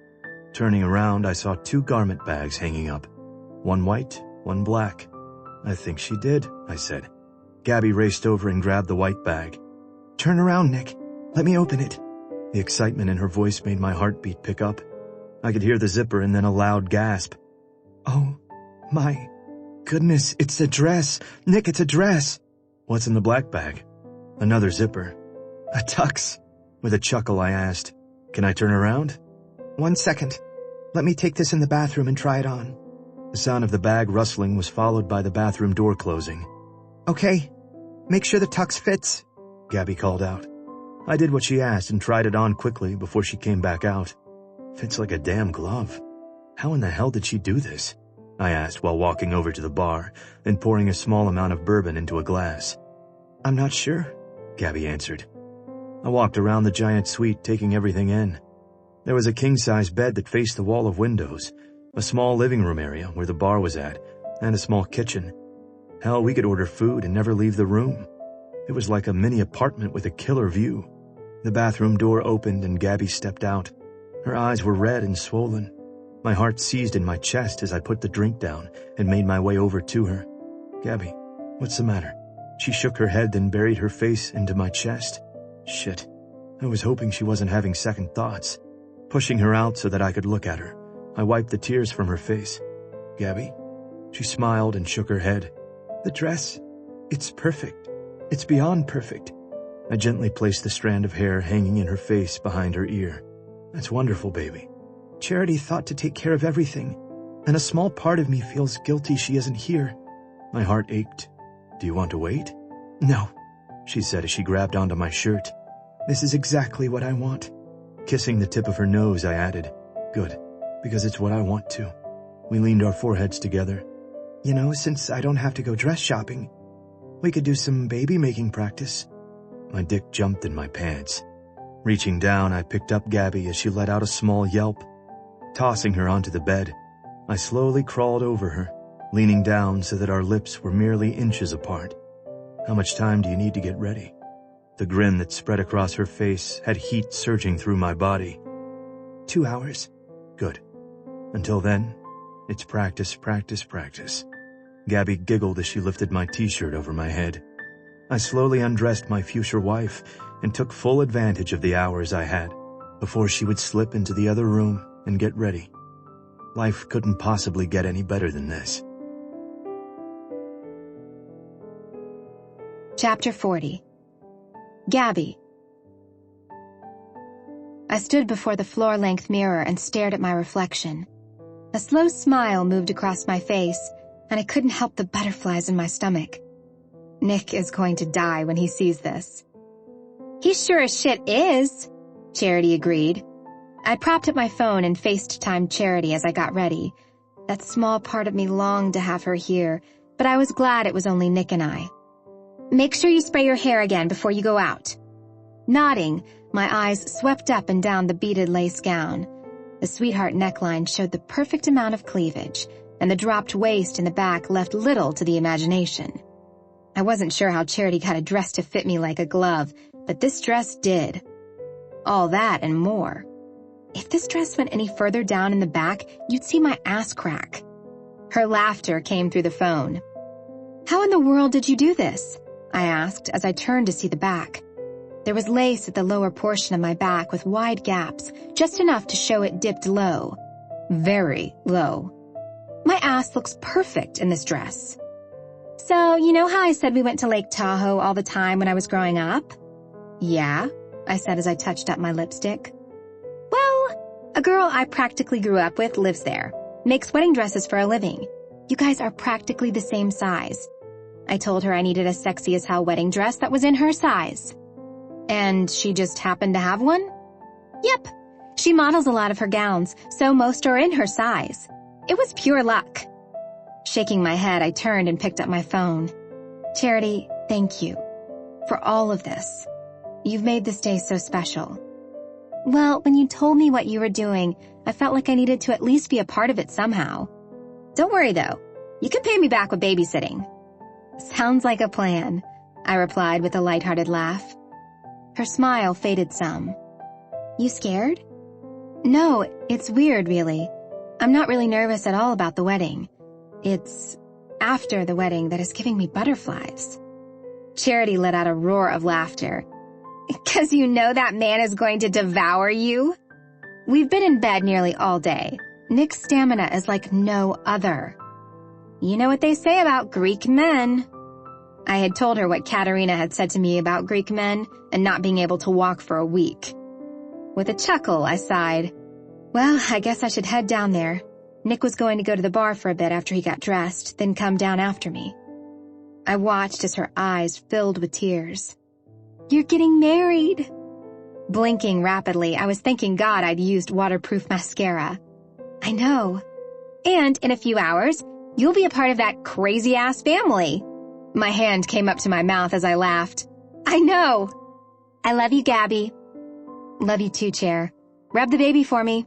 Turning around, I saw 2 garment bags hanging up. One white, one black. I think she did, I said. Gabby raced over and grabbed the white bag. Turn around, Nick. Let me open it. The excitement in her voice made my heartbeat pick up. I could hear the zipper and then a loud gasp. Oh, my goodness, it's a dress. Nick, it's a dress. What's in the black bag? Another zipper. A tux. With a chuckle, I asked, Can I turn around? 1 second. Let me take this in the bathroom and try it on. The sound of the bag rustling was followed by the bathroom door closing. Okay, make sure the tux fits, Gabby called out. I did what she asked and tried it on quickly before she came back out. Fits like a damn glove. How in the hell did she do this? I asked while walking over to the bar and pouring a small amount of bourbon into a glass. I'm not sure, Gabby answered. I walked around the giant suite, taking everything in. There was a king-size bed that faced the wall of windows, a small living room area where the bar was at, and a small kitchen. Hell, we could order food and never leave the room. It was like a mini apartment with a killer view. The bathroom door opened and Gabby stepped out. Her eyes were red and swollen. My heart seized in my chest as I put the drink down and made my way over to her. Gabby, what's the matter? She shook her head, then buried her face into my chest. Shit. I was hoping she wasn't having second thoughts. Pushing her out so that I could look at her, I wiped the tears from her face. Gabby? She smiled and shook her head. The dress, it's perfect. It's beyond perfect. I gently placed the strand of hair hanging in her face behind her ear. That's wonderful, baby. Charity thought to take care of everything, and a small part of me feels guilty she isn't here. My heart ached. Do you want to wait? No, she said as she grabbed onto my shirt. This is exactly what I want. Kissing the tip of her nose, I added, Good, because it's what I want too. We leaned our foreheads together. You know, since I don't have to go dress shopping, we could do some baby-making practice. My dick jumped in my pants. Reaching down, I picked up Gabby as she let out a small yelp. Tossing her onto the bed, I slowly crawled over her, leaning down so that our lips were merely inches apart. How much time do you need to get ready? The grin that spread across her face had heat surging through my body. 2 hours. Good. Until then, it's practice, practice, practice. Gabby giggled as she lifted my t-shirt over my head. I slowly undressed my future wife and took full advantage of the hours I had before she would slip into the other room and get ready. Life couldn't possibly get any better than this. Chapter 40. Gabby. I stood before the floor-length mirror and stared at my reflection. A slow smile moved across my face, and I couldn't help the butterflies in my stomach. Nick is going to die when he sees this. He sure as shit is, Charity agreed. I propped up my phone and FaceTimed Charity as I got ready. That small part of me longed to have her here, but I was glad it was only Nick and I. Make sure you spray your hair again before you go out. Nodding, my eyes swept up and down the beaded lace gown. The sweetheart neckline showed the perfect amount of cleavage, and the dropped waist in the back left little to the imagination. I wasn't sure how Charity got a dress to fit me like a glove, but this dress did. All that and more. If this dress went any further down in the back, you'd see my ass crack. Her laughter came through the phone. How in the world did you do this? I asked as I turned to see the back. There was lace at the lower portion of my back with wide gaps, just enough to show it dipped low. Very low. My ass looks perfect in this dress. So, you know how I said we went to Lake Tahoe all the time when I was growing up? Yeah, I said as I touched up my lipstick. Well, a girl I practically grew up with lives there, makes wedding dresses for a living. You guys are practically the same size. I told her I needed a sexy as hell wedding dress that was in her size. And she just happened to have one? Yep. She models a lot of her gowns, so most are in her size. It was pure luck. Shaking my head, I turned and picked up my phone. Charity, thank you for all of this. You've made this day so special. Well, when you told me what you were doing, I felt like I needed to at least be a part of it somehow. Don't worry, though. You can pay me back with babysitting. Sounds like a plan, I replied with a lighthearted laugh. Her smile faded some. You scared? No, it's weird, really. I'm not really nervous at all about the wedding. It's after the wedding that is giving me butterflies. Charity let out a roar of laughter. 'Cause you know that man is going to devour you? We've been in bed nearly all day. Nick's stamina is like no other. You know what they say about Greek men. I had told her what Katerina had said to me about Greek men and not being able to walk for a week. With a chuckle, I sighed. Well, I guess I should head down there. Nick was going to go to the bar for a bit after he got dressed, then come down after me. I watched as her eyes filled with tears. You're getting married. Blinking rapidly, I was thanking God I'd used waterproof mascara. I know. And in a few hours, you'll be a part of that crazy-ass family. My hand came up to my mouth as I laughed. I know. I love you, Gabby. Love you too, Chair. Rub the baby for me.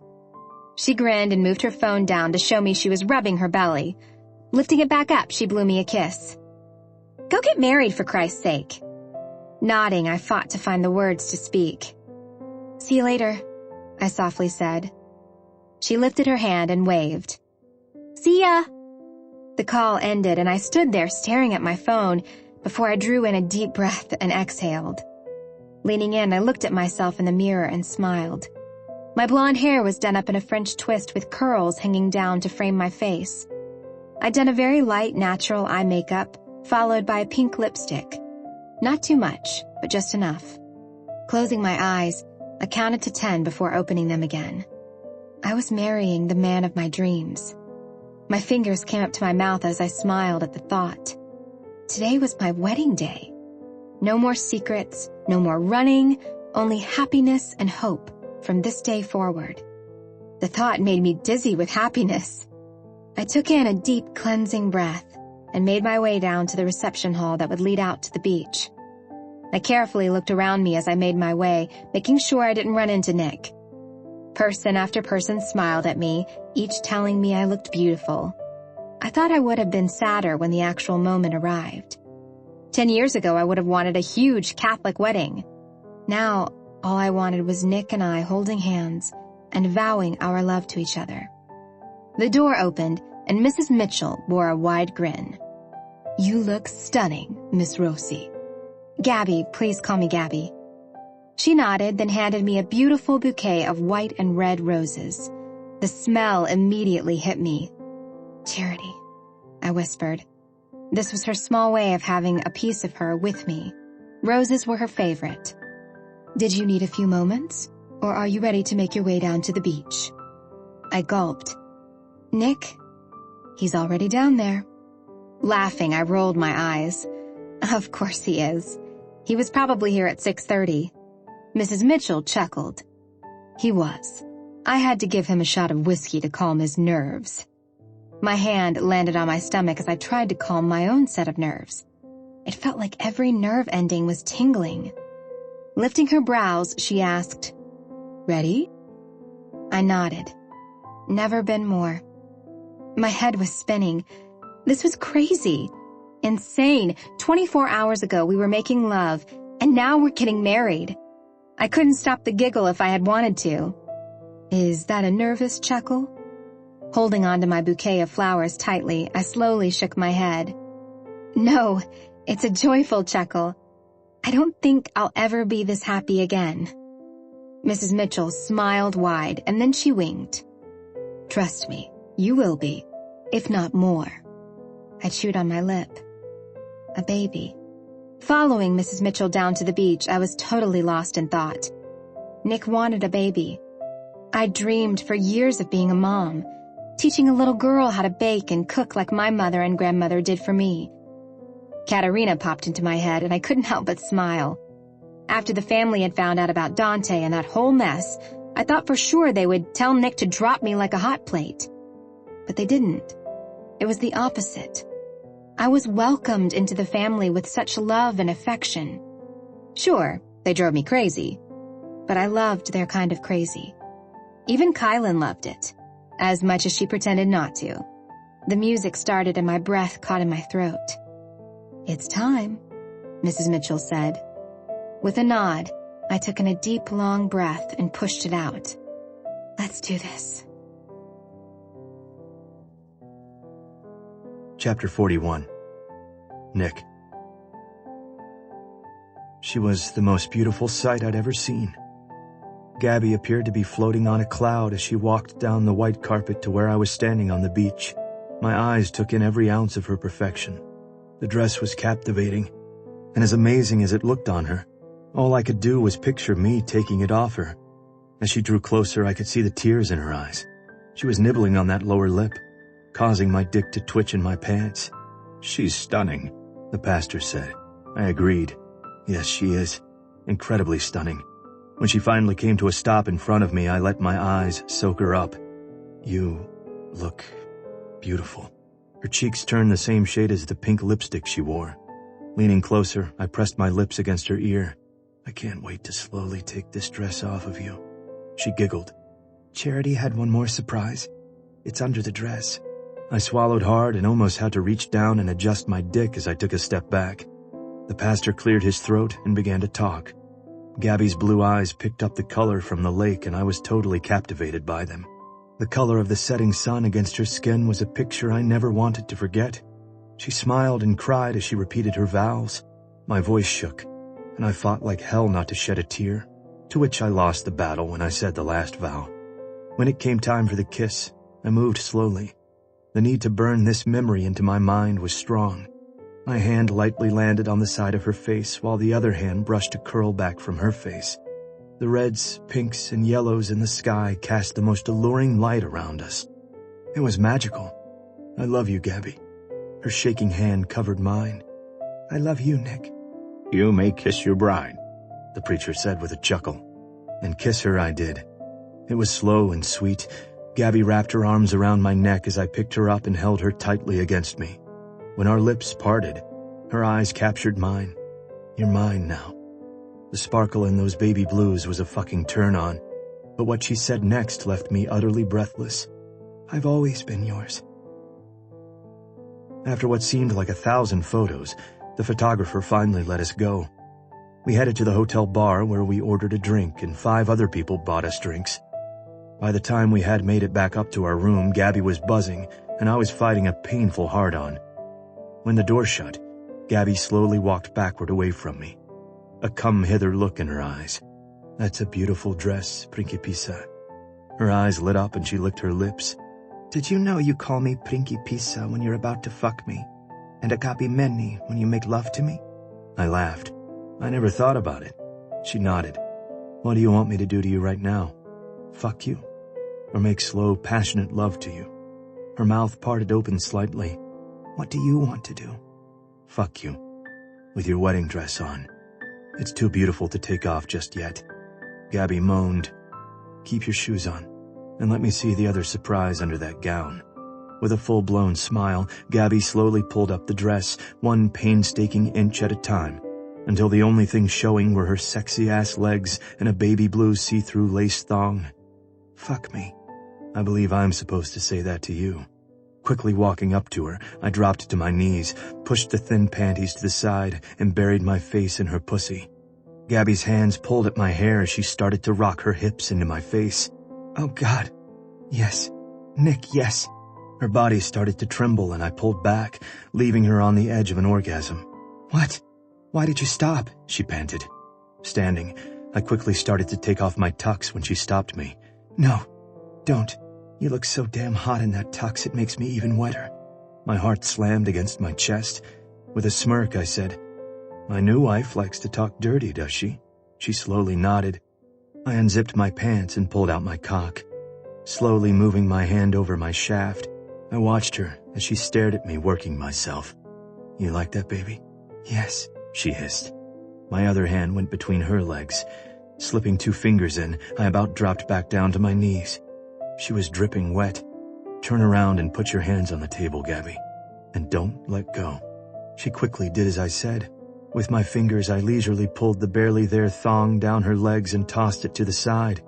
She grinned and moved her phone down to show me she was rubbing her belly. Lifting it back up, she blew me a kiss. Go get married, for Christ's sake. Nodding, I fought to find the words to speak. See you later, I softly said. She lifted her hand and waved. See ya. The call ended and I stood there staring at my phone before I drew in a deep breath and exhaled. Leaning in, I looked at myself in the mirror and smiled. My blonde hair was done up in a French twist with curls hanging down to frame my face. I'd done a very light, natural eye makeup, followed by a pink lipstick. Not too much, but just enough. Closing my eyes, I counted to 10 before opening them again. I was marrying the man of my dreams. My fingers came up to my mouth as I smiled at the thought. Today was my wedding day. No more secrets, no more running, only happiness and hope from this day forward. The thought made me dizzy with happiness. I took in a deep cleansing breath and made my way down to the reception hall that would lead out to the beach. I carefully looked around me as I made my way, making sure I didn't run into Nick. Person after person smiled at me, each telling me I looked beautiful. I thought I would have been sadder when the actual moment arrived. 10 years ago, I would have wanted a huge Catholic wedding. Now, all I wanted was Nick and I holding hands and vowing our love to each other. The door opened, and Mrs. Mitchell wore a wide grin. "You look stunning, Miss Rosie." "Gabby, please call me Gabby." She nodded, then handed me a beautiful bouquet of white and red roses. The smell immediately hit me. "Charity," I whispered. This was her small way of having a piece of her with me. Roses were her favorite. "Did you need a few moments, or are you ready to make your way down to the beach?" I gulped. "Nick? He's already down there." Laughing, I rolled my eyes. Of course he is. He was probably here at 6:30. Mrs. Mitchell chuckled. He was. I had to give him a shot of whiskey to calm his nerves. My hand landed on my stomach as I tried to calm my own set of nerves. It felt like every nerve ending was tingling. Lifting her brows, she asked, "Ready?" I nodded. Never been more. My head was spinning. This was crazy. Insane. 24 hours ago we were making love, and now we're getting married. I couldn't stop the giggle if I had wanted to. Is that a nervous chuckle? Holding onto my bouquet of flowers tightly, I slowly shook my head. No, it's a joyful chuckle. I don't think I'll ever be this happy again. Mrs. Mitchell smiled wide, and then she winked. Trust me, you will be, if not more. I chewed on my lip. A baby. Following Mrs. Mitchell down to the beach, I was totally lost in thought. Nick wanted a baby. I dreamed for years of being a mom, teaching a little girl how to bake and cook like my mother and grandmother did for me. Katerina popped into my head, and I couldn't help but smile. After the family had found out about Dante and that whole mess, I thought for sure they would tell Nick to drop me like a hot plate. But they didn't. It was the opposite. I was welcomed into the family with such love and affection. Sure, they drove me crazy, but I loved their kind of crazy. Even Kylan loved it, as much as she pretended not to. The music started and my breath caught in my throat. It's time, Mrs. Mitchell said. With a nod, I took in a deep, long breath and pushed it out. Let's do this. Chapter 41. Nick. She was the most beautiful sight I'd ever seen. Gabby appeared to be floating on a cloud as she walked down the white carpet to where I was standing on the beach. My eyes took in every ounce of her perfection. The dress was captivating, and as amazing as it looked on her, all I could do was picture me taking it off her. As she drew closer, I could see the tears in her eyes. She was nibbling on that lower lip, causing my dick to twitch in my pants. She's stunning, the pastor said. I agreed. Yes, she is. Incredibly stunning. When she finally came to a stop in front of me, I let my eyes soak her up. You look beautiful. Her cheeks turned the same shade as the pink lipstick she wore. Leaning closer, I pressed my lips against her ear. I can't wait to slowly take this dress off of you. She giggled. Charity had one more surprise. It's under the dress. I swallowed hard and almost had to reach down and adjust my dick as I took a step back. The pastor cleared his throat and began to talk. Gabby's blue eyes picked up the color from the lake, and I was totally captivated by them. The color of the setting sun against her skin was a picture I never wanted to forget. She smiled and cried as she repeated her vows. My voice shook, and I fought like hell not to shed a tear, to which I lost the battle when I said the last vow. When it came time for the kiss, I moved slowly. The need to burn this memory into my mind was strong. My hand lightly landed on the side of her face, while the other hand brushed a curl back from her face. The reds, pinks, and yellows in the sky cast the most alluring light around us. It was magical. I love you, Gabby. Her shaking hand covered mine. I love you, Nick. You may kiss your bride, the preacher said with a chuckle. And kiss her I did. It was slow and sweet, Gabby wrapped her arms around my neck as I picked her up and held her tightly against me. When our lips parted, her eyes captured mine. You're mine now. The sparkle in those baby blues was a fucking turn-on, but what she said next left me utterly breathless. I've always been yours. After what seemed like 1,000 photos, the photographer finally let us go. We headed to the hotel bar where we ordered a drink and 5 other people bought us drinks. By the time we had made it back up to our room, Gabby was buzzing and I was fighting a painful hard-on. When the door shut, Gabby slowly walked backward away from me, a come-hither look in her eyes. That's a beautiful dress, Principessa. Her eyes lit up and she licked her lips. Did you know you call me Principessa when you're about to fuck me, and agapi menni when you make love to me? I laughed. I never thought about it. She nodded. What do you want me to do to you right now? Fuck you? Or make slow, passionate love to you? Her mouth parted open slightly. What do you want to do? Fuck you. With your wedding dress on. It's too beautiful to take off just yet. Gabby moaned. Keep your shoes on, and let me see the other surprise under that gown. With a full-blown smile, Gabby slowly pulled up the dress, one painstaking inch at a time, until the only thing showing were her sexy-ass legs and a baby blue see-through lace thong. Fuck me. I believe I'm supposed to say that to you. Quickly walking up to her, I dropped to my knees, pushed the thin panties to the side, and buried my face in her pussy. Gabby's hands pulled at my hair as she started to rock her hips into my face. Oh God. Yes. Nick, yes. Her body started to tremble and I pulled back, leaving her on the edge of an orgasm. What? Why did you stop? She panted. Standing, I quickly started to take off my tux when she stopped me. No, don't. You look so damn hot in that tux it makes me even wetter. My heart slammed against my chest. With a smirk, I said, My new wife likes to talk dirty, does she? She slowly nodded. I unzipped my pants and pulled out my cock. Slowly moving my hand over my shaft, I watched her as she stared at me working myself. You like that, baby? Yes, she hissed. My other hand went between her legs. Slipping 2 fingers in, I about dropped back down to my knees. She was dripping wet. Turn around and put your hands on the table, Gabby. And don't let go. She quickly did as I said. With my fingers, I leisurely pulled the barely there thong down her legs and tossed it to the side.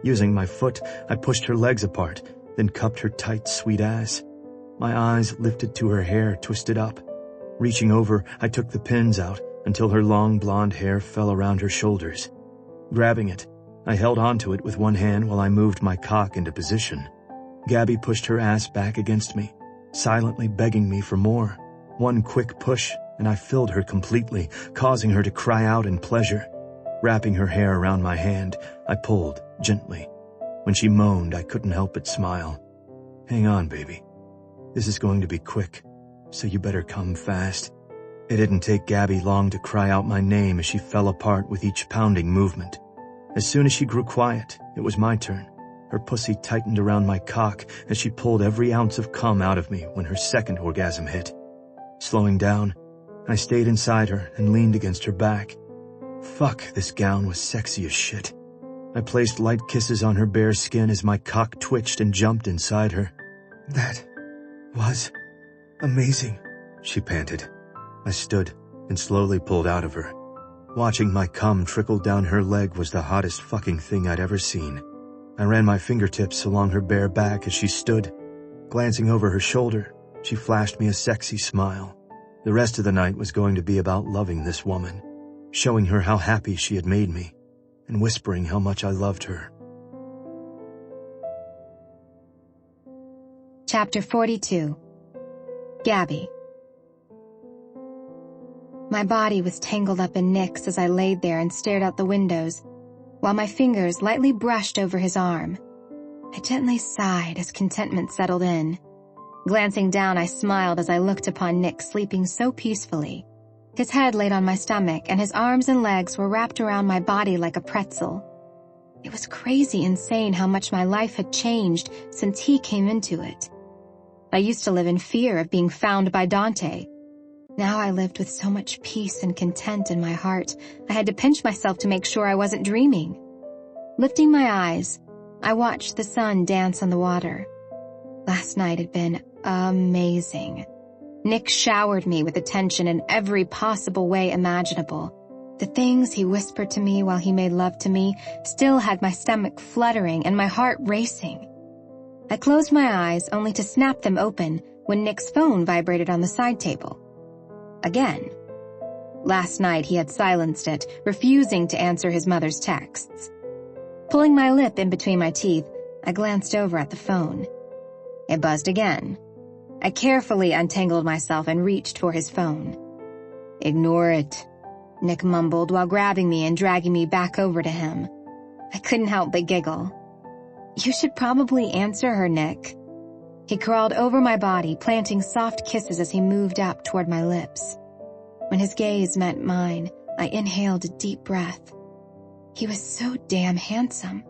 Using my foot, I pushed her legs apart, then cupped her tight, sweet ass. My eyes lifted to her hair twisted up. Reaching over, I took the pins out until her long blonde hair fell around her shoulders. Grabbing it, I held onto it with one hand while I moved my cock into position. Gabby pushed her ass back against me, silently begging me for more. One quick push, and I filled her completely, causing her to cry out in pleasure. Wrapping her hair around my hand, I pulled, gently. When she moaned, I couldn't help but smile. Hang on, baby. This is going to be quick, so you better come fast. It didn't take Gabby long to cry out my name as she fell apart with each pounding movement. As soon as she grew quiet, it was my turn. Her pussy tightened around my cock as she pulled every ounce of cum out of me when her second orgasm hit. Slowing down, I stayed inside her and leaned against her back. Fuck, this gown was sexy as shit. I placed light kisses on her bare skin as my cock twitched and jumped inside her. That was amazing, she panted. I stood and slowly pulled out of her. Watching my cum trickle down her leg was the hottest fucking thing I'd ever seen. I ran my fingertips along her bare back as she stood. Glancing over her shoulder, she flashed me a sexy smile. The rest of the night was going to be about loving this woman, showing her how happy she had made me, and whispering how much I loved her. Chapter 42. Gabby. My body was tangled up in Nick's as I laid there and stared out the windows, while my fingers lightly brushed over his arm. I gently sighed as contentment settled in. Glancing down, I smiled as I looked upon Nick sleeping so peacefully. His head laid on my stomach, and his arms and legs were wrapped around my body like a pretzel. It was crazy insane how much my life had changed since he came into it. I used to live in fear of being found by Dante. Now I lived with so much peace and content in my heart, I had to pinch myself to make sure I wasn't dreaming. Lifting my eyes, I watched the sun dance on the water. Last night had been amazing. Nick showered me with attention in every possible way imaginable. The things he whispered to me while he made love to me still had my stomach fluttering and my heart racing. I closed my eyes only to snap them open when Nick's phone vibrated on the side table. Again. Last night he had silenced it, refusing to answer his mother's texts. Pulling my lip in between my teeth, I glanced over at the phone. It buzzed again. I carefully untangled myself and reached for his phone. "Ignore it," Nick mumbled while grabbing me and dragging me back over to him. I couldn't help but giggle. "You should probably answer her, Nick." He crawled over my body, planting soft kisses as he moved up toward my lips. When his gaze met mine, I inhaled a deep breath. He was so damn handsome.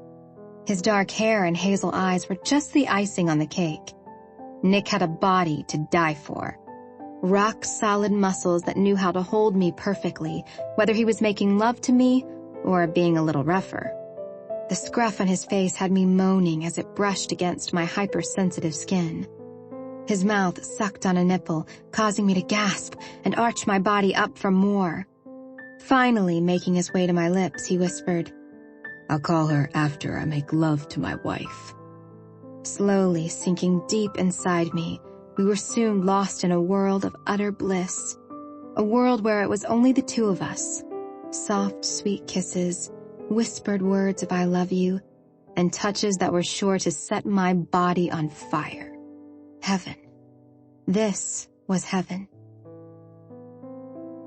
His dark hair and hazel eyes were just the icing on the cake. Nick had a body to die for. Rock-solid muscles that knew how to hold me perfectly, whether he was making love to me or being a little rougher. The scruff on his face had me moaning as it brushed against my hypersensitive skin. His mouth sucked on a nipple, causing me to gasp and arch my body up for more. Finally, making his way to my lips, he whispered, "I'll call her after I make love to my wife." Slowly sinking deep inside me, we were soon lost in a world of utter bliss. A world where it was only the two of us. Soft, sweet kisses, whispered words of "I love you," and touches that were sure to set my body on fire. Heaven. This was heaven.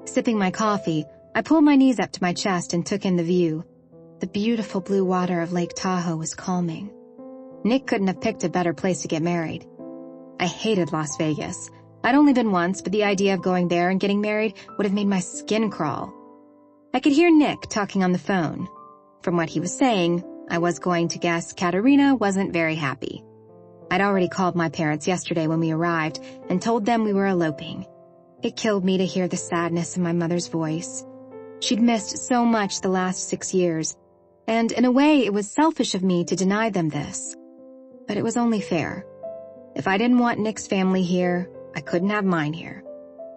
Sipping my coffee, I pulled my knees up to my chest and took in the view. The beautiful blue water of Lake Tahoe was calming. Nick couldn't have picked a better place to get married. I hated Las Vegas. I'd only been once, but the idea of going there and getting married would have made my skin crawl. I could hear Nick talking on the phone. From what he was saying, I was going to guess Katerina wasn't very happy. I'd already called my parents yesterday when we arrived and told them we were eloping. It killed me to hear the sadness in my mother's voice. She'd missed so much the last 6 years, and in a way it was selfish of me to deny them this. But it was only fair. If I didn't want Nick's family here, I couldn't have mine here.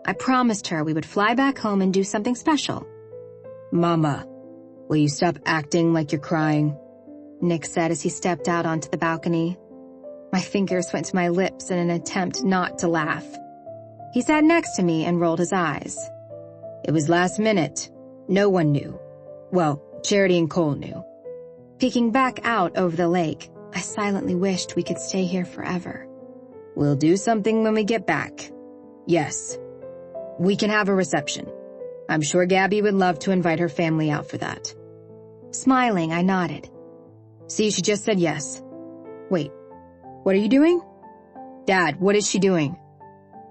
I promised her we would fly back home and do something special. "Mama, will you stop acting like you're crying?" Nick said as he stepped out onto the balcony. My fingers went to my lips in an attempt not to laugh. He sat next to me and rolled his eyes. "It was last minute. No one knew. Well, Charity and Cole knew." Peeking back out over the lake, I silently wished we could stay here forever. "We'll do something when we get back. Yes. We can have a reception. I'm sure Gabby would love to invite her family out for that." Smiling, I nodded. "See, she just said yes. Wait, what are you doing?" "Dad, what is she doing?"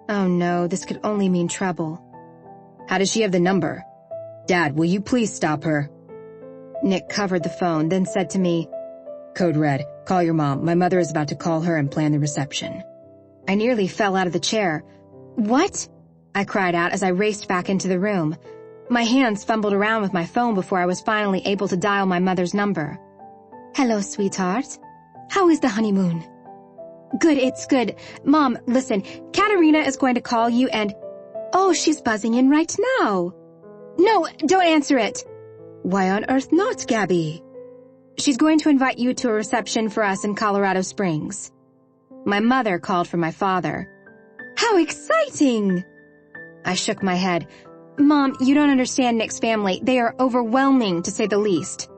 Oh no, this could only mean trouble. "How does she have the number?" "Dad, will you please stop her?" Nick covered the phone, then said to me, "Code red, call your mom. My mother is about to call her and plan the reception." I nearly fell out of the chair. "What?" I cried out as I raced back into the room. My hands fumbled around with my phone before I was finally able to dial my mother's number. "Hello, sweetheart. How is the honeymoon?" "Good, it's good. Mom, listen, Katerina is going to call you and—" "Oh, she's buzzing in right now." "No, don't answer it." "Why on earth not, Gabby?" "She's going to invite you to a reception for us in Colorado Springs." My mother called for my father. "How exciting!" I shook my head. "Mom, you don't understand Nick's family. They are overwhelming, to say the least."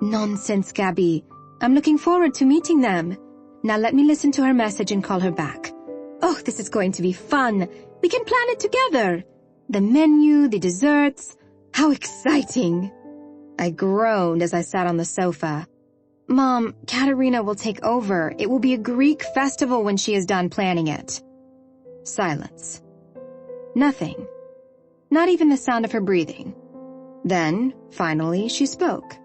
"Nonsense, Gabby. I'm looking forward to meeting them. Now let me listen to her message and call her back. Oh, this is going to be fun. We can plan it together. The menu, the desserts. How exciting!" I groaned as I sat on the sofa. "Mom, Katerina will take over. It will be a Greek festival when she is done planning it." Silence. Nothing. Not even the sound of her breathing. Then, finally, she spoke.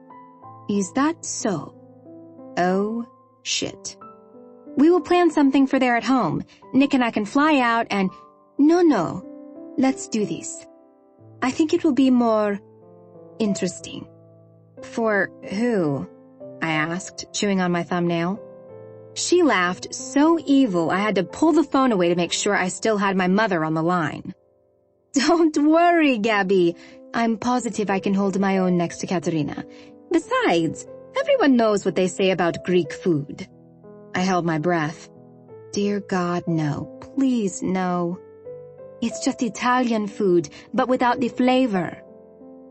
"Is that so?" Oh, shit. "We will plan something for there at home. Nick and I can fly out and—" No. Let's do this. I think it will be more interesting." "For who?" I asked, chewing on my thumbnail. She laughed so evil I had to pull the phone away to make sure I still had my mother on the line. Don't worry, Gabby. I'm positive I can hold my own next to Katerina. Besides, everyone knows what they say about Greek food. I held my breath. Dear God, no. Please, no. It's just Italian food, but without the flavor.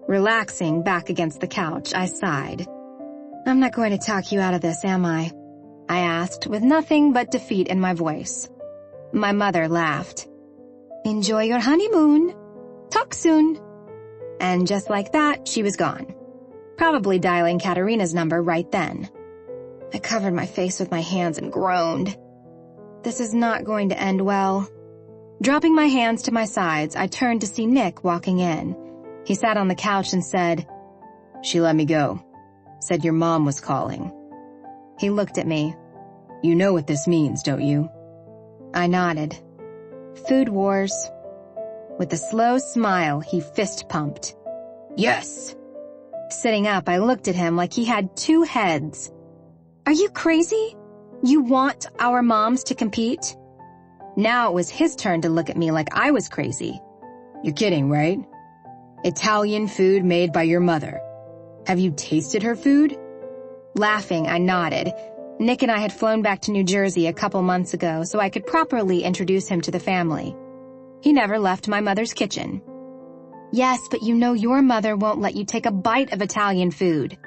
Relaxing back against the couch, I sighed. I'm not going to talk you out of this, am I? I asked, with nothing but defeat in my voice. My mother laughed. Enjoy your honeymoon. Talk soon. And just like that, she was gone. Probably dialing Katerina's number right then. I covered my face with my hands and groaned. This is not going to end well. Dropping my hands to my sides, I turned to see Nick walking in. He sat on the couch and said, "She let me go. Said your mom was calling." He looked at me. "You know what this means, don't you?" I nodded. Food wars. With a slow smile, he fist-pumped. "Yes!" Sitting up, I looked at him like he had two heads. Are you crazy? You want our moms to compete? Now it was his turn to look at me like I was crazy. You're kidding, right? Italian food made by your mother. Have you tasted her food? Laughing, I nodded. Nick and I had flown back to New Jersey a couple months ago so I could properly introduce him to the family. He never left my mother's kitchen. Yes, but you know your mother won't let you take a bite of Italian food.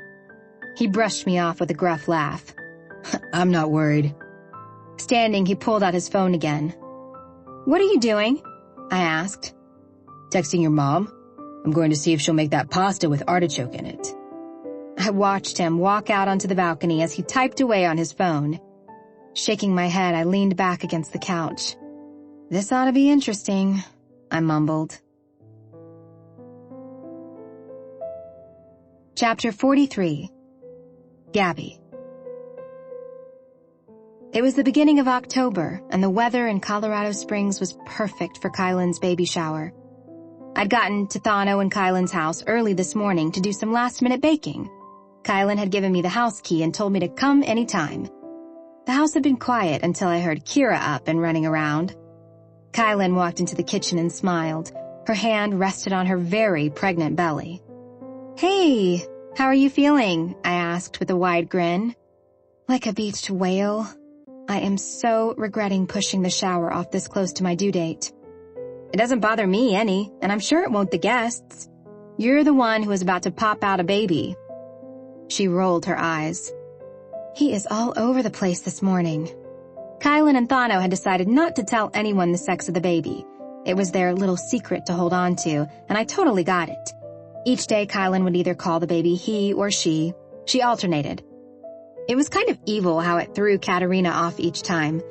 He brushed me off with a gruff laugh. I'm not worried. Standing, he pulled out his phone again. What are you doing? I asked. Texting your mom. I'm going to see if she'll make that pasta with artichoke in it. I watched him walk out onto the balcony as he typed away on his phone. Shaking my head, I leaned back against the couch. This ought to be interesting, I mumbled. Chapter 43. Gabby. It was the beginning of October, and the weather in Colorado Springs was perfect for Kylan's baby shower. I'd gotten to Thano and Kylan's house early this morning to do some last-minute baking. Kylan had given me the house key and told me to come anytime. The house had been quiet until I heard Kira up and running around. Kylan walked into the kitchen and smiled. Her hand rested on her very pregnant belly. Hey, how are you feeling? I asked with a wide grin. Like a beached whale. I am so regretting pushing the shower off this close to my due date. It doesn't bother me any, and I'm sure it won't the guests. You're the one who is about to pop out a baby. She rolled her eyes. He is all over the place this morning. Kylan and Thano had decided not to tell anyone the sex of the baby. It was their little secret to hold on to, and I totally got it. Each day Kylan would either call the baby he or she. She alternated. It was kind of evil how it threw Katerina off each time,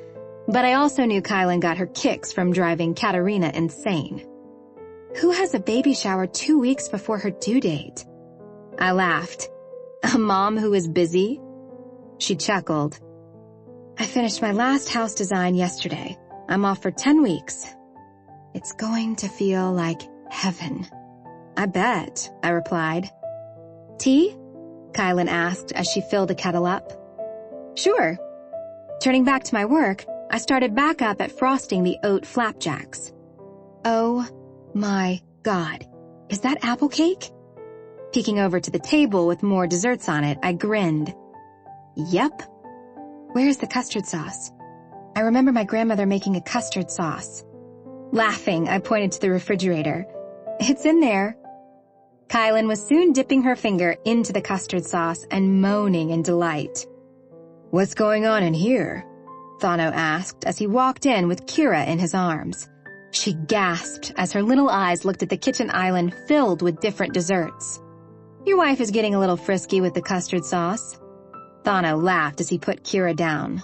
but I also knew Kylan got her kicks from driving Katerina insane. Who has a baby shower 2 weeks before her due date? I laughed. A mom who is busy? She chuckled. I finished my last house design yesterday. I'm off for 10 weeks. It's going to feel like heaven. I bet, I replied. Tea? Kylan asked as she filled a kettle up. Sure. Turning back to my work, I started back up at frosting the oat flapjacks. Oh my God, is that apple cake? Peeking over to the table with more desserts on it, I grinned. Yep. Where's the custard sauce? I remember my grandmother making a custard sauce. Laughing, I pointed to the refrigerator. It's in there. Kylan was soon dipping her finger into the custard sauce and moaning in delight. What's going on in here? Thano asked as he walked in with Kira in his arms. She gasped as her little eyes looked at the kitchen island filled with different desserts. Your wife is getting a little frisky with the custard sauce. Thano laughed as he put Kira down.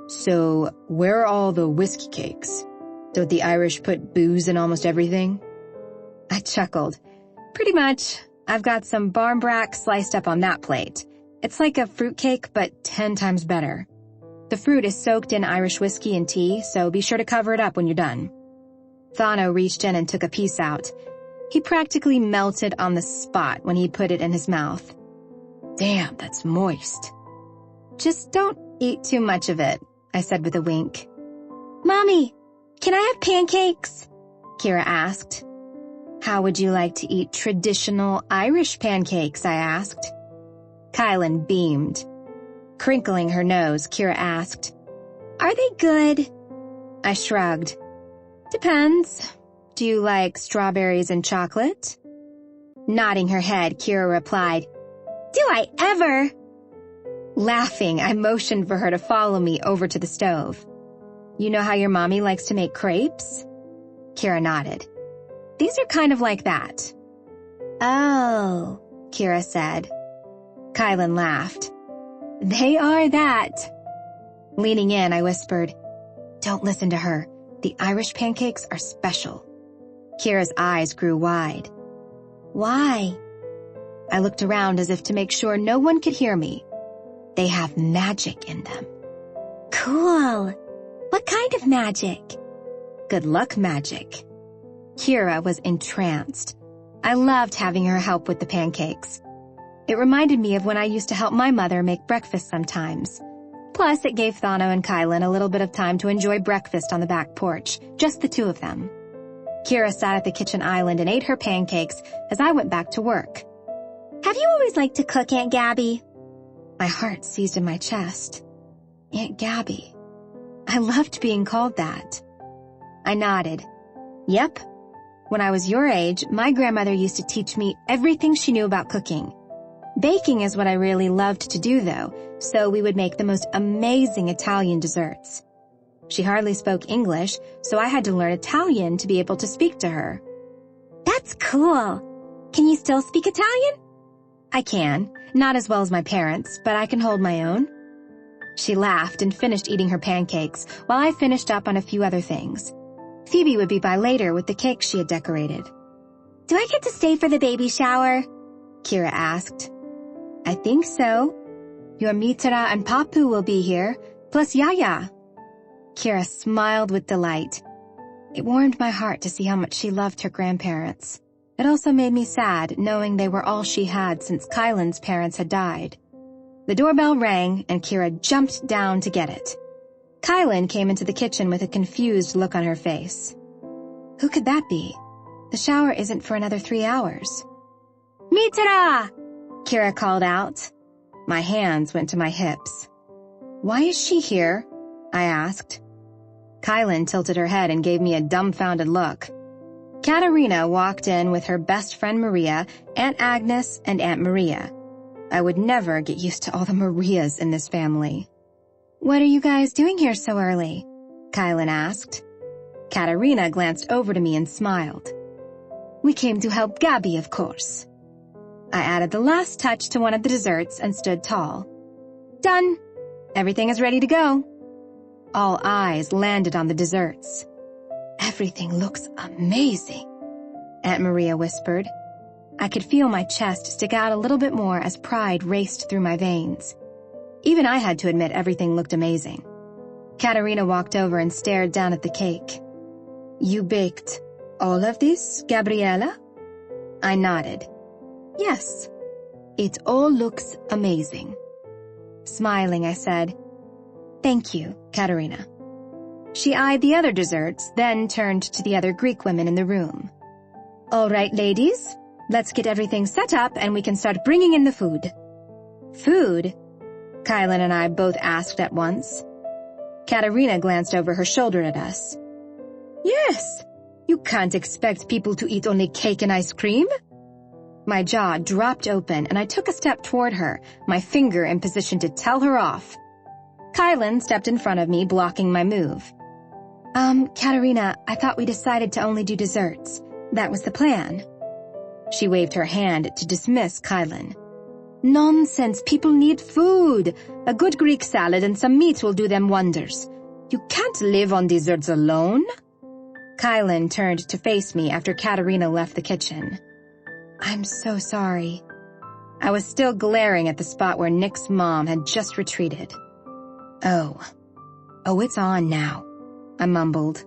So, where are all the whiskey cakes? Don't the Irish put booze in almost everything? I chuckled. Pretty much. I've got some barmbrack sliced up on that plate. It's like a fruitcake, but 10 times better. The fruit is soaked in Irish whiskey and tea, so be sure to cover it up when you're done. Thano reached in and took a piece out. He practically melted on the spot when he put it in his mouth. Damn, that's moist. Just don't eat too much of it, I said with a wink. Mommy, can I have pancakes? Kira asked. How would you like to eat traditional Irish pancakes, I asked. Kylan beamed. Crinkling her nose, Kira asked, Are they good? I shrugged. Depends. Do you like strawberries and chocolate? Nodding her head, Kira replied, Do I ever? Laughing, I motioned for her to follow me over to the stove. You know how your mommy likes to make crepes? Kira nodded. These are kind of like that. Oh, Kira said. Kylan laughed. They are that. Leaning in, I whispered, Don't listen to her. The Irish pancakes are special. Kira's eyes grew wide. Why? I looked around as if to make sure no one could hear me. They have magic in them. Cool. What kind of magic? Good luck magic. Kira was entranced. I loved having her help with the pancakes. It reminded me of when I used to help my mother make breakfast sometimes. Plus, it gave Thano and Kylan a little bit of time to enjoy breakfast on the back porch, just the two of them. Kira sat at the kitchen island and ate her pancakes as I went back to work. Have you always liked to cook, Aunt Gabby? My heart seized in my chest. Aunt Gabby. I loved being called that. I nodded. Yep. When I was your age, my grandmother used to teach me everything she knew about cooking. Baking is what I really loved to do, though, so we would make the most amazing Italian desserts. She hardly spoke English, so I had to learn Italian to be able to speak to her. That's cool. Can you still speak Italian? I can. Not as well as my parents, but I can hold my own. She laughed and finished eating her pancakes, while I finished up on a few other things. Phoebe would be by later with the cake she had decorated. Do I get to stay for the baby shower? Kira asked. I think so. Your Mitra and Papu will be here, plus Yaya. Kira smiled with delight. It warmed my heart to see how much she loved her grandparents. It also made me sad knowing they were all she had since Kylan's parents had died. The doorbell rang and Kira jumped down to get it. Kylan came into the kitchen with a confused look on her face. Who could that be? The shower isn't for another 3 hours. Mitra! Kira called out. My hands went to my hips. Why is she here? I asked. Kylan tilted her head and gave me a dumbfounded look. Katerina walked in with her best friend Maria, Aunt Agnes, and Aunt Maria. I would never get used to all the Marias in this family. What are you guys doing here so early? Kylan asked. Katerina glanced over to me and smiled. We came to help Gabby, of course. I added the last touch to one of the desserts and stood tall. Done. Everything is ready to go. All eyes landed on the desserts. Everything looks amazing, Aunt Maria whispered. I could feel my chest stick out a little bit more as pride raced through my veins. Even I had to admit everything looked amazing. Katerina walked over and stared down at the cake. You baked all of this, Gabriella? I nodded. Yes, it all looks amazing. Smiling, I said, Thank you, Katerina. She eyed the other desserts, then turned to the other Greek women in the room. All right, ladies, let's get everything set up and we can start bringing in the food. Food? Kylan and I both asked at once. Katerina glanced over her shoulder at us. Yes, you can't expect people to eat only cake and ice cream. My jaw dropped open and I took a step toward her, my finger in position to tell her off. Kylan stepped in front of me, blocking my move. Katerina, I thought we decided to only do desserts. That was the plan. She waved her hand to dismiss Kylan. Nonsense, people need food. A good Greek salad and some meat will do them wonders. You can't live on desserts alone. Kylan turned to face me after Katerina left the kitchen. I'm so sorry. I was still glaring at the spot where Nick's mom had just retreated. Oh, it's on now, I mumbled.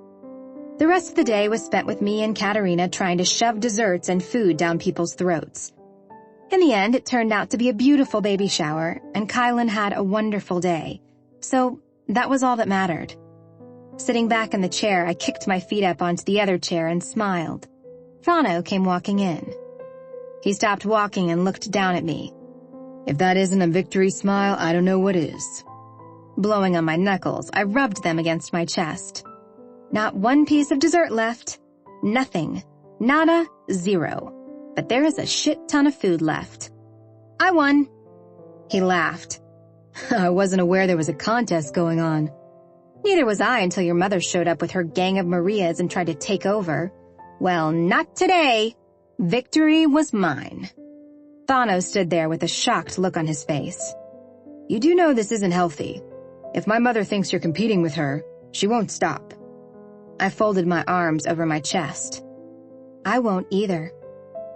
The rest of the day was spent with me and Katerina trying to shove desserts and food down people's throats. In the end, it turned out to be a beautiful baby shower, and Kylan had a wonderful day. So that was all that mattered. Sitting back in the chair, I kicked my feet up onto the other chair and smiled. Thano came walking in. He stopped walking and looked down at me. If that isn't a victory smile, I don't know what is. Blowing on my knuckles, I rubbed them against my chest. Not one piece of dessert left. Nothing. Nada. Zero. But there is a shit ton of food left. I won. He laughed. I wasn't aware there was a contest going on. Neither was I until your mother showed up with her gang of Marias and tried to take over. Well, not today. Victory was mine. Thano stood there with a shocked look on his face. You do know this isn't healthy. If my mother thinks you're competing with her, she won't stop. I folded my arms over my chest. I won't either.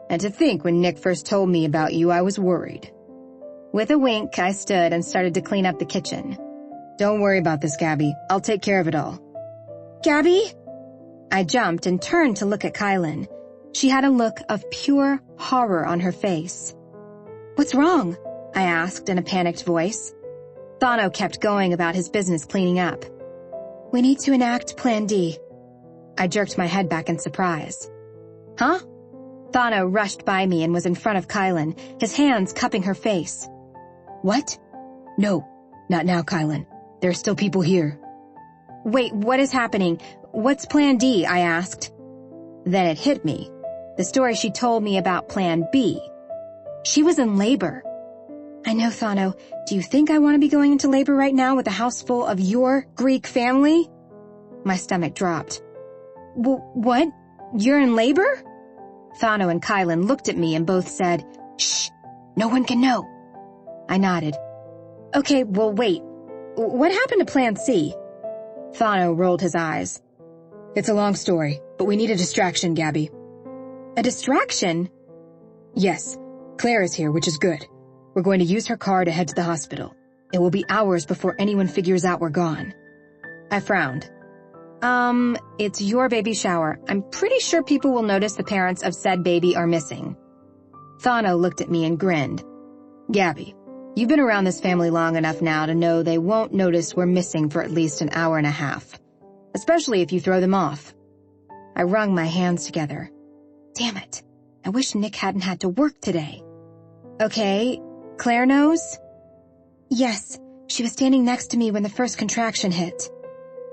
And to think when Nick first told me about you, I was worried. With a wink, I stood and started to clean up the kitchen. Don't worry about this, Gabby. I'll take care of it all. Gabby? I jumped and turned to look at Kylan. She had a look of pure horror on her face. What's wrong? I asked in a panicked voice. Thano kept going about his business cleaning up. We need to enact Plan D. I jerked my head back in surprise. Huh? Thano rushed by me and was in front of Kylan, his hands cupping her face. What? No, not now, Kylan. There are still people here. Wait, what is happening? What's Plan D? I asked. Then it hit me. The story she told me about Plan B. She was in labor. I know, Thano. Do you think I want to be going into labor right now with a house full of your Greek family? My stomach dropped. What? You're in labor? Thano and Kylan looked at me and both said, Shh, no one can know. I nodded. Okay, well, wait. What happened to Plan C? Thano rolled his eyes. It's a long story, but we need a distraction, Gabby. A distraction? Yes, Claire is here, which is good. We're going to use her car to head to the hospital. It will be hours before anyone figures out we're gone. I frowned. It's your baby shower. I'm pretty sure people will notice the parents of said baby are missing. Thano looked at me and grinned. Gabby, you've been around this family long enough now to know they won't notice we're missing for at least an hour and a half. Especially if you throw them off. I wrung my hands together. Damn it. I wish Nick hadn't had to work today. Okay, Claire knows? Yes, she was standing next to me when the first contraction hit.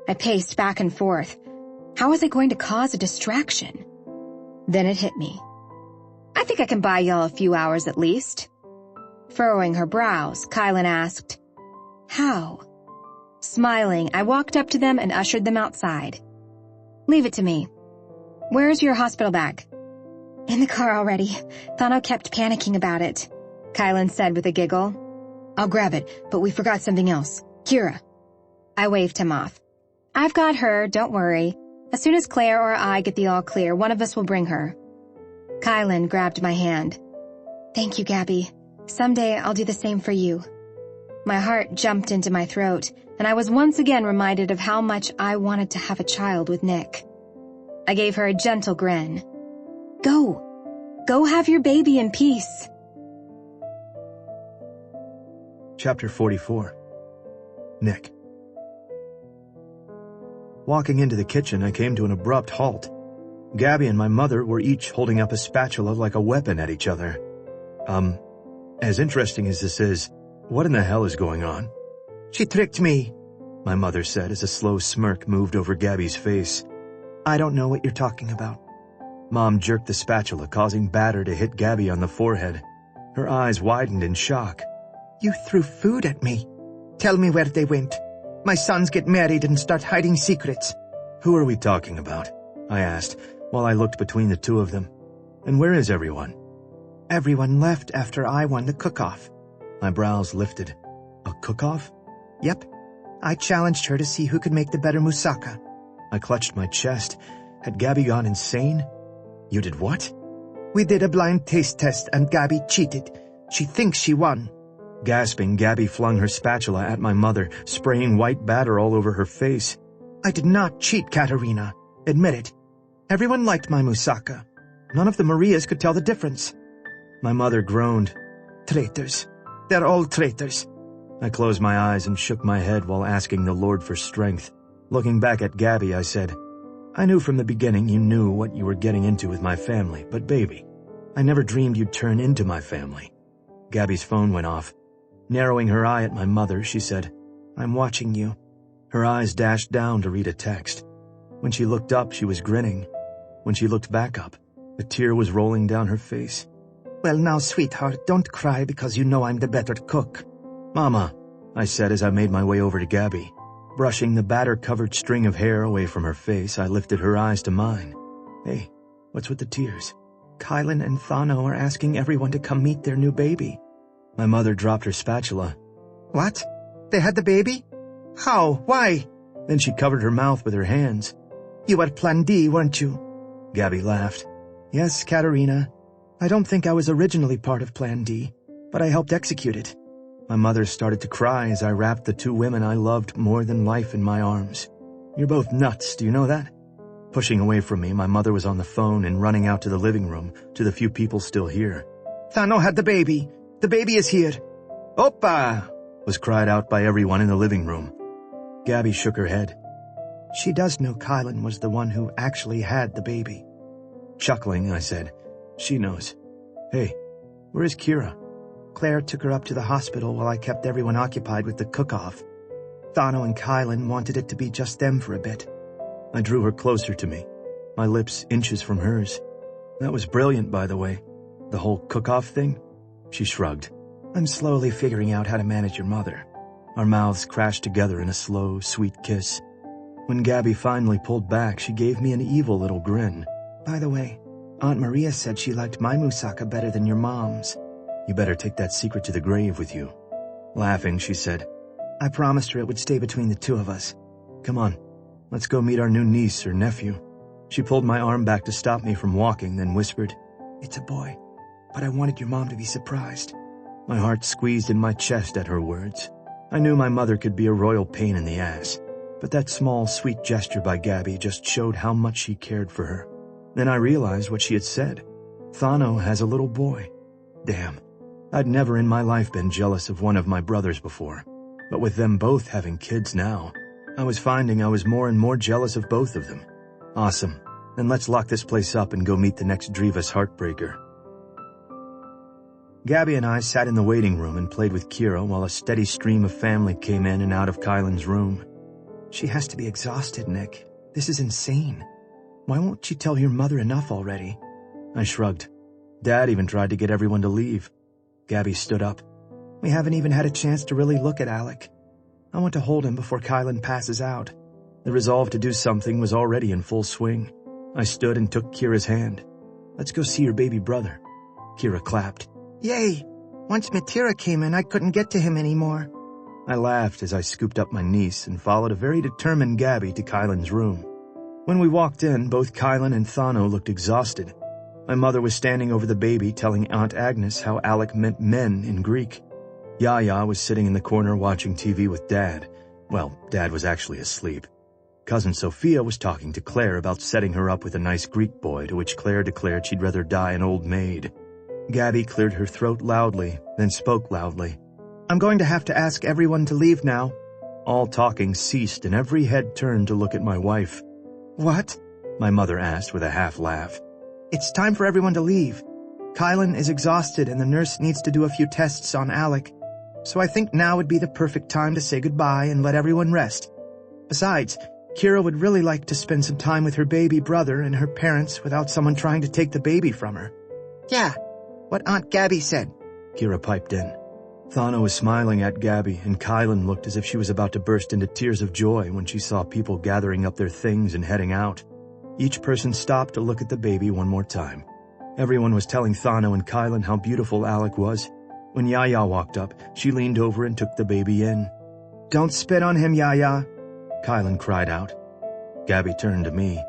I paced back and forth. How was I going to cause a distraction? Then it hit me. I think I can buy y'all a few hours at least. Furrowing her brows, Kylan asked, How? Smiling, I walked up to them and ushered them outside. Leave it to me. Where's your hospital bag? In the car already. Thano kept panicking about it, Kylan said with a giggle. I'll grab it, but we forgot something else. Kira. I waved him off. I've got her, don't worry. As soon as Claire or I get the all clear, one of us will bring her. Kylan grabbed my hand. Thank you, Gabby. Someday I'll do the same for you. My heart jumped into my throat, and I was once again reminded of how much I wanted to have a child with Nick. I gave her a gentle grin. Go have your baby in peace. Chapter 44. Nick. Walking into the kitchen, I came to an abrupt halt. Gabby and my mother were each holding up a spatula like a weapon at each other. As interesting as this is, what in the hell is going on? She tricked me, my mother said as a slow smirk moved over Gabby's face. I don't know what you're talking about. Mom jerked the spatula, causing batter to hit Gabby on the forehead. Her eyes widened in shock. You threw food at me. Tell me where they went. My sons get married and start hiding secrets. Who are we talking about? I asked, while I looked between the two of them. And where is everyone? Everyone left after I won the cook-off. My brows lifted. A cook-off? Yep. I challenged her to see who could make the better moussaka. I clutched my chest. Had Gabby gone insane? You did what? We did a blind taste test and Gabby cheated. She thinks she won. Gasping, Gabby flung her spatula at my mother, spraying white batter all over her face. I did not cheat, Katerina. Admit it. Everyone liked my moussaka. None of the Marias could tell the difference. My mother groaned. Traitors. They're all traitors. I closed my eyes and shook my head while asking the Lord for strength. Looking back at Gabby, I said, I knew from the beginning you knew what you were getting into with my family, but baby, I never dreamed you'd turn into my family. Gabby's phone went off. Narrowing her eye at my mother, she said, I'm watching you. Her eyes dashed down to read a text. When she looked up, she was grinning. When she looked back up, a tear was rolling down her face. Well now, sweetheart, don't cry because you know I'm the better cook. Mama, I said as I made my way over to Gabby. Brushing the batter-covered string of hair away from her face, I lifted her eyes to mine. Hey, what's with the tears? Kylan and Thano are asking everyone to come meet their new baby. My mother dropped her spatula. What? They had the baby? How? Why? Then she covered her mouth with her hands. You were Plan D, weren't you? Gabby laughed. Yes, Katerina. I don't think I was originally part of Plan D, but I helped execute it. My mother started to cry as I wrapped the two women I loved more than life in my arms. You're both nuts, do you know that? Pushing away from me, my mother was on the phone and running out to the living room, to the few people still here. Thano had the baby. The baby is here. Opa! Was cried out by everyone in the living room. Gabby shook her head. She does know Kylan was the one who actually had the baby. Chuckling, I said, she knows. Hey, where is Kira? Claire took her up to the hospital while I kept everyone occupied with the cook-off. Thano and Kylan wanted it to be just them for a bit. I drew her closer to me, my lips inches from hers. That was brilliant, by the way. The whole cook-off thing? She shrugged. I'm slowly figuring out how to manage your mother. Our mouths crashed together in a slow, sweet kiss. When Gabby finally pulled back, she gave me an evil little grin. By the way, Aunt Maria said she liked my moussaka better than your mom's. You better take that secret to the grave with you. Laughing, she said, I promised her it would stay between the two of us. Come on, let's go meet our new niece or nephew. She pulled my arm back to stop me from walking, then whispered, It's a boy, but I wanted your mom to be surprised. My heart squeezed in my chest at her words. I knew my mother could be a royal pain in the ass, but that small, sweet gesture by Gabby just showed how much she cared for her. Then I realized what she had said. Thano has a little boy. Damn. I'd never in my life been jealous of one of my brothers before, but with them both having kids now, I was finding I was more and more jealous of both of them. Awesome. Then let's lock this place up and go meet the next Drivas heartbreaker. Gabby and I sat in the waiting room and played with Kira while a steady stream of family came in and out of Kylan's room. She has to be exhausted, Nick. This is insane. Why won't you tell your mother enough already? I shrugged. Dad even tried to get everyone to leave. Gabby stood up. We haven't even had a chance to really look at Alec. I want to hold him before Kylan passes out. The resolve to do something was already in full swing. I stood and took Kira's hand. Let's go see your baby brother. Kira clapped. Yay! Once Matira came in, I couldn't get to him anymore. I laughed as I scooped up my niece and followed a very determined Gabby to Kylan's room. When we walked in, both Kylan and Thano looked exhausted. My mother was standing over the baby telling Aunt Agnes how Alec meant men in Greek. Yaya was sitting in the corner watching TV with Dad. Well, Dad was actually asleep. Cousin Sophia was talking to Claire about setting her up with a nice Greek boy, to which Claire declared she'd rather die an old maid. Gabby cleared her throat loudly, then spoke loudly. I'm going to have to ask everyone to leave now. All talking ceased and every head turned to look at my wife. What? My mother asked with a half laugh. It's time for everyone to leave. Kylan is exhausted and the nurse needs to do a few tests on Alec. So I think now would be the perfect time to say goodbye and let everyone rest. Besides, Kira would really like to spend some time with her baby brother and her parents without someone trying to take the baby from her. Yeah, what Aunt Gabby said. Kira piped in. Thano was smiling at Gabby, and Kylan looked as if she was about to burst into tears of joy when she saw people gathering up their things and heading out. Each person stopped to look at the baby one more time. Everyone was telling Thano and Kylan how beautiful Alec was. When Yaya walked up, she leaned over and took the baby in. Don't spit on him, Yaya, Kylan cried out. Gabby turned to me.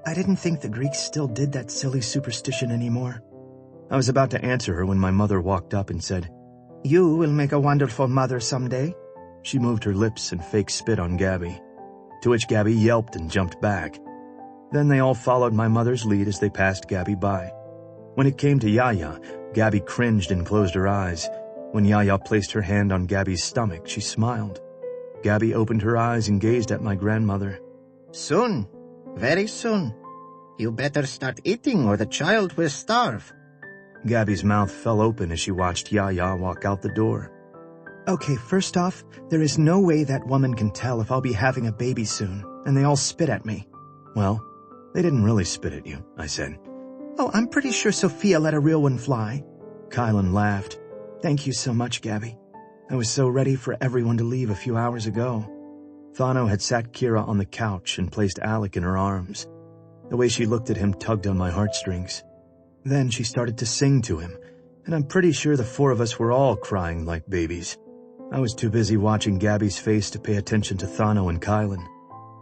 I didn't think the Greeks still did that silly superstition anymore. I was about to answer her when my mother walked up and said, You will make a wonderful mother someday. She moved her lips and fake spit on Gabby, to which Gabby yelped and jumped back. Then they all followed my mother's lead as they passed Gabby by. When it came to Yaya, Gabby cringed and closed her eyes. When Yaya placed her hand on Gabby's stomach, she smiled. Gabby opened her eyes and gazed at my grandmother. Soon. Very soon. You better start eating or the child will starve. Gabby's mouth fell open as she watched Yaya walk out the door. Okay, first off, there is no way that woman can tell if I'll be having a baby soon, and they all spit at me. Well, they didn't really spit at you, I said. Oh, I'm pretty sure Sophia let a real one fly. Kylan laughed. Thank you so much, Gabby. I was so ready for everyone to leave a few hours ago. Thano had sat Kira on the couch and placed Alec in her arms. The way she looked at him tugged on my heartstrings. Then she started to sing to him, and I'm pretty sure the four of us were all crying like babies. I was too busy watching Gabby's face to pay attention to Thano and Kylan.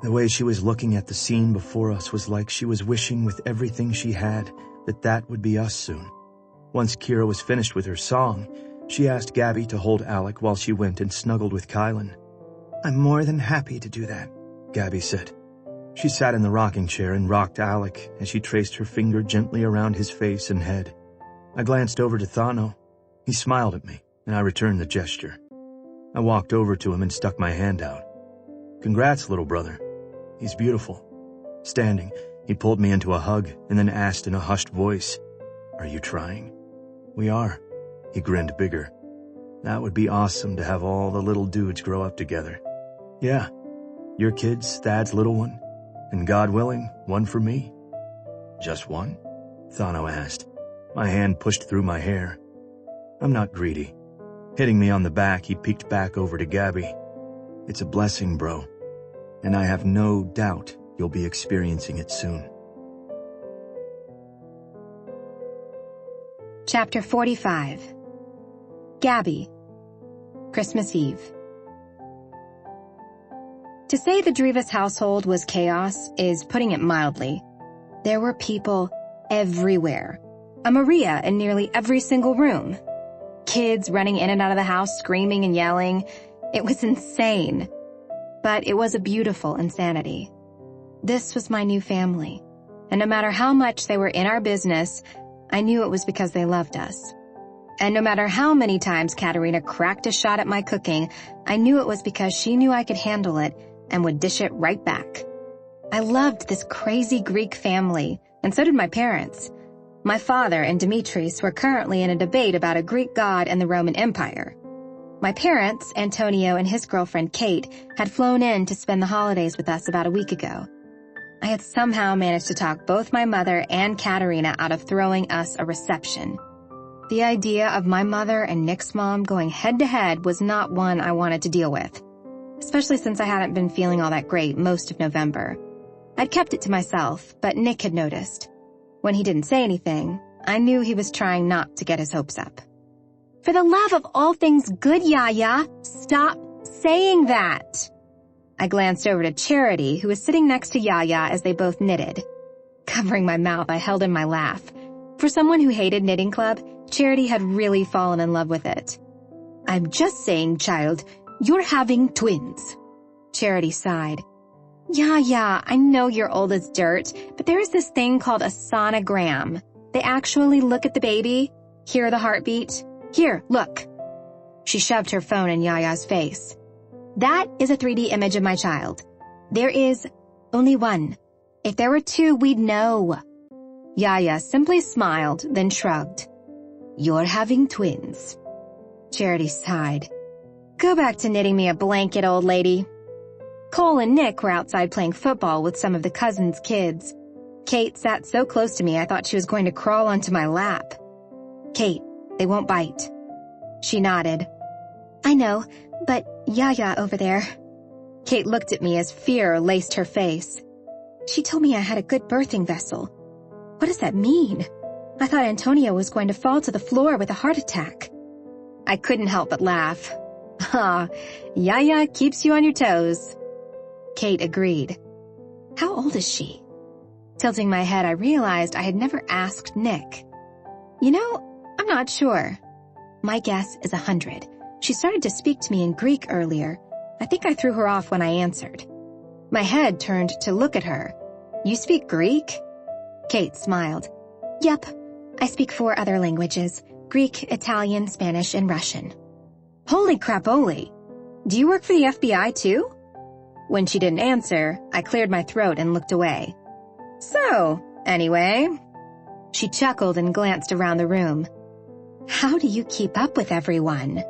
The way she was looking at the scene before us was like she was wishing with everything she had that would be us soon. Once Kira was finished with her song, she asked Gabby to hold Alec while she went and snuggled with Kylan. I'm more than happy to do that, Gabby said. She sat in the rocking chair and rocked Alec as she traced her finger gently around his face and head. I glanced over to Thano. He smiled at me, and I returned the gesture. I walked over to him and stuck my hand out. Congrats, little brother. He's beautiful. Standing, he pulled me into a hug and then asked in a hushed voice, Are you trying? We are. He grinned bigger. That would be awesome to have all the little dudes grow up together. Yeah, your kids, Thad's little one, and God willing, one for me. Just one? Thano asked. My hand pushed through my hair. I'm not greedy. Hitting me on the back, he peeked back over to Gabby. It's a blessing, bro. And I have no doubt you'll be experiencing it soon. Chapter 45. Gabby. Christmas Eve. To say the Drivas household was chaos is putting it mildly. There were people everywhere. A Maria in nearly every single room. Kids running in and out of the house screaming and yelling. It was insane. But it was a beautiful insanity. This was my new family. And no matter how much they were in our business, I knew it was because they loved us. And no matter how many times Katerina cracked a shot at my cooking, I knew it was because she knew I could handle it and would dish it right back. I loved this crazy Greek family, and so did my parents. My father and Dimitris were currently in a debate about a Greek god and the Roman Empire. My parents, Antonio and his girlfriend Kate, had flown in to spend the holidays with us about a week ago. I had somehow managed to talk both my mother and Katerina out of throwing us a reception. The idea of my mother and Nick's mom going head-to-head was not one I wanted to deal with, especially since I hadn't been feeling all that great most of November. I'd kept it to myself, but Nick had noticed. When he didn't say anything, I knew he was trying not to get his hopes up. For the love of all things good, Yaya, stop saying that. I glanced over to Charity, who was sitting next to Yaya as they both knitted. Covering my mouth, I held in my laugh. For someone who hated knitting club, Charity had really fallen in love with it. I'm just saying, child, you're having twins. Charity sighed. Yaya, I know you're old as dirt, but there is this thing called a sonogram. They actually look at the baby, hear the heartbeat. Here, look. She shoved her phone in Yaya's face. That is a 3D image of my child. There is only one. If there were two, we'd know. Yaya simply smiled, then shrugged. You're having twins. Charity sighed. Go back to knitting me a blanket, old lady. Cole and Nick were outside playing football with some of the cousins' kids. Kate sat so close to me I thought she was going to crawl onto my lap. Kate, they won't bite. She nodded. I know, but Yaya over there. Kate looked at me as fear laced her face. She told me I had a good birthing vessel. What does that mean? I thought Antonio was going to fall to the floor with a heart attack. I couldn't help but laugh. Yaya keeps you on your toes. Kate agreed. How old is she? Tilting my head, I realized I had never asked Nick. You know, I'm not sure. My guess is 100. She started to speak to me in Greek earlier. I think I threw her off when I answered. My head turned to look at her. You speak Greek? Kate smiled. Yep, I speak 4 other languages. Greek, Italian, Spanish, and Russian. Holy crapoli! Do you work for the FBI too? When she didn't answer, I cleared my throat and looked away. So, anyway, she chuckled and glanced around the room. How do you keep up with everyone?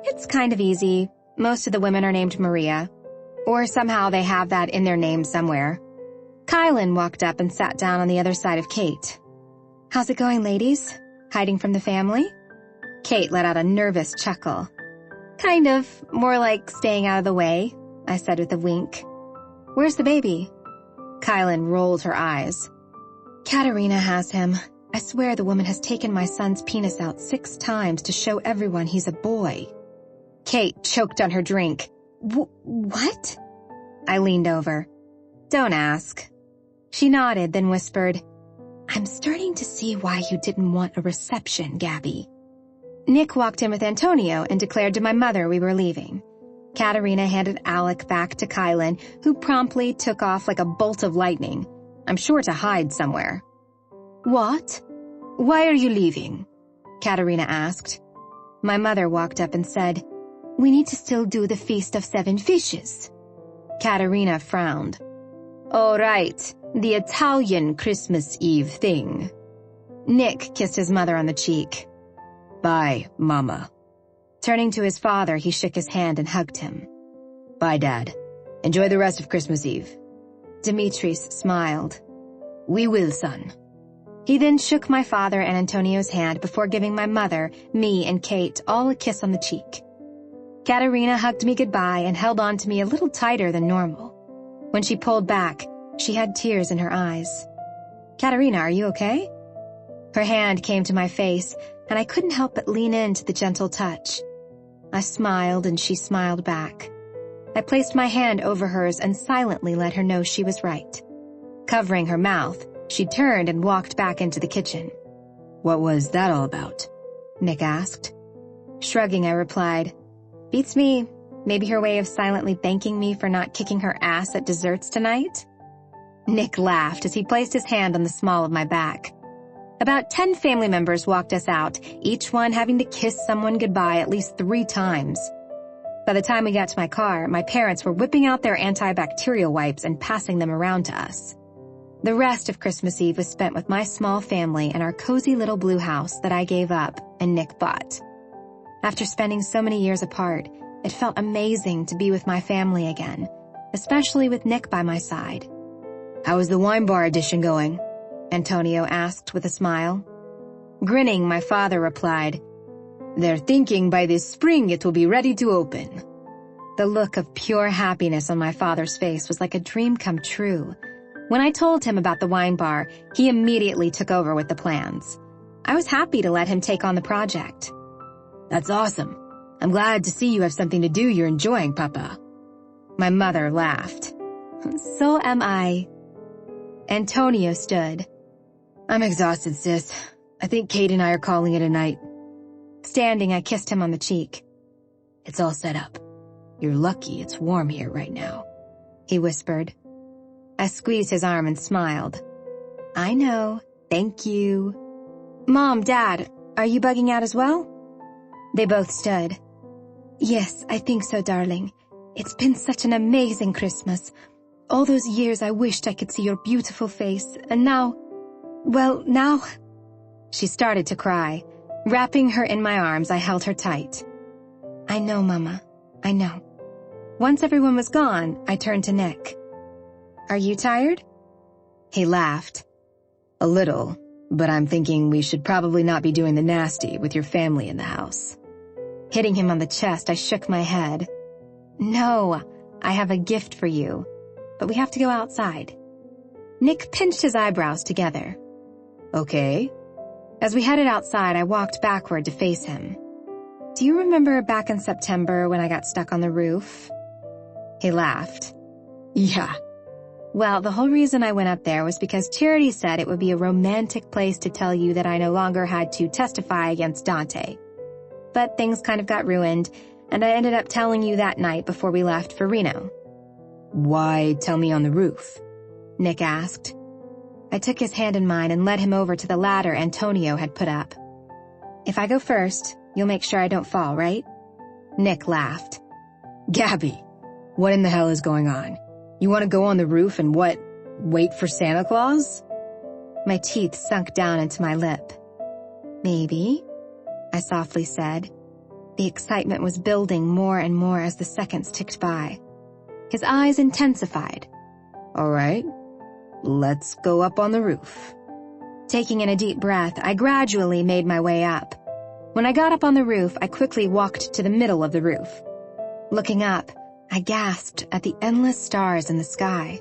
It's kind of easy. Most of the women are named Maria, or somehow they have that in their name somewhere. Kylan walked up and sat down on the other side of Kate. How's it going, ladies? Hiding from the family? Kate let out a nervous chuckle. Kind of, more like staying out of the way, I said with a wink. Where's the baby? Kylan rolled her eyes. Katerina has him. I swear the woman has taken my son's penis out 6 times to show everyone he's a boy. Kate choked on her drink. What? I leaned over. Don't ask. She nodded, then whispered, I'm starting to see why you didn't want a reception, Gabby. Nick walked in with Antonio and declared to my mother we were leaving. Katerina handed Alec back to Kylan, who promptly took off like a bolt of lightning. I'm sure to hide somewhere. What? Why are you leaving? Katerina asked. My mother walked up and said, We need to still do the Feast of 7 Fishes. Katerina frowned. Oh, right, the Italian Christmas Eve thing. Nick kissed his mother on the cheek. Bye, Mama. Turning to his father, he shook his hand and hugged him. Bye, Dad. Enjoy the rest of Christmas Eve. Dimitris smiled. We will, son. He then shook my father and Antonio's hand before giving my mother, me, and Kate all a kiss on the cheek. Katerina hugged me goodbye and held on to me a little tighter than normal. When she pulled back, she had tears in her eyes. Katerina, are you okay? Her hand came to my face, and I couldn't help but lean into the gentle touch. I smiled and she smiled back. I placed my hand over hers and silently let her know she was right. Covering her mouth, she turned and walked back into the kitchen. What was that all about? Nick asked. Shrugging, I replied, Beats me. Maybe her way of silently thanking me for not kicking her ass at desserts tonight? Nick laughed as he placed his hand on the small of my back. About 10 family members walked us out, each one having to kiss someone goodbye at least 3 times. By the time we got to my car, my parents were whipping out their antibacterial wipes and passing them around to us. The rest of Christmas Eve was spent with my small family in our cozy little blue house that I gave up and Nick bought. After spending so many years apart, it felt amazing to be with my family again, especially with Nick by my side. How is the wine bar edition going? Antonio asked with a smile. Grinning, my father replied, They're thinking by this spring it will be ready to open. The look of pure happiness on my father's face was like a dream come true. When I told him about the wine bar, he immediately took over with the plans. I was happy to let him take on the project. That's awesome. I'm glad to see you have something to do you're enjoying, Papa. My mother laughed. So am I. Antonio stood. I'm exhausted, sis. I think Kate and I are calling it a night. Standing, I kissed him on the cheek. It's all set up. You're lucky it's warm here right now, he whispered. I squeezed his arm and smiled. I know. Thank you. Mom, Dad, are you bugging out as well? They both stood. Yes, I think so, darling. It's been such an amazing Christmas. All those years I wished I could see your beautiful face, and now... Well, now... She started to cry. Wrapping her in my arms, I held her tight. I know, Mama. I know. Once everyone was gone, I turned to Nick. Are you tired? He laughed. A little, but I'm thinking we should probably not be doing the nasty with your family in the house. Hitting him on the chest, I shook my head. No, I have a gift for you, but we have to go outside. Nick pinched his eyebrows together. Okay. As we headed outside, I walked backward to face him. Do you remember back in September when I got stuck on the roof? He laughed. Yeah. Well, the whole reason I went up there was because Charity said it would be a romantic place to tell you that I no longer had to testify against Dante. But things kind of got ruined, and I ended up telling you that night before we left for Reno. Why tell me on the roof? Nick asked. I took his hand in mine and led him over to the ladder Antonio had put up. If I go first, you'll make sure I don't fall, right? Nick laughed. Gabby, what in the hell is going on? You want to go on the roof and what, wait for Santa Claus? My teeth sunk down into my lip. Maybe, I softly said. The excitement was building more and more as the seconds ticked by. His eyes intensified. All right, let's go up on the roof. Taking in a deep breath, I gradually made my way up. When I got up on the roof, I quickly walked to the middle of the roof. Looking up, I gasped at the endless stars in the sky.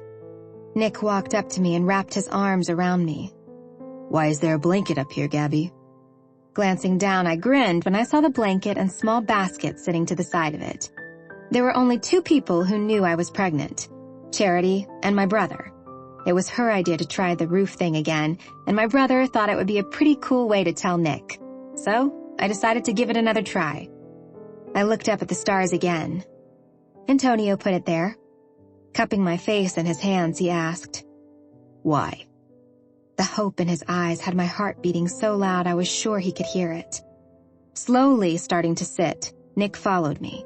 Nick walked up to me and wrapped his arms around me. Why is there a blanket up here, Gabby? Glancing down, I grinned when I saw the blanket and small basket sitting to the side of it. There were only 2 people who knew I was pregnant, Charity and my brother. It was her idea to try the roof thing again, and my brother thought it would be a pretty cool way to tell Nick. So, I decided to give it another try. I looked up at the stars again. Antonio put it there. Cupping my face in his hands, he asked, "Why?" The hope in his eyes had my heart beating so loud I was sure he could hear it. Slowly starting to sit, Nick followed me.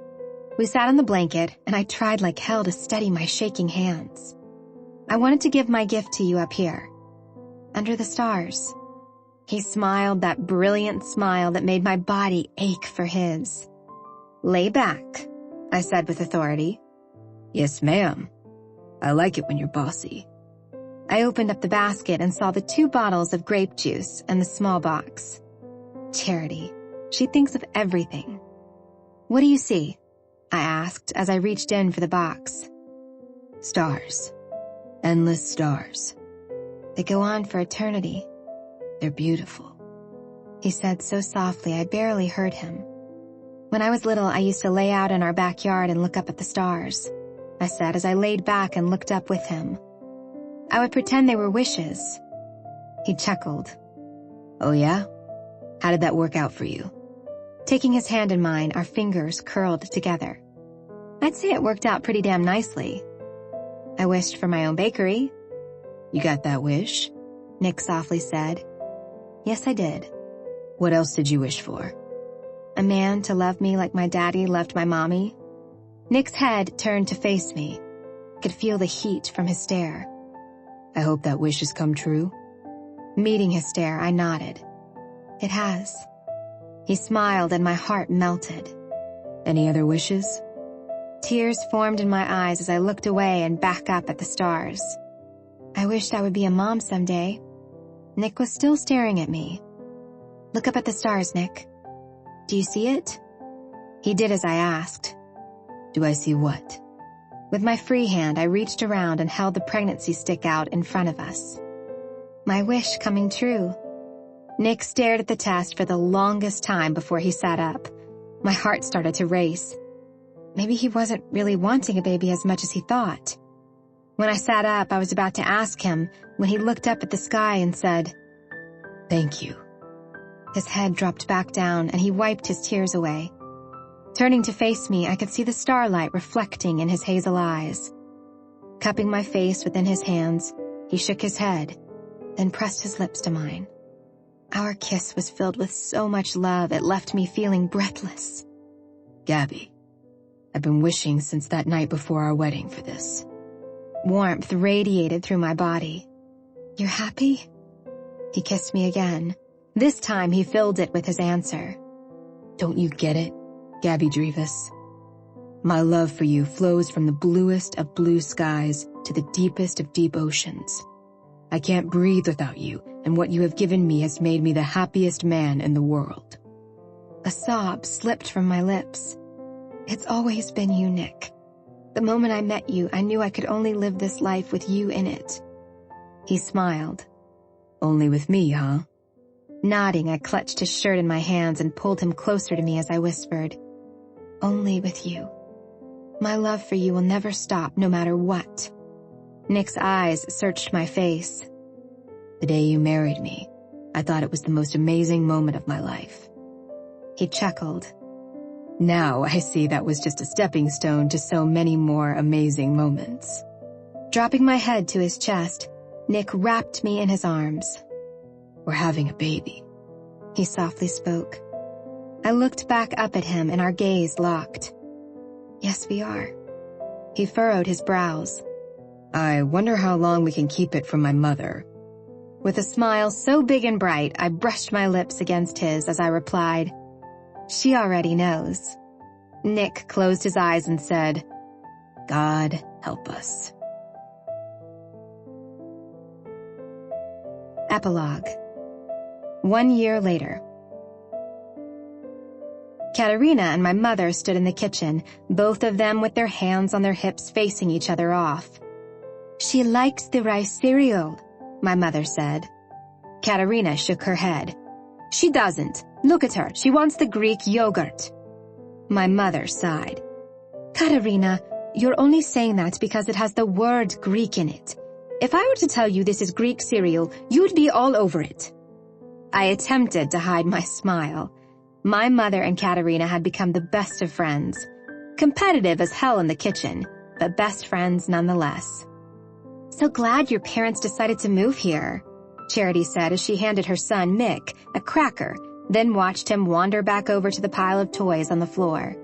We sat on the blanket, and I tried like hell to steady my shaking hands. I wanted to give my gift to you up here, under the stars. He smiled that brilliant smile that made my body ache for his. "Lay back," I said with authority. Yes, ma'am. I like it when you're bossy. I opened up the basket and saw the 2 bottles of grape juice and the small box. Charity, she thinks of everything. "What do you see?" I asked as I reached in for the box. Stars. Endless stars. They go on for eternity. They're beautiful. He said so softly I barely heard him. When I was little, I used to lay out in our backyard and look up at the stars, I said as I laid back and looked up with him. I would pretend they were wishes. He chuckled. Oh yeah? How did that work out for you? Taking his hand in mine, our fingers curled together. I'd say it worked out pretty damn nicely. I wished for my own bakery. You got that wish? Nick softly said. Yes, I did. What else did you wish for? A man to love me like my daddy loved my mommy. Nick's head turned to face me. I could feel the heat from his stare. I hope that wish has come true. Meeting his stare, I nodded. It has. He smiled and my heart melted. Any other wishes? Tears formed in my eyes as I looked away and back up at the stars. I wished I would be a mom someday. Nick was still staring at me. Look up at the stars, Nick. Do you see it? He did as I asked. Do I see what? With my free hand, I reached around and held the pregnancy stick out in front of us. My wish coming true. Nick stared at the test for the longest time before he sat up. My heart started to race. Maybe he wasn't really wanting a baby as much as he thought. When I sat up, I was about to ask him when he looked up at the sky and said, "Thank you." His head dropped back down and he wiped his tears away. Turning to face me, I could see the starlight reflecting in his hazel eyes. Cupping my face within his hands, he shook his head, then pressed his lips to mine. Our kiss was filled with so much love it left me feeling breathless. Gabby, I've been wishing since that night before our wedding for this. Warmth radiated through my body. You're happy? He kissed me again. This time he filled it with his answer. Don't you get it, Gabby Drivas? My love for you flows from the bluest of blue skies to the deepest of deep oceans. I can't breathe without you, and what you have given me has made me the happiest man in the world. A sob slipped from my lips. It's always been you, Nick. The moment I met you, I knew I could only live this life with you in it. He smiled. Only with me, huh? Nodding, I clutched his shirt in my hands and pulled him closer to me as I whispered, Only with you. My love for you will never stop, no matter what. Nick's eyes searched my face. The day you married me, I thought it was the most amazing moment of my life. He chuckled. Now I see that was just a stepping stone to so many more amazing moments. Dropping my head to his chest, Nick wrapped me in his arms. We're having a baby, he softly spoke. I looked back up at him and our gaze locked. Yes, we are. He furrowed his brows. I wonder how long we can keep it from my mother. With a smile so big and bright, I brushed my lips against his as I replied, She already knows. Nick closed his eyes and said, God help us. Epilogue. 1 year later. Katerina and my mother stood in the kitchen, both of them with their hands on their hips facing each other off. She likes the rice cereal, my mother said. Katerina shook her head. She doesn't. Look at her. She wants the Greek yogurt. My mother sighed. Katerina, you're only saying that because it has the word Greek in it. If I were to tell you this is Greek cereal, you'd be all over it. I attempted to hide my smile. My mother and Katerina had become the best of friends. Competitive as hell in the kitchen, but best friends nonetheless. So glad your parents decided to move here, Charity said as she handed her son, Mick, a cracker, then watched him wander back over to the pile of toys on the floor.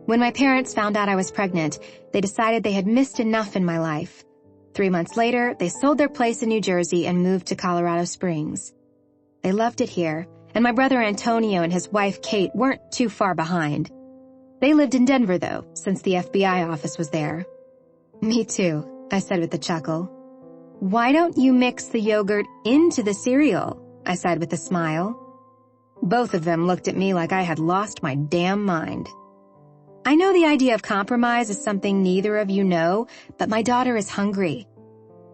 When my parents found out I was pregnant, they decided they had missed enough in my life. 3 months later, they sold their place in New Jersey and moved to Colorado Springs. They loved it here, and my brother Antonio and his wife Kate weren't too far behind. They lived in Denver, though, since the FBI office was there. Me too, I said with a chuckle. Why don't you mix the yogurt into the cereal? I said with a smile. Both of them looked at me like I had lost my damn mind. I know the idea of compromise is something neither of you know, but my daughter is hungry.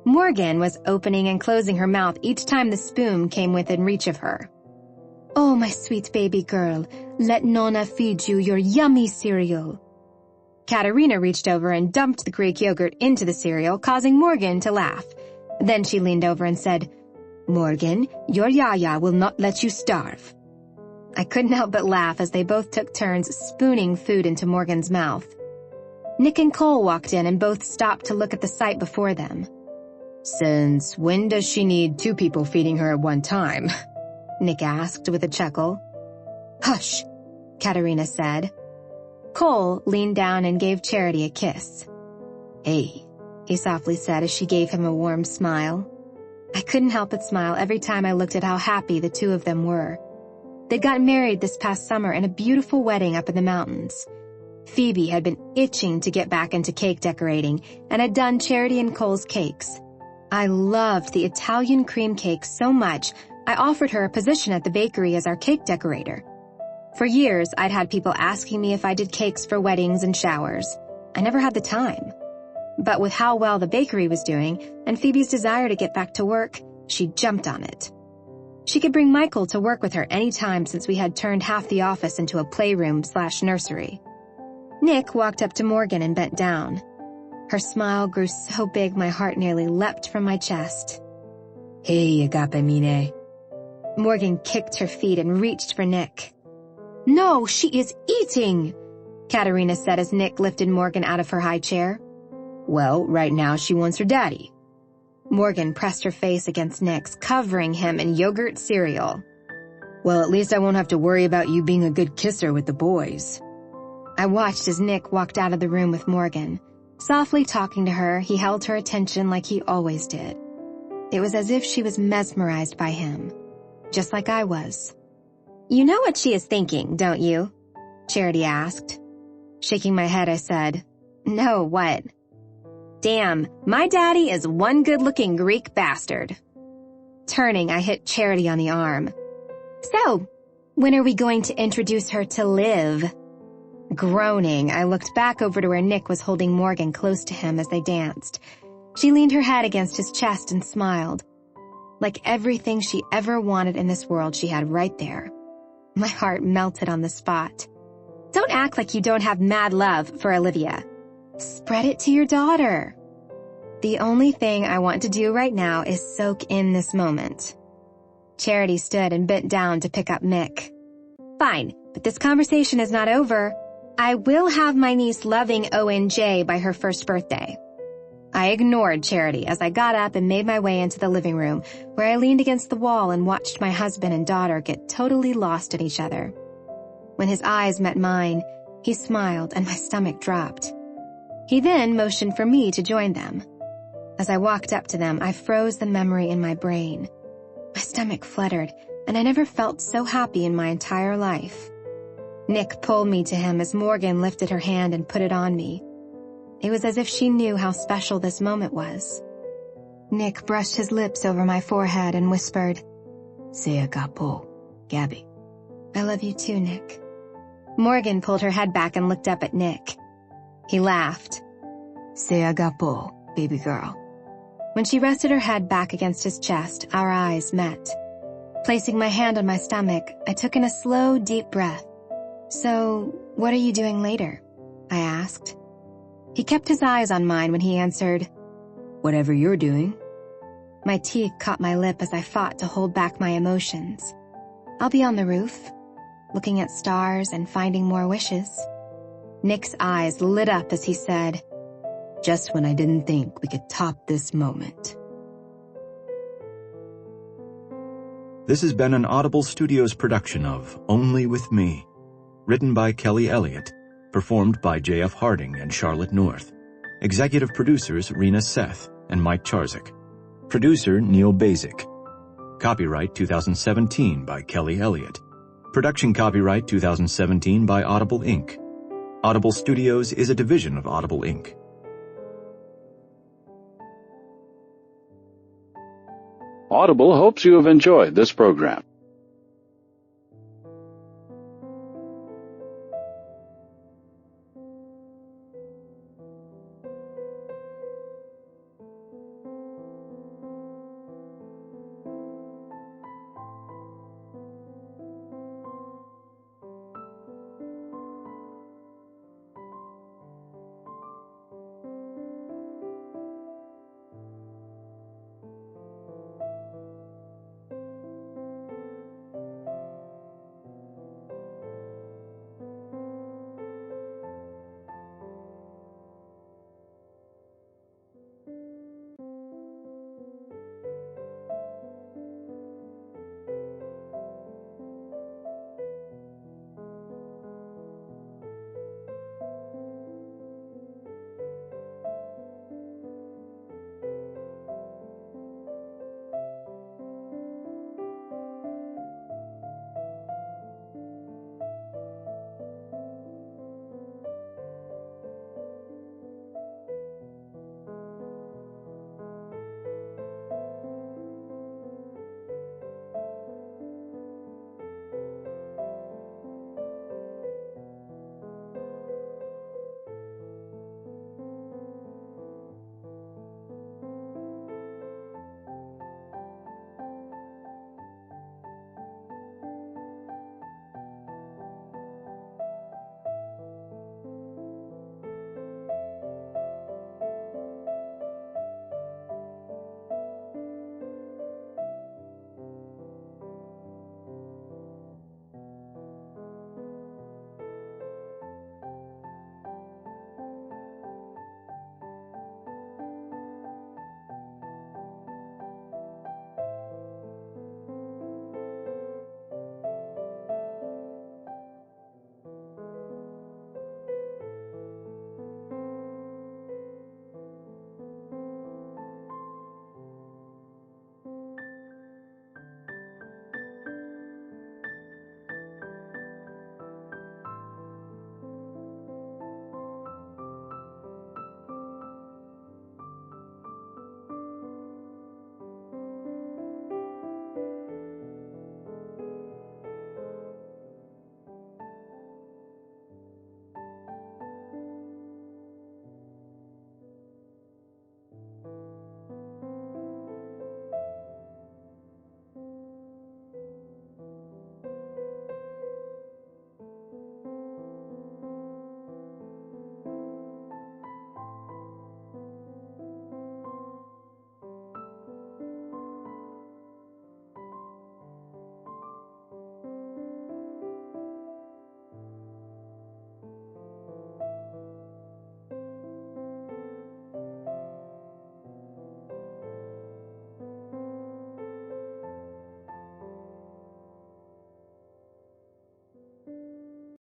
Morgan was opening and closing her mouth each time the spoon came within reach of her. Oh, my sweet baby girl, let Nonna feed you your yummy cereal. Katerina reached over and dumped the Greek yogurt into the cereal, causing Morgan to laugh. Then she leaned over and said, Morgan, your yaya will not let you starve. I couldn't help but laugh as they both took turns spooning food into Morgan's mouth. Nick and Cole walked in and both stopped to look at the sight before them. Since when does she need 2 people feeding her at one time? Nick asked with a chuckle. Hush, Katerina said. Cole leaned down and gave Charity a kiss. Hey, he softly said as she gave him a warm smile. I couldn't help but smile every time I looked at how happy the two of them were. They'd gotten married this past summer in a beautiful wedding up in the mountains. Phoebe had been itching to get back into cake decorating and had done Charity and Cole's cakes. I loved the Italian cream cake so much, I offered her a position at the bakery as our cake decorator. For years, I'd had people asking me if I did cakes for weddings and showers. I never had the time. But with how well the bakery was doing and Phoebe's desire to get back to work, she jumped on it. She could bring Michael to work with her any time since we had turned half the office into a playroom/nursery. Nick walked up to Morgan and bent down. Her smile grew so big my heart nearly leapt from my chest. Hey, agape mine. Morgan kicked her feet and reached for Nick. No, she is eating, Katerina said as Nick lifted Morgan out of her high chair. Well, right now she wants her daddy. Morgan pressed her face against Nick's, covering him in yogurt cereal. Well, at least I won't have to worry about you being a good kisser with the boys. I watched as Nick walked out of the room with Morgan. Softly talking to her, he held her attention like he always did. It was as if she was mesmerized by him, just like I was. You know what she is thinking, don't you? Charity asked. Shaking my head, I said, No, what? Damn, my daddy is one good-looking Greek bastard. Turning, I hit Charity on the arm. So, when are we going to introduce her to Liv? Groaning, I looked back over to where Nick was holding Morgan close to him as they danced. She leaned her head against his chest and smiled. Like everything she ever wanted in this world she had right there. My heart melted on the spot. Don't act like you don't have mad love for Olivia. Spread it to your daughter. The only thing I want to do right now is soak in this moment. Charity stood and bent down to pick up Mick. Fine, but this conversation is not over. I will have my niece loving ONJ by her first birthday. I ignored Charity as I got up and made my way into the living room, where I leaned against the wall and watched my husband and daughter get totally lost in each other. When his eyes met mine, he smiled and my stomach dropped. He then motioned for me to join them. As I walked up to them, I froze the memory in my brain. My stomach fluttered, and I never felt so happy in my entire life. Nick pulled me to him as Morgan lifted her hand and put it on me. It was as if she knew how special this moment was. Nick brushed his lips over my forehead and whispered, "Se agapo, Gabby." "I love you too, Nick." Morgan pulled her head back and looked up at Nick. He laughed. "Se agapo, baby girl." When she rested her head back against his chest, our eyes met. Placing my hand on my stomach, I took in a slow, deep breath. "So, what are you doing later?" I asked. He kept his eyes on mine when he answered, "Whatever you're doing." My teeth caught my lip as I fought to hold back my emotions. "I'll be on the roof, looking at stars and finding more wishes." Nick's eyes lit up as he said, "Just when I didn't think we could top this moment." This has been an Audible Studios production of Only With Me, written by Kelly Elliott, performed by J.F. Harding and Charlotte North. Executive producers Rena Seth and Mike Charzik. Producer Neil Basic. Copyright 2017 by Kelly Elliott. Production copyright 2017 by Audible Inc. Audible Studios is a division of Audible Inc. Audible hopes you have enjoyed this program.